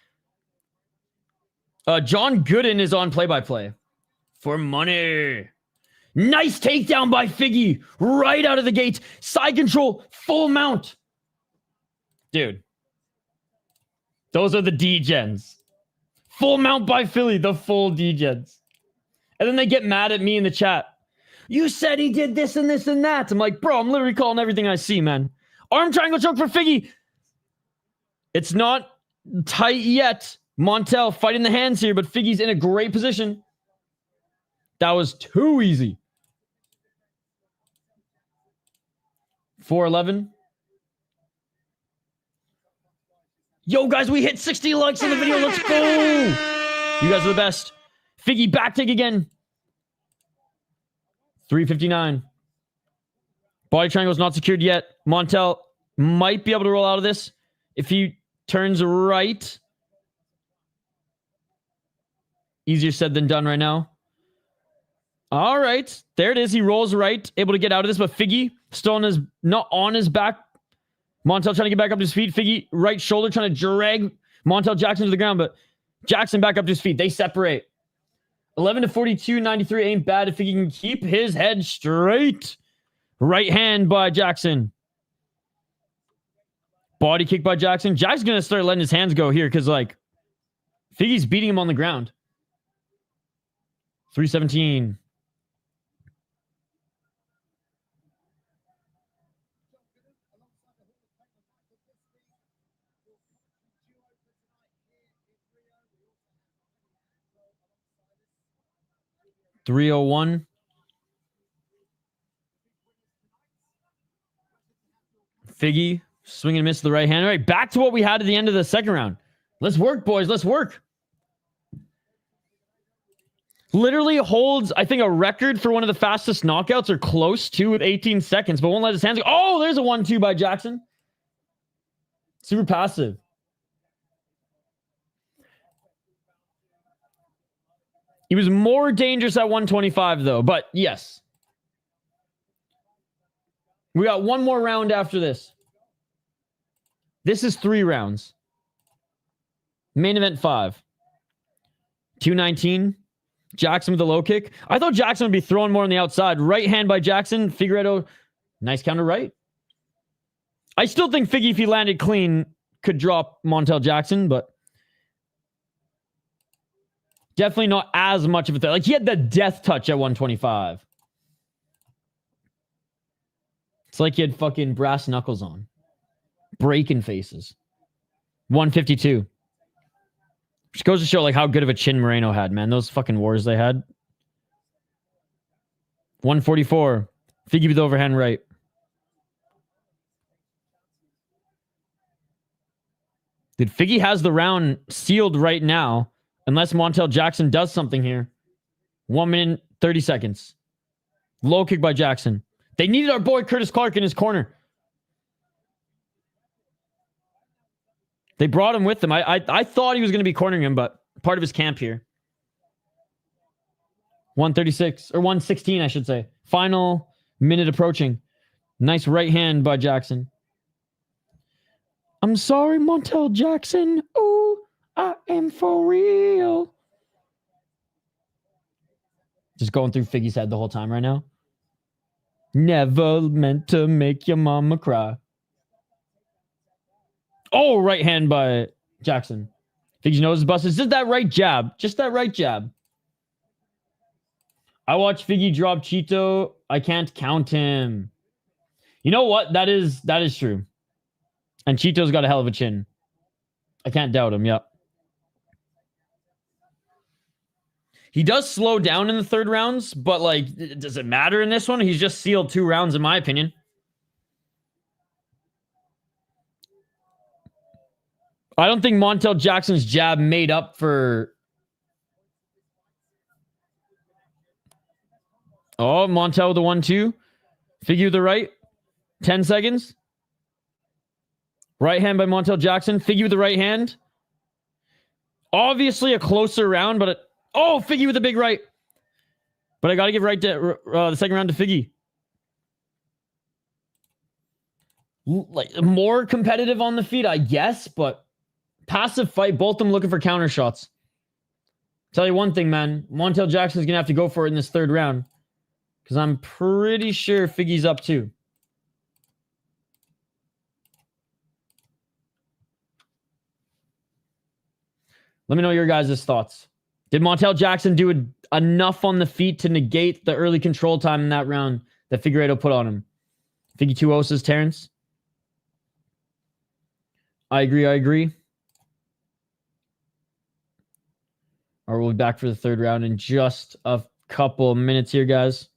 John Gooden is on play-by-play. For money. Nice takedown by Figgy. Right out of the gate. Side control. Full mount. Dude. Those are the D-gens. Full mount by Philly, the full degens. And then they get mad at me in the chat. You said he did this and this and that. I'm like, bro, I'm literally calling everything I see, man. Arm triangle choke for Figgy. It's not tight yet. Montel fighting the hands here, but Figgy's in a great position. That was too easy. 4-11. Yo, guys, we hit 60 likes on the video. Let's go. You guys are the best. Figgy back take again. 359. Body triangle's not secured yet. Montel might be able to roll out of this if he turns right. Easier said than done right now. All right. There it is. He rolls right. Able to get out of this, but Figgy still not on his back. Montel trying to get back up to his feet. Figgy right shoulder trying to drag Montel Jackson to the ground, but Jackson back up to his feet. They separate. 11-42, 93 ain't bad if he can keep his head straight. Right hand by Jackson. Body kick by Jackson. Jackson's going to start letting his hands go here because, like, Figgy's beating him on the ground. 317. .301. Figgy swing and miss the right hand. All right, back to what we had at the end of the second round. Let's work, boys. Let's work. Literally holds, I think, a record for one of the fastest knockouts or close to with 18 seconds, but won't let his hands go. Oh, there's a 1-2 by Jackson. Super passive. He was more dangerous at 125, though. But yes. We got one more round after this. This is 3 rounds. Main event 5. 219. Jackson with a low kick. I thought Jackson would be throwing more on the outside. Right hand by Jackson. Figueiredo. Nice counter right. I still think Figgy, if he landed clean, could drop Montel Jackson, but definitely not as much of a threat. Like, he had the death touch at 125. It's like he had fucking brass knuckles on. Breaking faces. 152. Which goes to show, like, how good of a chin Moreno had, man. Those fucking wars they had. 144. Figgy with overhand right. Dude, Figgy has the round sealed right now. Unless Montel Jackson does something here. 1 minute, 30 seconds. Low kick by Jackson. They needed our boy Curtis Clark in his corner. They brought him with them. I thought he was going to be cornering him, but part of his camp here. 136, or 116, I should say. Final minute approaching. Nice right hand by Jackson. I'm sorry, Montel Jackson. Ooh, I am for real. Just going through Figgy's head the whole time right now. Never meant to make your mama cry. Oh, right hand by Jackson. Figgy's nose is busted. Just that right jab. Just that right jab. I watched Figgy drop Cheeto. I can't count him. You know what? That is true. And Cheeto's got a hell of a chin. I can't doubt him. Yep. He does slow down in the third rounds, but, like, does it matter in this one? He's just sealed 2 rounds, in my opinion. I don't think Montel Jackson's jab made up for... Oh, Montel with the 1-2. Figgy with the right. 10 seconds. Right hand by Montel Jackson. Figgy with the right hand. Obviously a closer round, but... Oh, Figgy with the big right. But I got to give right to the second round to Figgy. Like, more competitive on the feet, I guess, but... Passive fight, both of them looking for counter shots. Tell you one thing, man. Montel Jackson's going to have to go for it in this third round. Because I'm pretty sure Figgy's up too. Let me know your guys' thoughts. Did Montel Jackson do enough on the feet to negate the early control time in that round that Figueiredo put on him? Figgy 2-0 says Terrence. I agree. All right, we'll be back for the third round in just a couple of minutes here, guys.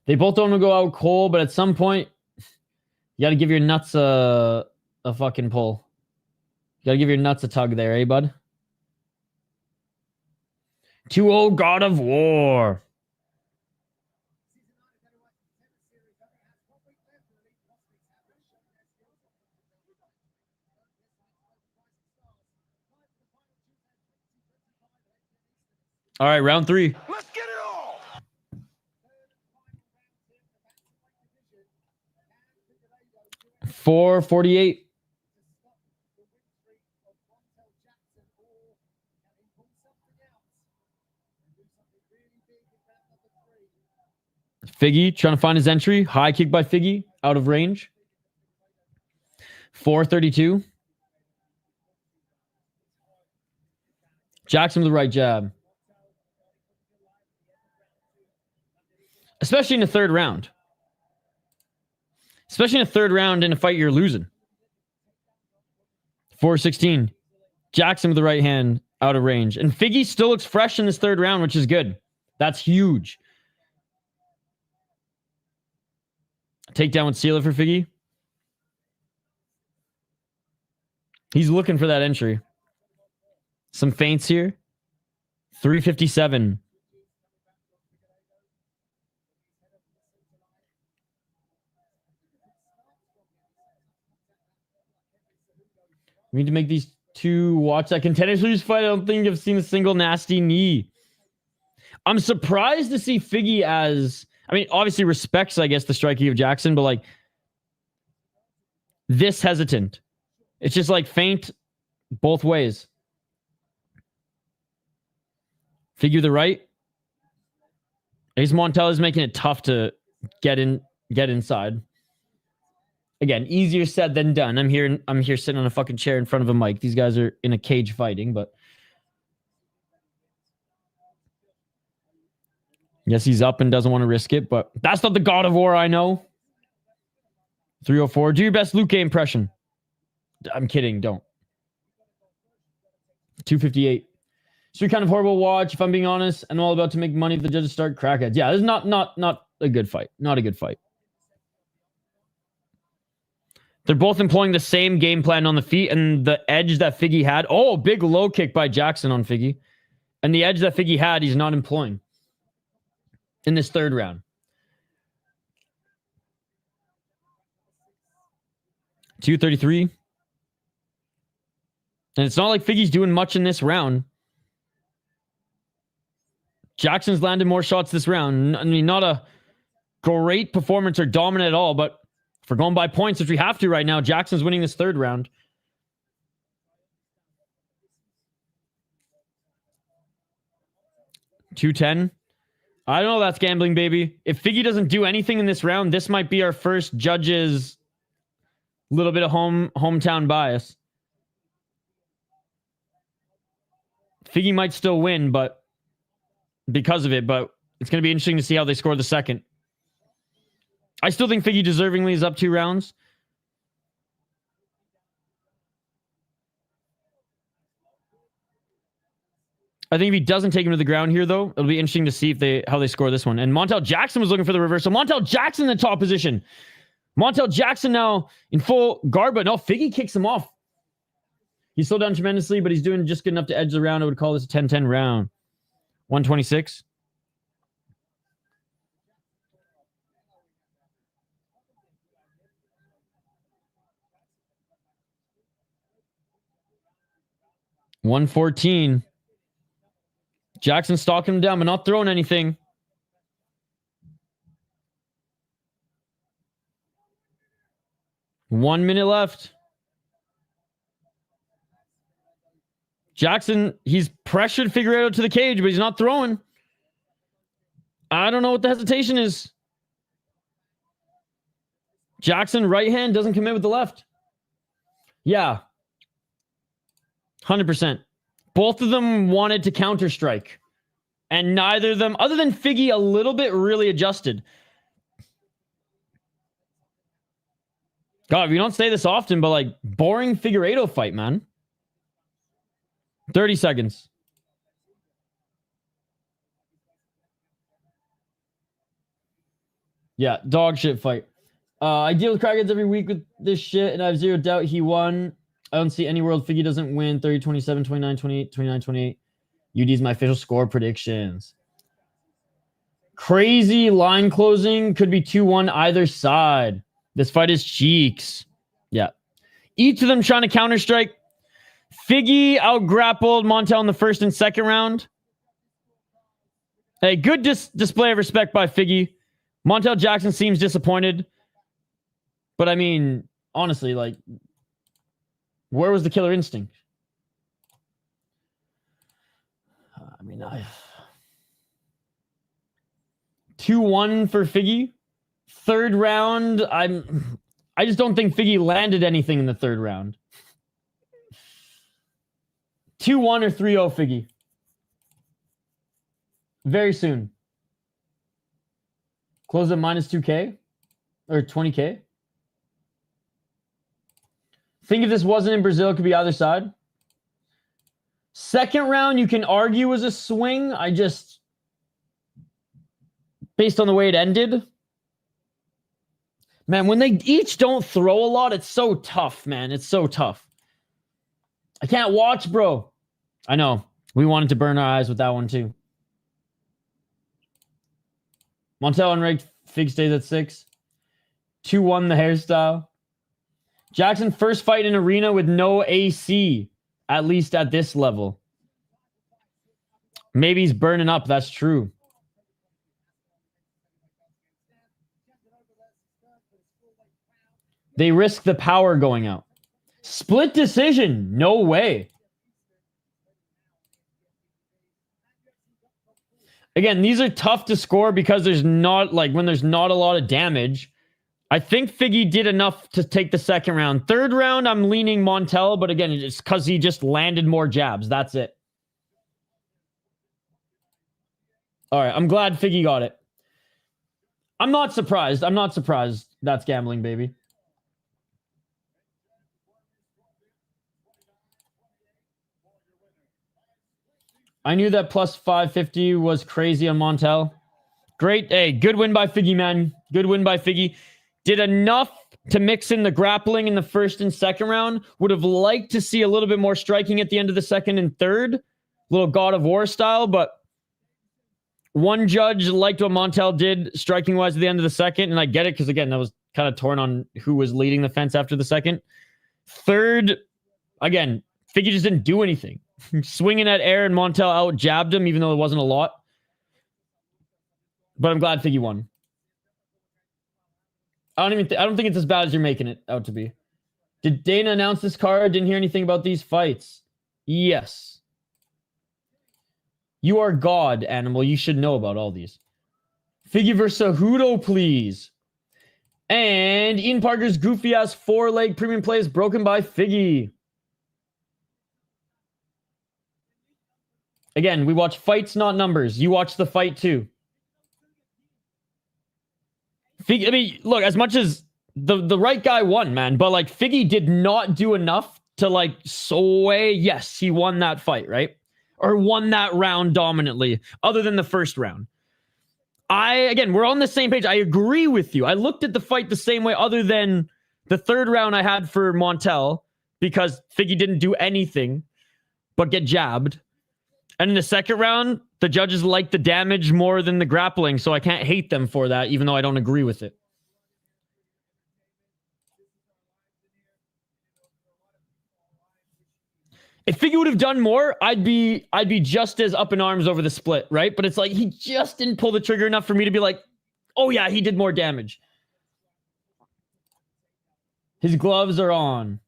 They both don't want to go out cold, but at some point, you got to give your nuts a fucking pull. You got to give your nuts a tug there, eh, bud? 2-0 God of War. All right, round 3. Let's get it all. 4:48. Figgy trying to find his entry. High kick by Figgy. Out of range. 4:32. Jackson with the right jab. Especially in the third round. Especially in the third round in a fight you're losing. 4:16. Jackson with the right hand. Out of range. And Figgy still looks fresh in this third round, which is good. That's huge. Takedown with Sealer for Figgy. He's looking for that entry. Some feints here. 3:57. We need to make these two watch that contender series fight. I don't think I've seen a single nasty knee. I'm surprised to see Figgy as... I mean, obviously respects, I guess, the striking of Jackson, but like this hesitant. It's just like feint both ways. Figure the right. I guess Montel is making it tough to get inside. Again, easier said than done. I'm here sitting on a fucking chair in front of a mic. These guys are in a cage fighting, but yes, he's up and doesn't want to risk it, but that's not the God of War I know. 3:04. Do your best Luque impression. I'm kidding. Don't. 2:58. So kind of horrible watch, if I'm being honest. I'm all about to make money if the judges start crackheads. Yeah, this is not a good fight. Not a good fight. They're both employing the same game plan on the feet, and the edge that Figgy had. Oh, big low kick by Jackson on Figgy. And the edge that Figgy had, he's not employing in this third round. 2:33. And it's not like Figgy's doing much in this round. Jackson's landed more shots this round. I mean, not a great performance or dominant at all, but if we're going by points, which we have to right now, Jackson's winning this third round. $210. I don't know, that's gambling, baby. If Figgy doesn't do anything in this round, this might be our first judges' little bit of hometown bias. Figgy might still win, but because of it, but it's going to be interesting to see how they score the second. I still think Figgy deservingly is up 2 rounds. I think if he doesn't take him to the ground here, though, it'll be interesting to see how they score this one. And Montel Jackson was looking for the reversal. Montel Jackson in the top position. Montel Jackson now in full guard, but no, Figgy kicks him off. He's slowed down tremendously, but he's doing just good enough to edge the round. I would call this a 10-10 round. 126. $114. Jackson stalking him down, but not throwing anything. One minute left. Jackson, he's pressured Figueiredo to the cage, but he's not throwing. I don't know what the hesitation is. Jackson, right hand, doesn't commit with the left. Yeah. 100%. Both of them wanted to counter strike. And neither of them, other than Figgy, a little bit really adjusted. God, we don't say this often, but like, boring Figueiredo fight, man. 30 seconds. Yeah, dog shit fight. I deal with crackheads every week with this shit, and I have zero doubt he won. I don't see any world Figgy doesn't win. 30, 27, 29, 28, 29, 28. UD's my official score predictions. Crazy line closing. Could be 2-1 either side. This fight is cheeks. Yeah. Each of them trying to counter-strike. Figgy out-grappled Montel in the first and second round. A good display of respect by Figgy. Montel Jackson seems disappointed. But I mean, honestly, like, where was the killer instinct? I mean, 2-1 for Figgy. Third round, I just don't think Figgy landed anything in the third round. 2-1 or 3-0 Figgy. Very soon. Close at minus 2K or 20K. Think if this wasn't in Brazil, it could be either side. Second round, you can argue was a swing. I just, based on the way it ended. Man, when they each don't throw a lot, it's so tough, man. It's so tough. I can't watch, bro. I know. We wanted to burn our eyes with that one, too. Montel unranked. Fig stays at 6. 2-1 the hairstyle. Jackson first fight in Irina with no AC, at least at this level. Maybe he's burning up. That's true. They risk the power going out. Split decision. No way. Again, these are tough to score because there's not, like, when there's not a lot of damage. I think Figgy did enough to take the second round. Third round, I'm leaning Montel, but again, it's because he just landed more jabs. That's it. All right, I'm glad Figgy got it. I'm not surprised. I'm not surprised. That's gambling, baby. I knew that plus 550 was crazy on Montel. Great. Hey, good win by Figgy, man. Good win by Figgy. Did enough to mix in the grappling in the first and second round. Would have liked to see a little bit more striking at the end of the second and third. Little God of War style, but one judge liked what Montel did striking-wise at the end of the second, and I get it because, again, that was kind of torn on who was leading the fence after the second. Third, again, Figgy just didn't do anything. Swinging at air, and Montel out-jabbed him, even though it wasn't a lot. But I'm glad Figgy won. I don't think it's as bad as you're making it out to be. Did Dana announce this card? Didn't hear anything about these fights. Yes. You are God, animal. You should know about all these. Figgy versus Cejudo, please. And Ian Parker's goofy-ass 4-leg premium play is broken by Figgy. Again, we watch fights, not numbers. You watch the fight, too. Figgy, I mean, look, as much as the right guy won, man, but, like, Figgy did not do enough to, like, sway. Yes, he won that fight, right? Or won that round dominantly, other than the first round. Again, we're on the same page. I agree with you. I looked at the fight the same way, other than the third round I had for Montel, because Figgy didn't do anything but get jabbed. And in the second round, the judges liked the damage more than the grappling, so I can't hate them for that, even though I don't agree with it. If Figgy would have done more, I'd be just as up in arms over the split, right? But it's like, he just didn't pull the trigger enough for me to be like, oh yeah, he did more damage. His gloves are on.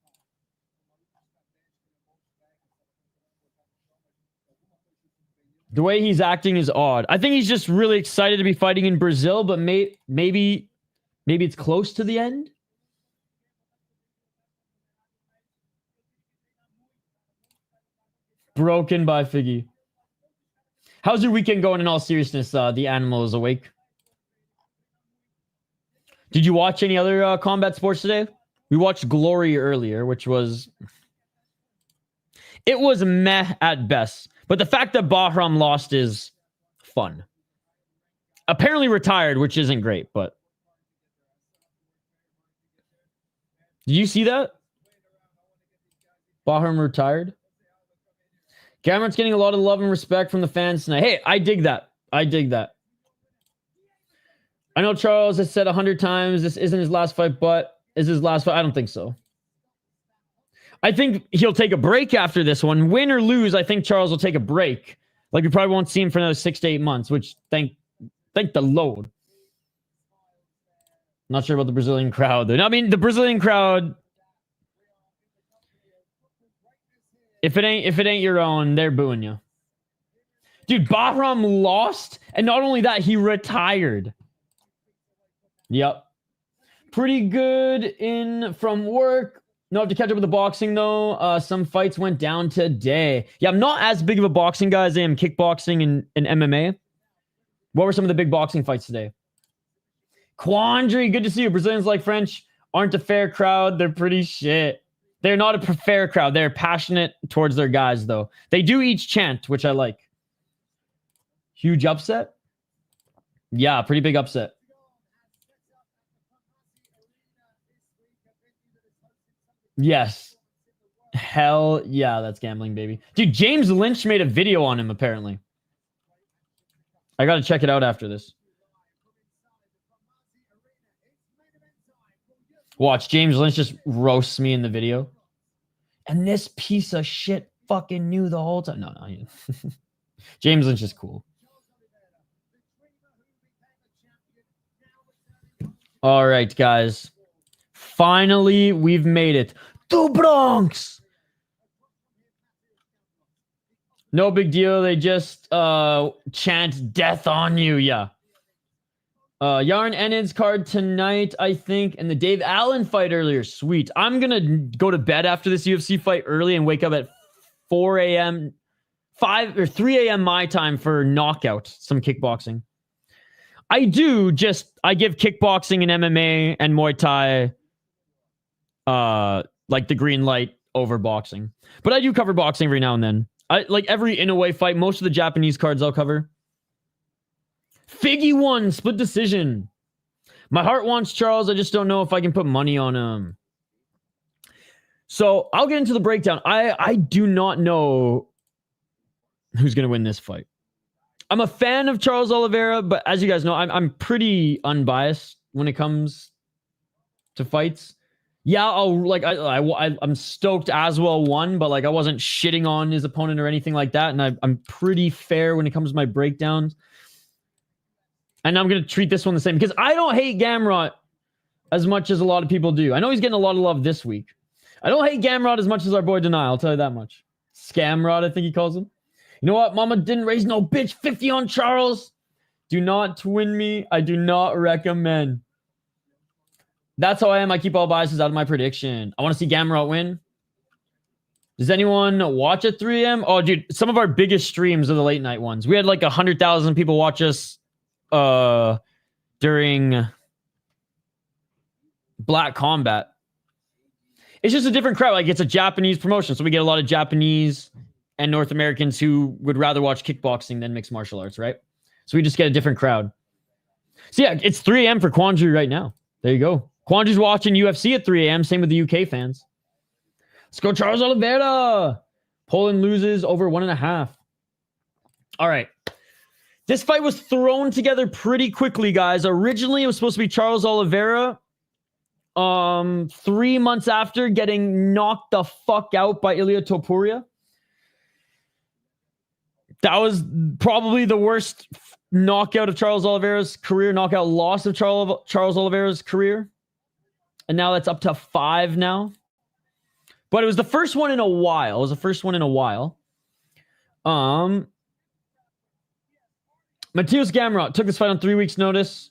The way he's acting is odd. I think he's just really excited to be fighting in Brazil, but maybe it's close to the end. Broken by Figgy. How's your weekend going in all seriousness? The animal is awake. Did you watch any other combat sports today? We watched Glory earlier, which was... It was meh at best. But the fact that Bahram lost is fun. Apparently retired, which isn't great, but... Did you see that? Bahram retired? Gamrot's getting a lot of love and respect from the fans tonight. Hey, I dig that. I dig that. I know Charles has said 100 times this isn't his last fight, but is his last fight? I don't think so. I think he'll take a break after this one. Win or lose, I think Charles will take a break. Like, we probably won't see him for another 6 to 8 months, which thank the Lord. Not sure about the Brazilian crowd, though. I mean, the Brazilian crowd... If it ain't your own, they're booing you. Dude, Bahram lost, and not only that, he retired. Yep. Pretty good in from work. No, have to catch up with the boxing, though. Some fights went down today. Yeah, I'm not as big of a boxing guy as I am kickboxing and MMA. What were some of the big boxing fights today? Quandary, good to see you. Brazilians like French aren't a fair crowd. They're pretty shit. They're not a fair crowd. They're passionate towards their guys, though. They do each chant, which I like. Huge upset? Yeah, pretty big upset. Yes. Hell yeah, that's gambling, baby. Dude, James Lynch made a video on him, apparently. I gotta check it out after this. Watch, James Lynch just roasts me in the video. And this piece of shit fucking knew the whole time. No. James Lynch is cool. All right, guys. Finally, we've made it. To Bronx! No big deal. They just chant death on you. Yeah. Yarn Enid's card tonight, I think, and the Dave Allen fight earlier. Sweet. I'm going to go to bed after this UFC fight early and wake up at 4 a.m., 5 or 3 a.m. my time for knockout, some kickboxing. I give kickboxing and MMA and Muay Thai like the green light over boxing. But I do cover boxing every now and then. I like every in-a-way fight. Most of the Japanese cards I'll cover. Figgy won, split decision. My heart wants Charles. I just don't know if I can put money on him. So I'll get into the breakdown. I do not know who's going to win this fight. I'm a fan of Charles Oliveira, but as you guys know, I'm pretty unbiased when it comes to fights. Yeah, I'm stoked Aswell won, but like I wasn't shitting on his opponent or anything like that, and I'm pretty fair when it comes to my breakdowns. And I'm going to treat this one the same because I don't hate Gamrot as much as a lot of people do. I know he's getting a lot of love this week. I don't hate Gamrot as much as our boy Denial, I'll tell you that much. Scamrot, I think he calls him. You know what? Mama didn't raise no bitch. 50 on Charles. Do not twin me. I do not recommend. That's how I am. I keep all biases out of my prediction. I want to see Gamrot win. Does anyone watch at 3 a.m.? Oh, dude, some of our biggest streams are the late night ones. We had like 100,000 people watch us during Black Combat. It's just a different crowd. Like, it's a Japanese promotion, so we get a lot of Japanese and North Americans who would rather watch kickboxing than mixed martial arts, right? So we just get a different crowd. So yeah, it's 3 a.m. for Quandary right now. There you go. Quandary's watching UFC at 3 a.m. Same with the UK fans. Let's go, Charles Oliveira. Poland loses over 1.5. All right. This fight was thrown together pretty quickly, guys. Originally, it was supposed to be Charles Oliveira 3 months after getting knocked the fuck out by Ilia Topuria. That was probably the worst knockout of Charles Oliveira's career, knockout loss of Charles Oliveira's career. And now that's up to 5 now. But it was the first one in a while. Mateusz Gamrot took this fight on 3 weeks' notice.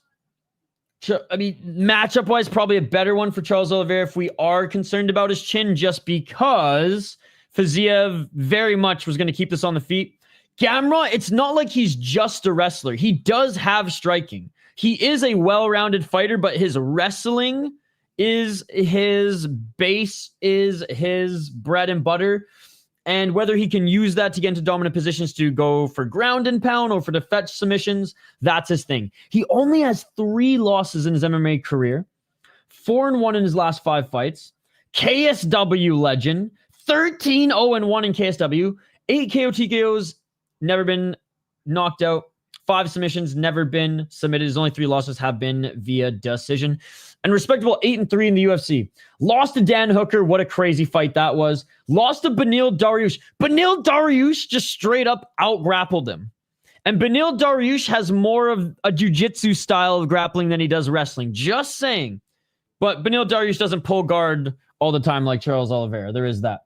I mean, matchup-wise, probably a better one for Charles Oliveira if we are concerned about his chin, just because Fiziev very much was going to keep this on the feet. Gamrot, it's not like he's just a wrestler. He does have striking. He is a well-rounded fighter, but his wrestling is his base, is his bread and butter. And whether he can use that to get into dominant positions to go for ground and pound or for to fetch submissions, that's his thing. He only has 3 losses in his MMA career, 4-1 in his last 5 fights. KSW legend, 13-0-1 in KSW, 8 KO TKOs, never been knocked out, 5 submissions, never been submitted. His only 3 losses have been via decision. And respectable 8-3 in the UFC. Lost to Dan Hooker. What a crazy fight that was. Lost to Beneil Dariush. Beneil Dariush just straight up out-grappled him. And Beneil Dariush has more of a jiu-jitsu style of grappling than he does wrestling. Just saying. But Beneil Dariush doesn't pull guard all the time like Charles Oliveira. There is that.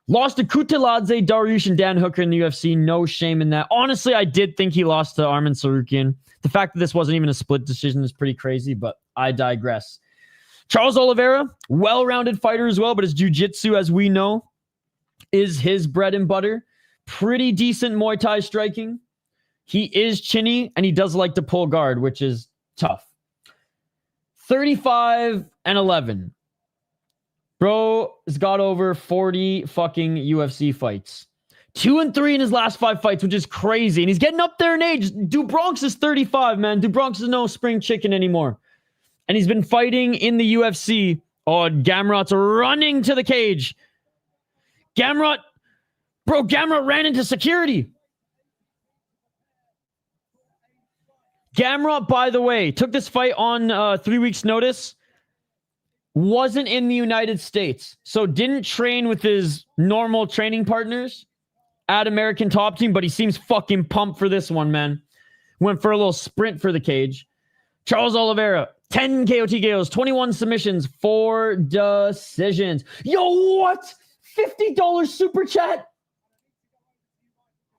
Lost to Kutladze, Dariush, and Dan Hooker in the UFC. No shame in that. Honestly, I did think he lost to Arman Tsarukyan. The fact that this wasn't even a split decision is pretty crazy, but I digress. Charles Oliveira, well-rounded fighter as well, but his jiu-jitsu, as we know, is his bread and butter. Pretty decent Muay Thai striking. He is chinny, and he does like to pull guard, which is tough. 35-11. Bro has got over 40 fucking UFC fights. 2-3 in his last 5 fights, which is crazy. And he's getting up there in age. Dubronx is 35, man. Dubronx is no spring chicken anymore. And he's been fighting in the UFC. Oh, Gamrot's running to the cage. Gamrot ran into security. Gamrot, by the way, took this fight on 3 weeks' notice. Wasn't in the United States. So didn't train with his normal training partners at American Top Team, but he seems fucking pumped for this one, man. Went for a little sprint for the cage. Charles Oliveira, 10 KO TKOs, 21 submissions, 4 decisions. Yo, what? $50 super chat?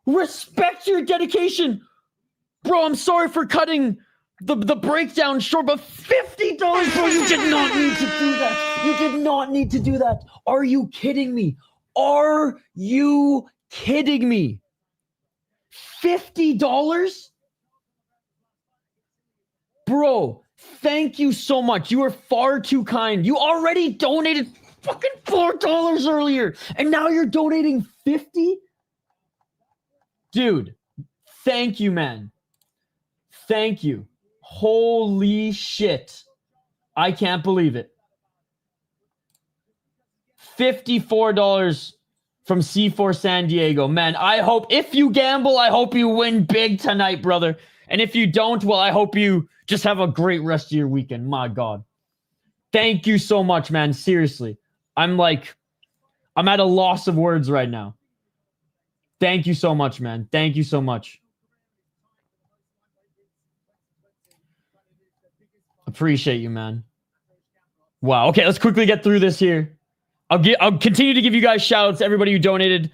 Respect your dedication. Bro, I'm sorry for cutting the breakdown short, but $50, bro, you did not need to do that. You did not need to do that. Are you kidding me? Are you kidding me? $50? Bro, thank you so much. You are far too kind. You already donated fucking $4 earlier, and now you're donating 50? Dude, thank you, man. Thank you. Holy shit. I can't believe it. $54 from C4 San Diego. Man, I hope, if you gamble, I hope you win big tonight, brother. And if you don't, well, I hope you just have a great rest of your weekend. My God. Thank you so much, man. Seriously. I'm at a loss of words right now. Thank you so much, man. Thank you so much. Appreciate you, man. Wow. Okay, let's quickly get through this here. I'll continue to give you guys shout-outs to everybody who donated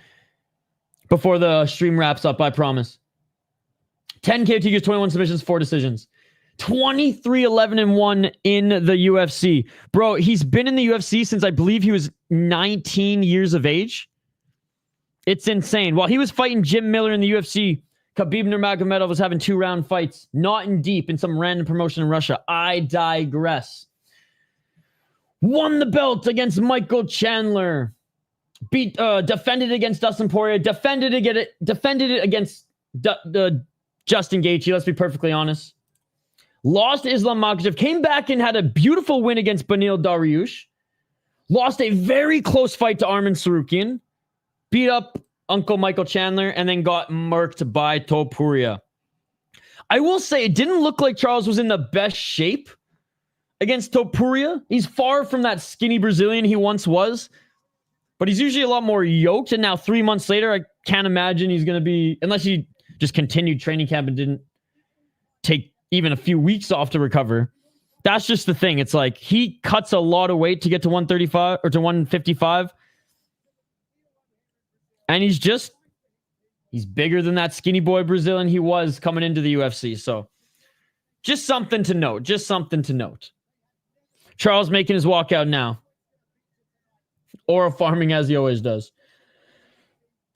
before the stream wraps up, I promise. 10 KOTs, 21 submissions, 4 decisions. 23-11-1 in the UFC. Bro, he's been in the UFC since I believe he was 19 years of age. It's insane. While he was fighting Jim Miller in the UFC, Khabib Nurmagomedov was having 2-round fights, not in deep, in some random promotion in Russia. I digress. Won the belt against Michael Chandler. Defended against Dustin Poirier. Defended it against Justin Gaethje. Let's be perfectly honest. Lost to Islam Makhachev. Came back and had a beautiful win against Beneil Dariush. Lost a very close fight to Arman Tsarukyan. Beat up Uncle Michael Chandler and then got murked by Topuria. I will say it didn't look like Charles was in the best shape against Topuria. He's far from that skinny Brazilian he once was, but he's usually a lot more yoked. And now 3 months later, I can't imagine he's going to be, unless he just continued training camp and didn't take even a few weeks off to recover. That's just the thing. It's like he cuts a lot of weight to get to 135 or to 155. And he's bigger than that skinny boy Brazilian he was coming into the UFC. So just something to note. Just something to note. Charles making his walkout now. Aura farming as he always does.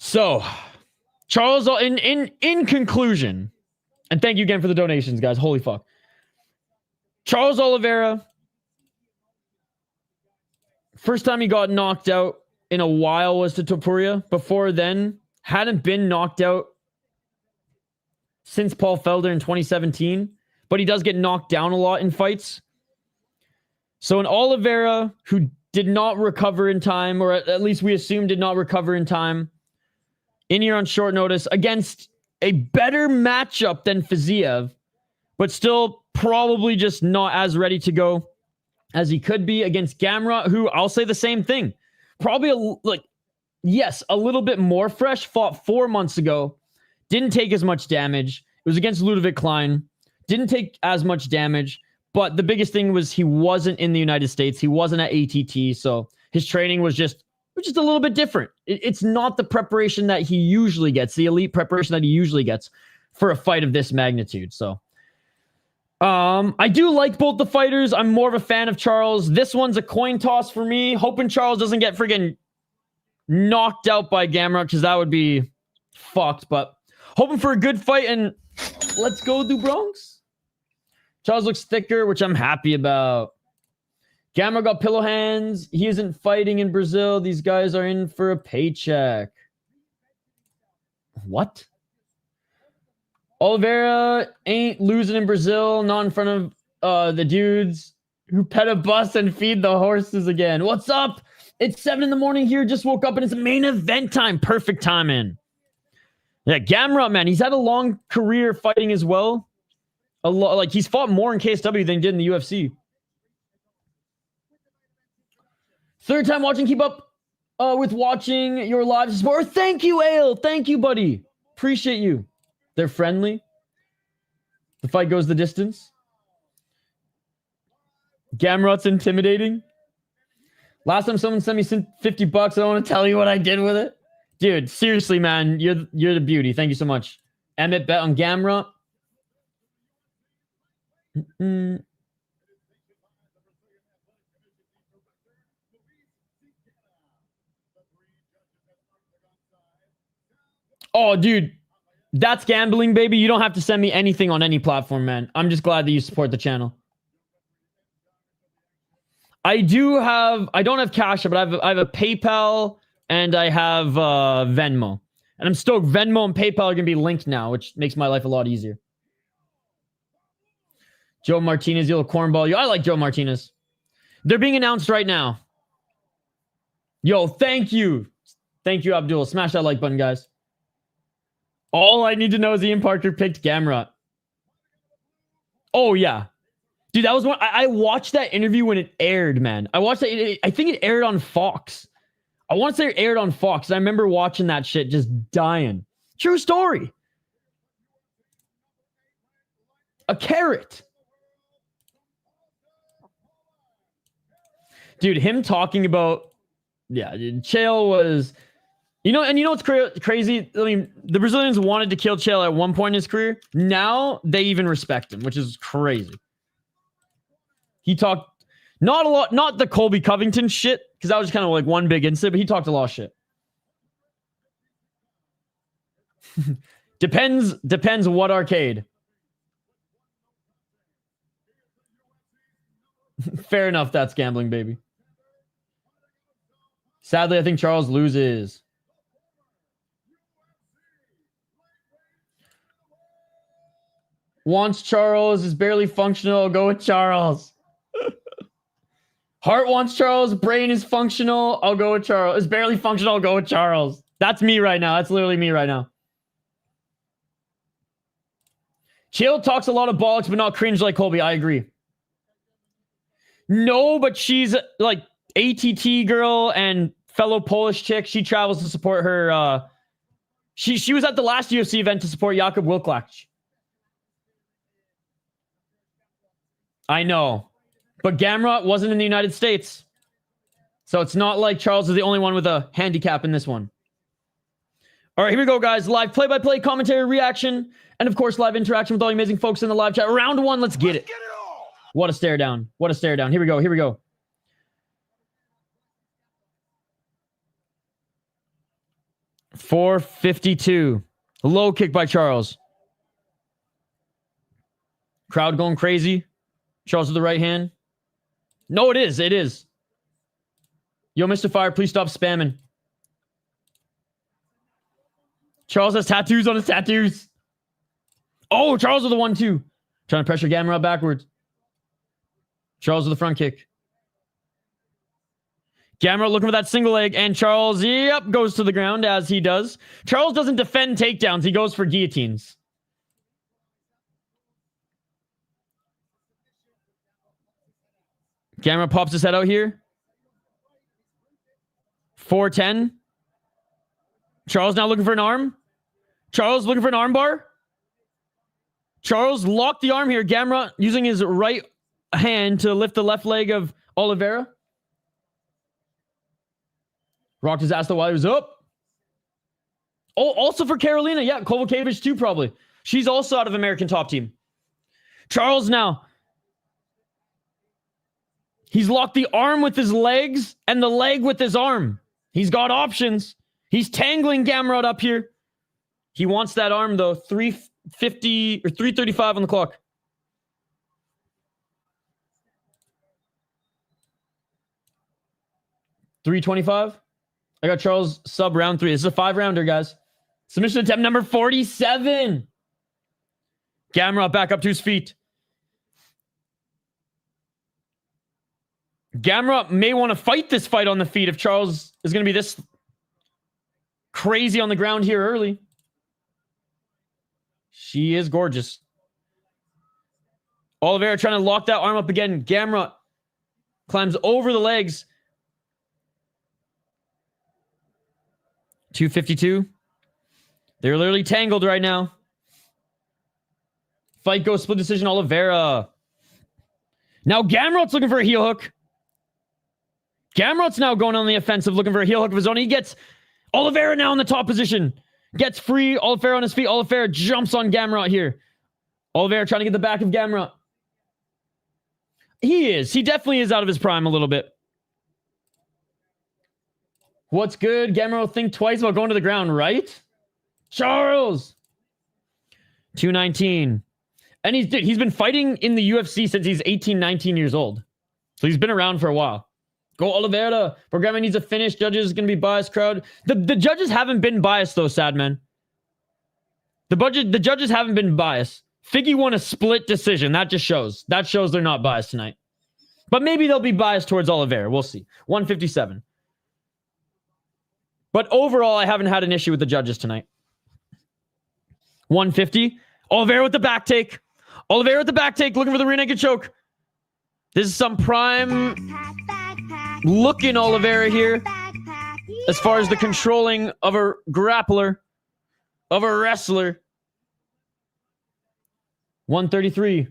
So, Charles, in conclusion, and thank you again for the donations, guys. Holy fuck. Charles Oliveira, first time he got knocked out in a while was to Topuria. Before then, hadn't been knocked out since Paul Felder in 2017, but he does get knocked down a lot in fights. So an Oliveira who did not recover in time, or at least we assume did not recover in time, in here on short notice against a better matchup than Fiziev, but still probably just not as ready to go as he could be against Gamrot, who I'll say the same thing. Probably a little bit more fresh, fought 4 months ago, didn't take as much damage. It was against Ludovic Klein, didn't take as much damage, but the biggest thing was he wasn't in the United States. He wasn't at ATT, so his training was just a little bit different. It's not the preparation that he usually gets, the elite preparation that he usually gets for a fight of this magnitude. So I do like both the fighters. I'm more of a fan of Charles. This one's a coin toss for me. Hoping Charles doesn't get friggin' knocked out by Gamrot, because that would be fucked. But hoping for a good fight, and let's go do Bronx. Charles looks thicker, which I'm happy about. Gamrot got pillow hands. He isn't fighting in Brazil. These guys are in for a paycheck. What? Oliveira ain't losing in Brazil, not in front of the dudes who pet a bus and feed the horses again. What's up? It's 7 a.m. here. Just woke up and it's main event time. Perfect timing. Yeah, Gamrot, man, he's had a long career fighting as well. Like he's fought more in KSW than he did in the UFC. Third time watching. Keep up with watching your live support. Thank you, Ale. Thank you, buddy. Appreciate you. They're friendly. The fight goes the distance. Gamrot's intimidating. Last time someone sent me $50, I don't want to tell you what I did with it. Dude, seriously, man, you're the beauty. Thank you so much. Emmett bet on Gamrot. Oh, dude. That's gambling, baby. You don't have to send me anything on any platform, man. I'm just glad that you support the channel. I don't have Cash, but I have a PayPal and I have Venmo. And I'm stoked. Venmo and PayPal are going to be linked now, which makes my life a lot easier. Joe Martinez, you little cornball. Yo, I like Joe Martinez. They're being announced right now. Yo, thank you. Thank you, Abdul. Smash that like button, guys. All I need to know is Ian Parker picked Gamrot. Oh, yeah. Dude, that was one. I watched that interview when it aired, man. I watched that. I think it aired on Fox. I want to say it aired on Fox. I remember watching that shit just dying. True story. A carrot. Dude, him talking about... Yeah, dude, Chael was... You know what's crazy? I mean, the Brazilians wanted to kill Chael at one point in his career. Now they even respect him, which is crazy. He talked not a lot, not the Colby Covington shit, because that was kind of like one big incident, but he talked a lot of shit. Depends what arcade. Fair enough, that's gambling, baby. Sadly, I think Charles loses. Wants Charles, is barely functional. I'll go with Charles. Heart wants Charles. Brain is functional. I'll go with Charles. Is barely functional. I'll go with Charles. That's me right now. That's literally me right now. Chael talks a lot of bollocks, but not cringe like Colby. I agree. No, but she's like ATT girl and fellow Polish chick. She travels to support her. She was at the last UFC event to support Jakub Wilklach. I know. But Gamrot wasn't in the United States. So it's not like Charles is the only one with a handicap in this one. All right, here we go, guys. Live play-by-play commentary, reaction, and of course, live interaction with all the amazing folks in the live chat. Round one, let's get it. What a stare down. What a stare down. Here we go. Here we go. 4:52. Low kick by Charles. Crowd going crazy. Charles with the right hand. No, it is. It is. Yo, Mr. Fire, please stop spamming. Charles has tattoos on his tattoos. Oh, Charles with the 1-2. Trying to pressure Gamrot backwards. Charles with the front kick. Gamrot looking for that single leg, and Charles, yep, goes to the ground as he does. Charles doesn't defend takedowns. He goes for guillotines. Gamrot pops his head out here. 4:10. Charles now looking for an arm. Charles looking for an arm bar. Charles locked the arm here. Gamrot using his right hand to lift the left leg of Oliveira. Rocked his ass though while he was up. Oh, also for Carolina. Yeah, Kovacevic too, probably. She's also out of American Top Team. Charles now. He's locked the arm with his legs and the leg with his arm. He's got options. He's tangling Gamrot up here. He wants that arm though. 3:50 or 3:35 on the clock. $3:25. I got Charles sub round 3. This is a 5-rounder, guys. Submission attempt number 47. Gamrot back up to his feet. Gamrot may want to fight this fight on the feet if Charles is going to be this crazy on the ground here early. She is gorgeous. Oliveira trying to lock that arm up again. Gamrot climbs over the legs. 2:52. They're literally tangled right now. Fight goes split decision, Oliveira. Now Gamrot's looking for a heel hook. Gamrot's now going on the offensive, looking for a heel hook of his own. He gets Oliveira now in the top position. Gets free. Oliveira on his feet. Oliveira jumps on Gamrot here. Oliveira trying to get the back of Gamrot. He is. He definitely is out of his prime a little bit. What's good? Gamrot think twice about going to the ground, right? Charles. 2:19. And he's been fighting in the UFC since he's 18, 19 years old. So he's been around for a while. Go Oliveira. Programming needs a finish. Judges going to be biased. Crowd. The judges haven't been biased though, sad man. The judges haven't been biased. Figgy won a split decision. That just shows. That shows they're not biased tonight. But maybe they'll be biased towards Oliveira. We'll see. 157. But overall, I haven't had an issue with the judges tonight. 150. Oliveira with the back take. Oliveira with the back take, looking for the rear naked choke. This is some prime looking Oliveira here. As far as the controlling of a grappler, of a wrestler. 133.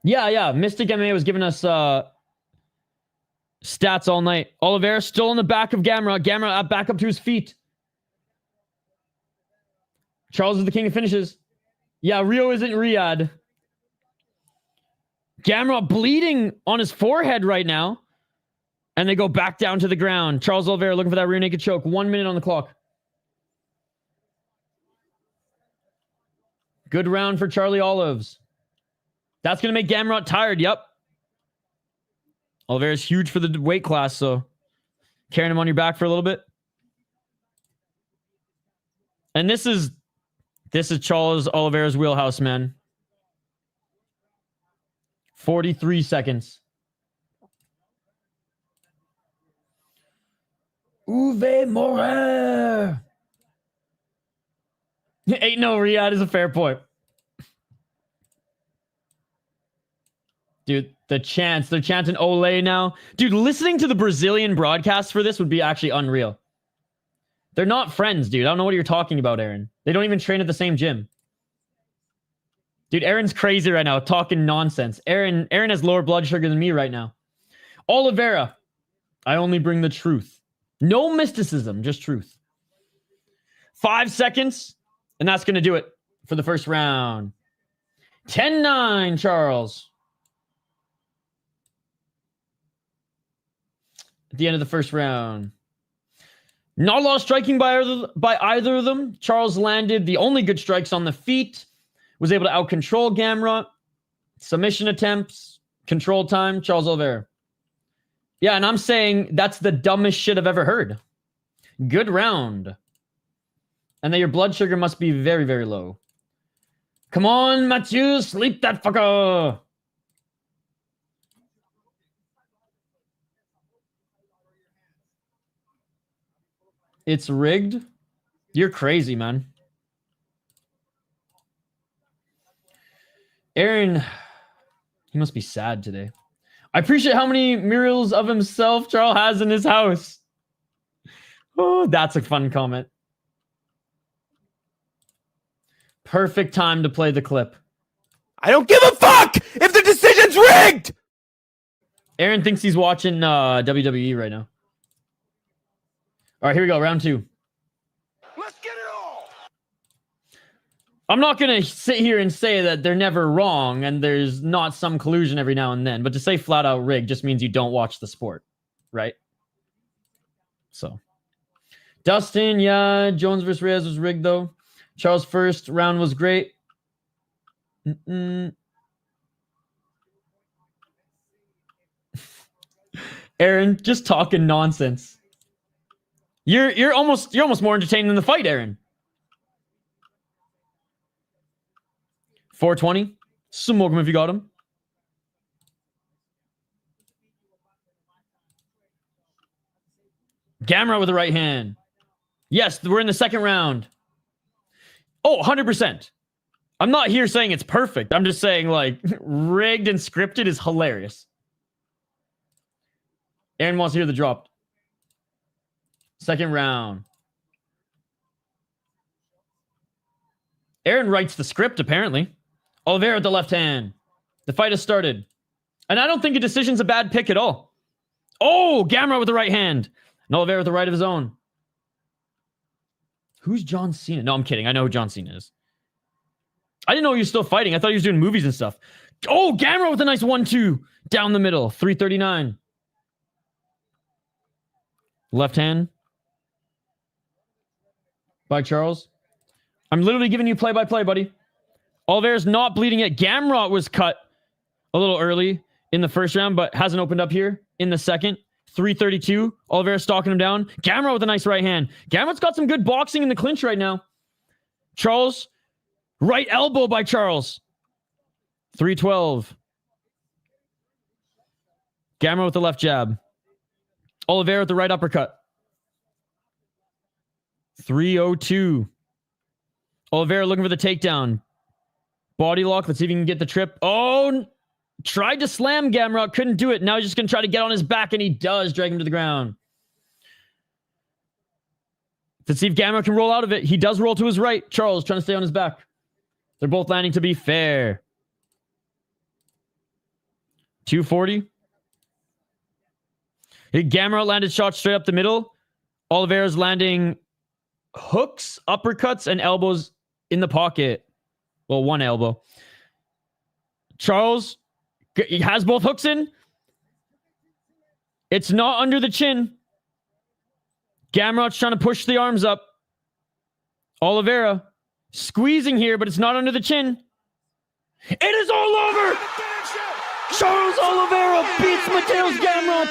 Yeah. Mystic MMA was giving us stats all night. Oliveira still on the back of Gamrot. Gamrot back up to his feet. Charles is the king of finishes. Yeah, Rio isn't Riyadh. Gamrot bleeding on his forehead right now. And they go back down to the ground. Charles Oliveira looking for that rear naked choke. 1 minute on the clock. Good round for Charlie Olives. That's going to make Gamrot tired. Yep. Oliveira's huge for the weight class, so carrying him on your back for a little bit. And this is Charles Oliveira's wheelhouse, man. 43 seconds. Uwe Morer. Ain't no Riyadh is a fair point. Dude, they're chanting Ole now. Dude, listening to the Brazilian broadcast for this would be actually unreal. They're not friends, dude. I don't know what you're talking about, Aaron. They don't even train at the same gym. Dude, Aaron's crazy right now, talking nonsense. Aaron has lower blood sugar than me right now. Oliveira, I only bring the truth. No mysticism, just truth. 5 seconds, and that's going to do it for the first round. 10-9, Charles. At the end of the first round. Not a lot of striking by either of them. Charles landed the only good strikes on the feet. Was able to out-control Gamrot. Submission attempts. Control time. Charles Oliveira. Yeah, and I'm saying that's the dumbest shit I've ever heard. Good round. And that your blood sugar must be very, very low. Come on, Mateusz. Sleep that fucker. It's rigged? You're crazy, man. Aaron, he must be sad today. I appreciate how many murals of himself Charles has in his house. Oh, that's a fun comment. Perfect time to play the clip. I don't give a fuck if the decision's rigged! Aaron thinks he's watching WWE right now. All right, here we go. Round 2. Let's get it all! I'm not going to sit here and say that they're never wrong and there's not some collusion every now and then, but to say flat out rigged just means you don't watch the sport, right? So, Dustin, yeah, Jones versus Reyes was rigged though. Charles' first round was great. Aaron, just talking nonsense. You're almost more entertaining than the fight, Aaron. 420. Smoke him if you got him. Gamrot with the right hand. Yes, we're in the second round. Oh, 100%. I'm not here saying it's perfect. I'm just saying, like, rigged and scripted is hilarious. Aaron wants to hear the drop. Second round. Aaron writes the script, apparently. Oliveira at the left hand. The fight has started. And I don't think a decision's a bad pick at all. Oh, Gamrot with the right hand. And Oliveira with the right of his own. Who's John Cena? No, I'm kidding. I know who John Cena is. I didn't know he was still fighting. I thought he was doing movies and stuff. Oh, Gamrot with a nice 1-2. Down the middle. 339. Left hand. By Charles. I'm literally giving you play-by-play, buddy. Oliveira's not bleeding yet. Gamrot was cut a little early in the first round, but hasn't opened up here in the second. 332. Oliveira stalking him down. Gamrot with a nice right hand. Gamrot's got some good boxing in the clinch right now. Charles. Right elbow by Charles. 312. Gamrot with the left jab. Oliveira with the right uppercut. 302. Oliveira looking for the takedown. Body lock. Let's see if he can get the trip. Oh, tried to slam Gamrot. Couldn't do it. Now he's just going to try to get on his back, and he does drag him to the ground. Let's see if Gamrot can roll out of it. He does roll to his right. Charles trying to stay on his back. They're both landing to be fair. 240. Gamrot landed shots straight up the middle. Oliveira's landing hooks, uppercuts, and elbows in the pocket. Well, one elbow. Charles he has both hooks in. It's not under the chin. Gamrot's trying to push the arms up. Oliveira squeezing here, but it's not under the chin. It is all over! Charles Oliveira beats Mateusz Gamrot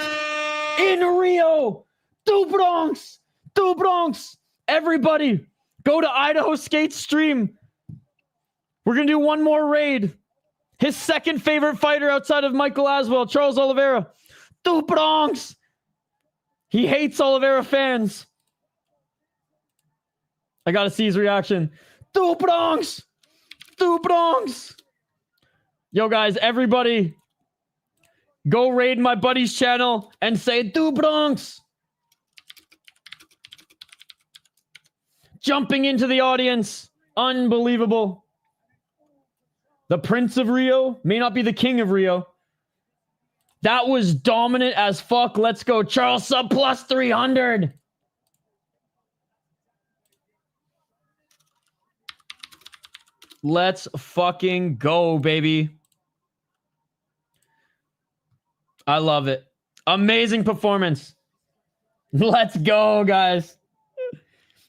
in Rio. Do Bronx. Everybody, go to Idaho Skate stream. We're going to do one more raid. His second favorite fighter outside of Michael Aswell, Charles Oliveira. Do Bronx. He hates Oliveira fans. I got to see his reaction. Do Bronx. Yo, guys, everybody, go raid my buddy's channel and say, Do Bronx. Jumping into the audience. Unbelievable. The Prince of Rio may not be the King of Rio. That was dominant as fuck. Let's go. Charles sub plus 300. Let's fucking go, baby. I love it. Amazing performance. Let's go, guys.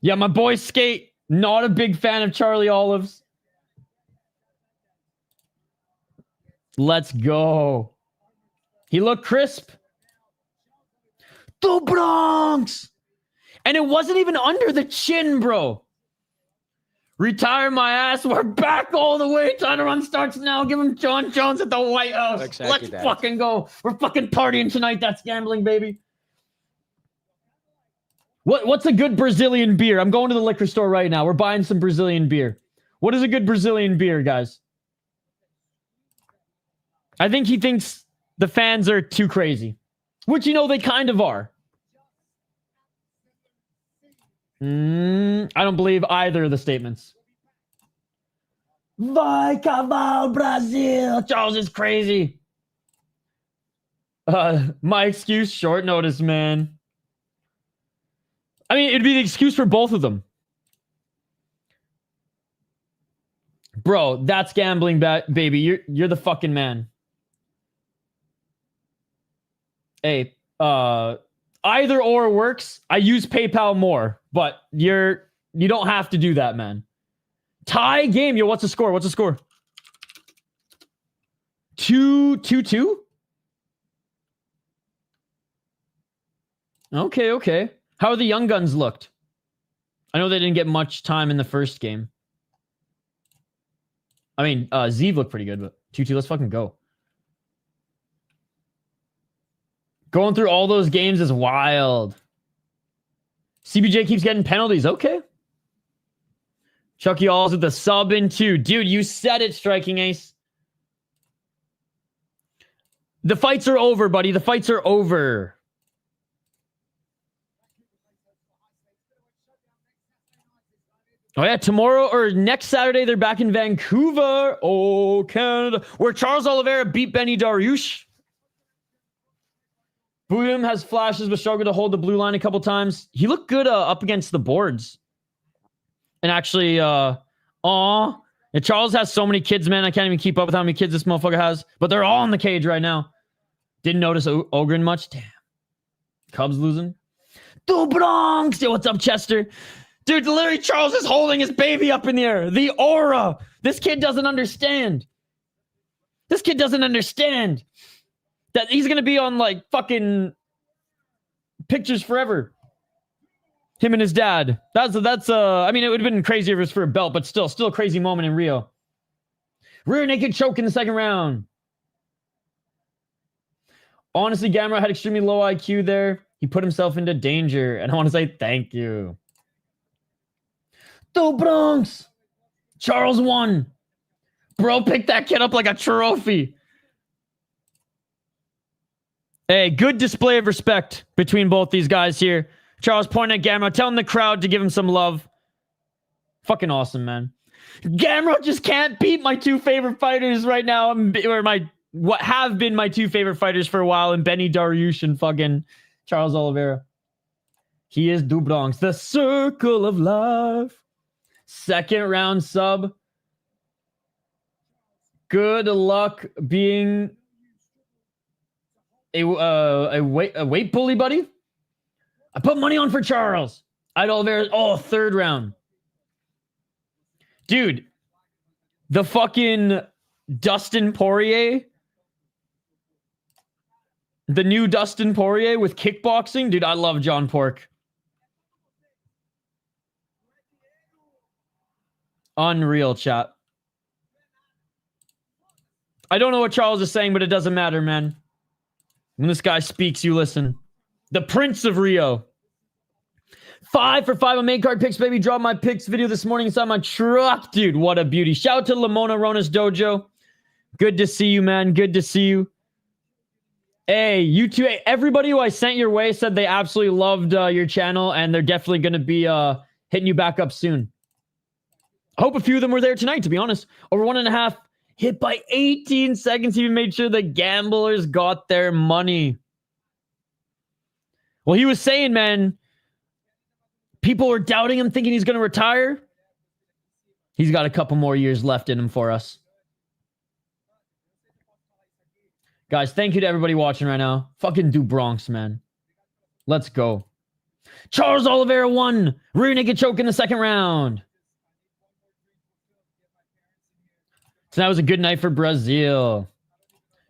Yeah, my boy Skate. Not a big fan of Charlie Olives. Let's go. He looked crisp. The Bronx. And it wasn't even under the chin, bro. Retire my ass. We're back all the way. Title run starts now. Give him John Jones at the White House. Exactly Let's fucking go. We're fucking partying tonight. That's gambling, baby. What's a good Brazilian beer? I'm going to the liquor store right now. We're buying some Brazilian beer. What is a good Brazilian beer, guys? I think he thinks the fans are too crazy. Which, you know, they kind of are. I don't believe either of the statements. Vai Caval Brazil. Charles is crazy. My excuse, short notice, man. I mean, it'd be the excuse for both of them. Bro, that's gambling, baby. You're the fucking man. Hey, either or works. I use PayPal more, but you don't have to do that, man. Tie game. Yo, what's the score? What's the score? 2-2-2? Okay. How are the young guns looked? I know they didn't get much time in the first game. I mean, Zeev looked pretty good, but 2-2, let's fucking go. Going through all those games is wild. CBJ keeps getting penalties. Okay. Chucky Alls with the sub in 2. Dude, you said it, Striking Ace. The fights are over, buddy. The fights are over. Oh, yeah. Tomorrow or next Saturday, they're back in Vancouver. Oh, Canada. Where Charles Oliveira beat Benny Dariush. Boom has flashes, but struggled to hold the blue line a couple times. He looked good up against the boards. And actually, and Charles has so many kids, man. I can't even keep up with how many kids this motherfucker has. But they're all in the cage right now. Didn't notice Ogren much. Damn. Cubs losing. The Bronx. Yo, what's up, Chester? Dude, literally, Charles is holding his baby up in the air. The aura. This kid doesn't understand. This kid doesn't understand that he's going to be on, like, fucking pictures forever. Him and his dad. That's I mean, it would have been crazy if it was for a belt, but still a crazy moment in Rio. Rear naked choke in the second round. Honestly, Gamrot had extremely low IQ there. He put himself into danger, and I want to say thank you. The Bronx. Charles won. Bro, pick that kid up like a trophy. Hey, good display of respect between both these guys here. Charles pointing at Gamrot, telling the crowd to give him some love. Fucking awesome, man. Gamrot just can't beat my two favorite fighters right now, or what have been my two favorite fighters for a while, and Benny Dariush and fucking Charles Oliveira. He is Du Bronx, the circle of life. Second round sub. Good luck being a weight bully, buddy. I put money on for Charles. Oliveira. Oh, third round. Dude, the fucking Dustin Poirier. The new Dustin Poirier with kickboxing. Dude, I love John Pork. Unreal, chat. I don't know what Charles is saying, but it doesn't matter, man. When this guy speaks, you listen. The Prince of Rio. 5 for 5 on main card picks, baby. Dropped my picks video this morning inside my truck. Dude, what a beauty. Shout out to Lamona Ronas Dojo. Good to see you, man. Good to see you. Hey, you two. Hey, everybody who I sent your way said they absolutely loved your channel, and they're definitely going to be hitting you back up soon. I hope a few of them were there tonight, to be honest. Over 1.5. Hit by 18 seconds. Even made sure the gamblers got their money. Well, he was saying, man, people were doubting him, thinking he's going to retire. He's got a couple more years left in him for us. Guys, thank you to everybody watching right now. Fucking Du Bronx, man. Let's go. Charles Oliveira won. Rear naked choke in the second round. So that was a good night for Brazil.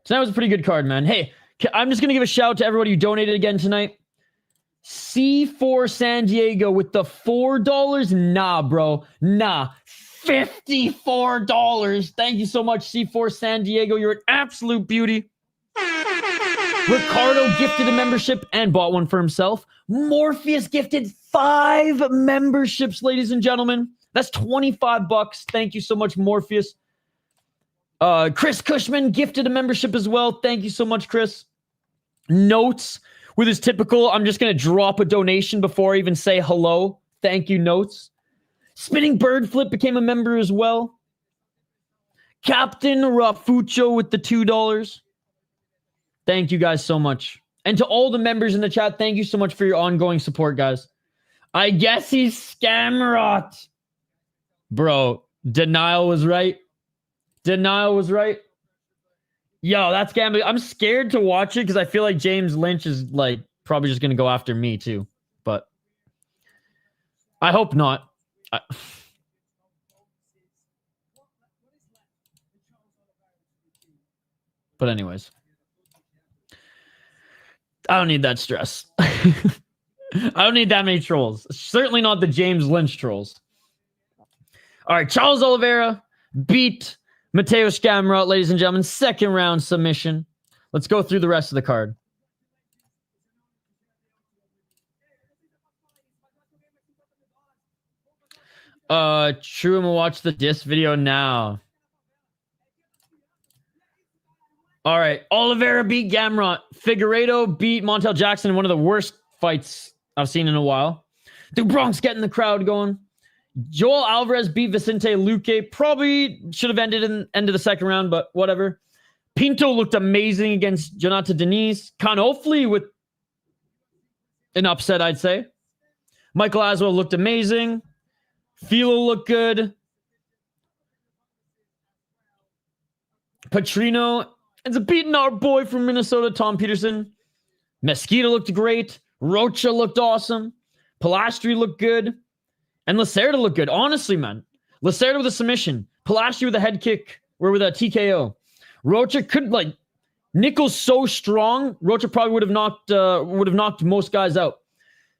So that was a pretty good card, man. Hey, I'm just going to give a shout out to everybody who donated again tonight. C4 San Diego with the $4. Nah, bro. Nah. $54. Thank you so much, C4 San Diego. You're an absolute beauty. Ricardo gifted a membership and bought one for himself. Morpheus gifted 5 memberships, ladies and gentlemen. That's $25. Thank you so much, Morpheus. Chris Cushman gifted a membership as well. Thank you so much, Chris. Notes with his typical, I'm just going to drop a donation before I even say hello. Thank you, Notes. Spinning Bird Flip became a member as well. Captain Rafucho with the $2. Thank you guys so much. And to all the members in the chat, thank you so much for your ongoing support, guys. I guess he's Gamrot. Bro, Denial was right. Denial was right. Yo, that's gambling. I'm scared to watch it because I feel like James Lynch is like probably just going to go after me too. But I hope not. But anyways. I don't need that stress. I don't need that many trolls. Certainly not the James Lynch trolls. All right, Charles Oliveira beat Mateusz Gamrot, ladies and gentlemen. Second round submission. Let's go through the rest of the card. True, I'm gonna watch the disc video now. All right, Oliveira beat Gamrot. Figueiredo beat Montel Jackson in one of the worst fights I've seen in a while. The Bronx getting the crowd going. Joel Alvarez beat Vicente Luque. Probably should have ended in end of the second round, but whatever. Pinto looked amazing against Jhonata Diniz. Kaan Ofli with an upset, I'd say. Michael Aswell looked amazing. Filho looked good. Petrino ends up beating our boy from Minnesota, Tom Petersen. Mesquita looked great. Rocha looked awesome. Pilastri looked good. And Lacerda looked good. Honestly, man. Lacerda with a submission. Pilastri with a head kick. Or with a TKO. Rocha could, like... Nicoll's so strong, Rocha probably would have knocked most guys out.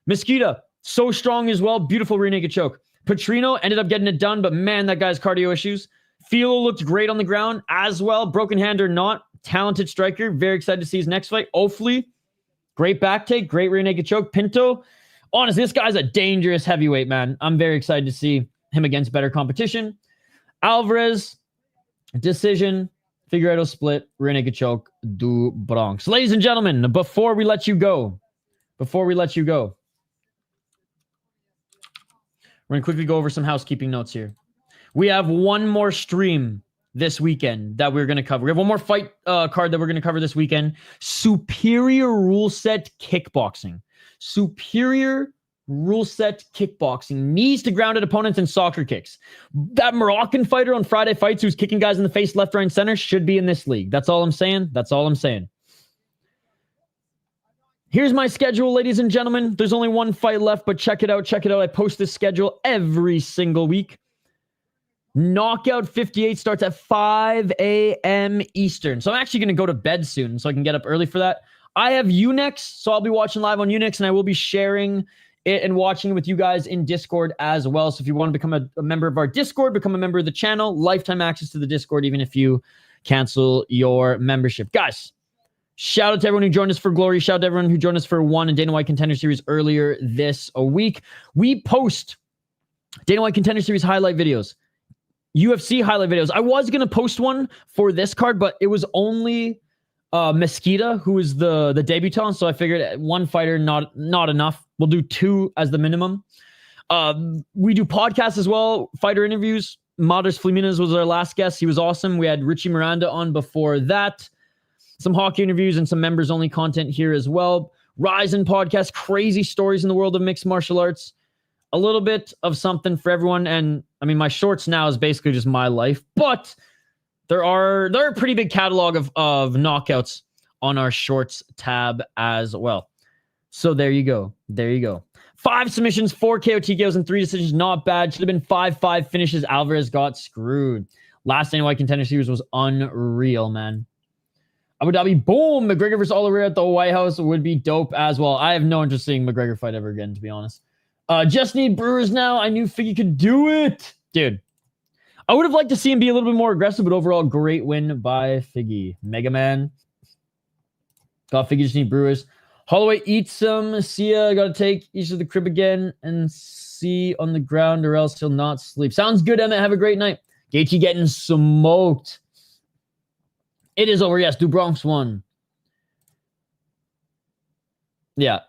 Mesquita, so strong as well. Beautiful rear naked choke. Petrino ended up getting it done, but man, that guy's cardio issues. Filho looked great on the ground as well. Broken hand or not. Talented striker. Very excited to see his next fight. Ofli, great back take. Great rear naked choke. Pinto, honestly, this guy's a dangerous heavyweight, man. I'm very excited to see him against better competition. Alvarez, decision. Figueiredo split. Rear naked choke. Do Bronx. Ladies and gentlemen, before we let you go, we're going to quickly go over some housekeeping notes here. We have one more stream this weekend that we're going to cover. We have one more fight card that we're going to cover this weekend. Superior rule set kickboxing. Superior rule set kickboxing. Knees to grounded opponents and soccer kicks. That Moroccan fighter on Friday Fights who's kicking guys in the face, left, right, and center should be in this league. That's all I'm saying. That's all I'm saying. Here's my schedule, ladies and gentlemen. There's only one fight left, but check it out. Check it out. I post this schedule every single week. Knockout 58 starts at 5 a.m. Eastern. So I'm actually going to go to bed soon so I can get up early for that. I have Unix, so I'll be watching live on Unix, and I will be sharing it and watching it with you guys in Discord as well. So if you want to become a member of our Discord, become a member of the channel, lifetime access to the Discord, even if you cancel your membership. Guys, shout out to everyone who joined us for Glory. Shout out to everyone who joined us for One and Dana White Contender Series earlier this week. We post Dana White Contender Series highlight videos, UFC highlight videos. I was going to post one for this card, but it was only Mesquita, who is the debutant. So I figured one fighter, not enough. We'll do 2 as the minimum. We do podcasts as well, fighter interviews. Maders Fliminez was our last guest. He was awesome. We had Richie Miranda on before that. Some hockey interviews and some members-only content here as well. Ryzen podcast, crazy stories in the world of mixed martial arts. A little bit of something for everyone. And I mean, my shorts now is basically just my life, but there are a pretty big catalog of knockouts on our shorts tab as well. So there you go. There you go. 5 submissions, 4 KO TKOs, and 3 decisions. Not bad. Should have been 5-5 finishes. Alvarez got screwed. Last Dana White Contender Series was unreal, man. Abu Dhabi, boom! McGregor versus Oliveira at the White House would be dope as well. I have no interest in seeing McGregor fight ever again, to be honest. Just need Brewers now. I knew Figgy could do it. Dude, I would have liked to see him be a little bit more aggressive, but overall, great win by Figgy. Mega Man. Got Figgy, just need Brewers. Holloway, eat some. Sia, got to take each to the crib again and see on the ground or else he'll not sleep. Sounds good, Emmett. Have a great night. Gaethje getting smoked. It is over. Yes, Du Bronx won. Yeah.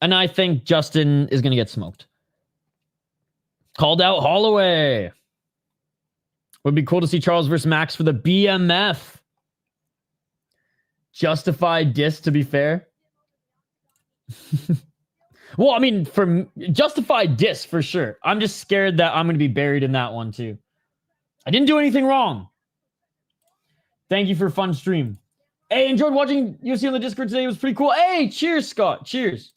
And I think Justin is going to get smoked. Called out Holloway. Would be cool to see Charles versus Max for the BMF. Justified diss, to be fair. Well, I mean, for justified diss, for sure. I'm just scared that I'm going to be buried in that one, too. I didn't do anything wrong. Thank you for a fun stream. Hey, enjoyed watching UFC on the Discord today. It was pretty cool. Hey, cheers, Scott. Cheers.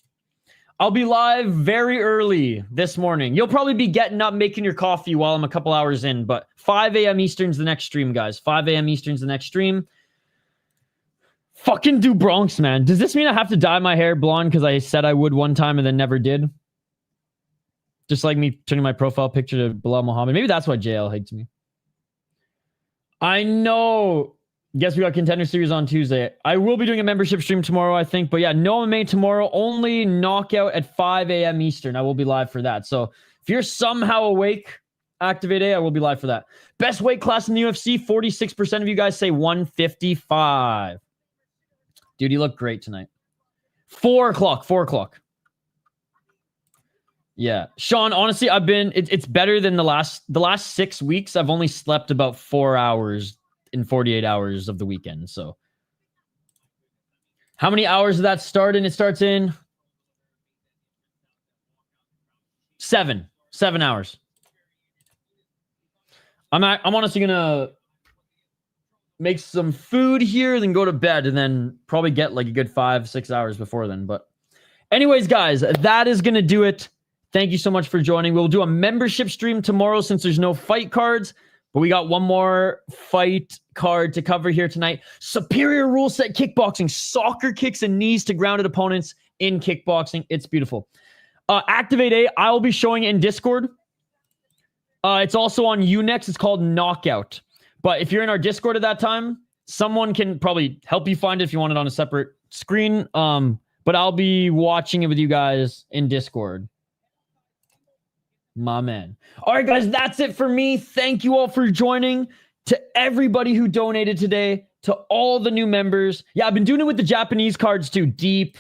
I'll be live very early this morning. You'll probably be getting up, making your coffee while I'm a couple hours in. But 5 a.m. Eastern's the next stream, guys. 5 a.m. Eastern's the next stream. Fucking Du Bronx, man. Does this mean I have to dye my hair blonde because I said I would one time and then never did? Just like me turning my profile picture to Bilal Muhammad. Maybe that's why JL hates me. I know. Guess we got Contender Series on Tuesday. I will be doing a membership stream tomorrow, I think. But yeah, no MMA tomorrow. Only knockout at 5 a.m. Eastern. I will be live for that. So if you're somehow awake, Activate A, I will be live for that. Best weight class in the UFC. 46% of you guys say 155. Dude, you look great tonight. 4 o'clock. 4 o'clock. Yeah. Sean, honestly, it's better than the last 6 weeks. I've only slept about 4 hours in 48 hours of the weekend. So how many hours did that start in? It starts in 7 hours. I'm honestly gonna make some food here, then go to bed, and then probably get like a good 5-6 hours before then. But anyways, guys, that is gonna do it. Thank you so much for joining. We'll do a membership stream tomorrow since there's no fight cards. But we got one more fight card to cover here tonight. Superior rule set kickboxing. Soccer kicks and knees to grounded opponents in kickboxing. It's beautiful. Activate A, I will be showing it in Discord. It's also on Unext. It's called Knockout. But if you're in our Discord at that time, someone can probably help you find it if you want it on a separate screen. But I'll be watching it with you guys in Discord. My man. All right, guys, that's it for me. Thank you all for joining. To everybody who donated today, to all the new members. Yeah, I've been doing it with the Japanese cards too. Deep,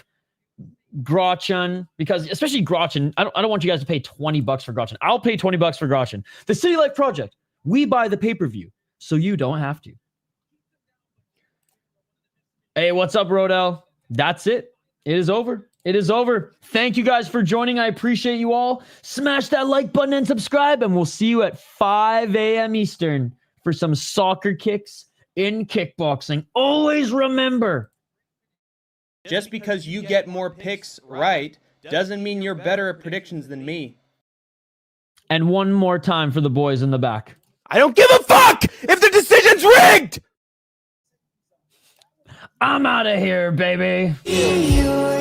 Grotchen, because especially Grotchen, I don't want you guys to pay $20 for Grotchen. I'll pay $20 for Grotchen. The City Life Project, we buy the pay-per-view, so you don't have to. Hey, what's up, Rodell? That's it. It is over. It is over. Thank you guys for joining. I appreciate you all. Smash that like button and subscribe, and we'll see you at 5 a.m. Eastern for some soccer kicks in kickboxing. Always remember, Just because you get more picks right doesn't mean you're better at predictions than me. and one more time for the boys in the back. I don't give a fuck if the decision's rigged! I'm out of here, baby. Yeah.